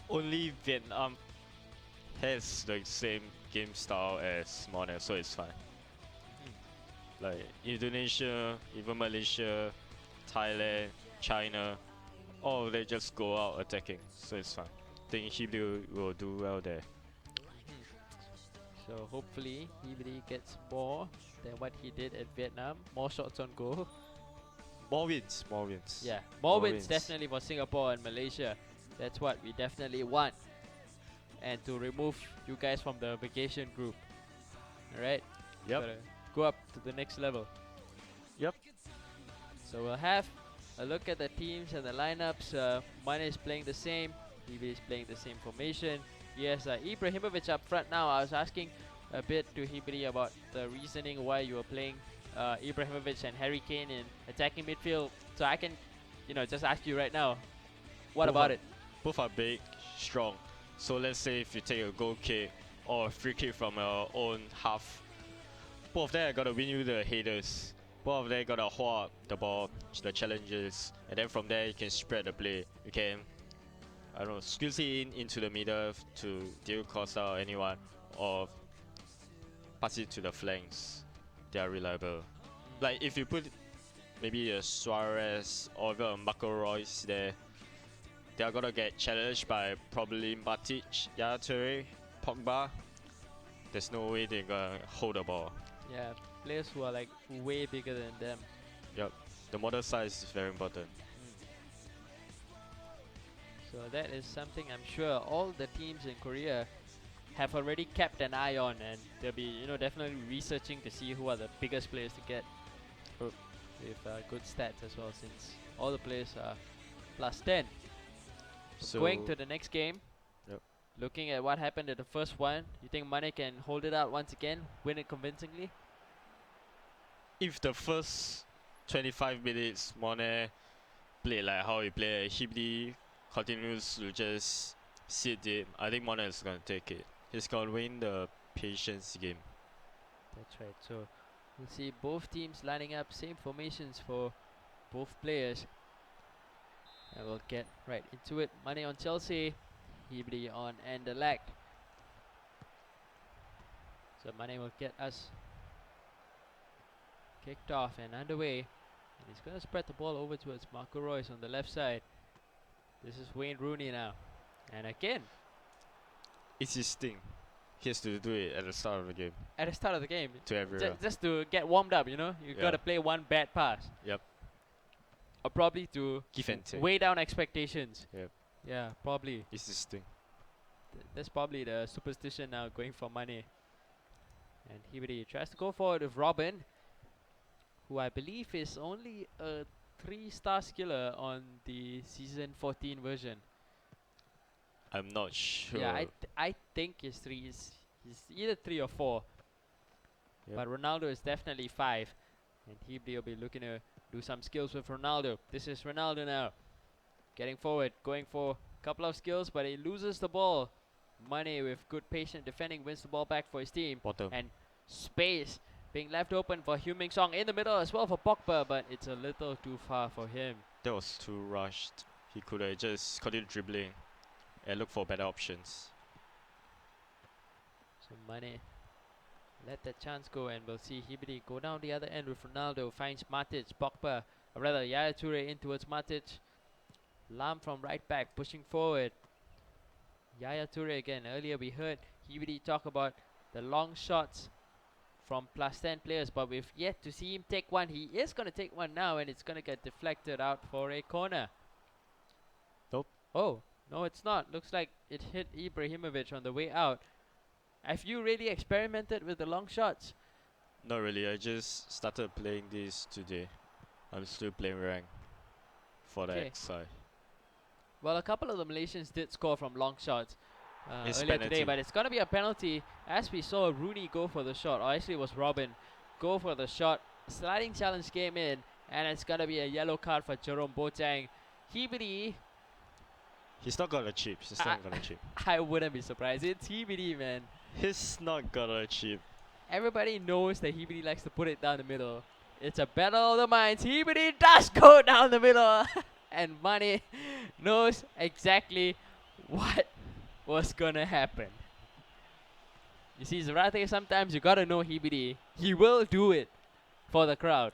only Vietnam has the same game style as Mane, so it's fine. Like Indonesia, even Malaysia, Thailand, China, all they just go out attacking, so it's fine. I think Hibri will do well there. So hopefully Hibri gets more than what he did at Vietnam. More shots on goal. More wins, more wins. Yeah, more More wins wins. definitely for Singapore and Malaysia. That's what we definitely want. And to remove you guys from the vacation group. Alright? Yep. Gotta go up to the next level. Yep. So we'll have a look at the teams and the lineups. Mane is playing the same. Hibidi is playing the same formation. Yes, Ibrahimovic up front now. I was asking a bit to Hibidi about the reasoning why you were playing Ibrahimovic and Harry Kane in attacking midfield. So I can, just ask you right now, what Both about are- it? Both are big, strong. So let's say if you take a goal kick or a free kick from your own half, both of them are gonna win you the headers. Both of them gonna hold up the ball, the challenges, and then from there you can spread the play. You can, I don't know, squeeze it into the middle to Diego Costa or anyone, or pass it to the flanks. They are reliable. Like if you put maybe a Suarez or even a Marco Reus there, they are gonna get challenged by probably Matic, Yaya Toure, Pogba. There's no way they're gonna hold the ball. Yeah, players who are like way bigger than them. The model size is very important. So that is something I'm sure all the teams in Korea have already kept an eye on, and they'll be definitely researching to see who are the biggest players to get with good stats as well, since all the players are +10. So Going to the next game, Yep. looking at what happened at the first one, you think Mane can hold it out once again, win it convincingly? if the first 25 minutes Mane played like how he played, Hibidi continues to just sit deep, I think Mane is gonna take it. He's gonna win the patience game. That's right. So we'll see both teams lining up, same formations for both players. And we'll get right into it. Mane on Chelsea, Hibidi on Anderlecht. So Mane will get us kicked off and underway. And he's going to spread the ball over towards Marco Reus on the left side. This is Wayne Rooney now. And again, It's his thing. He has to do it at the start of the game at the start of the game, to everyone. just to get warmed up, you Yeah. got to play one bad pass. Yep. Or probably to Give and take. weigh down expectations. Yep. Yeah, probably. It's his thing. That's probably the superstition now going for Mane. And Hibidi tries to go forward with Robin, who I believe is only a 3-star skiller on the season 14 version. I'm not sure. Yeah, I think he's 3. He's either 3 or 4. Yep. But Ronaldo is definitely 5. And Hibidi will be looking to do some skills with Ronaldo. This is Ronaldo now. Getting forward, going for a couple of skills, but he loses the ball. Mane with good patient defending wins the ball back for his team. Bottom. And space being left open for Heung-min Song in the middle as well for Pogba, but it's a little too far for him. That was too rushed. He could have just continued dribbling and look for better options. So Mane let that chance go, and we'll see Hibidi go down the other end with Ronaldo. Finds Matic, Pogba, or rather Yaya Toure in towards Matic. Lam from right back pushing forward. Yaya Toure again. Earlier we heard Hibidi talk about the long shots from +10 players, but we've yet to see him take one. He is going to take one now, and it's going to get deflected out for a corner. Nope. Oh, no it's not. Looks like it hit Ibrahimovic on the way out. Have you really experimented with the long shots? Not really. I just started playing this today. I'm still playing rank for the Okay. XI. Well, a couple of the Malaysians did score from long shots It's earlier penalty. today, but it's going to be a penalty, as we saw Rooney go for the shot, or actually it was Robin go for the shot. Sliding challenge came in, and it's going to be a yellow card for Jerome Boateng. Hibidi, He's not gonna chip. He's not gonna chip. I wouldn't be surprised. It's Hibidi, man. He's not gonna chip. Everybody knows that Hibidi likes to put it down the middle. It's a battle of the minds. Hibidi does go down the middle. And Mane knows exactly what was gonna happen. You see, Zarate, sometimes you gotta know Hibidi. He will do it for the crowd.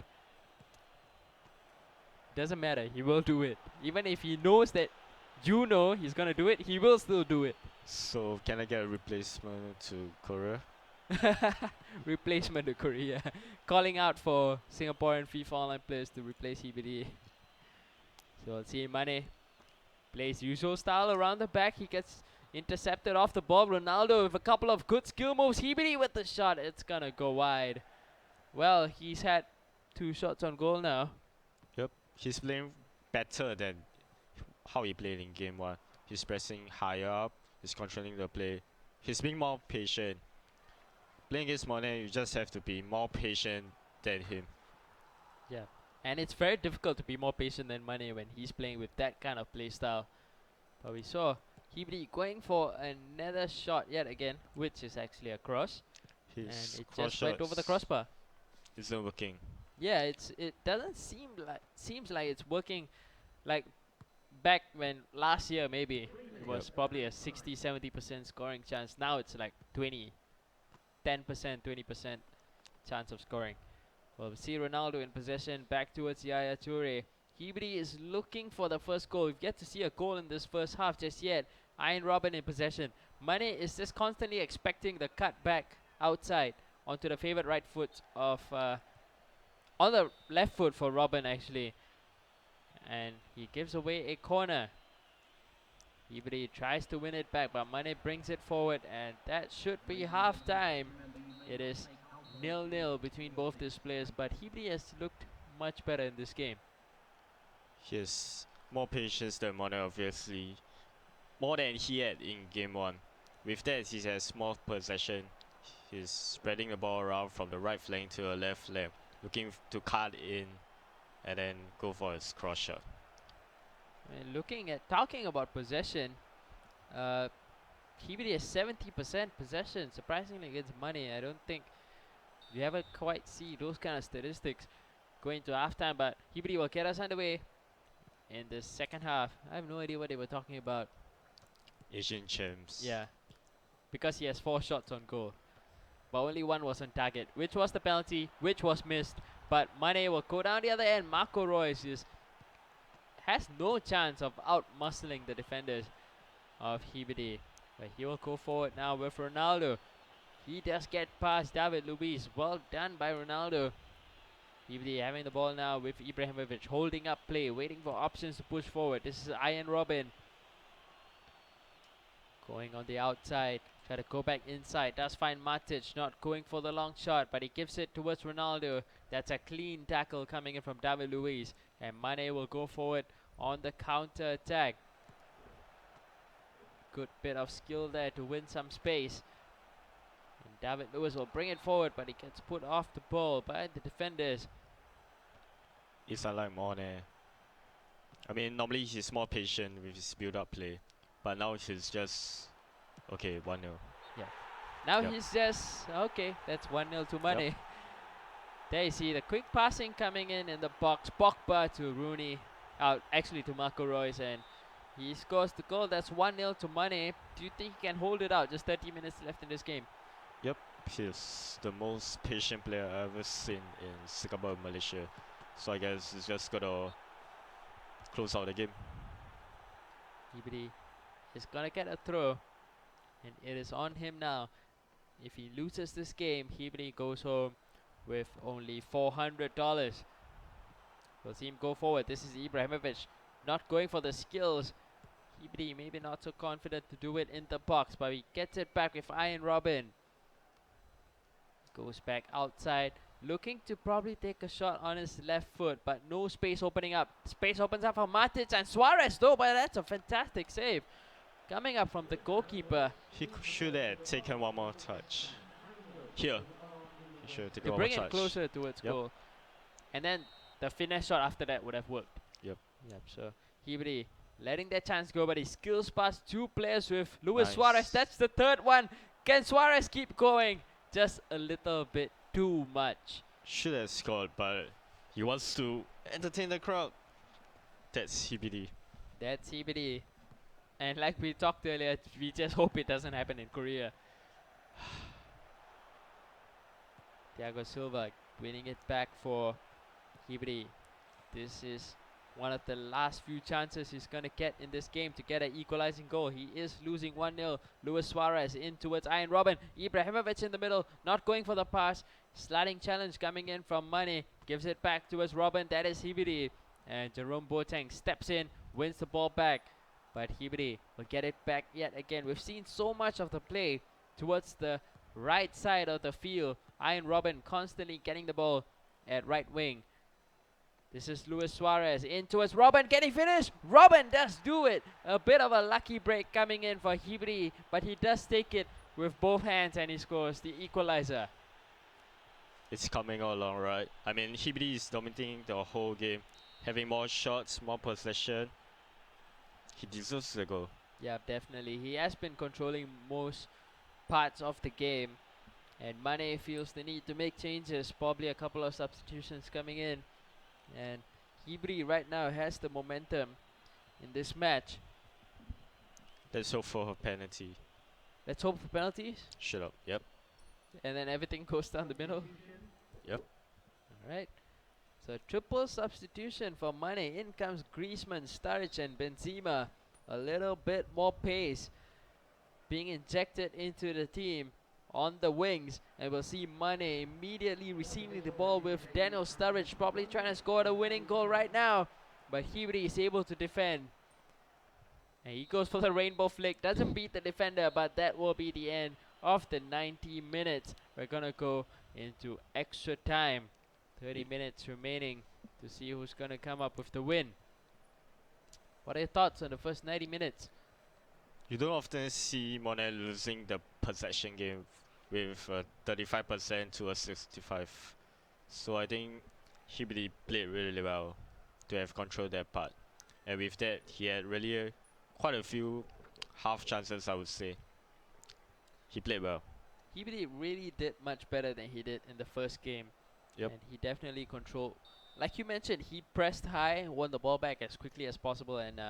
Doesn't matter, he will do it. Even if he knows that you know he's gonna do it, he will still do it. So can I get a replacement to Korea? Replacement to Korea. Calling out for Singaporean FIFA Online players to replace Hibidi. So let's see, Mane plays usual style around the back. He gets intercepted off the ball. Ronaldo with a couple of good skill moves. Hibidi with the shot. It's gonna go wide. Well, he's had 2 shots on goal now. He's playing better than how he played in game 1. He's pressing higher up, he's controlling the play, he's being more patient. Playing against Monet, you just have to be more patient than him. Yeah, and it's very difficult to be more patient than Mane when he's playing with that kind of play style. But we saw Hibri going for another shot yet again, which is actually a cross, and His it cross just went over the shots crossbar. isn't working. Yeah, it doesn't seems like it's working like back when last year maybe it was probably a 60-70% scoring chance. Now it's like 10%, 20% chance of scoring. Well, we see Ronaldo in possession, back towards Yaya Toure. Hibri is looking for the first goal. We've yet to see a goal in this first half just yet. Iron Robin in possession. Mane is just constantly expecting the cut back outside onto the favorite right foot of on the left foot for Robin actually, and he gives away a corner. Hibri tries to win it back, but Mane brings it forward, and that should be half time. It is 0-0 between both these players, but Hibri has looked much better in this game. He has more patience than Monet, obviously. More than he had in game 1. With that, he has more possession. He's spreading the ball around from the right flank to the left flank, looking to cut in and then go for his cross shot. And talking about possession, Hibri has 70% possession, surprisingly against Mane. I don't think we haven't quite see those kind of statistics going to halftime, but Hibri will get us underway in the second half. I have no idea what they were talking about. Asian champs. Yeah, because he has 4 shots on goal, but only 1 was on target, which was the penalty, which was missed. But Mane will go down the other end. Marco Reus has no chance of out-muscling the defenders of Hibri. But he will go forward now with Ronaldo. He does get past David Luiz. Well done by Ronaldo. Hibri having the ball now with Ibrahimovic, holding up play, waiting for options to push forward. This is Iron Robin. Going on the outside, try to go back inside, does find Matic, not going for the long shot, but he gives it towards Ronaldo. That's a clean tackle coming in from David Luiz, and Mane will go forward on the counter attack. Good bit of skill there to win some space. And David Luiz will bring it forward, but he gets put off the ball by the defenders. It's unlike Monet. I mean, normally he's more patient with his build-up play, but now he's just okay. 1-0. Now Yep. he's just okay. That's 1-0 to Mane. There you see the quick passing coming in the box. Pogba to Rooney, actually to Marco Reus, and he scores the goal. That's 1-0 to Mane. Do you think he can hold it out? Just 30 minutes left in this game. He's the most patient player I've ever seen in Singapore and Malaysia. So I guess he's just gonna close out the game. Hibri is gonna get a throw, and it is on him now. If he loses this game, Hibri goes home with only $400. We'll see him go forward. This is Ibrahimovic, not going for the skills. Hibri maybe not so confident to do it in the box, but he gets it back with Iron Robin. Goes back outside, looking to probably take a shot on his left foot, but no space opening up. Space opens up for Matic and Suarez though, but that's a fantastic save. Coming up from the goalkeeper. He should have taken one more touch. Here. He should have taken To one bring more it touch. closer towards Yep. goal. And then the finesse shot after that would have worked. Yep. So Hibri letting that chance go, but he skills past 2 players with Luis Nice. Suarez. That's the third one. Can Suarez keep going? Just a little bit too much. Should have scored, but he wants to entertain the crowd. That's HBD. That's Hibri. And like we talked earlier, we just hope it doesn't happen in Korea. Thiago Silva winning it back for Hibri. This is one of the last few chances he's going to get in this game to get an equalizing goal. He is losing 1-0. Luis Suarez in towards Iron Robin. Ibrahimovic in the middle, not going for the pass. Sliding challenge coming in from Mane. Gives it back towards Robin. That is Hibri. And Jerome Boateng steps in, wins the ball back. But Hibri will get it back yet again. We've seen so much of the play towards the right side of the field. Iron Robin constantly getting the ball at right wing. This is Luis Suarez in towards Robin. Can he finish? Robin does do it. A bit of a lucky break coming in for Hibri, but he does take it with both hands and he scores the equalizer. It's coming all along, right? I mean, Hibidi is dominating the whole game, having more shots, more possession. He deserves the goal. Yeah, definitely. He has been controlling most parts of the game. And Mane feels the need to make changes. Probably a couple of substitutions coming in. And Hibri right now has the momentum in this match. Let's hope for a penalty. Let's hope for penalties. Shut up. Yep. And then everything goes down the middle. Yep. Alright. So triple substitution for Mane. In comes Griezmann, Sturridge and Benzema. A little bit more pace being injected into the team on the wings. And we'll see Mane immediately receiving the ball with Daniel Sturridge probably trying to score the winning goal right now. But Hibri is able to defend. And he goes for the rainbow flick. Doesn't beat the defender, but that will be the end of the 90 minutes. We're gonna go into extra time. 30 minutes remaining to see who's gonna come up with the win. What are your thoughts on the first 90 minutes? You don't often see Monet losing the possession game with 35% to a 65. So I think Hibidi played really well to have controlled that part. And with that, he had really quite a few half chances, I would say. He played well. Hibidi really did much better than he did in the first game. Yep. And he definitely controlled. Like you mentioned, he pressed high, won the ball back as quickly as possible, and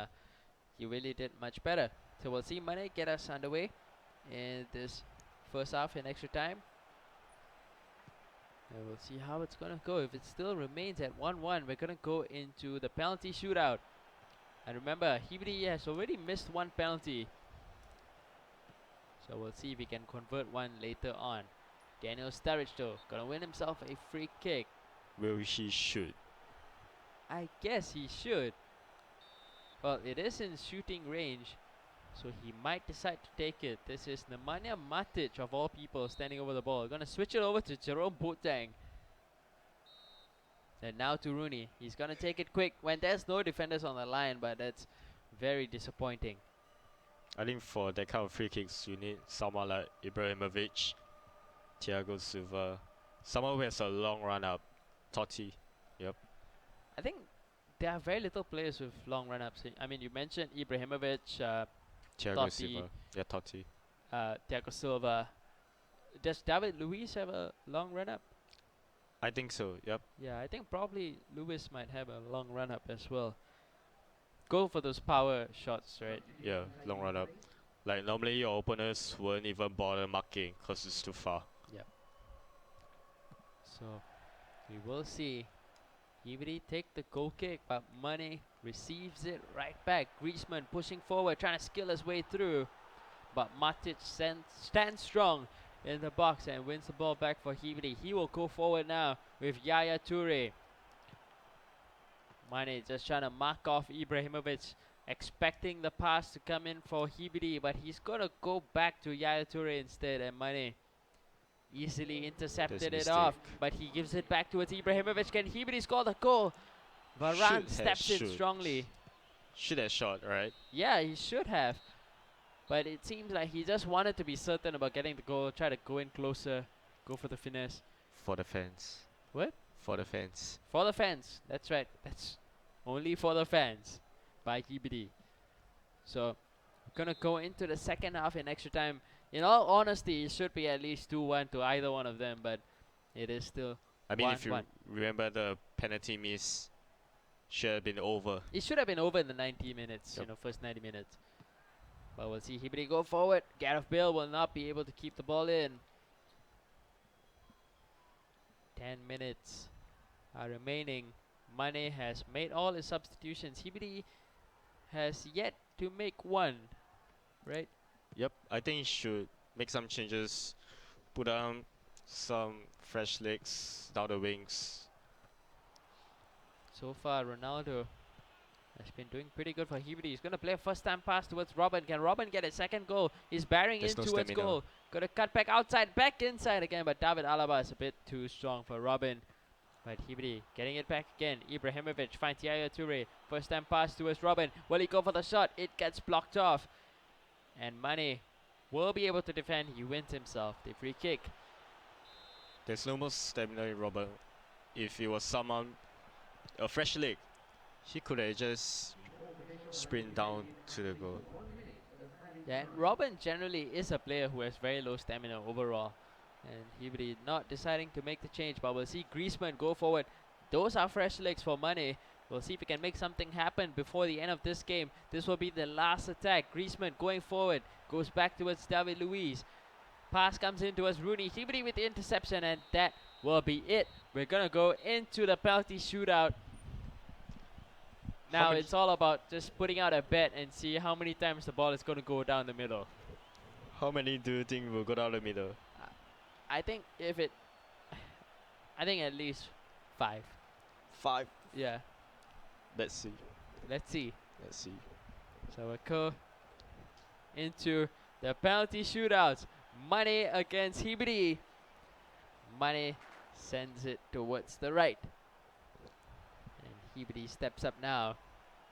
he really did much better. So we'll see Mane get us underway in this first half in extra time. And we'll see how it's gonna go. If it still remains at 1-1, we're gonna go into the penalty shootout. And remember, Hibidi has already missed one penalty. So we'll see if he can convert one later on. Daniel Sturridge though, gonna win himself a free kick. Well, he should. I guess he should. Well, it is in shooting range, so he might decide to take it. This is Nemanja Matic of all people standing over the ball. Gonna switch it over to Jerome Boateng. And now to Rooney. He's gonna take it quick when there's no defenders on the line, but that's very disappointing. I think for that kind of free kicks, you need someone like Ibrahimovic, Thiago Silva, someone who has a long run up. Totti. Yep. I think there are very little players with long run-ups. I mean, you mentioned Ibrahimovic, Thiago Totti. Silva. Yeah, Totti. Thiago Silva. Does David Luiz have a long run-up? I think so. Yep. Yeah, I think probably Luis might have a long run-up as well. Go for those power shots, right? Yeah, long run up. Like normally your opponents won't even bother marking because it's too far. So we will see Hibidi take the goal kick, but Mane receives it right back. Griezmann pushing forward, trying to skill his way through, but Matic stands strong in the box and wins the ball back for Hibidi. He will go forward now with Yaya Toure. Mane just trying to mark off Ibrahimovic, expecting the pass to come in for Hibidi, but he's gonna go back to Yaya Toure instead, and Mane easily intercepted it off, but he gives it back towards Ibrahimovic. Can Hibidi score the goal? Varane steps in strongly. Should have shot, right? Yeah, he should have. But it seems like he just wanted to be certain about getting the goal, try to go in closer, go for the finesse. For the fans. What? For the fans. For the fans, that's right. That's only for the fans by Hibidi. So, we're gonna go into the second half in extra time. In all honesty, it should be at least 2-1 to either one of them, but it is still I mean, if you 1-1. remember the penalty miss, should have been over. It should have been over in the 90 minutes, Yep. first 90 minutes. But we'll see Hibidi go forward. Gareth Bale will not be able to keep the ball in. 10 minutes are remaining. Mane has made all his substitutions. Hibidi has yet to make one, right? Yep, I think he should make some changes, put on some fresh legs down the wings. So far, Ronaldo has been doing pretty good for Hibidi. He's going to play a first-time pass towards Robin. Can Robin get a second goal? He's bearing There's in no towards stamina. goal. Got to cut back outside, back inside again, but David Alaba is a bit too strong for Robin. But Hibri getting it back again. Ibrahimovic finds Yaya Toure. First time pass towards Robin. Will he go for the shot? It gets blocked off. And Mane will be able to defend. He wins himself the free kick. There's no more stamina in Robert. If it was someone, a fresh leg, he could have just sprint down to the goal. Yeah, Robin generally is a player who has very low stamina overall. And Hibri not deciding to make the change, but we'll see Griezmann go forward. Those are fresh legs for Mane. We'll see if he can make something happen before the end of this game. This will be the last attack. Griezmann going forward, goes back towards David Luiz. Pass comes in towards Rooney. Hibri with the interception, and that will be it. We're gonna go into the penalty shootout. Now it's all about just putting out a bet and see how many times the ball is gonna go down the middle. How many do you think will go down the middle? I think at least 5. 5. Yeah, Let's see. let's see. Let's see. So we'll go into the penalty shootouts. Mane against Hibri. Mane sends it towards the right. And Hibri steps up now.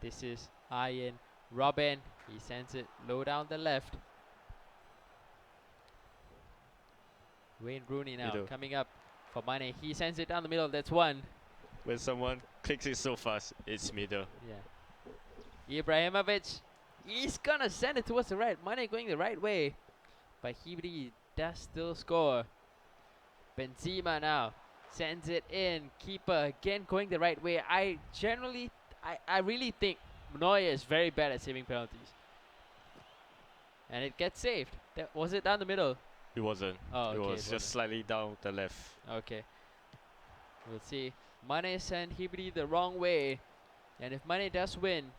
This is Ian Robin. He sends it low down the left. Wayne Rooney now Middle. coming up for Mane. He sends it down the middle. That's one. When someone clicks it so fast, it's middle. Yeah. Ibrahimovic. He's gonna send it towards the right. Mane going the right way. But Hibri does still score. Benzema now sends it in. Keeper again going the right way. I really think Neuer is very bad at saving penalties. And it gets saved. Was it down the middle? It wasn't. Oh, It okay, was it just wasn't. slightly down the left. Okay. We'll see. Mane sent Hibri the wrong way. And if Mane does win,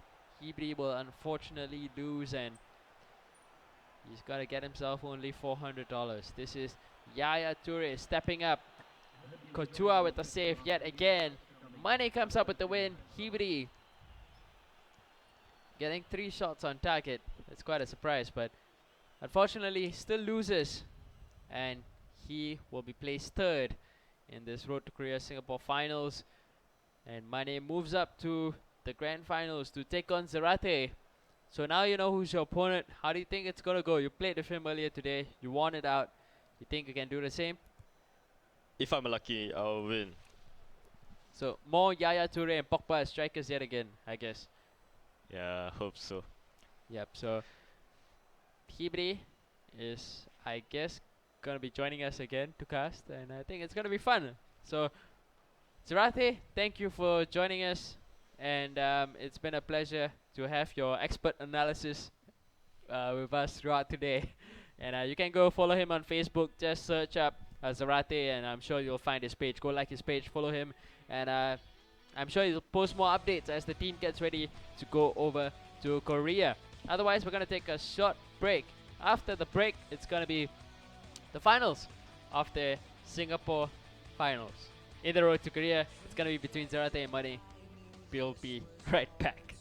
Hibri will unfortunately lose, and he's got to get himself only $400. This is Yaya Toure stepping up. Courtois with the save yet again. Mane comes up with the win. Hibri getting 3 shots on target. That's quite a surprise, but unfortunately still loses. And he will be placed 3rd in this Road to Korea Singapore finals. And Mane moves up to the grand finals to take on Zarate. So now you know who's your opponent. How do you think it's gonna go? You played with him earlier today. You won it out. You think you can do the same? If I'm lucky, I'll win. So more Yaya Toure and Pogba as strikers yet again, I guess. Yeah, I hope so. Yep. So Hibri is, I guess, gonna be joining us again to cast, and I think it's gonna be fun. So Zarate, thank you for joining us, and it's been a pleasure to have your expert analysis with us throughout today. And you can go follow him on Facebook. Just search up Zarate, and I'm sure you'll find his page. Go like his page, follow him, and I'm sure he'll post more updates as the team gets ready to go over to Korea. Otherwise, we're gonna take a short break. After the break, it's gonna be the finals of the Singapore finals. In the Road to Korea, it's gonna be between Zarate and Mane. We'll be right back.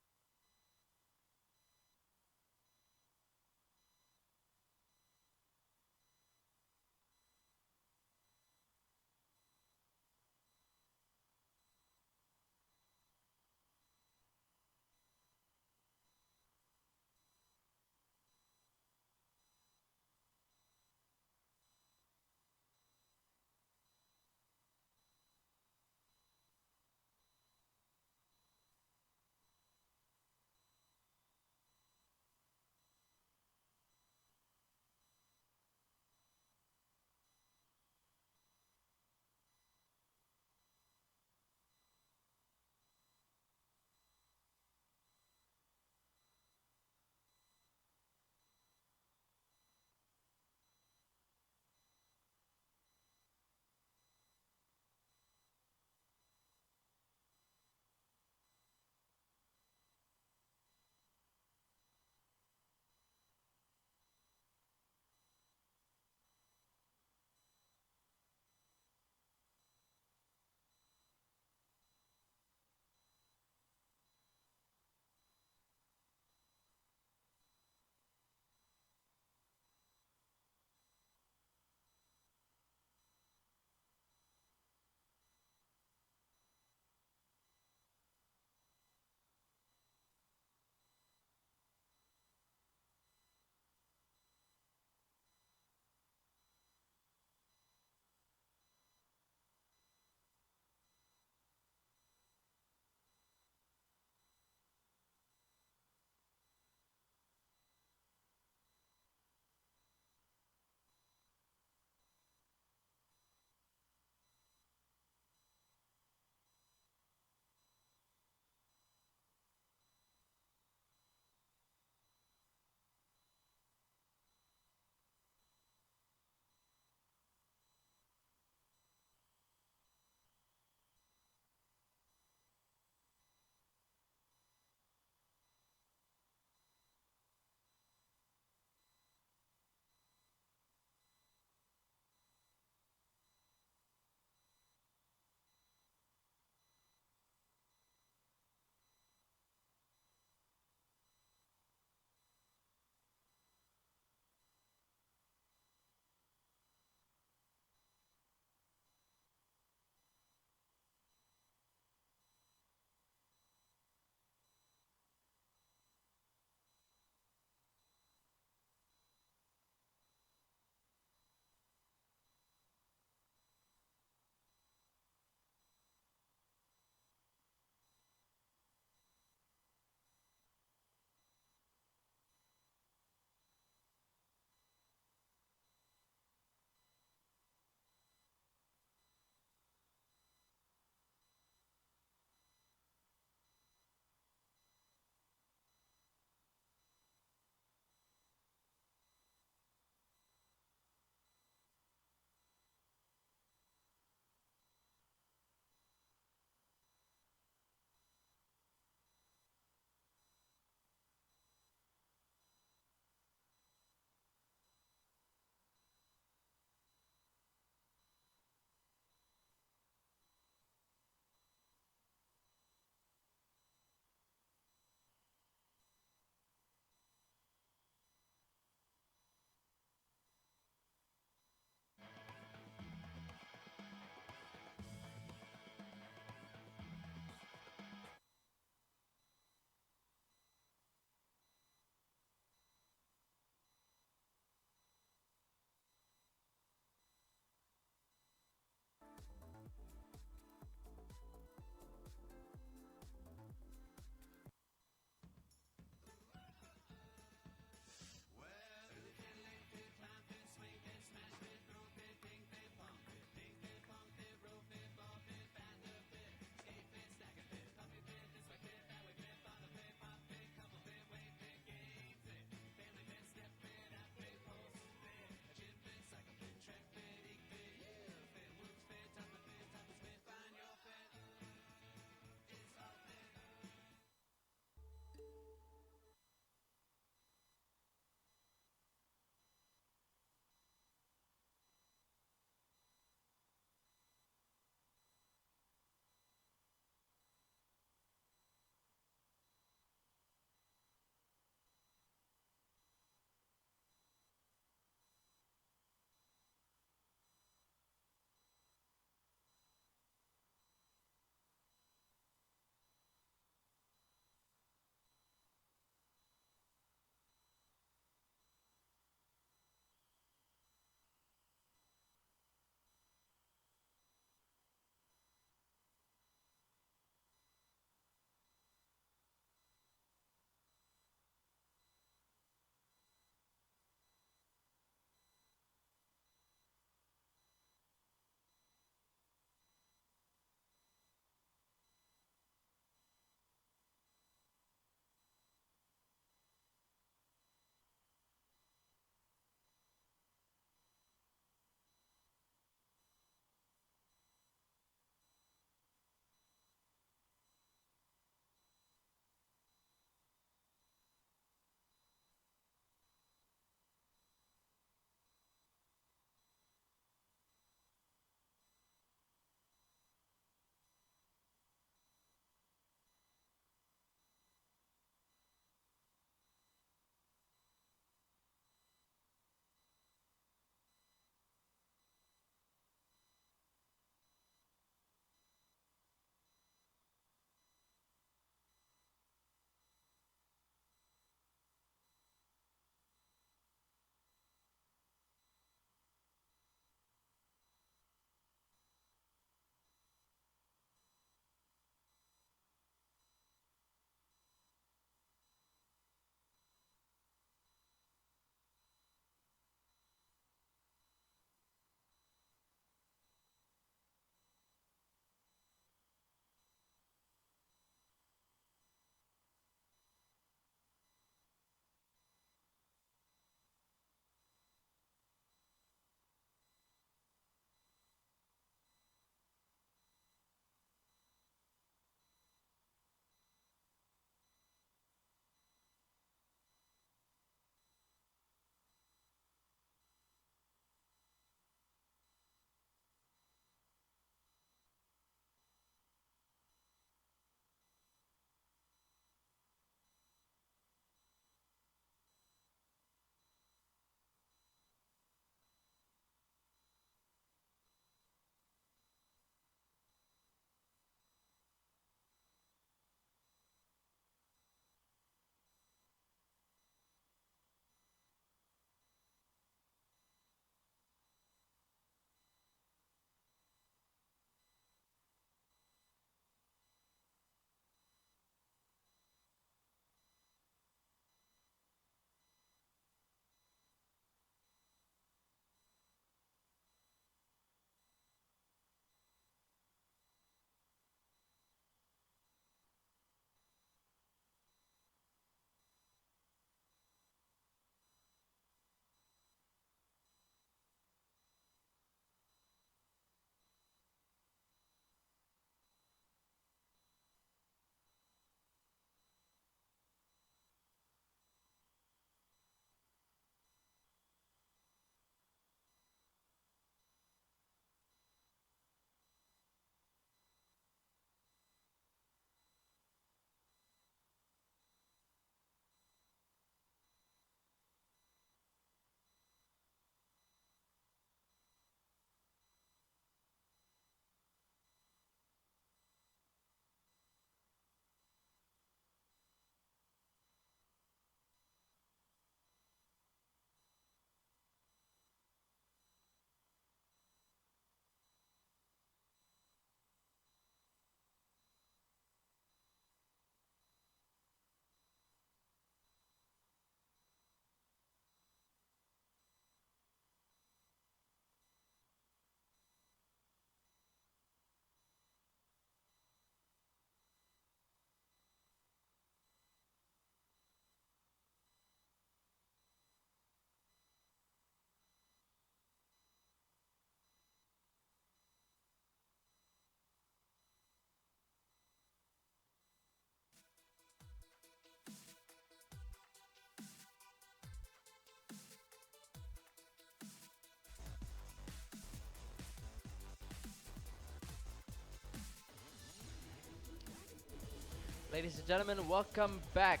Ladies and gentlemen, welcome back.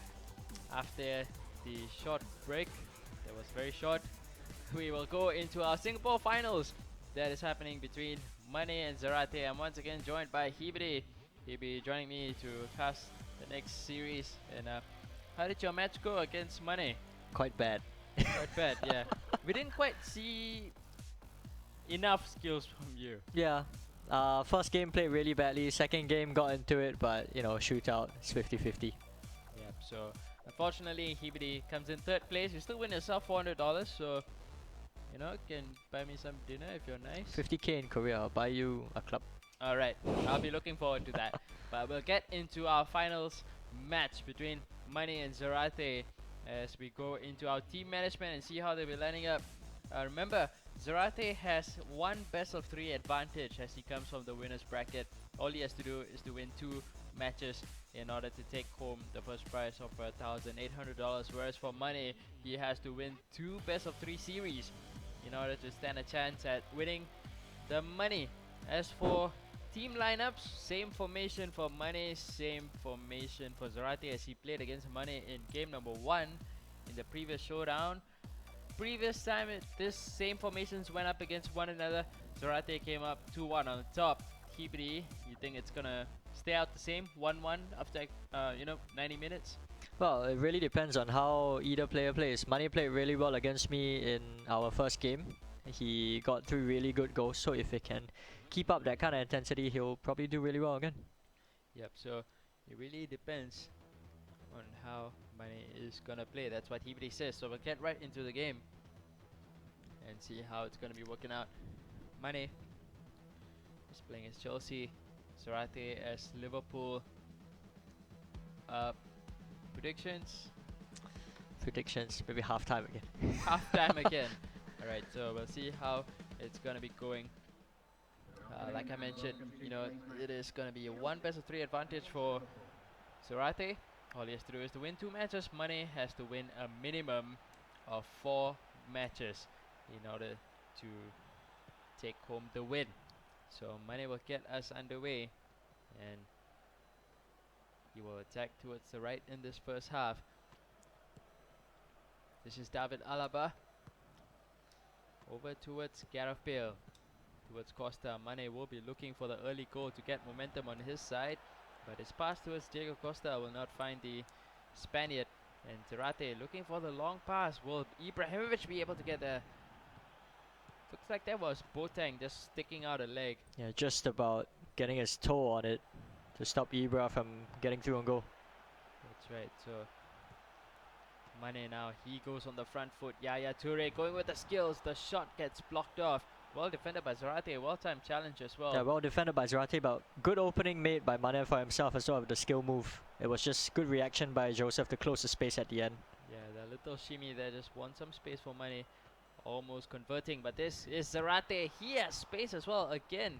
After the short break, that was very short, we will go into our Singapore finals that is happening between Money and Zarate. I'm once again joined by Hibidi. He'll be joining me to cast the next series. And how did your match go against Money? Quite bad. Quite bad, yeah. We didn't quite see enough skills from you. Yeah. First game played really badly. Second game got into it, but you know, shootout. It's 50-50. Yep, so unfortunately, Hibidi comes in third place. You still win yourself $400, so you know, can buy me some dinner if you're nice. 50k in Korea. I'll buy you a club. Alright, I'll be looking forward to that. But we'll get into our finals match between Money and Zarate as we go into our team management and see how they'll be lining up. Remember, Zarate has one best of 3 advantage as he comes from the winner's bracket. All he has to do is to win 2 matches in order to take home the first prize of $1,800, whereas for Money, he has to win 2 best of 3 series in order to stand a chance at winning the money. As for team lineups, same formation for Money, same formation for Zarate as he played against Money in game number 1 in the previous showdown. Previous time this same formations went up against one another. Zarate came up 2-1 on top. Hibidi, you think it's gonna stay out the same 1-1 after 90 minutes? Well, it really depends on how either player plays. Money played really well against me in our first game. He got 3 really good goals, so if he can keep up that kind of intensity, he'll probably do really well again. Yep, so it really depends on how Money is gonna play. That's what Hibidi says. So we'll get right into the game and see how it's gonna be working out. Money is playing as Chelsea, Zarate as Liverpool. Predictions? Predictions, maybe half time again. Half time again. Alright, so we'll see how it's gonna be going. Like I mentioned, you know, it is gonna be a 1 best of 3 advantage for Zarate. All he has to do is to win 2 matches. Money has to win a minimum of 4 matches in order to take home the win. So Money will get us underway and he will attack towards the right in this first half. This is David Alaba. Over towards Gareth Bale. Towards Costa. Money will be looking for the early goal to get momentum on his side. But his pass towards Diego Costa will not find the Spaniard. And Zarate looking for the long pass. Will Ibrahimovic be able to get there? Looks like that was Boateng just sticking out a leg. Yeah, just about getting his toe on it to stop Ibra from getting through and goal. That's right, so Mane now, he goes on the front foot. Yaya Toure going with the skills. The shot gets blocked off. Well defended by Zarate. Well-timed challenge as well. Yeah, well defended by Zarate, but good opening made by Mane for himself as well with the skill move. It was just good reaction by Joseph to close the space at the end. Yeah, the little shimmy there just won some space for Mane. Almost converting, but this is Zarate. He has space as well. Again,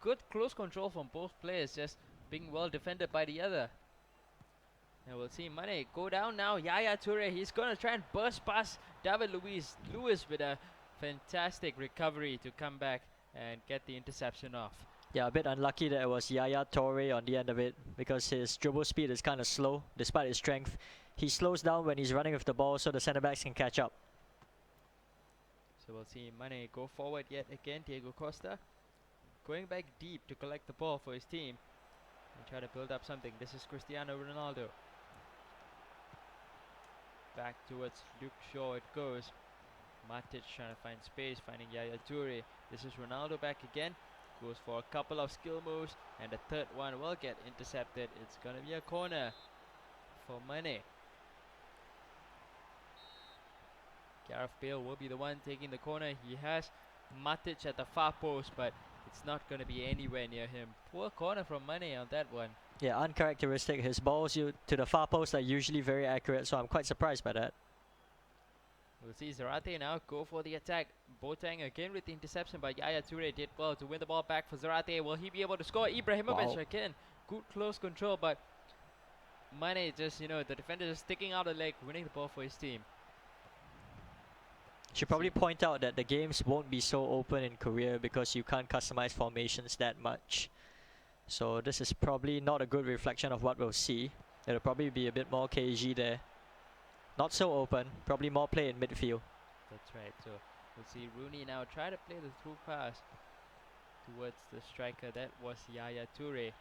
good close control from both players, just being well defended by the other. And we'll see Mane go down now. Yaya Toure, he's going to try and burst past David Luiz. Lewis with a fantastic recovery to come back and get the interception off. Yeah, a bit unlucky that it was Yaya Toure on the end of it because his dribble speed is kind of slow despite his strength. He slows down when he's running with the ball so the centre backs can catch up. So we'll see Mane go forward yet again. Diego Costa going back deep to collect the ball for his team and try to build up something. This is Cristiano Ronaldo. Back towards Luke Shaw it goes. Matic trying to find space, finding Yaya Toure. This is Ronaldo back again. Goes for a couple of skill moves and the third one will get intercepted. It's going to be a corner for Mane. Gareth Bale will be the one taking the corner. He has Matic at the far post, but it's not going to be anywhere near him. Poor corner from Mane on that one. Yeah, uncharacteristic. His balls to the far post are usually very accurate, so I'm quite surprised by that. We'll see Zarate now go for the attack. Boateng again with the interception, but Yaya Toure did well to win the ball back for Zarate. Will he be able to score? Ibrahimovic again. Good close control, but Mane just, you know, the defender just sticking out a leg, winning the ball for his team. Should probably point out that the games won't be so open in Korea because you can't customize formations that much. So this is probably not a good reflection of what we'll see. It'll probably be a bit more KG there. Not so open, probably more play in midfield. That's right. So we'll see Rooney now try to play the through pass towards the striker. That was Yaya Toure.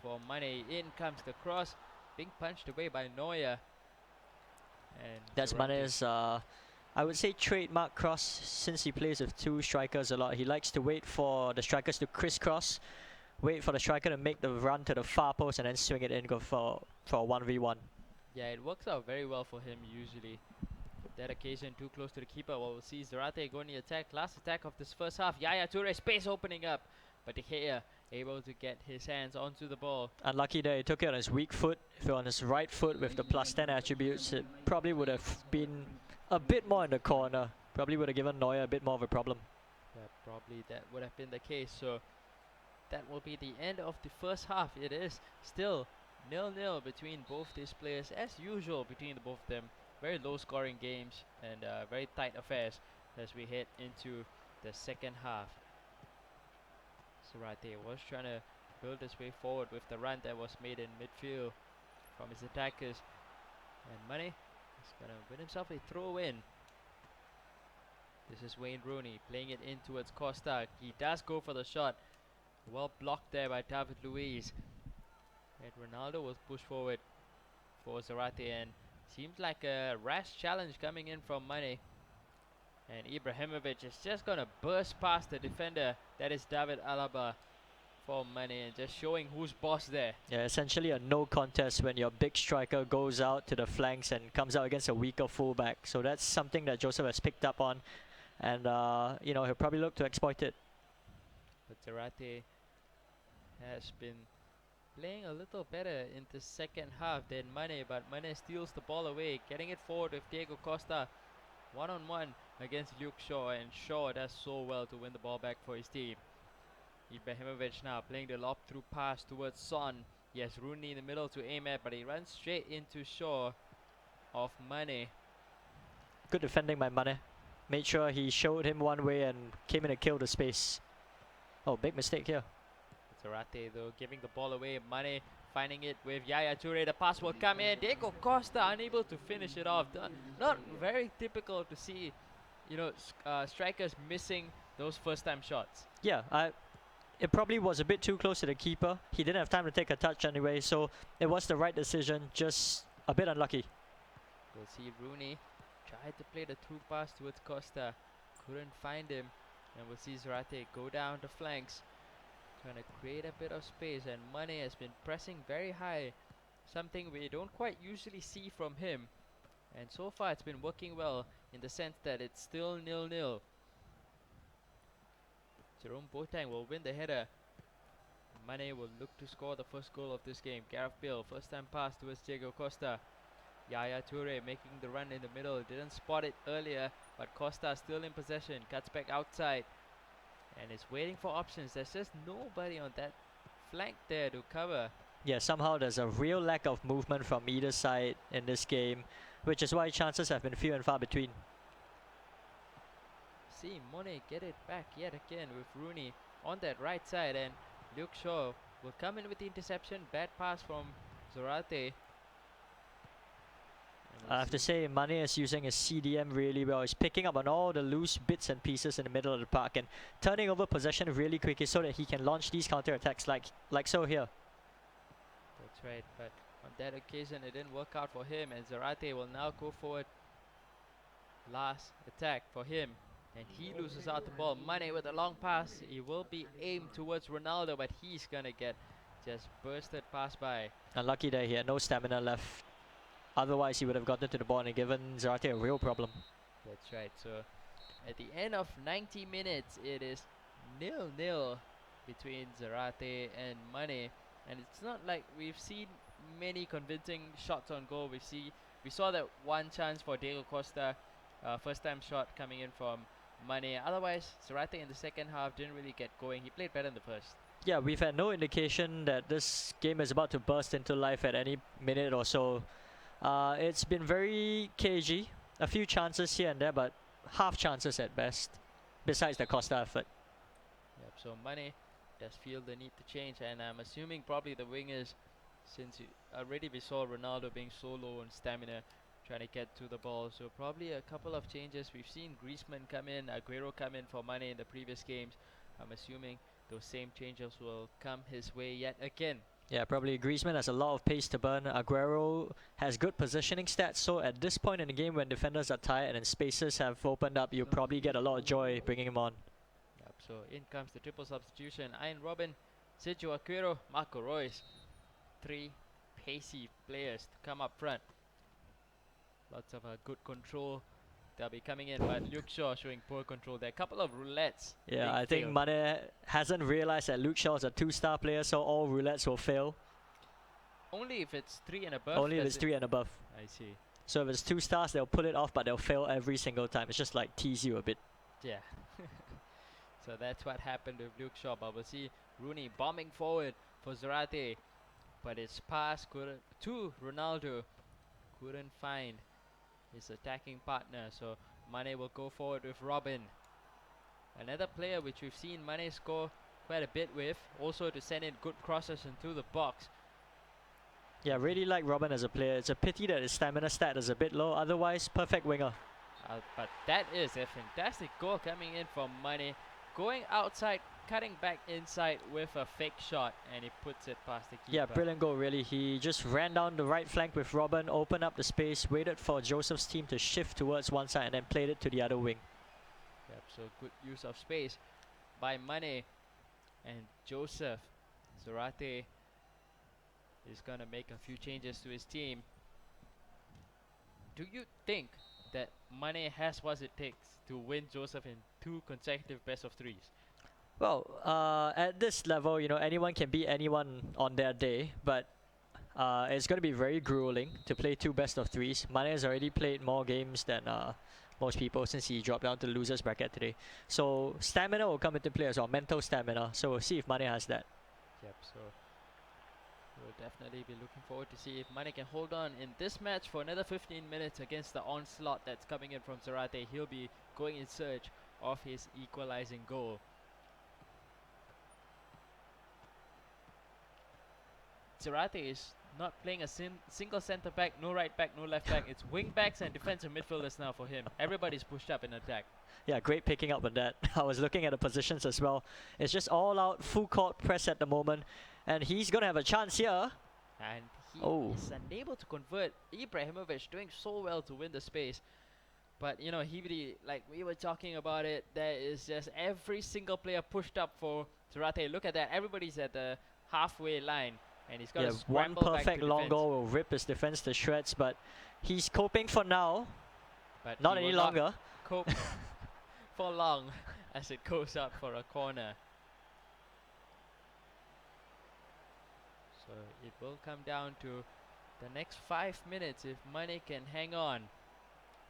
For Mane, in comes the cross, being punched away by Neuer. And That's Zarate- Mane's, I would say, trademark cross, since he plays with two strikers a lot. He likes to wait for the strikers to crisscross, wait for the striker to make the run to the far post, and then swing it in, go for a 1v1. Yeah, it works out very well for him usually. That occasion too close to the keeper. Well, we'll see Zarate going to attack. Last attack of this first half. Yaya Toure, space opening up. But De Gea able to get his hands onto the ball. Unlucky that he took it on his weak foot. If it on his right foot with the +10 attributes, it probably would have been a bit more in the corner. Probably would have given Neuer a bit more of a problem. Yeah, probably that would have been the case. So that will be the end of the first half. It is still 0-0 between both these players, as usual between the both of them. Very low scoring games and very tight affairs as we head into the second half. Zarate was trying to build his way forward with the run that was made in midfield from his attackers. And Mane is going to win himself a throw in. This is Wayne Rooney playing it in towards Costa. He does go for the shot. Well blocked there by David Luiz. And Ronaldo was pushed forward for Zarate, and seems like a rash challenge coming in from Mane. And Ibrahimovic is just going to burst past the defender. That is David Alaba for Mane, and just showing who's boss there. Yeah, essentially a no contest when your big striker goes out to the flanks and comes out against a weaker fullback. So that's something that Joseph has picked up on, and you know, he'll probably look to exploit it. But Zarate has been playing a little better in the second half than Mane, but Mane steals the ball away, getting it forward with Diego Costa. One-on-one against Luke Shaw, and Shaw does so well to win the ball back for his team. Ibrahimovic now playing the lob through pass towards Son. He has Rooney in the middle to aim at, but he runs straight into Shaw of Mane. Good defending by Mane. Made sure he showed him one way and came in to kill the space. Oh, big mistake here. Zarate though giving the ball away. Mane finding it with Yaya Toure. The pass will come in. Diego Costa unable to finish it off. Not very typical to see, you know, strikers missing those first-time shots. Yeah, it probably was a bit too close to the keeper. He didn't have time to take a touch anyway, so it was the right decision, just a bit unlucky. We'll see Rooney tried to play the through pass towards Costa. Couldn't find him. And we'll see Zarate go down the flanks, trying to create a bit of space, and Mane has been pressing very high, something we don't quite usually see from him, and so far it's been working well in the sense that it's still 0-0. Jerome Boateng will win the header. Mane will look to score the first goal of this game. Gareth Bale, first time pass towards Diego Costa. Yaya Toure making the run in the middle, didn't spot it earlier, but Costa still in possession, cuts back outside and is waiting for options. There's just nobody on that flank there to cover. Yeah, somehow there's a real lack of movement from either side in this game, which is why chances have been few and far between. See Mane get it back yet again with Rooney on that right side, and Luke Shaw will come in with the interception. Bad pass from Zarate. I have to say, Mane is using his CDM really well. He's picking up on all the loose bits and pieces in the middle of the park and turning over possession really quickly so that he can launch these counter-attacks like so here. That's right, but on that occasion it didn't work out for him, and Zarate will now go forward. Last attack for him, and he loses out the ball. Mane with a long pass. He will be aimed towards Ronaldo, but he's gonna get just bursted past by. Unlucky that he had no stamina left. Otherwise, he would have gotten to the ball and given Zarate a real problem. That's right. So at the end of 90 minutes, it is 0-0 between Zarate and Mane, and it's not like we've seen many convincing shots on goal. We saw that one chance for Diego Costa, first time shot coming in from Mane. Otherwise, Zarate in the second half didn't really get going. He played better in the first. Yeah, we've had no indication that this game is about to burst into life at any minute or so. It's been very cagey. A few chances here and there, but half chances at best, besides the Costa effort. Yep, so Mane does feel the need to change, and I'm assuming probably the wingers, since already we saw Ronaldo being so low on stamina, trying to get to the ball. So probably a couple of changes. We've seen Griezmann come in, Aguero come in for Mane in the previous games. I'm assuming those same changes will come his way yet again. Yeah, probably Griezmann has a lot of pace to burn. Aguero has good positioning stats, so at this point in the game when defenders are tired and spaces have opened up, you probably get a lot of joy bringing him on. Yep, so in comes the triple substitution. Ian Robin, Sergio Aguero, Marco Reus. 3 pacey players to come up front. Lots of good control. They'll be coming in, but Luke Shaw showing poor control there. Couple of roulettes. Yeah, I being think failed. Mane hasn't realized that Luke Shaw is a 2-star player, so all roulettes will fail. Only if it's 3 and above. Only if does it's it- 3 and above. I see. So if it's 2 stars, they'll pull it off, but they'll fail every single time. It's just like tease you a bit. Yeah. So that's what happened with Luke Shaw. But we'll see Rooney bombing forward for Zarate. But it's pass to Ronaldo. Couldn't find his attacking partner. So Mane will go forward with Robin. Another player which we've seen Mane score quite a bit with. Also to send in good crosses into the box. Yeah, really like Robin as a player. It's a pity that his stamina stat is a bit low. Otherwise, perfect winger. But that is a fantastic goal coming in from Mane. Going outside, cutting back inside with a fake shot, and he puts it past the keeper. Yeah, brilliant goal really. He just ran down the right flank with Robin, opened up the space, waited for Joseph's team to shift towards one side and then played it to the other wing. Yep, so good use of space by Mane and Joseph. Zarate is going to make a few changes to his team. Do you think that Mane has what it takes to win Joseph in 2 consecutive best of 3s? Well, at this level, you know, anyone can beat anyone on their day, but it's going to be very grueling to play 2 best of 3s. Mane has already played more games than most people since he dropped down to the losers bracket today. So stamina will come into play as well, mental stamina. So we'll see if Mane has that. Yep, so we'll definitely be looking forward to see if Mane can hold on in this match for another 15 minutes against the onslaught that's coming in from Zarate. He'll be going in search of his equalizing goal. Zarate is not playing a single centre back, no right back, no left back. It's wing backs and defensive midfielders now for him. Everybody's pushed up in attack. Yeah, great picking up on that. I was looking at the positions as well. It's just all out full court press at the moment. And he's going to have a chance here. And he Oh. is unable to convert. Ibrahimovic doing so well to win the space. But, you know, like we were talking about it, there is just every single player pushed up for Zarate. Look at that. Everybody's at the halfway line. And he's got Yeah, to one scramble back perfect to long defense. goal will rip his defense to shreds, but he's coping for now. But Not he any will longer. cope for long as it goes up for a corner. So it will come down to the next 5 minutes if Mane can hang on.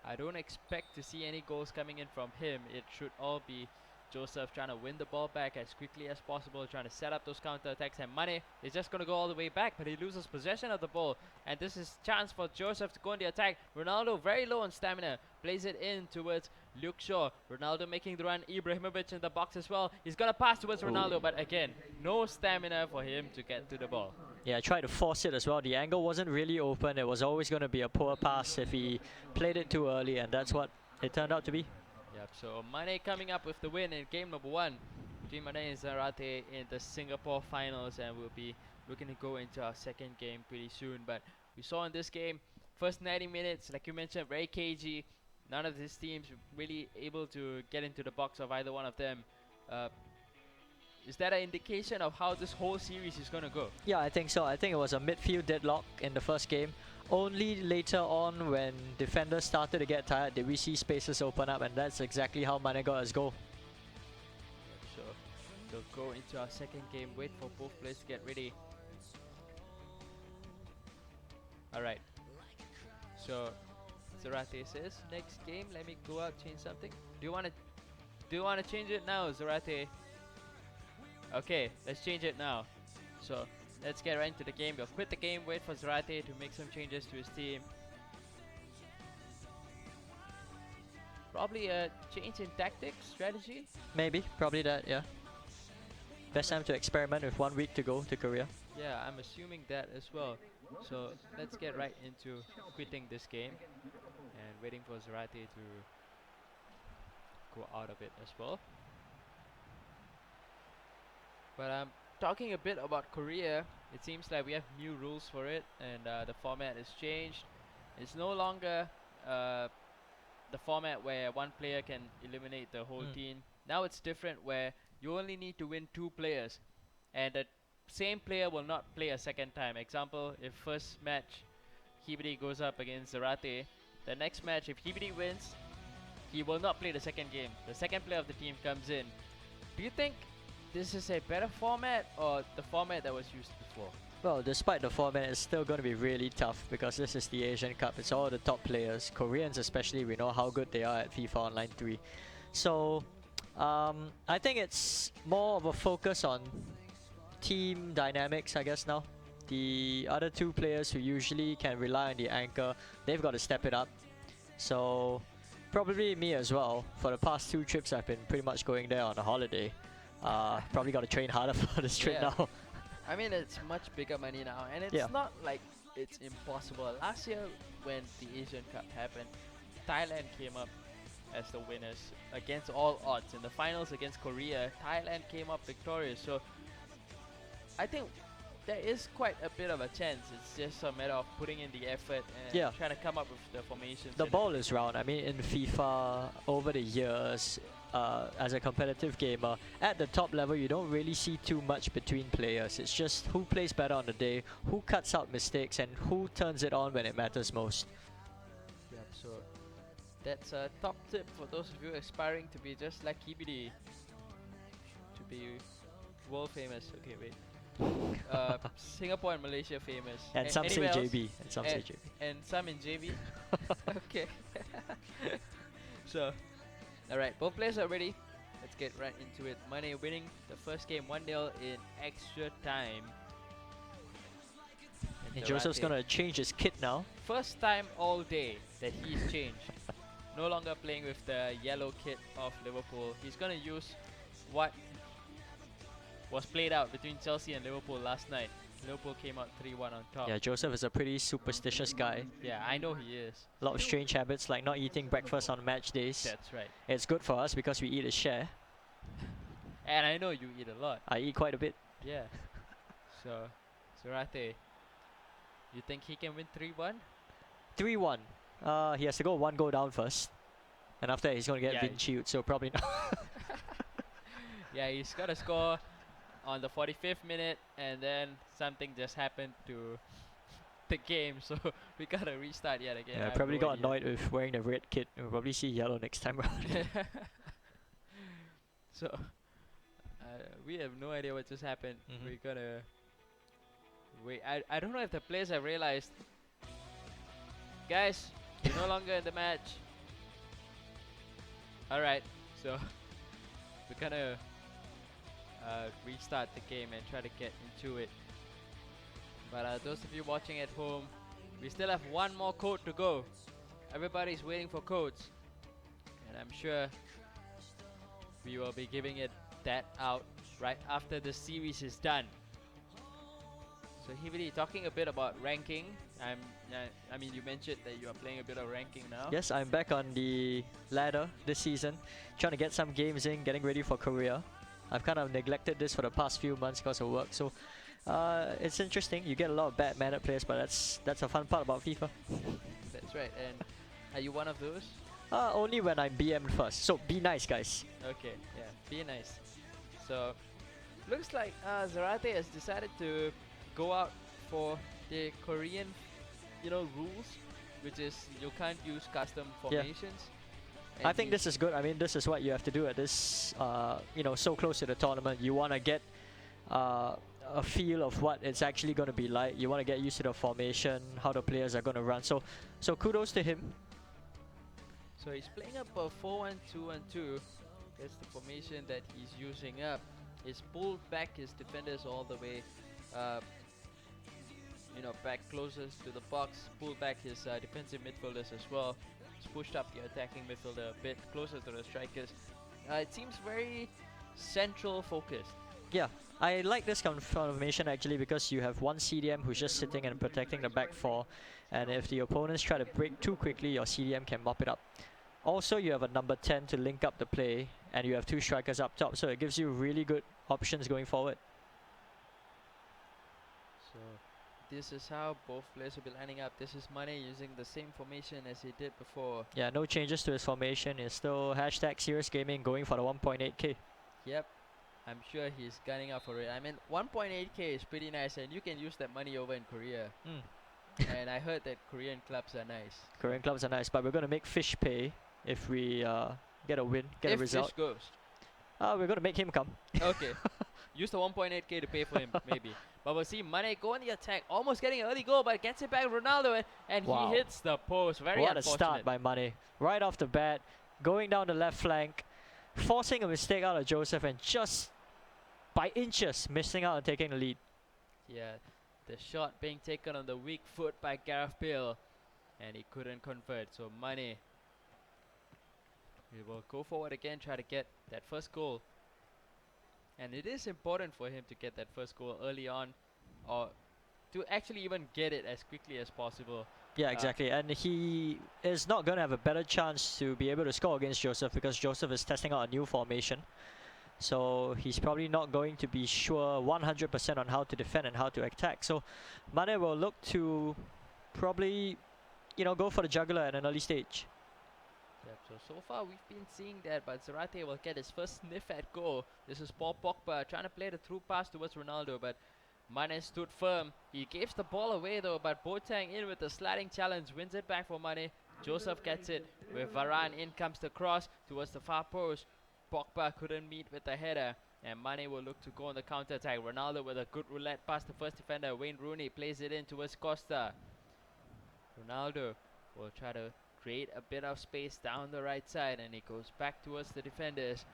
I don't expect to see any goals coming in from him. It should all be Joseph trying to win the ball back as quickly as possible, trying to set up those counter attacks, and Mane is just going to go all the way back, but he loses possession of the ball, and this is chance for Joseph to go in the attack. Ronaldo very low on stamina, plays it in towards Luke Shaw. Ronaldo making the run, Ibrahimovic in the box as well. He's going to pass towards Ronaldo, but again, no stamina for him to get to the ball. Yeah, tried to force it as well. The angle wasn't really open. It was always going to be a poor pass if he played it too early, and that's what it turned out to be. Yep, so Mane coming up with the win in game number 1 between Mane and Zarate in the Singapore finals, and we'll be looking to go into our second game pretty soon. But we saw in this game, first 90 minutes, like you mentioned, very cagey. None of these teams really able to get into the box of either one of them. Is that an indication of how this whole series is going to go? Yeah, I think so. I think it was a midfield deadlock in the first game. Only later on, when defenders started to get tired, did we see spaces open up, and that's exactly how Mane got his goal. So we'll go into our second game, wait for both players to get ready. Alright, so Zarate says next game, let me go out, change something. Do you want to change it now, Zarate? Okay, let's change it now. So let's get right into the game. We'll quit the game, wait for Zarate to make some changes to his team. Probably a change in tactics, strategy. Maybe, probably that, yeah. best time to experiment with 1 week to go to Korea. Yeah, I'm assuming that as well. So let's get right into quitting this game and waiting for Zarate to go out of it as well. But talking a bit about Korea, it seems like we have new rules for it, and the format has changed. It's no longer the format where one player can eliminate the whole team. Now it's different, where you only need to win 2 players, and the same player will not play a second time. Example, if first match Hibidi goes up against Zarate, the next match if Hibidi wins, he will not play the second game. The second player of the team comes in. Do you think this is a better format or the format that was used before? Well, despite the format, it's still going to be really tough because this is the Asian Cup. It's all the top players, Koreans especially. We know how good they are at FIFA Online 3. So, I think it's more of a focus on team dynamics, I guess now. The other 2 players who usually can rely on the anchor, they've got to step it up. So, probably me as well. For the past 2 trips, I've been pretty much going there on a holiday. Probably got to train harder for this trip Yeah. now. I mean, it's much bigger money now, and it's Yeah. not like it's impossible. Last year, when the Asian Cup happened, Thailand came up as the winners against all odds. In the finals against Korea, Thailand came up victorious. So, I think there is quite a bit of a chance. It's just a matter of putting in the effort and Yeah. trying to come up with the formations. The and ball is round. I mean, in FIFA, over the years, as a competitive gamer, at the top level, you don't really see too much between players. It's just who plays better on the day, who cuts out mistakes, and who turns it on when it matters most. Yep, so that's a top tip for those of you aspiring to be just like Hibidi. To be world famous. Okay, wait. Singapore and Malaysia famous. And some say anywhere else? JB. And some say JB. And some in JV. Okay. So, alright, both players are ready. Let's get right into it. Mane winning the first game 1-0 in extra time. And Joseph's Zarate, gonna change his kit now. first time all day that he's changed. No longer playing with the yellow kit of Liverpool. He's gonna use what was played out between Chelsea and Liverpool last night. Liverpool came out 3-1 on top. Yeah, Joseph is a pretty superstitious guy. Yeah, I know he is. A lot of strange habits like not eating breakfast on match days. That's right. It's good for us because we eat a share. And I know you eat a lot. I eat quite a bit. Yeah. So, Zarate, you think he can win 3-1? 3-1. He has to go 1 goal down first. And after that, he's going to get Yeah. Vinci, so probably not. Yeah, he's got to score on the 45th minute, and then something just happened to the game, so we got to restart yet again. I Yeah, have probably no got idea. annoyed with wearing the red kit. We'll probably see yellow next time around. So, we have no idea what just happened. Mhm. We gotta wait. I don't know if the players have realized. Guys, you're no longer in the match. Alright, so we're gonna restart the game and try to get into it. But those of you watching at home, we still have 1 more code to go. Everybody's waiting for codes, and I'm sure we will be giving it that out right after the series is done. So Hibidi, talking a bit about ranking, I mean you mentioned that you are playing a bit of ranking now. Yes, I'm back on the ladder this season, trying to get some games in, getting ready for Korea. I've kind of neglected this for the past few months because of work, so it's interesting. You get a lot of bad mannered players, but that's a fun part about FIFA. That's right. And are you one of those? Only when I'm BM'd first, so be nice, guys. Okay, yeah, be nice. So, looks like Zarate has decided to go out for the Korean, rules, which is you can't use custom formations. I think this is good. I mean, this is what you have to do at this, so close to the tournament. You want to get a feel of what it's actually going to be like. You want to get used to the formation, how the players are going to run. So kudos to him. So he's playing up a 4-1-2-1-2. That's the formation that he's using up. He's pulled back his defenders all the way, back closest to the box. Pulled back his defensive midfielders as well. He's pushed up the attacking midfielder a bit closer to the strikers. It seems very central focused. Yeah, I like this formation actually because you have one CDM who's just sitting and protecting the back four, and if the opponents try to break too quickly, your CDM can mop it up. Also, you have a number 10 to link up the play, and you have two strikers up top, so it gives you really good options going forward. So this is how both players will be lining up. This is Mane using the same formation as he did before. Yeah, no changes to his formation. It's still hashtag serious gaming going for the 1.8k. Yep. I'm sure he's gunning up for it. I mean, 1.8k is pretty nice, and you can use that money over in Korea. And I heard that Korean clubs are nice. Korean clubs are nice, but we're going to make Fish pay if we get a win, get If a result. Fish goes. We're going to make him come. Okay. Use the 1.8k to pay for him, maybe. But we'll see Mane go on the attack, almost getting an early goal, but gets it back Ronaldo, and Wow. he hits the post. Very What a unfortunate. start by Mane. Right off the bat, going down the left flank, forcing a mistake out of Joseph, and just by inches missing out on taking the lead. Yeah, the shot being taken on the weak foot by Gareth Bale, and he couldn't convert. So Mane, he will go forward again, try to get that first goal. And it is important for him to get that first goal early on, or to actually even get it as quickly as possible. Yeah, exactly. And he is not going to have a better chance to be able to score against Joseph because Joseph is testing out a new formation. So he's probably not going to be sure 100% on how to defend and how to attack. So Mane will look to probably, go for the juggler at an early stage. Yep, so far we've been seeing that, but Zarate will get his first sniff at goal. This is Paul Pogba trying to play the through pass towards Ronaldo, but Mane stood firm. He gives the ball away though, but Boateng in with a sliding challenge, wins it back for Mane. Joseph gets it, with Varane in comes the cross towards the far post. Pogba couldn't meet with the header, and Mane will look to go on the counter attack. Ronaldo with a good roulette past the first defender. Wayne Rooney plays it in towards Costa. Ronaldo will try to create a bit of space down the right side, and he goes back towards the defenders.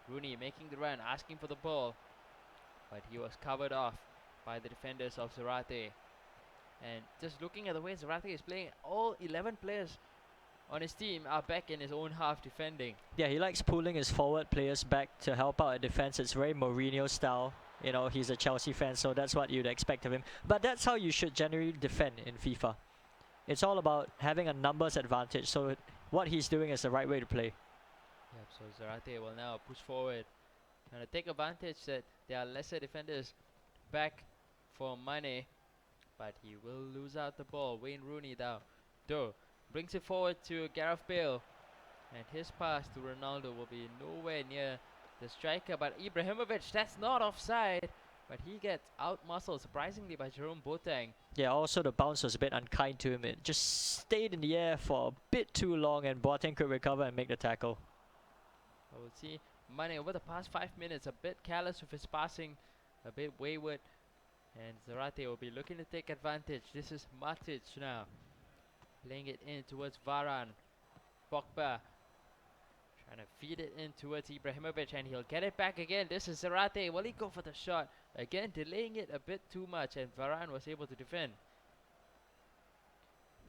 Rooney making the run, asking for the ball, but he was covered off by the defenders of Zarate. And just looking at the way Zarate is playing, all 11 players on his team are back in his own half defending. Yeah, he likes pulling his forward players back to help out at defense. It's very Mourinho style. He's a Chelsea fan, so that's what you'd expect of him. But that's how you should generally defend in FIFA. It's all about having a numbers advantage. So what he's doing is the right way to play. Yep, so Zarate will now push forward, trying to take advantage that there are lesser defenders back for Mane, but he will lose out the ball. Wayne Rooney though brings it forward to Gareth Bale, and his pass to Ronaldo will be nowhere near the striker, but Ibrahimovic, that's not offside, but he gets out-muscled surprisingly by Jerome Boateng. Yeah, also the bounce was a bit unkind to him. It just stayed in the air for a bit too long, and Boateng could recover and make the tackle. I will see Mane over the past 5 minutes, a bit careless with his passing, a bit wayward, and Zarate will be looking to take advantage. This is Matic now, playing it in towards Varane. Pogba trying to feed it in towards Ibrahimovic, and he'll get it back again. This is Zarate. Will he go for the shot? Again, delaying it a bit too much, and Varane was able to defend.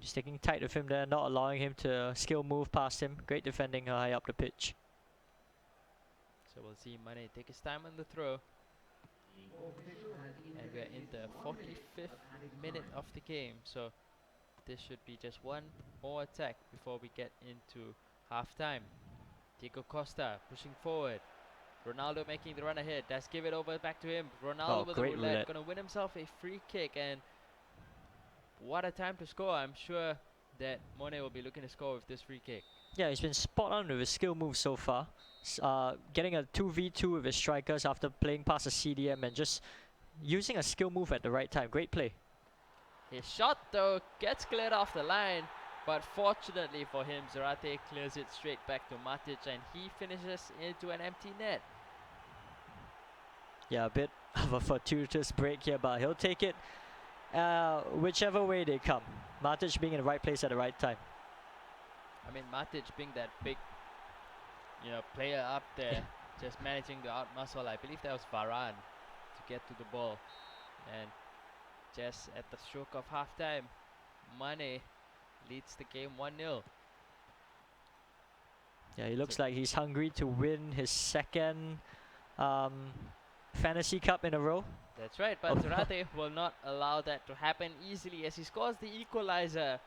Just sticking tight with him there, not allowing him to skill move past him. Great defending high up the pitch. So we'll see Mane take his time on the throw. And we're in the 45th minute of the game, so this should be just one more attack before we get into half-time. Diego Costa pushing forward. Ronaldo making the run ahead. Let's give it over back to him. Ronaldo with a great roulette. gonna win himself a free kick, and what a time to score. I'm sure that Mane will be looking to score with this free kick. Yeah, he's been spot on with his skill moves so far. Getting a 2v2 with his strikers after playing past a CDM and just using a skill move at the right time. Great play. His shot though gets cleared off the line, but fortunately for him, Zarate clears it straight back to Matic, and he finishes into an empty net. Yeah, a bit of a fortuitous break here, but he'll take it whichever way they come. Matic being in the right place at the right time. I mean, Matic being that big, player up there, just managing to outmuscle. I believe that was Varane to get to the ball, and just at the stroke of halftime, Mane leads the game 1-0. Yeah, he looks like he's hungry to win his second Fantasy Cup in a row. That's right, but Oh. Zarate will not allow that to happen easily as he scores the equalizer.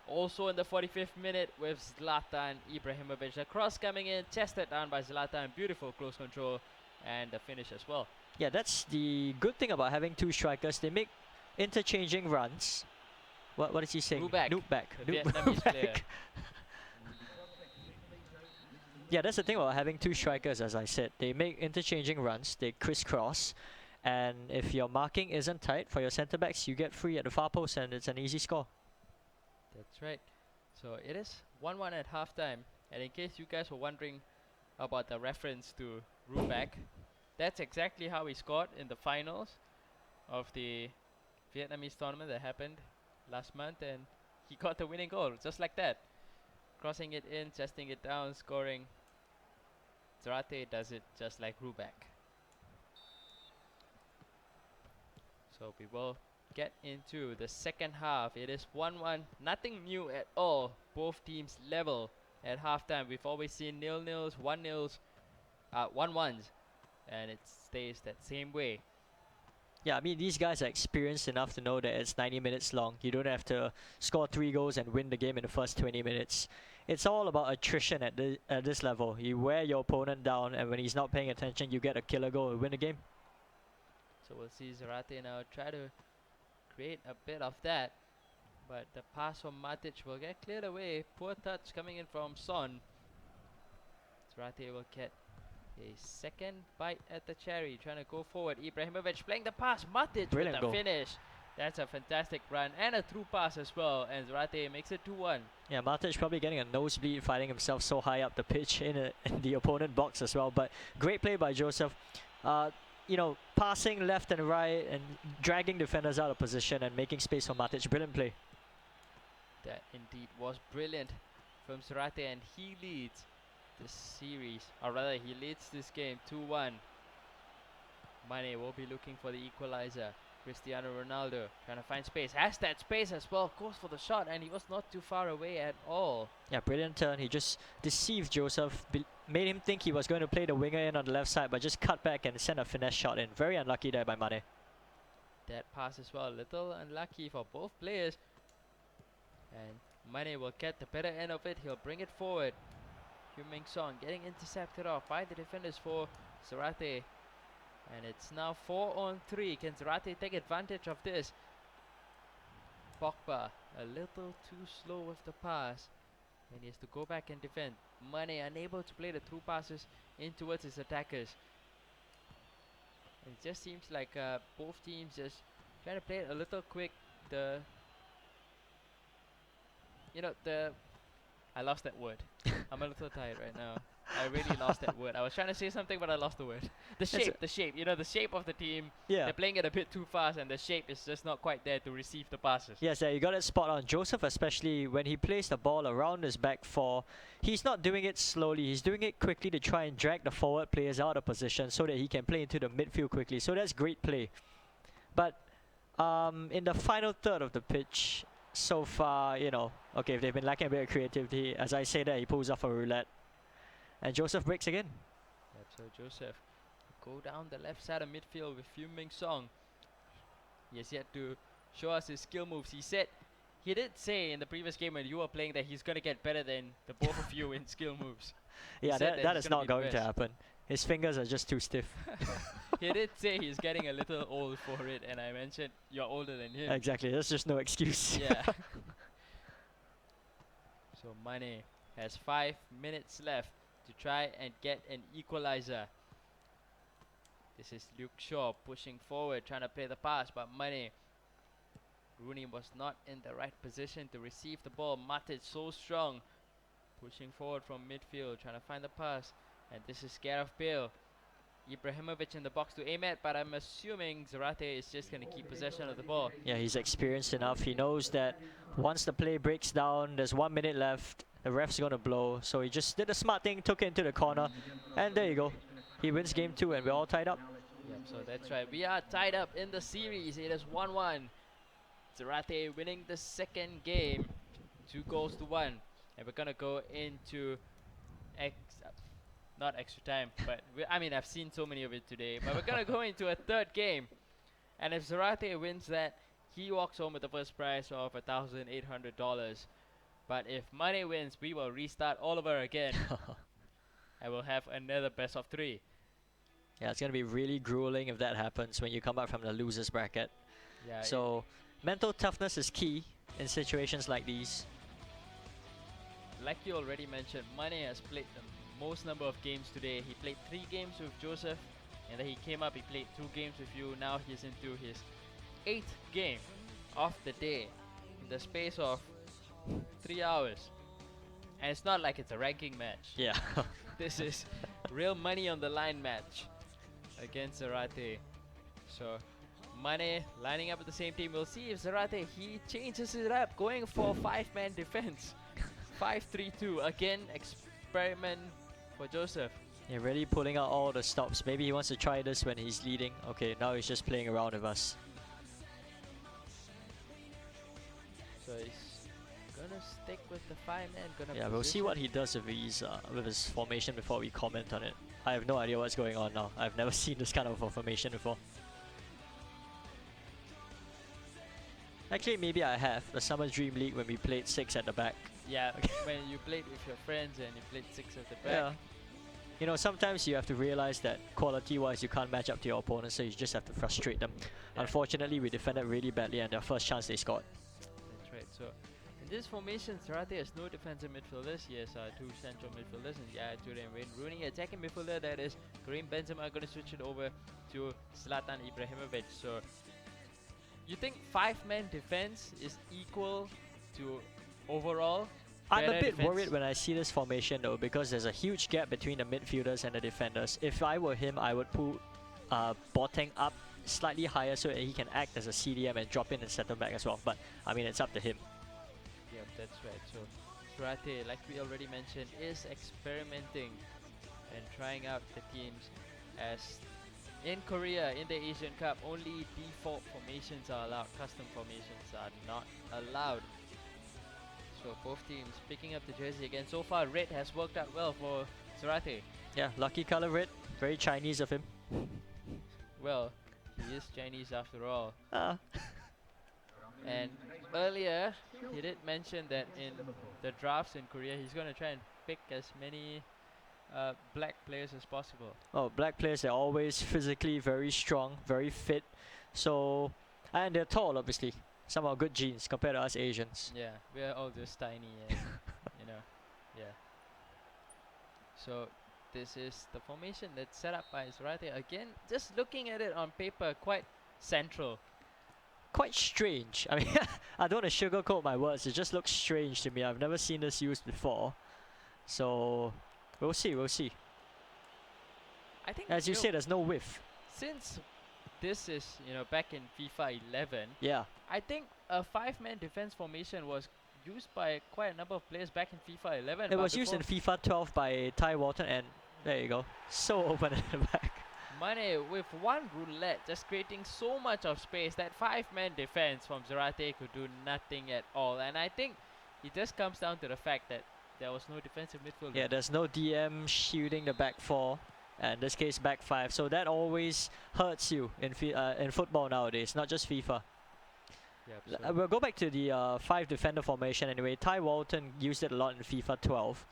Also in the 45th minute with Zlatan Ibrahimovic. The cross coming in, chested down by Zlatan. Beautiful close control and the finish as well. Yeah, that's the good thing about having two strikers. They make interchanging runs. What is he saying? Nubak, Nubak. the Vietnamese player. Yeah, that's the thing about having two strikers, as I said. They make interchanging runs, they crisscross, and if your marking isn't tight for your centre backs, you get free at the far post and it's an easy score. That's right. So it is 1-1 at halftime. And in case you guys were wondering about the reference to Rubak, that's exactly how he scored in the finals of the Vietnamese tournament that happened last month, and he got the winning goal just like that. Crossing it in, chesting it down, scoring. Zarate does it just like Rubak. So we will get into the second half. It is 1-1, nothing new at all. Both teams level at halftime. We've always seen 0-0s, 1-0s, 1-1s, and it stays that same way. Yeah, I mean, these guys are experienced enough to know that it's 90 minutes long. You don't have to score 3 goals and win the game in the first 20 minutes. It's all about attrition at this level. You wear your opponent down, and when he's not paying attention, you get a killer goal and win the game. So we'll see Zarate now try to create a bit of that. But the pass from Matic will get cleared away. Poor touch coming in from Son. Zarate will get a second bite at the cherry, trying to go forward. Ibrahimovic playing the pass. Matic Brilliant with the goal. finish. That's a fantastic run and a through pass as well. And Zarate makes it 2-1. Yeah, Matic probably getting a nosebleed fighting himself so high up the pitch in the opponent box as well. But great play by Joseph. You know, passing left and right and dragging defenders out of position and making space for Matic. Brilliant play. That indeed was brilliant from Zarate, and he leads this series, or rather he leads this game 2-1. Mane will be looking for the equalizer. Cristiano Ronaldo trying to find space, has that space as well, goes for the shot, and he was not too far away at all. Yeah, brilliant turn. He just deceived Joseph, made him think he was going to play the winger in on the left side, but just cut back and sent a finesse shot in. Very unlucky there by Mane. That pass as well, a little unlucky for both players. And Mane will get the better end of it, he'll bring it forward. Heung-min Son getting intercepted off by the defenders for Zarate. And it's now 4-on-3. Can Zarate take advantage of this? Pogba a little too slow with the pass, and he has to go back and defend. Mane unable to play the through passes in towards his attackers. It just seems like both teams just trying to play it a little quick. I lost that word. I'm a little tired right now. I really lost that word. I was trying to say something, but I lost the word. The shape. You know, the shape of the team. Yeah. They're playing it a bit too fast, and the shape is just not quite there to receive the passes. Yes, yeah, you got it spot on. Joseph, especially when he plays the ball around his back four, he's not doing it slowly. He's doing it quickly to try and drag the forward players out of position so that he can play into the midfield quickly. So that's great play. But in the final third of the pitch, so far, you know, okay, if they've been lacking a bit of creativity, as I say that, he pulls off a roulette. And Joseph breaks again. Yep, so Joseph go down the left side of midfield with Heung-min Son. He has yet to show us his skill moves. He did say in the previous game when you were playing that he's going to get better than the both of you in skill moves. He Yeah, said that he's is gonna not be the going to best. happen. His fingers are just too stiff. He did say he's getting a little old for it, and I mentioned you're older than him. Exactly, that's just no excuse. Yeah. So Mane has 5 minutes left to try and get an equalizer. This is Luke Shaw pushing forward, trying to play the pass, but Mane. Rooney was not in the right position to receive the ball. Matic so strong, pushing forward from midfield, trying to find the pass. And this is Gareth Bale. Ibrahimovic in the box to aim at, but I'm assuming Zarate is just going to keep possession of the ball. Yeah, he's experienced enough. He knows that once the play breaks down, there's 1 minute left. The ref's going to blow. So he just did a smart thing, took it into the corner. And there you go. He wins game 2 and we're all tied up. Yep, so that's right. We are tied up in the series. It is 1-1. Zarate winning the second game, 2-1. And we're going to go into not extra time, but I mean I've seen so many of it today. But we're gonna go into a third game, and if Zarate wins that, he walks home with the first prize of $1,800. But if Mane wins, we will restart all over again, and we'll have another best of 3. Yeah, it's gonna be really grueling if that happens when you come back from the losers bracket. Yeah. So mental toughness is key in situations like these. Like you already mentioned, Mane has played the most number of games today. He played 3 games with Joseph, and then he came up, he played 2 games with you. Now he's into his 8th game of the day in the space of 3 hours. And it's not like it's a ranking match. Yeah. This is real money on the line match against Zarate. So Mane lining up with the same team. We'll see if Zarate, he changes it up, going for 5-man defense. 5-3-2 again, experiment for Joseph. Yeah, really pulling out all the stops. Maybe he wants to try this when he's leading. Okay, now he's just playing around with us. So he's gonna stick with the 5-man. Gonna Yeah, we'll see what position. he does with his formation before we comment on it. I have no idea what's going on now. I've never seen this kind of a formation before. Actually, maybe I have. The Summer Dream League when we played 6 at the back. Yeah, when you played with your friends and you played 6 at the back. Yeah. You know, sometimes you have to realize that quality-wise you can't match up to your opponents, so you just have to frustrate them. Yeah. Unfortunately, we defended really badly and their first chance they scored. That's right. So in this formation, Zarate has no defensive midfielders. He has 2 central midfielders, and Yaya Toure and Wayne Rooney. Attacking midfielder, that is Karim Benzema, going to switch it over to Zlatan Ibrahimovic. So you think 5-man defense is equal to overall? I'm a better bit defense? worried when I see this formation though, because there's a huge gap between the midfielders and the defenders. If I were him, I would pull Boateng up slightly higher so that he can act as a CDM and drop in and settle back as well. But I mean, it's up to him. Yeah, that's right. So Zarate, like we already mentioned, is experimenting and trying out the teams. As in Korea, in the Asian Cup, only default formations are allowed. Custom formations are not allowed. So both teams picking up the jersey again. So far, red has worked out well for Zarate. Yeah, lucky color red. Very Chinese of him. Well, he is Chinese after all. Ah. And earlier, he did mention that in the drafts in Korea, he's going to try and pick as many black players as possible. Oh, black players, they're always physically very strong, very fit. So, and they're tall, obviously. Some are good genes compared to us Asians. Yeah, we're all just tiny and, you know, yeah. So, this is the formation that's set up by Zarate. Again, just looking at it on paper, quite central. Quite strange. I mean, I don't want to sugarcoat my words. It just looks strange to me. I've never seen this used before. So, we'll see, we'll see. I think, As you know, say, there's no width. since this is, you know, back in FIFA 11, Yeah. I think a 5-man defense formation was used by quite a number of players back in FIFA 11. It but was used in before FIFA 12 by Ty Walton, and there you go. So open at the back. Mane with one roulette, just creating so much of space that 5-man defense from Zarate could do nothing at all. And I think it just comes down to the fact that there was no defensive midfielder. Yeah, there's no DM shielding the back 4, and in this case back 5. So that always hurts you in football nowadays, not just FIFA. Yep, so We'll go back to the 5 defender formation anyway. Ty Walton used it a lot in FIFA 12.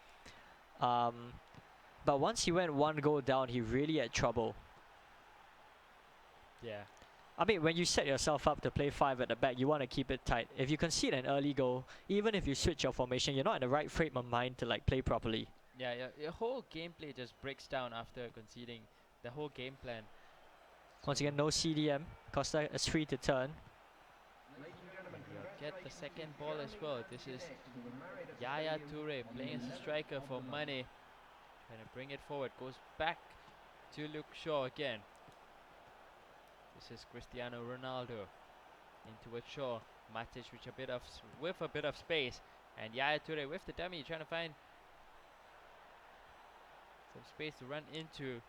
But once he went 1 goal down, he really had trouble. yeah. I mean, when you set yourself up to play 5 at the back, you want to keep it tight. If you concede an early goal, even if you switch your formation, you're not in the right frame of mind to like play properly. Yeah, your whole gameplay just breaks down after conceding the whole game plan. Once again, no CDM. Costa is free to turn. Get the second ball as well. This is Yaya Toure playing as a striker for Mane. Trying to bring it forward. Goes back to Luke Shaw again. This is Cristiano Ronaldo. In towards Shaw. Matic with a bit of space. And Yaya Toure with the dummy trying to find some space to run into.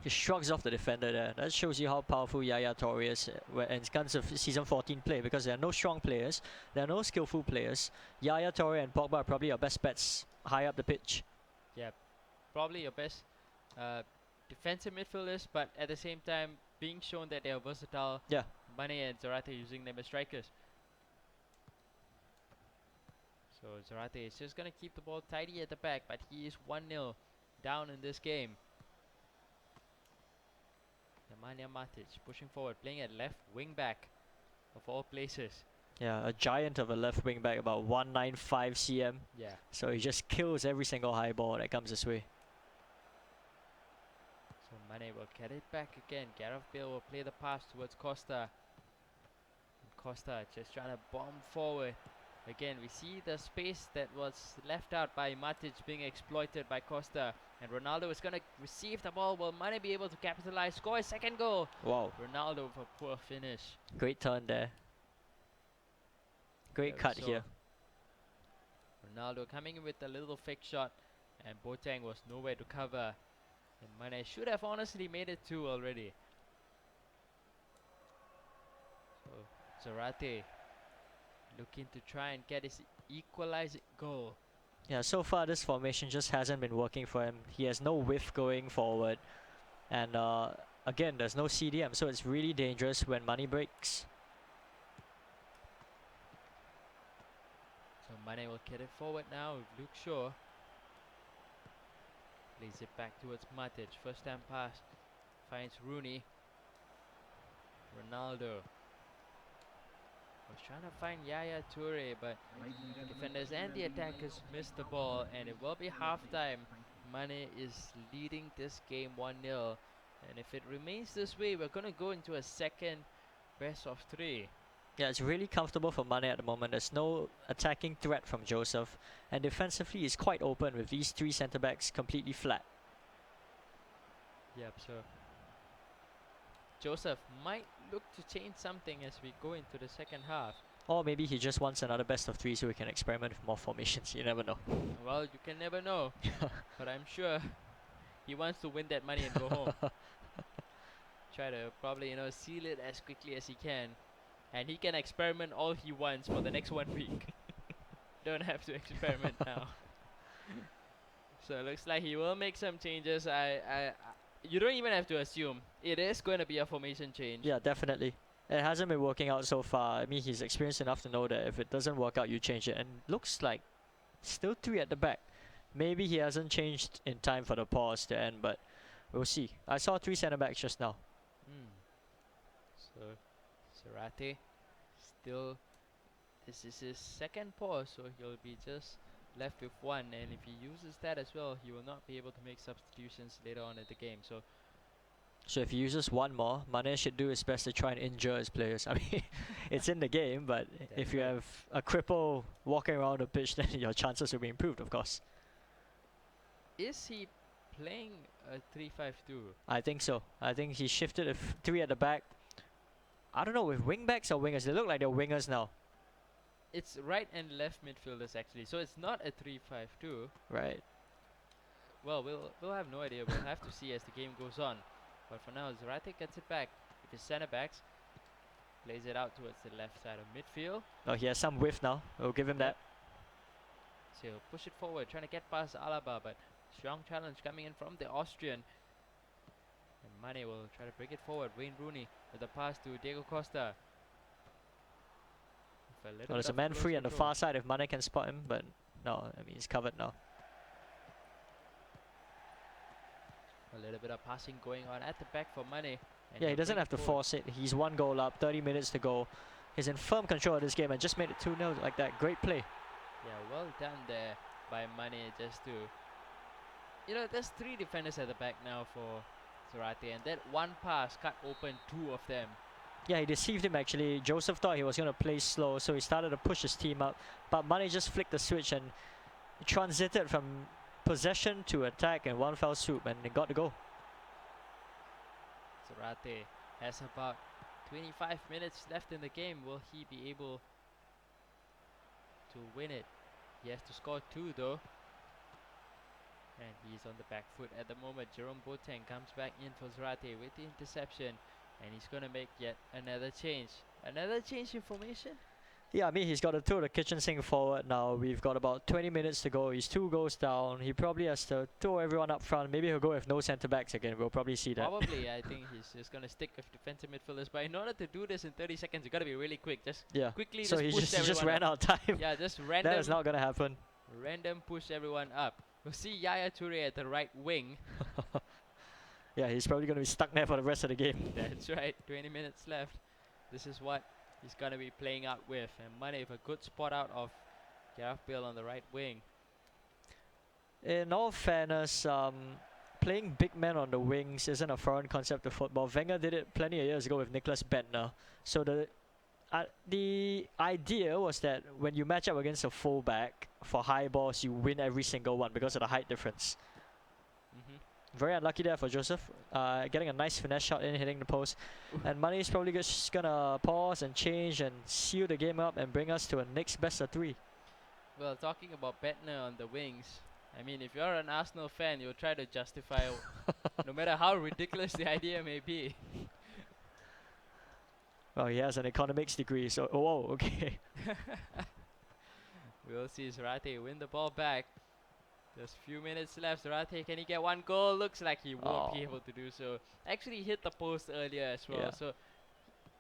He shrugs off the defender there. That shows you how powerful Yaya Toure is in terms of season 14 play, because there are no strong players, there are no skillful players. Yaya Toure and Pogba are probably your best bets high up the pitch. Probably your best defensive midfielders, but at the same time being shown that they are versatile. Yeah. Mane and Zarate using them as strikers. So Zarate is just gonna keep the ball tidy at the back, but he is 1-0 down in this game. Nemanja Matic pushing forward, playing at left wing back of all places. Yeah, a giant of a left wing back, about 195 cm. Yeah. So he just kills every single high ball that comes his way. So Mane will get it back again. Gareth Bale will play the pass towards Costa. And Costa just trying to bomb forward. Again, we see the space that was left out by Matic being exploited by Costa. And Ronaldo is going to receive the ball. Will Mane be able to capitalize? Score his second goal. Wow, Ronaldo with a poor finish. great turn there. Great Yeah, cut so here. Ronaldo coming in with a little fake shot. And Boateng was nowhere to cover. And Mane should have honestly made it 2 already. So Zarate looking to try and get his equalizing goal. Yeah, so far this formation just hasn't been working for him. He has no whiff going forward. And again, there's no CDM, so it's really dangerous when money breaks. So Mane will get it forward now with Luke Shaw. Plays it back towards Matic. First time pass. Finds Rooney. Ronaldo was trying to find Yaya Toure, but defenders and the attackers missed the ball, and it will be half-time. Mane is leading this game 1-0, and if it remains this way, we're going to go into a second best of 3. Yeah, it's really comfortable for Mane at the moment. There's no attacking threat from Joseph. And defensively, he's quite open with these 3 centre-backs completely flat. Yep, so Joseph might look to change something as we go into the second half. Or maybe he just wants another best of 3 so he can experiment with more formations. You never know. Well, you can never know, but I'm sure he wants to win that money and go home. Try to probably, seal it as quickly as he can. And he can experiment all he wants for the next 1 week. Don't have to experiment now. So it looks like he will make some changes. You don't even have to assume. It is going to be a formation change. Yeah, definitely. It hasn't been working out so far. I mean, he's experienced enough to know that if it doesn't work out, you change it. And looks like still 3 at the back. Maybe he hasn't changed in time for the pause to end, but we'll see. I saw 3 centre-backs just now. So Zarate still, this is his second pause, so he'll be just left with 1, and if he uses that as well, he will not be able to make substitutions later on in the game. So if he uses 1 more, Mane should do his best to try and injure his players. I mean, it's in the game, but if you right. have a cripple walking around the pitch, then your chances will be improved, of course. is he playing a 3-5-2? I think so. I think he shifted 3 at the back. I don't know, with wing backs or wingers. They look like they're wingers now. It's right and left midfielders actually, so it's not a 3-5-2. Right. Well, we'll have no idea. We'll have to see as the game goes on. But for now, Zarate gets it back with his centre backs. Plays it out towards the left side of midfield. Oh, he has some whiff now. We'll give him that. So he'll push it forward, trying to get past Alaba, but strong challenge coming in from the Austrian. And Mane will try to bring it forward. Wayne Rooney with the pass to Diego Costa. With a little Well, there's bit a of man close free on the control. far side if Mane can spot him, but no, I mean, he's covered now. A little bit of passing going on at the back for Mane. And Yeah, he he'll doesn't bring have it to forward. force it. He's 1 goal up, 30 minutes to go. He's in firm control of this game and just made it 2-0 like that. Great play. Yeah, well done there by Mane just to... there's 3 defenders at the back now for Zarate, and that 1 pass cut open 2 of them. Yeah, he deceived him actually. Joseph thought he was going to play slow, so he started to push his team up. But Mane just flicked the switch and transited from possession to attack in 1 fell swoop, and they got the goal. Zarate has about 25 minutes left in the game. Will he be able to win it? He has to score 2 though. And he's on the back foot at the moment. Jerome Boateng comes back in for Zarate with the interception. And he's going to make yet another change. Another change in formation? Yeah, I mean, he's got to throw the kitchen sink forward now. We've got about 20 minutes to go. He's 2 goals down. He probably has to throw everyone up front. Maybe he'll go with no centre backs again. We'll probably see that. Probably, I think he's just gonna stick with defensive midfielders. But in order to do this in 30 seconds, you gotta be really quick. Just Yeah. quickly So just he push just everyone ran up. out of time. Yeah, just That random, is not gonna happen. random push everyone up. We'll see Yaya Toure at the right wing. Yeah, he's probably gonna be stuck there for the rest of the game. That's right. 20 minutes left. This is what he's gonna be playing out with. And Mane with a good spot out of Gareth Bale on the right wing. In all fairness, playing big men on the wings isn't a foreign concept of football. Wenger did it plenty of years ago with Nicholas Bentner. So the idea was that when you match up against a fullback for high balls, you win every single one because of the height difference. Very unlucky there for Joseph. Getting a nice finesse shot in, hitting the post. And Mane is probably just gonna pause and change and seal the game up and bring us to a next best of 3. Well, talking about Bentner on the wings, I mean, if you're an Arsenal fan, you'll try to justify no matter how ridiculous the idea may be. Well, he has an economics degree, so oh, okay. We'll see Zarate win the ball back. There's few minutes left. Zarate, can he get 1 goal? Looks like he won't be Oh. able to do so. Actually hit the post earlier as well. Yeah. So,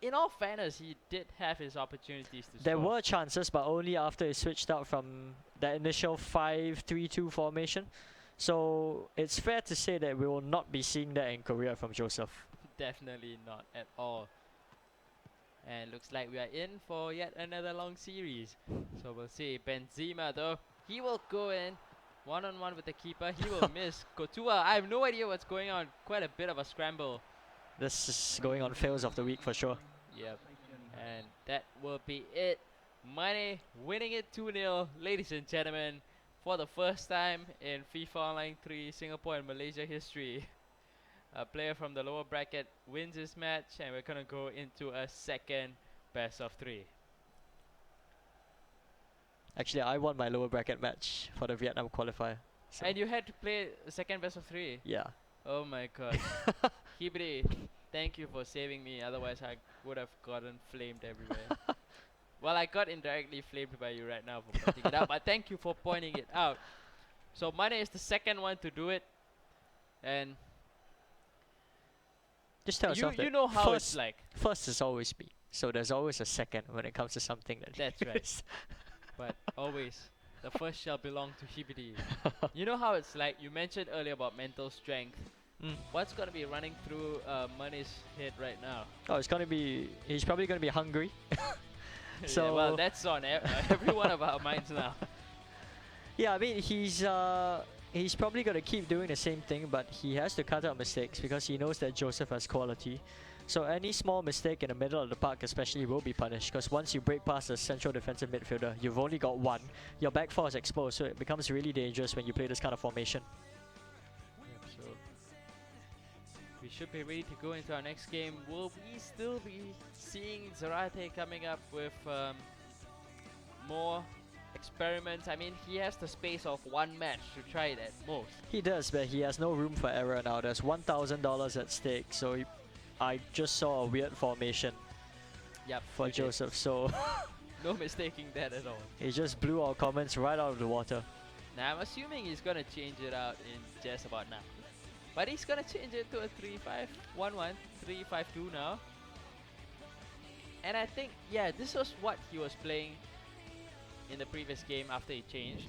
in all fairness, he did have his opportunities to There score. were chances, but only after he switched out from the initial 5-3-2 formation. So it's fair to say that we will not be seeing that in Korea from Joseph. Definitely not at all. And looks like we are in for yet another long series. So we'll see. Benzema though, he will go in one-on-one with the keeper. He will miss. Courtois, I have no idea what's going on. Quite a bit of a scramble. This is going on fails of the week for sure. Yep. And that will be it. Mane winning it 2-0, ladies and gentlemen, for the first time in FIFA Online 3 Singapore and Malaysia history. A player from the lower bracket wins this match, and we're gonna go into a second best of 3. Actually, I won my lower bracket match for the Vietnam qualifier. So And you had to play a second best of 3. yeah. Oh my god. Hibri, thank you for saving me, otherwise I would have gotten flamed everywhere. Well, I got indirectly flamed by you right now for pointing it out, but thank you for pointing it out. So Mane is the second one to do it, and Just tell yourself you that know how first, it's like. first is always me. So there's always a second when it comes to something that That's right. But always, the first shall belong to Hibidi. You know how it's like. You mentioned earlier about mental strength. Mm. What's gonna be running through Mane's head right now? Oh, it's gonna be. He's probably gonna be hungry. Yeah, well, So- that's on every one of our minds now. Yeah, I mean he's probably gonna keep doing the same thing, but he has to cut out mistakes because he knows that Joseph has quality. So any small mistake in the middle of the park especially will be punished, because once you break past the central defensive midfielder, you've only got one. Your back four is exposed, so it becomes really dangerous when you play this kind of formation. Yep, so we should be ready to go into our next game. Will we still be seeing Zarate coming up with more experiments? I mean, he has the space of one match to try it at most. He does, but he has no room for error now. There's $1,000 at stake, so I just saw a weird formation Yep, for you did. Joseph, so No mistaking that at all. he just blew our comments right out of the water. Now I'm assuming he's gonna change it out in just about now. But he's gonna change it to a 3-5-1-1, 3-5-2 now. And I think, yeah, this was what he was playing in the previous game after he changed.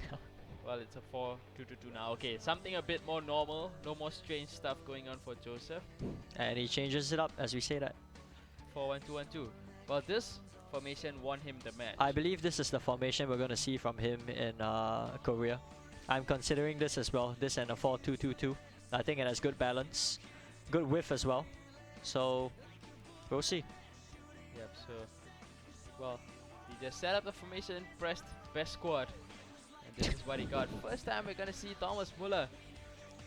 Well, it's a 4-2-2-2 now. Okay, something a bit more normal. No more strange stuff going on for Joseph. And he changes it up as we say that. 4-1-2-1-2. Well, this formation won him the match. I believe this is the formation we're going to see from him in Korea. I'm considering this as well. This and a 4-2-2-2. I think it has good balance, good width as well. So we'll see. Yep, so, well, he just set up the formation, pressed best squad. And this is what he got. First time we're going to see Thomas Muller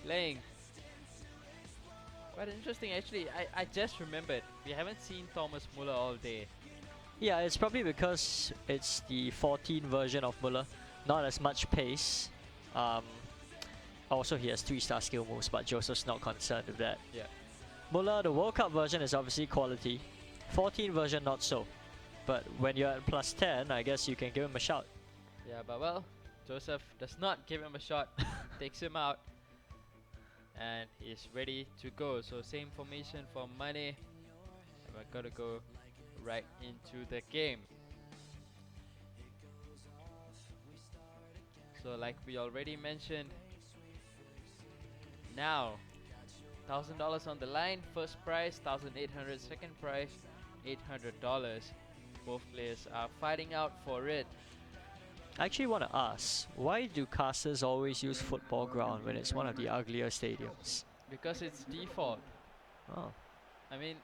playing. Quite interesting, actually. I just remembered, we haven't seen Thomas Muller all day. Yeah, it's probably because it's the 14 version of Muller. Not as much pace. Also, he has 3-star skill moves, but Joseph's not concerned with that. Yeah. Muller, the World Cup version is obviously quality. 14 version, not so. but when you're at plus 10, I guess you can give him a shout. Yeah, but well, Joseph does not give him a shot, takes him out, and he's ready to go. So same formation for Mane, and we're gonna go right into the game. So like we already mentioned, now $1,000 on the line, first prize, 1,800, second prize, $800. Both players are fighting out for it. I actually want to ask, why do casters always use football ground when it's one of the uglier stadiums? Because it's default. Oh, I mean,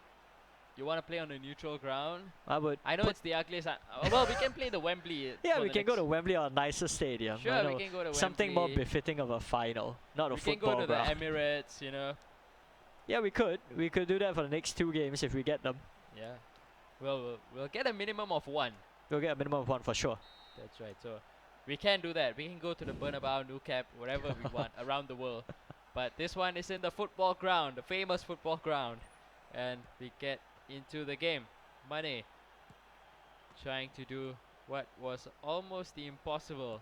you want to play on a neutral ground? I would. I know put- it's the ugliest. Well, we can play the Wembley. Yeah, for we the can go next- to Wembley or a nicer stadium. I Sure, we know, can go to something more Wembley. befitting of a final, not a We can football go to ground. the Emirates, you know. Yeah, we could. We could do that for the next 2 games if we get them. Yeah. Well, we'll get a minimum of one. We'll get a minimum of 1 for sure. That's right. So we can do that. We can go to the Bernabeu, Nou Camp, wherever we want around the world. But this one is in the football ground, the famous football ground, and we get into the game. Mane trying to do what was almost the impossible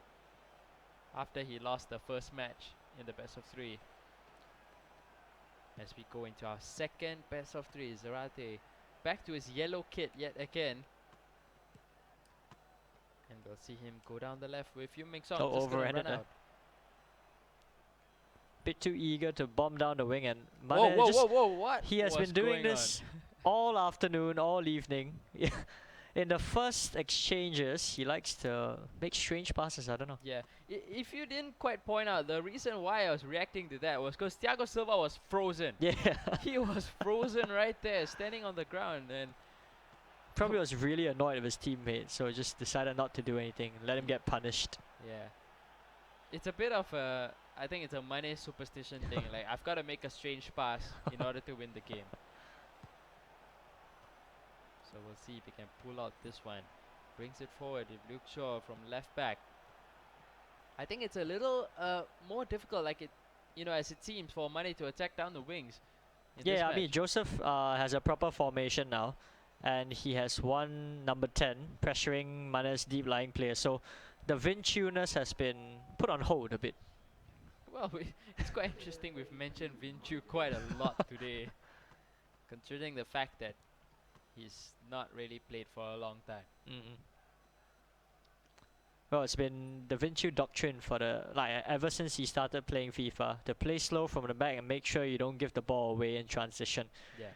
after he lost the first match in the best of 3. As we go into our second best of 3, Zarate back to his yellow kit yet again. And we'll see him go down the left with Yun Ming Song. Oh, just gonna overran run it there. out. Bit too eager to bomb down the wing, and Whoa, Mane whoa, just, whoa, whoa, what? he has was been doing going on? this all afternoon, all evening. In the first exchanges, he likes to make strange passes. I don't know. Yeah, if you didn't quite point out, the reason why I was reacting to that was because Thiago Silva was frozen. Yeah, He was frozen right there, standing on the ground, and probably was really annoyed with his teammate, so just decided not to do anything, let him get punished. yeah, it's a bit of a, I think it's a Mane superstition thing. Like, I've got to make a strange pass in order to win the game. So we'll see if he can pull out this one. Brings it forward with Luke Shaw from left back. I think it's a little more difficult, like it, as it seems, for Mane to attack down the wings. In this Yeah, I mean, match. Joseph has a proper formation now, and he has one number 10 pressuring Mane's deep lying player. So the Vinicius has been put on hold a bit. Well, it's quite interesting. We've mentioned Vinchu quite a lot today, considering the fact that he's not really played for a long time. Well, it's been the Vinci doctrine for ever since he started playing FIFA, to play slow from the back and make sure you don't give the ball away in transition. Yeah.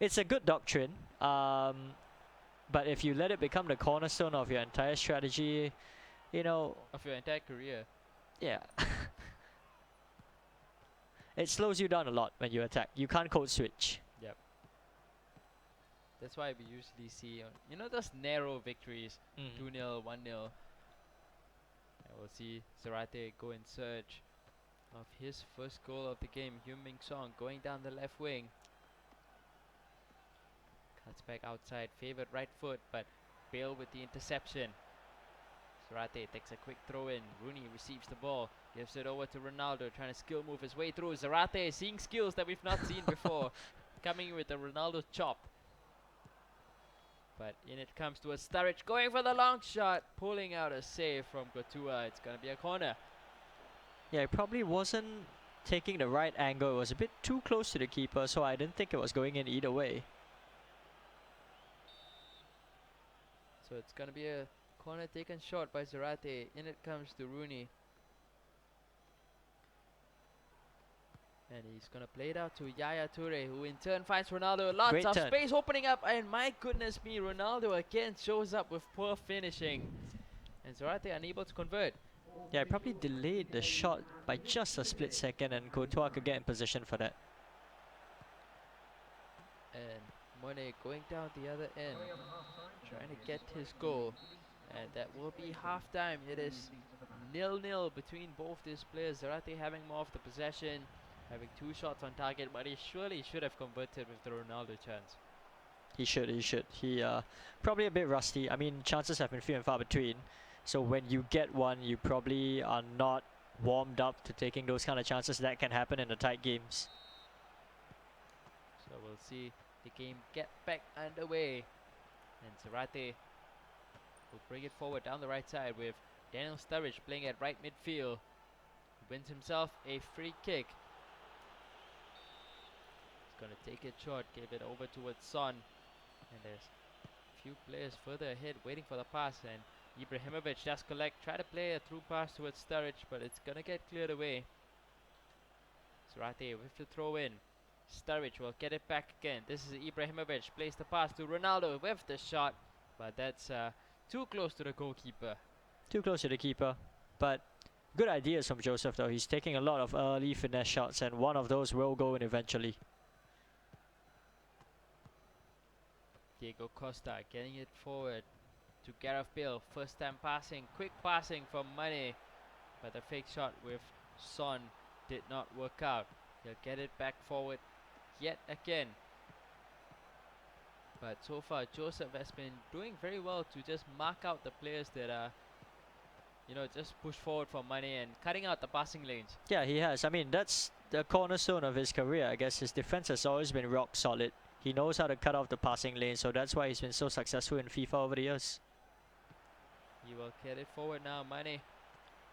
It's a good doctrine, but if you let it become the cornerstone of your entire strategy, Of your entire career. yeah. It slows you down a lot when you attack. You can't code switch. That's why we usually see, those narrow victories, 2-0, 1-0. And we'll see Zarate go in search of his first goal of the game. Yun Ming Song going down the left wing. Cuts back outside, favored right foot, but Bale with the interception. Zarate takes a quick throw in. Rooney receives the ball, gives it over to Ronaldo, trying to skill move his way through. Zarate seeing skills that we've not seen before, coming in with a Ronaldo chop. But in it comes to a Sturridge going for the long shot, pulling out a save from Courtois. It's going to be a corner. Yeah, it probably wasn't taking the right angle. It was a bit too close to the keeper, so I didn't think it was going in either way. So it's going to be a corner taken short by Zarate. In it comes to Rooney. And he's going to play it out to Yaya Toure, who in turn finds Ronaldo. Lots Great of turn. space opening up, and my goodness me, Ronaldo again shows up with poor finishing. And Zarate unable to convert. Yeah, it probably delayed the shot by just a split second, and Courtois could get in position for that. And Mane going down the other end, trying to get his goal. And that will be half-time. It is 0-0 between both these players. Zarate having more of the possession, having 2 shots on target, but he surely should have converted with the Ronaldo chance. He should. He probably a bit rusty. I mean, chances have been few and far between. So when you get one, you probably are not warmed up to taking those kind of chances. That can happen in the tight games. So we'll see the game get back underway. And Zarate will bring it forward down the right side with Daniel Sturridge playing at right midfield. He wins himself a free kick. He's gonna take it short, give it over towards Son, and there's a few players further ahead waiting for the pass, and Ibrahimovic does collect, try to play a through pass towards Sturridge, but it's gonna get cleared away. Zarate with the throw in. Sturridge will get it back again. This is Ibrahimovic, plays the pass to Ronaldo with the shot, but that's too close to the goalkeeper. Too close to the keeper. But good ideas from Joseph though. He's taking a lot of early finesse shots, and one of those will go in eventually. Diego Costa getting it forward to Gareth Bale. First time passing, quick passing from Mane, but the fake shot with Son did not work out. He'll get it back forward yet again. But so far Joseph has been doing very well to just mark out the players that are, you know, just push forward for Mane and cutting out the passing lanes. Yeah, he has. I mean, that's the cornerstone of his career. I guess his defense has always been rock solid. He knows how to cut off the passing lane, so that's why he's been so successful in FIFA over the years. He will get it forward now. Mane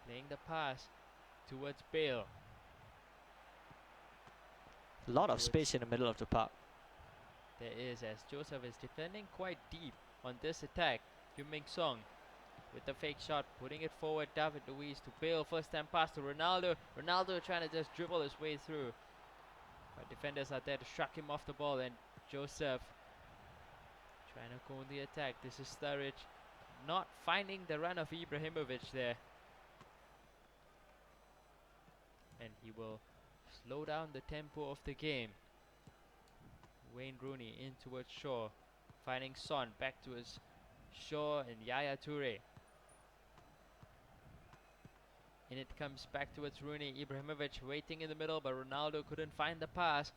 playing the pass towards Bale. A lot of Towards- space in the middle of the park. There is, as Joseph is defending quite deep on this attack. Heung-min Song with the fake shot, putting it forward. David Luiz to Bale. First time pass to Ronaldo. Ronaldo trying to just dribble his way through. But defenders are there to shuck him off the ball, and Joseph trying to go on the attack. This is Sturridge not finding the run of Ibrahimovic there. And he will slow down the tempo of the game. Wayne Rooney in towards Shaw, finding Son, back to his Shaw and Yaya Toure. And it comes back towards Rooney. Ibrahimovic waiting in the middle, but Ronaldo couldn't find the pass.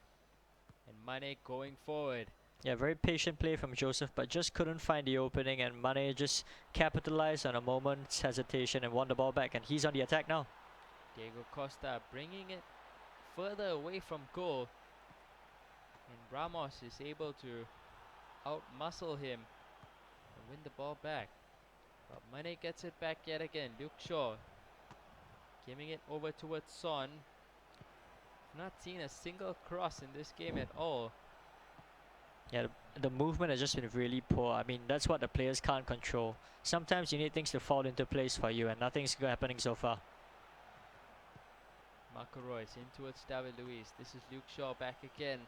And Mane going forward. Yeah, very patient play from Joseph, but just couldn't find the opening, and Mane just capitalized on a moment's hesitation and won the ball back, and he's on the attack now. Diego Costa bringing it further away from goal. And Ramos is able to out-muscle him and win the ball back. But Mane gets it back yet again. Luke Shaw giving it over towards Son. Not seen a single cross in this game at all. Yeah, the movement has just been really poor. I mean, that's what the players can't control. Sometimes you need things to fall into place for you, and nothing's happening so far. Marco Reus in towards David Luiz. This is Luke Shaw back again.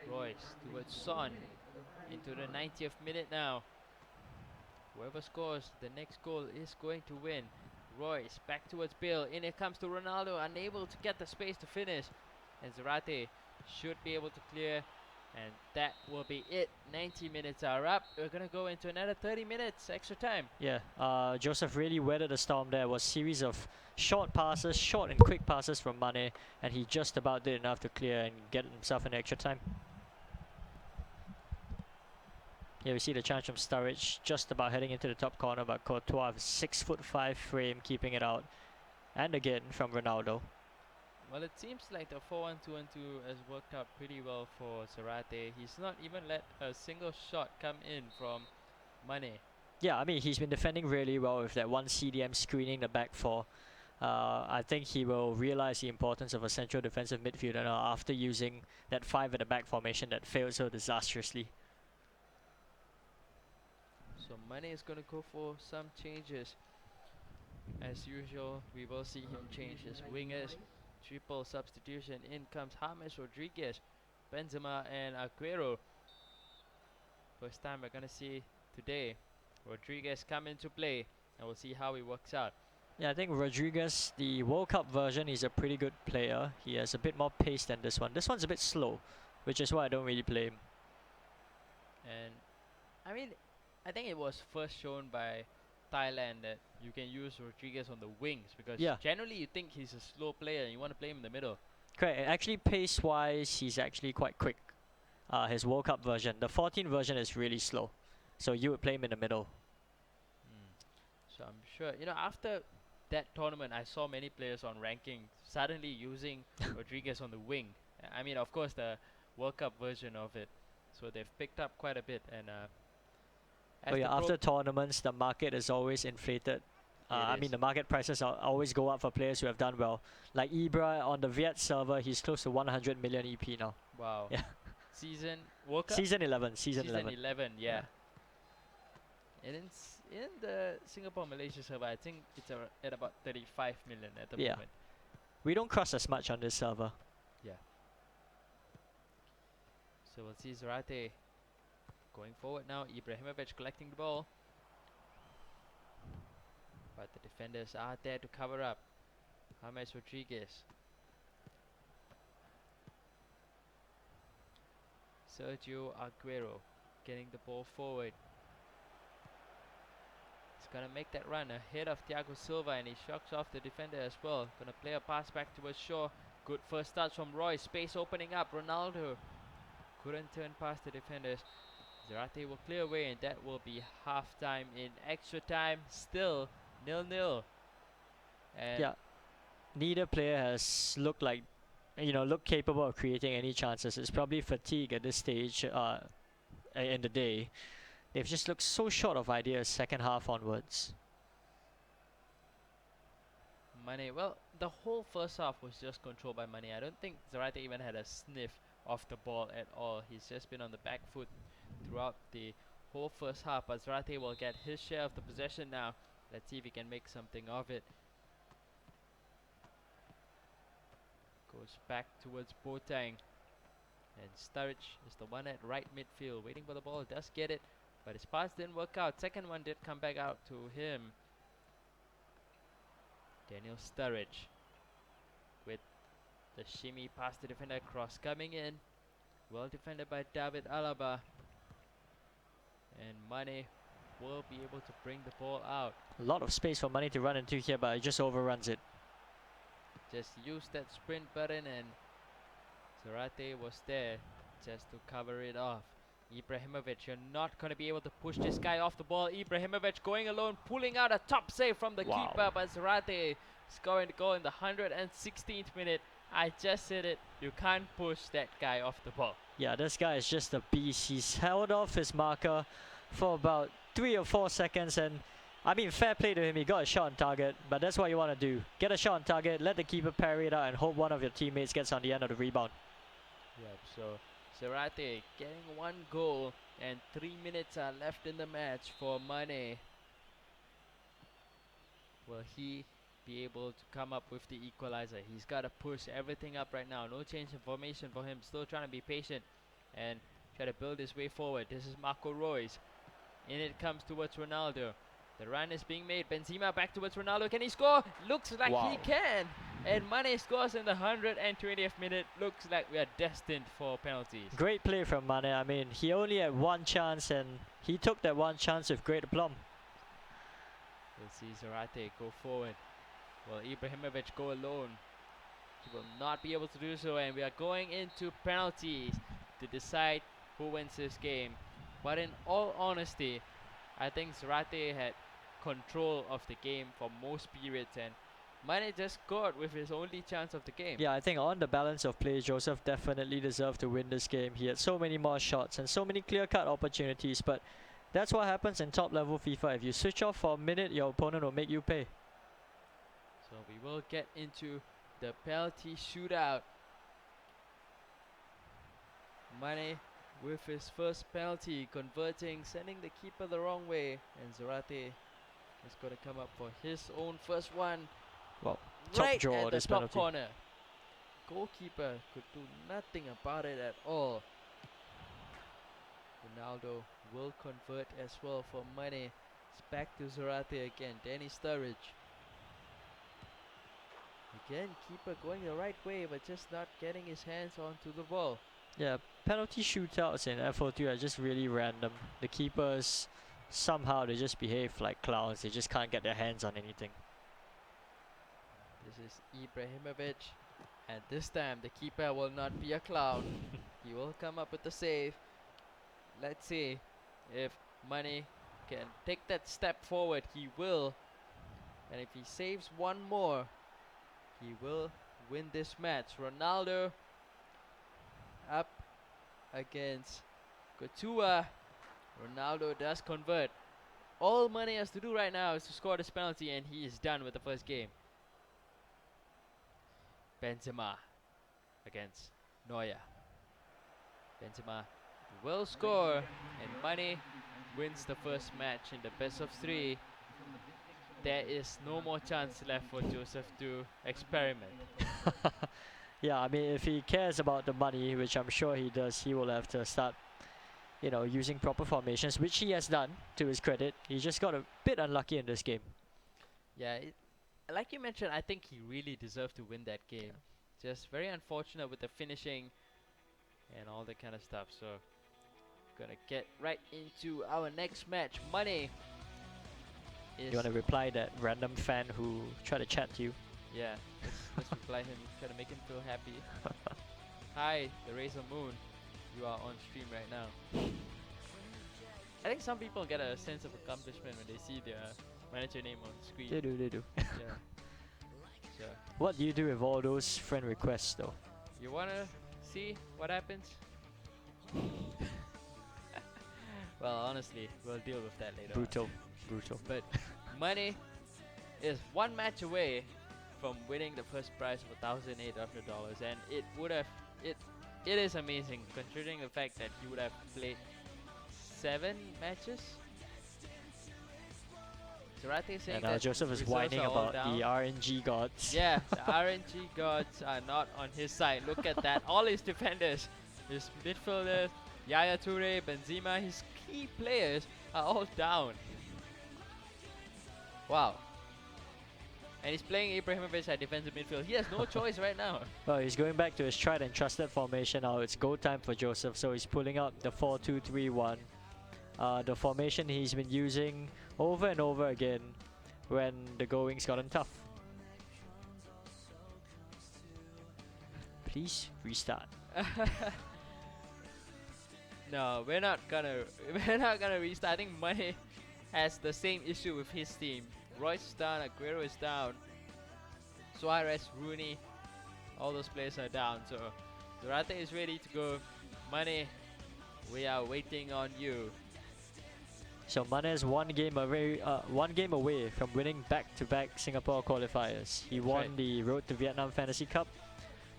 Reus towards Son. Into the 90th minute now. Whoever scores the next goal is going to win. Reus back towards Bale. In it comes to Ronaldo, unable to get the space to finish. And Zarate should be able to clear. And that will be it. 90 minutes are up. We're going to go into another 30 minutes extra time. Yeah, Joseph really weathered the storm there. It was a series of short passes, short and quick passes from Mane, and he just about did enough to clear and get himself an extra time. Yeah, we see the chance from Sturridge just about heading into the top corner, but Courtois with 6'5" frame keeping it out. And again from Ronaldo. Well, it seems like the 4-1-2-1-2 has worked out pretty well for Zarate. He's not even let a single shot come in from Mane. Yeah, I mean, he's been defending really well with that one CDM screening the back four. I think he will realize the importance of a central defensive midfielder now after using that 5 at the back formation that failed so disastrously. So Mane is going to go for some changes. As usual, we will see him change his wingers. Triple substitution. In comes James Rodriguez, Benzema and Aguero. First time we're going to see today Rodriguez come into play, and we'll see how he works out. Yeah, I think Rodriguez, the World Cup version, he's a pretty good player. He has a bit more pace than this one. This one's a bit slow, which is why I don't really play him. And I mean, I think it was first shown by Thailand that you can use Rodriguez on the wings, because Yeah. generally you think he's a slow player and you want to play him in the middle. Correct. Actually, pace-wise, he's actually quite quick. His World Cup version. The 14 version is really slow. So you would play him in the middle. So I'm sure, you know, after that tournament, I saw many players on ranking suddenly using Rodriguez on the wing. I mean, of course, the World Cup version of it. So they've picked up quite a bit, and as But yeah, the after tournaments, the market is always inflated. It I is. mean, the market prices always go up for players who have done well. Like Ibra on the Viet server, he's close to 100 million EP now. wow. Yeah. Season World Cup. Season 11, season 11. 11, yeah. And in the Singapore Malaysia server, I think it's at about 35 million at the Yeah. moment. We don't cross as much on this server. So we'll see Zarate going forward now. Ibrahimovic collecting the ball. But the defenders are there to cover up. James Rodriguez. Sergio Aguero getting the ball forward. He's gonna make that run ahead of Thiago Silva, and he shocks off the defender as well. Gonna play a pass back towards Shaw. Good first touch from Roy. Space opening up. Ronaldo couldn't turn past the defenders. Zarate will clear away, and that will be half time. In extra time, still 0-0. And Yeah. Neither player has looked like, looked capable of creating any chances. It's probably fatigue at this stage in the day. They've just looked so short of ideas second half onwards. Mane, well, the whole first half was just controlled by Mane. I don't think Zarate even had a sniff of the ball at all. He's just been on the back foot throughout the whole first half. But Zarate will get his share of the possession now. Let's see if he can make something of it. Goes back towards Boateng. And Sturridge is the one at right midfield, waiting for the ball. Does get it, but his pass didn't work out. Second one did come back out to him. Daniel Sturridge with the shimmy past the defender, cross coming in. Well defended by David Alaba. And Mane will be able to bring the ball out. A lot of space for Mane to run into here, but he just overruns it. Just use that sprint button, and Zarate was there just to cover it off. Ibrahimovic, you're not going to be able to push this guy off the ball. Ibrahimovic going alone, pulling out a top save from the Wow. keeper, but Zarate scoring the goal in the 116th minute. I just said it, you can't push that guy off the ball. Yeah, this guy is just a beast. He's held off his marker for about 3 or 4 seconds, and I mean, fair play to him. He got a shot on target, but that's what you want to do. Get a shot on target, let the keeper parry it out, and hope one of your teammates gets on the end of the rebound. Yep, so Zarate getting 1 goal, and 3 minutes are left in the match for Mane. Will he be able to come up with the equalizer? He's got to push everything up right now. No change in formation for him. Still trying to be patient and try to build his way forward. This is Marco Reus. In it comes towards Ronaldo. The run is being made. Benzema back towards Ronaldo. Can he score? Looks like he Wow. can. And Mane scores in the 120th minute. Looks like we are destined for penalties. Great play from Mane. I mean, he only had one chance, and he took that one chance with great aplomb. We'll see Zarate go forward. Will Ibrahimovic go alone? He will not be able to do so, and we are going into penalties to decide who wins this game. But in all honesty, I think Zarate had control of the game for most periods, and Mane just scored with his only chance of the game. Yeah, I think on the balance of play, Joseph definitely deserved to win this game. He had so many more shots and so many clear-cut opportunities, but that's what happens in top-level FIFA. If you switch off for a minute, your opponent will make you pay. So we will get into the penalty shootout. Mane with his first penalty, converting, sending the keeper the wrong way, and Zarate is going to come up for his own first one. Well, top Right draw at the this top penalty. corner. Goalkeeper could do nothing about it at all. Ronaldo will convert as well for Mane. It's back to Zarate again. Danny Sturridge. Again, keeper going the right way, but just not getting his hands onto the ball. Yeah, penalty shootouts in FO2 are just really random. The keepers, somehow they just behave like clowns. They just can't get their hands on anything. This is Ibrahimovic, and this time the keeper will not be a clown. He will come up with the save. Let's see if Mane can take that step forward. He will, and if he saves one more, he will win this match. Ronaldo up against Couture. Ronaldo does convert. All Mane has to do right now is to score this penalty, and he is done with the first game. Benzema against Neuer. Benzema will score, and Mane wins the first match in the best of 3. There is no more chance left for Joseph to experiment. Yeah, I mean, if he cares about the money, which I'm sure he does, he will have to start, you know, using proper formations, which he has done, to his credit. He just got a bit unlucky in this game. Yeah, like you mentioned, I think he really deserved to win that game. Just very unfortunate with the finishing and all that kind of stuff. So, gonna get right into our next match. Mane is... You want to reply that random fan who tried to chat to you? Yeah, let's reply him, try to make him feel happy. Hi, the Razor Moon. You are on stream right now. I think some people get a sense of accomplishment when they see their manager name on screen. They do, they do. Yeah. So, What do you do with all those friend requests though? you wanna see what happens? Well, honestly, we'll deal with that later. Brutal, brutal. But Mane is one match away from winning the first prize of $1,800, and it would have it is amazing considering the fact that he would have played 7 matches. Zarate saying And that Joseph is reserves whining are all about down. the RNG gods. Yeah, the RNG gods are not on his side. Look at that. All his defenders, his midfielders, Yaya Toure, Benzema, his key players are all down. Wow. And he's playing Ibrahimovic at defensive midfield. He has no choice right now. Well, he's going back to his tried and trusted formation now. It's go time for Joseph, so he's pulling out the 4-2-3-1. The formation he's been using over and over again when the going's gotten tough. Please restart. No, we're not gonna restart. I think Mane has the same issue with his team. Royce is down, Aguero is down, Suarez, Rooney, all those players are down. So Zarate is ready to go. Mane, we are waiting on you. So Mane is one game away from winning back-to-back Singapore qualifiers. He That's won right. the Road to Vietnam Fantasy Cup,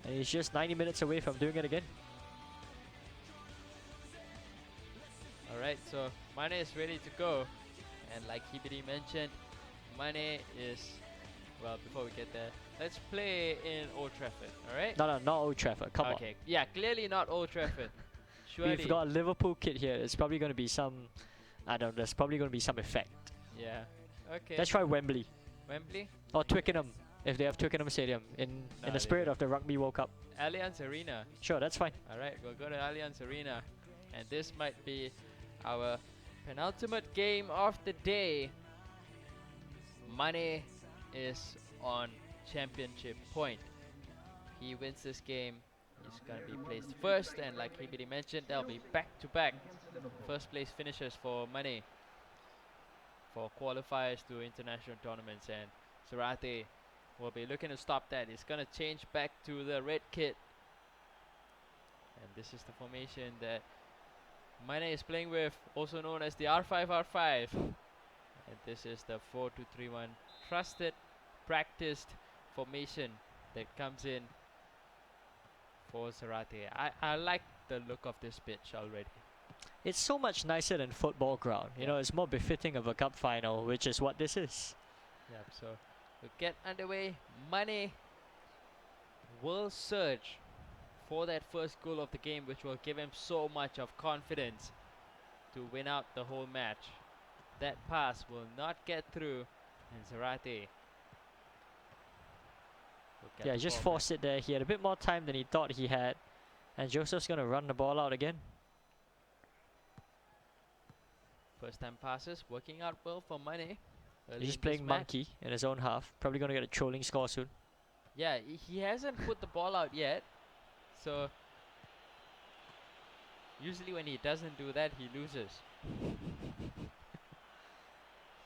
and he's just 90 minutes away from doing it again. Alright, so Mane is ready to go. And like Hibidi mentioned, Mane is, well, before we get there, let's play in Old Trafford, alright? No, not Old Trafford. Come Okay, yeah, clearly not Old Trafford. on. Surely. We've got a Liverpool kid here. It's probably going to be some, I don't know, there's probably going to be some effect. Yeah, okay. Let's try Wembley Wembley? or Twickenham if they have Twickenham Stadium in No, the they spirit don't. of the Rugby World Cup. Allianz Arena. Sure, that's fine. Alright, we'll go to Allianz Arena. And this might be our penultimate game of the day. Mane is on championship point. He wins this game, he's gonna be placed first, and like Hibidi mentioned, there'll be back-to-back first place finishes for Mane for qualifiers to international tournaments, and Zarate will be looking to stop that. He's gonna change back to the red kit. And this is the formation that Mane is playing with, also known as the R5-R5. And this is the 4-2-3-1 trusted, practiced formation that comes in for Zarate. I like the look of this pitch already. It's so much nicer than football ground. You know, it's more befitting of a cup final, which is what this is. Yep, so we'll get underway. Mane will surge for that first goal of the game, which will give him so much of confidence to win out the whole match. That pass will not get through, and Zarate will get Yeah, the just ball forced it there. He had a bit more time than he thought he had. And Joseph's going to run the ball out again. back. First time passes working out well for Mane. early He's in this playing match. monkey in his own half. Probably going to get a trolling score soon. Yeah, he hasn't put the ball out yet. So usually when he doesn't do that, he loses.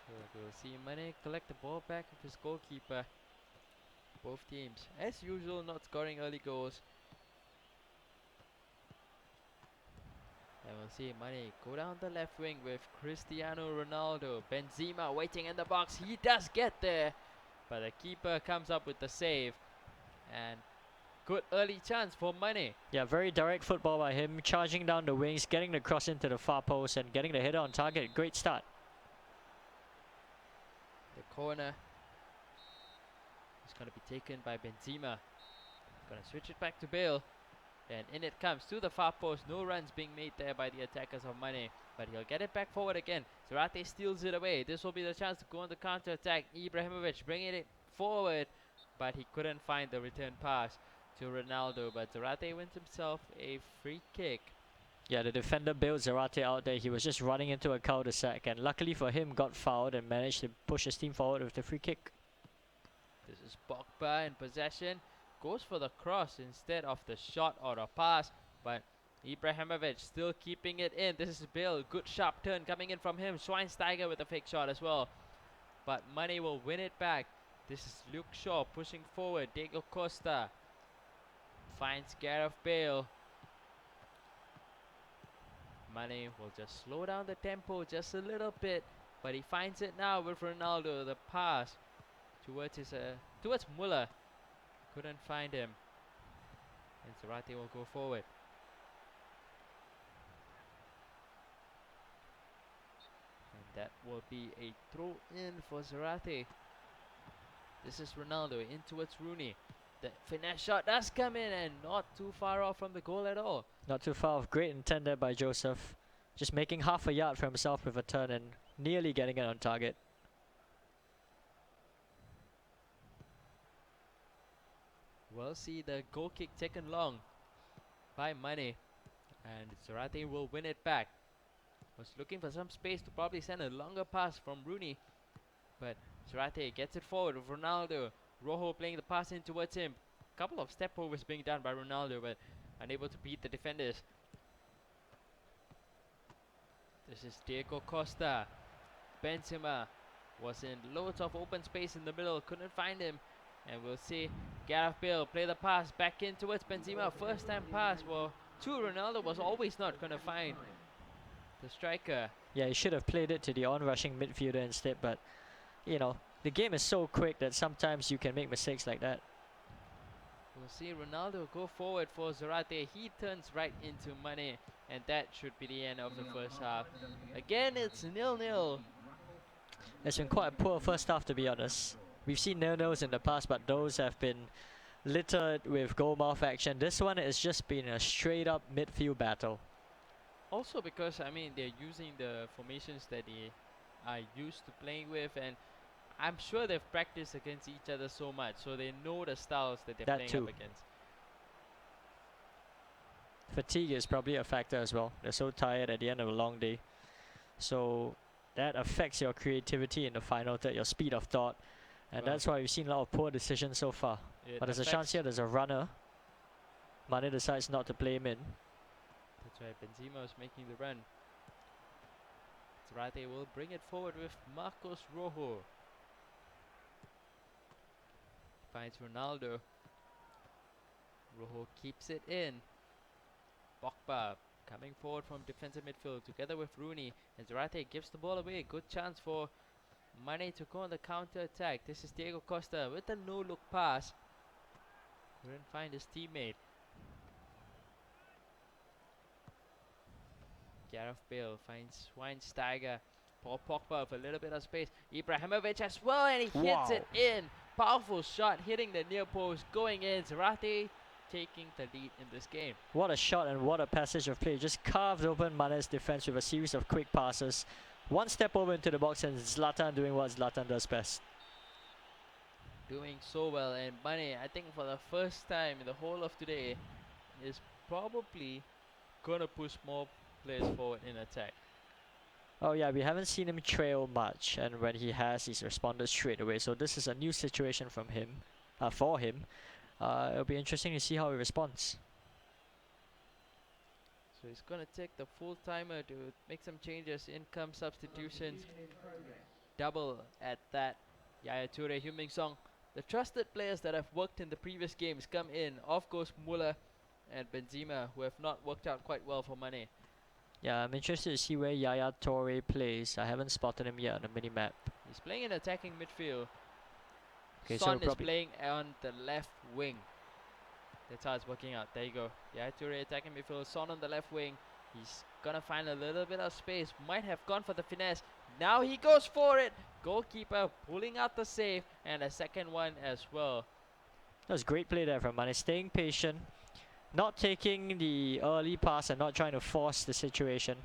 So we'll see Mane collect the ball back of his goalkeeper. Both teams, as usual, not scoring early goals. And we'll see Mane go down the left wing with Cristiano Ronaldo. Benzema waiting in the box. He does get there, but the keeper comes up with the save. And good early chance for Mane. Yeah, very direct football by him, charging down the wings, getting the cross into the far post and getting the header on target. Great start. The corner is going to be taken by Benzema. Going to switch it back to Bale. And in it comes to the far post. No runs being made there by the attackers of Mane. But he'll get it back forward again. Zarate steals it away. This will be the chance to go on the counter attack. Ibrahimovic bringing it forward. But he couldn't find the return pass to Ronaldo. But Zarate wins himself a free kick. Yeah, the defender bailed Zarate out there. He was just running into a cul-de-sac and luckily for him got fouled and managed to push his team forward with the free kick. This is Pogba in possession. Goes for the cross instead of the shot or the pass, but Ibrahimovic still keeping it in. This is Bale, good sharp turn coming in from him. Schweinsteiger with a fake shot as well, but Mane will win it back. This is Luke Shaw pushing forward. Diego Costa finds Gareth Bale. Mane will just slow down the tempo just a little bit, but he finds it now with Ronaldo. The pass towards Muller. Couldn't find him. And Zarate will go forward. And that will be a throw in for Zarate. This is Ronaldo in towards Rooney. The finesse shot does come in and not too far off from the goal at all. Not too far off. Great intent there by Joseph. Just making half a yard for himself with a turn and nearly getting it on target. We'll see the goal kick taken long by Mane. And Zarate will win it back. Was looking for some space to probably send a longer pass from Rooney. But Zarate gets it forward with Ronaldo. Rojo playing the pass in towards him. Couple of step overs being done by Ronaldo, but unable to beat the defenders. This is Diego Costa. Benzema was in loads of open space in the middle, couldn't find him. And we'll see Gareth Bale play the pass back in towards Benzema. First time pass to Ronaldo was always not going to find the striker. Yeah, he should have played it to the on-rushing midfielder instead, but you know, the game is so quick that sometimes you can make mistakes like that. We'll see Ronaldo go forward for Zarate. He turns right into Mane, and that should be the end of the first half. Again, it's 0-0. It's been quite a poor first half, to be honest. We've seen 0-0s in the past, but those have been littered with goal-mouth action. This one has just been a straight-up midfield battle. Also because, I mean, they're using the formations that they are used to playing with, and I'm sure they've practiced against each other so much, so they know the styles that they're That playing too. up against. Fatigue is probably a factor as well. They're so tired at the end of a long day. So that affects your creativity in the final third, your speed of thought. And Well, that's why we've seen a lot of poor decisions so far. It But there's a affects- chance here, there's a runner. Mane decides not to play him in. That's right, Benzema is making the run. Zarate will bring it forward with Marcos Rojo. Finds Ronaldo. Rojo keeps it in. Pogba coming forward from defensive midfield together with Rooney. And Zarate gives the ball away. Good chance for Mane to go on the counter attack. This is Diego Costa with a no-look pass. Couldn't find his teammate. Gareth Bale finds Schweinsteiger. Paul Pogba with a little bit of space. Ibrahimovic as well, and he hits it in. Powerful shot hitting the near post, going in. Zarate taking the lead in this game. What a shot and what a passage of play. Just carved open Mane's defense with a series of quick passes. One step over into the box and Zlatan doing what Zlatan does best. Doing so well, and Mane, I think for the first time in the whole of today, is probably gonna push more players forward in attack. Oh yeah, we haven't seen him trail much, and when he has, he's responded straight away. So this is a new situation from him, for him. It'll be interesting to see how he responds. So he's gonna take the full timer to make some changes. In come substitutions. Double at that. Yaya Toure, Heung-min Song. The trusted players that have worked in the previous games come in. Off goes Muller and Benzema, who have not worked out quite well for Mane. Yeah, I'm interested to see where Yaya Toure plays. I haven't spotted him yet on the mini map. He's playing in attacking midfield. Okay, so Son is probably- playing on the left wing. That's how it's working out. There you go. Yeah, Toure attacking midfield. Son on the left wing. He's gonna find a little bit of space. Might have gone for the finesse. Now he goes for it. Goalkeeper pulling out the save and a second one as well. That was great play there from Mane, staying patient, not taking the early pass and not trying to force the situation.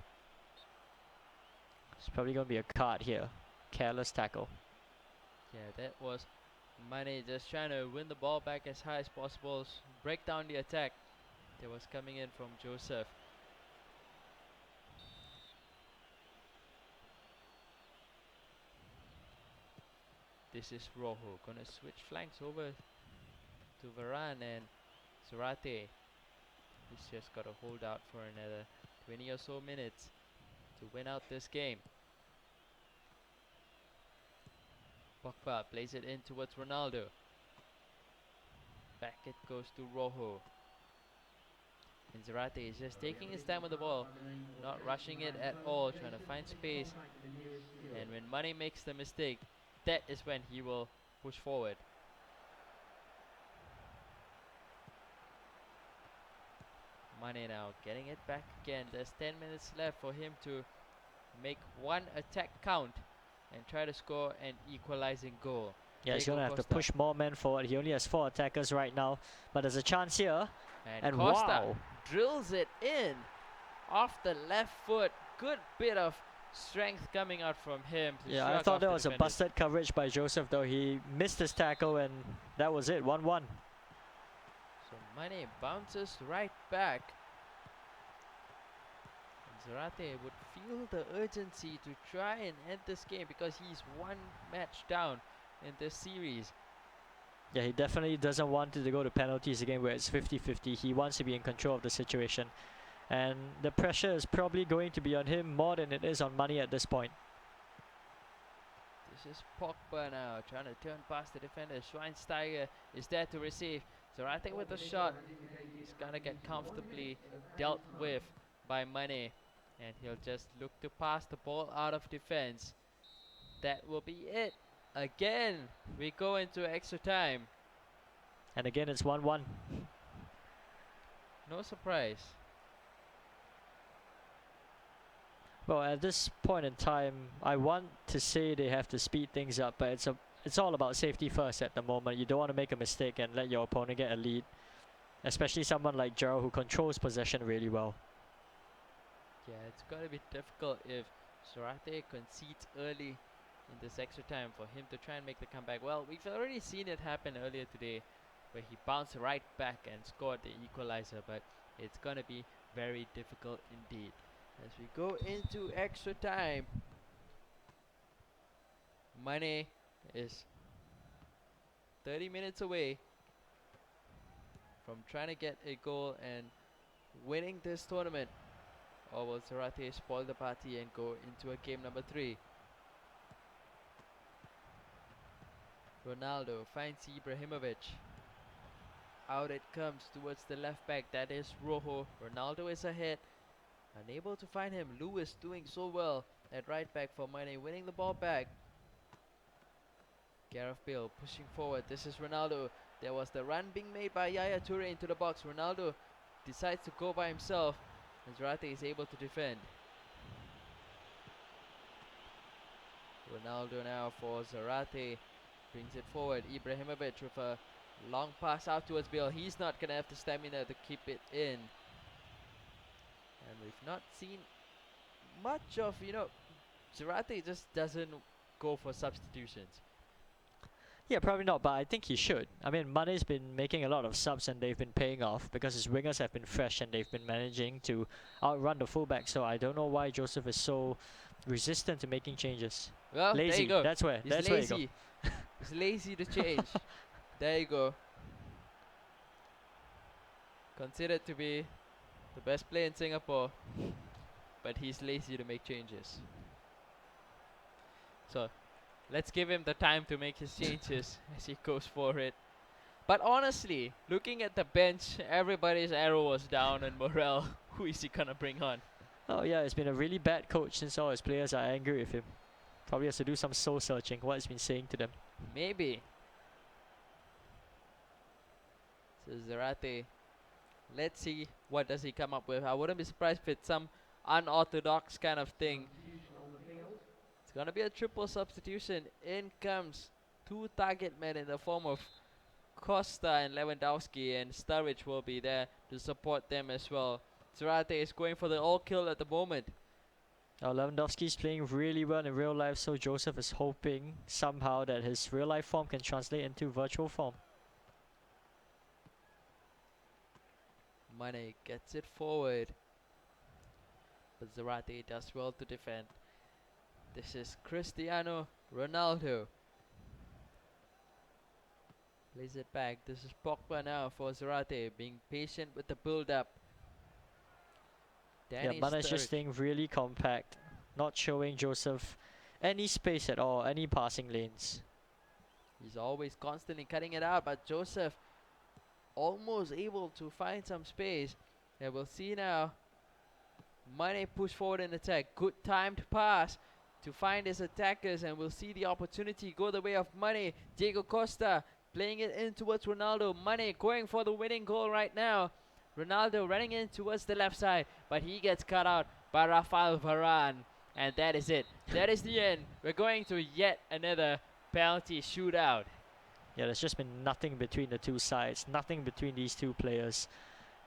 It's probably going to be a card here. Careless tackle. Yeah, that was Mane just trying to win the ball back as high as possible. Break down the attack that was coming in from Joseph. This is Rojo gonna switch flanks over to Varane and Zarate. He's just gotta hold out for another 20 or so minutes to win out this game. Pogba plays it in towards Ronaldo. Back it goes to Rojo. And Zarate is just taking his time with the ball, not rushing it at all, trying to find space. And when Mane makes the mistake, that is when he will push forward. Mane now getting it back again. There's 10 minutes left for him to make one attack count and try to score an equalizing goal. Yeah, he's Diego going to have to Costa. push more men forward. He only has 4 attackers right now, but there's a chance here. And Costa wow, drills it in off the left foot. Good bit of strength coming out from him. To yeah, I shrug thought off that the was a defenders. busted coverage by Joseph, though. He missed his tackle, and that was it. 1-1. So Mane bounces right back. And Zarate would feel the urgency to try and end this game because he's one match down in this series. Yeah, he definitely doesn't want it to go to penalties again where it's 50-50. He wants to be in control of the situation. And the pressure is probably going to be on him more than it is on Mane at this point. This is Pogba now trying to turn past the defender. Schweinsteiger is there to receive. Zarate with the shot. He's gonna get comfortably dealt with by Mane. And he'll just look to pass the ball out of defense. That will be it. Again, we go into extra time. And again, it's 1-1. No surprise. Well, at this point in time, I want to say they have to speed things up, but it's all about safety first at the moment. You don't want to make a mistake and let your opponent get a lead, especially someone like Gerald who controls possession really well. Yeah, it's gonna be difficult if Zarate concedes early in this extra time for him to try and make the comeback. Well, we've already seen it happen earlier today where he bounced right back and scored the equalizer, but it's gonna be very difficult indeed. As we go into extra time, Mane is 30 minutes away from trying to get a goal and winning this tournament. Or will Zarate spoil the party and go into a game number 3? Ronaldo finds Ibrahimovic. Out it comes towards the left back. That is Rojo. Ronaldo is ahead. Unable to find him. Lewis doing so well at right back for Mane, winning the ball back. Gareth Bale pushing forward. This is Ronaldo. There was the run being made by Yaya Toure into the box. Ronaldo decides to go by himself. And Zarate is able to defend. Ronaldo now for Zarate. Brings it forward. Ibrahimovic with a long pass out towards Bale. He's not going to have the stamina to keep it in. And we've not seen much of, Zarate just doesn't go for substitutions. Yeah, probably not, but I think he should. I mean, Mane's been making a lot of subs and they've been paying off because his wingers have been fresh and they've been managing to outrun the fullback. So I don't know why Joseph is so resistant to making changes. Well, there Lazy. you go. That's where. He's That's where you go. lazy. He's lazy to change. There you go. Considered to be the best player in Singapore, but he's lazy to make changes. So, let's give him the time to make his changes as he goes for it. But honestly, looking at the bench, everybody's arrow was down and morale. Who is he gonna bring on? Oh yeah, it's been a really bad coach since all his players are angry with him. Probably has to do some soul searching. What he's been saying to them. Maybe. So Zarate, let's see what does he come up with. I wouldn't be surprised if it's some unorthodox kind of thing. It's gonna be a triple substitution. In comes two target men in the form of Costa and Lewandowski, and Sturridge will be there to support them as well. Zarate is going for the all kill at the moment. Lewandowski's playing really well in real life, so Joseph is hoping somehow that his real life form can translate into virtual form. Mane gets it forward, but Zarate does well to defend. This is Cristiano Ronaldo. Plays it back. This is Pogba now for Zarate, being patient with the build-up. Danny Yeah, Mane's just Sturridge. staying really compact, not showing Joseph any space at all, any passing lanes. He's always constantly cutting it out, but Joseph almost able to find some space. And we'll see now. Mane push forward in attack. Good timed pass to find his attackers, and we'll see the opportunity go the way of Mane. Diego Costa playing it in towards Ronaldo. Mane going for the winning goal right now. Ronaldo running in towards the left side, but he gets cut out by Rafael Varane. And that is it. That is the end. We're going to yet another penalty shootout. Yeah, there's just been nothing between the two sides, nothing between these two players.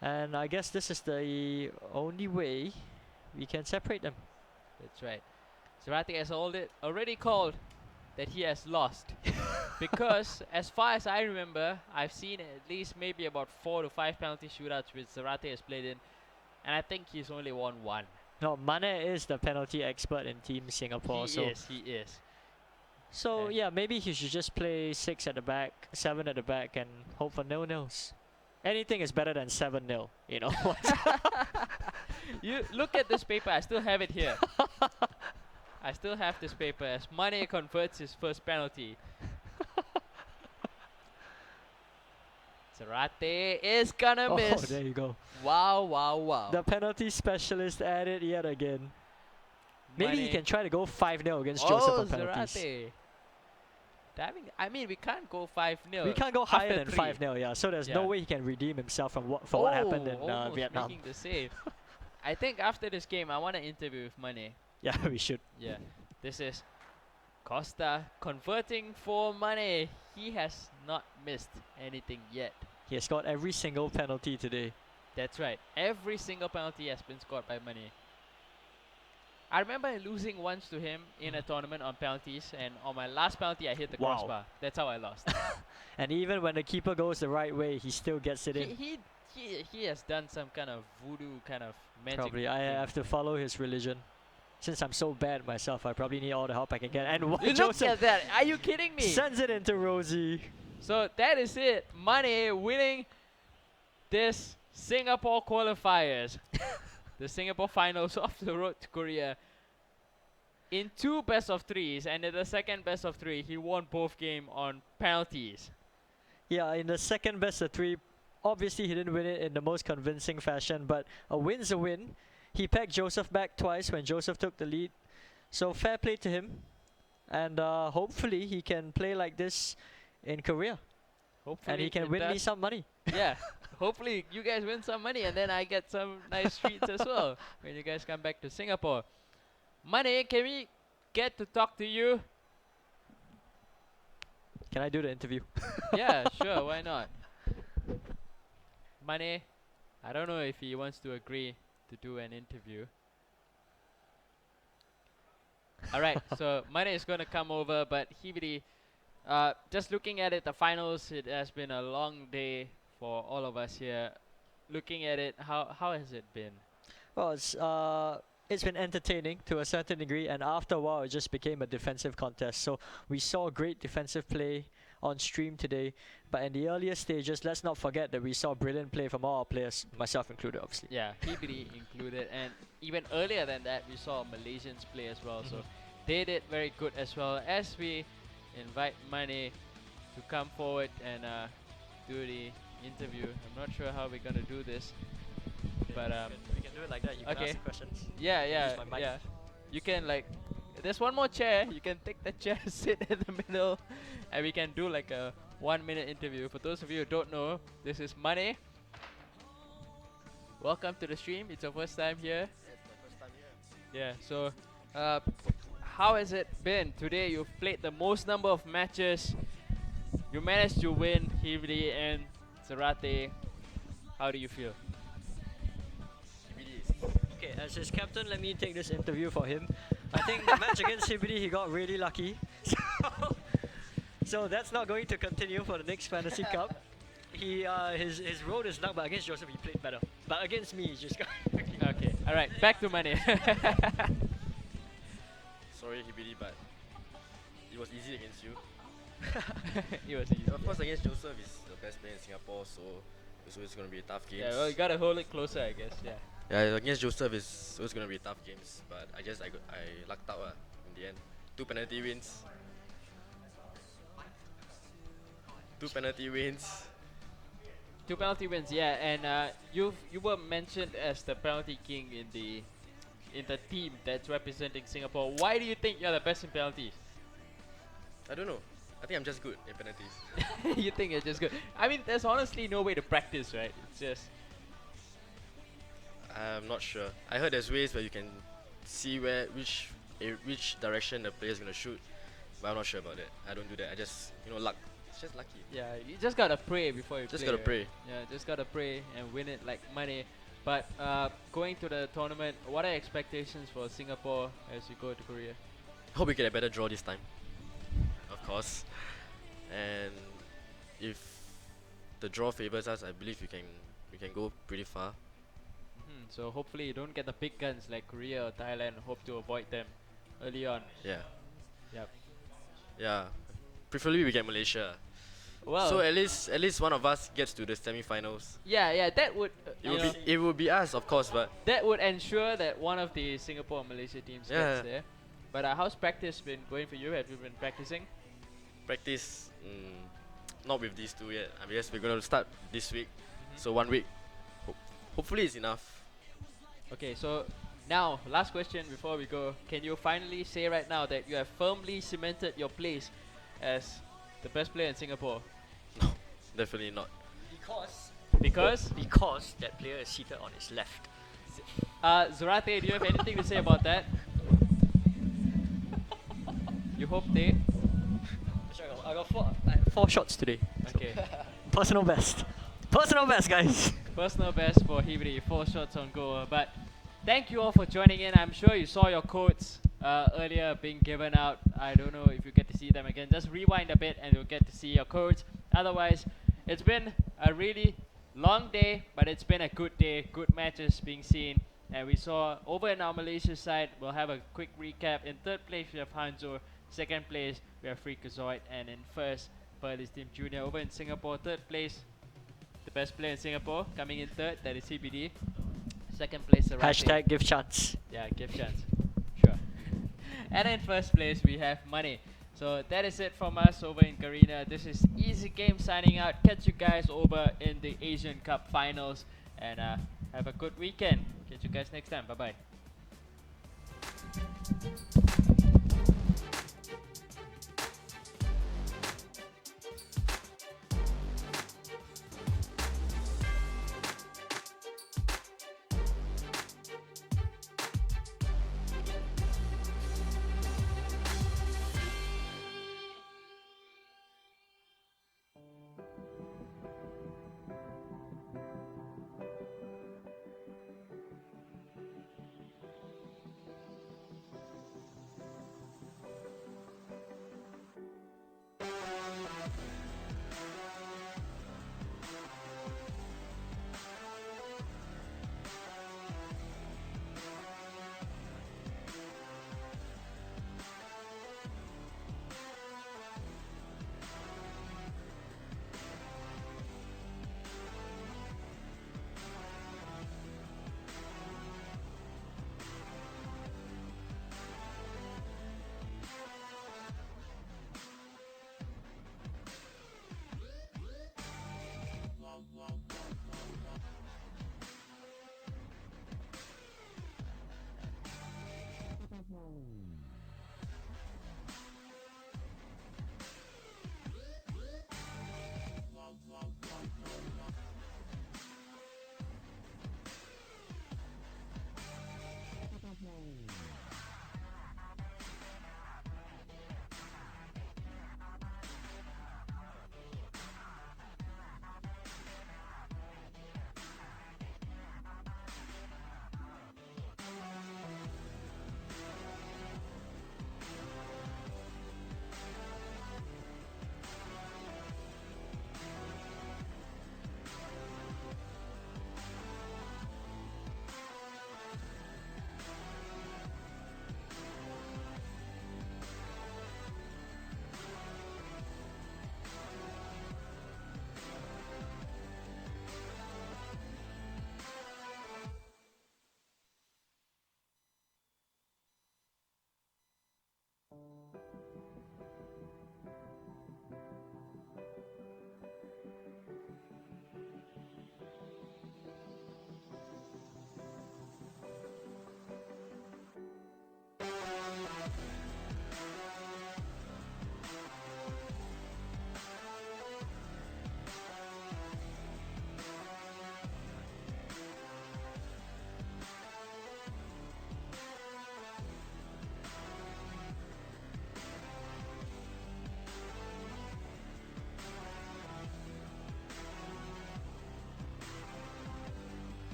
And I guess this is the only way we can separate them. That's right. Zarate has already called that he has lost. Because as far as I remember, I've seen at least maybe about 4 to 5 penalty shootouts which Zarate has played in. And I think he's only won one. No, Mane is the penalty expert in Team Singapore. He is. So And- yeah, maybe he should just play 6 at the back, 7 at the back, and hope for nil-nils. Anything is better than 7-0, you know. You look at this paper, I still have it here. I still have this paper as Mane converts his first penalty. Zarate is gonna Oh, miss. there you go. Wow, wow, wow. The penalty specialist at it yet again. Maybe he Mane- can try to go 5-0 against Joseph Oh, on penalties. Zarate. I mean, we can't go 5-0. We can't go higher after than 3. 5-0, yeah. So there's no Yeah. way he can redeem himself from what happened in almost Vietnam. making the save. I think after this game, I want to interview with Mane. Yeah, we should. Yeah, this is Costa converting for Mane. He has not missed anything yet. He has got every single penalty today. That's right. Every single penalty has been scored by Mane. I remember losing once to him in a tournament on penalties, and on my last penalty, I hit the Wow. crossbar. That's how I lost. And even when the keeper goes the right way, he still gets it in. he has done some kind of voodoo kind of magic. Probably. I thing. have to follow his religion. Since I'm so bad myself, I probably need all the help I can get. And Look at Joseph that! Are you kidding me? sends it into Rosie. So that is it. Mane winning this Singapore qualifiers, the Singapore finals of the road to Korea. In 2 best of 3s, and in the second best of 3, he won both games on penalties. Yeah, in the second best of 3, obviously he didn't win it in the most convincing fashion, but a win's a win. He pegged Joseph back twice when Joseph took the lead. So fair play to him. And hopefully he can play like this in Korea. Hopefully And he can it win me does. some money. Yeah. Hopefully you guys win some money, and then I get some nice treats as well when you guys come back to Singapore. Mane, can we get to talk to you? Can I do the interview? Yeah, sure, why not? Mane, I don't know if he wants to agree to do an interview. Alright, so Mane is going to come over, but Hibidi, just looking at it, the finals, it has been a long day for all of us here. Looking at it, how has it been? Well, it's been entertaining to a certain degree, and after a while it just became a defensive contest. So we saw great defensive play on stream today, but in the earlier stages, let's not forget that we saw brilliant play from all our players, myself included, obviously. Yeah, Hibidi included, and even earlier than that, we saw Malaysians play as well. So they did very good as well. As we invite Mane to come forward and do the interview. I'm not sure how we're gonna do this. But we can do it like that. You can okay. ask the questions. yeah, use yeah, my mic. yeah. You can like, there's one more chair. You can take the chair, sit in the middle, and we can do like a 1-minute interview. For those of you who don't know, this is Money. Welcome to the stream. It's your first time here. It's my first time here. Yeah. So, how has it been today? You've played the most number of matches. You managed to win Hibri and Zarate. How do you feel? Okay, as his captain, let me take this interview for him. I think the match against Hibidi, he got really lucky. So that's not going to continue for the next Fantasy Cup. He his road is luck, but against Joseph he played better. But against me, he just got lucky. Okay. All right. Back to Money. Sorry, Hibidi, but it was easy against you. It was easy. Of course, against Joseph, he's the best player in Singapore, so it's always going to be a tough game. Yeah. Well, you gotta hold it closer, I guess. Yeah. Yeah, against Joseph, it's always going to be tough games, but I lucked out in the end. 2 penalty wins. 2 penalty wins. 2 penalty wins, yeah, and you were mentioned as the penalty king in the team that's representing Singapore. Why do you think you're the best in penalties? I don't know. I think I'm just good in penalties. You think you're just good? I mean, there's honestly no way to practice, right? It's just I'm not sure. I heard there's ways where you can see which direction the player's gonna shoot, but I'm not sure about that. I don't do that. I just luck. It's just lucky. yeah, you just gotta pray before you Just play. gotta right? pray. Yeah, just gotta pray and win it like money. But going to the tournament, what are expectations for Singapore as you go to Korea? Hope we get a better draw this time. Of course. And if the draw favors us, I believe we can go pretty far. So hopefully you don't get the big guns like Korea or Thailand. Hope to avoid them early on. Yeah. Yep. Yeah. Preferably we get Malaysia. Well, So at least one of us gets to the semi-finals. yeah, that would It would be us, of course, but that would ensure that one of the Singapore and Malaysia teams Yeah. gets there. But how's practice been going for you? Have you been practicing? practice not with these two yet. I guess we're gonna start this week. So 1 week. Hopefully it's enough. Okay, so now last question before we go. Can you finally say right now that you have firmly cemented your place as the best player in Singapore? Definitely not. Because that player is seated on his left. Zarate, do you have anything to say about that? You hope they? I got four shots today. Okay. Personal best. Personal best, guys. Personal best for Hibri, 4 shots on goal. But thank you all for joining in. I'm sure you saw your quotes earlier being given out. I don't know if you get to see them again. Just rewind a bit and you'll get to see your quotes. Otherwise, it's been a really long day, but it's been a good day. Good matches being seen. And we saw over in our Malaysia side, we'll have a quick recap. In 3rd place, we have Hanzo. 2nd place, we have Freakazoid. And in 1st, Pearl's Team Junior. Over in Singapore, 3rd place, the best player in Singapore, coming in 3rd, that is CBD. 2nd place, Sarati. Hashtag give chance. Yeah, give chance. Sure. And in 1st place, we have Money. So that is it from us over in Karina. This is Easy Game signing out. Catch you guys over in the Asian Cup finals. And have a good weekend. Catch you guys next time. Bye-bye.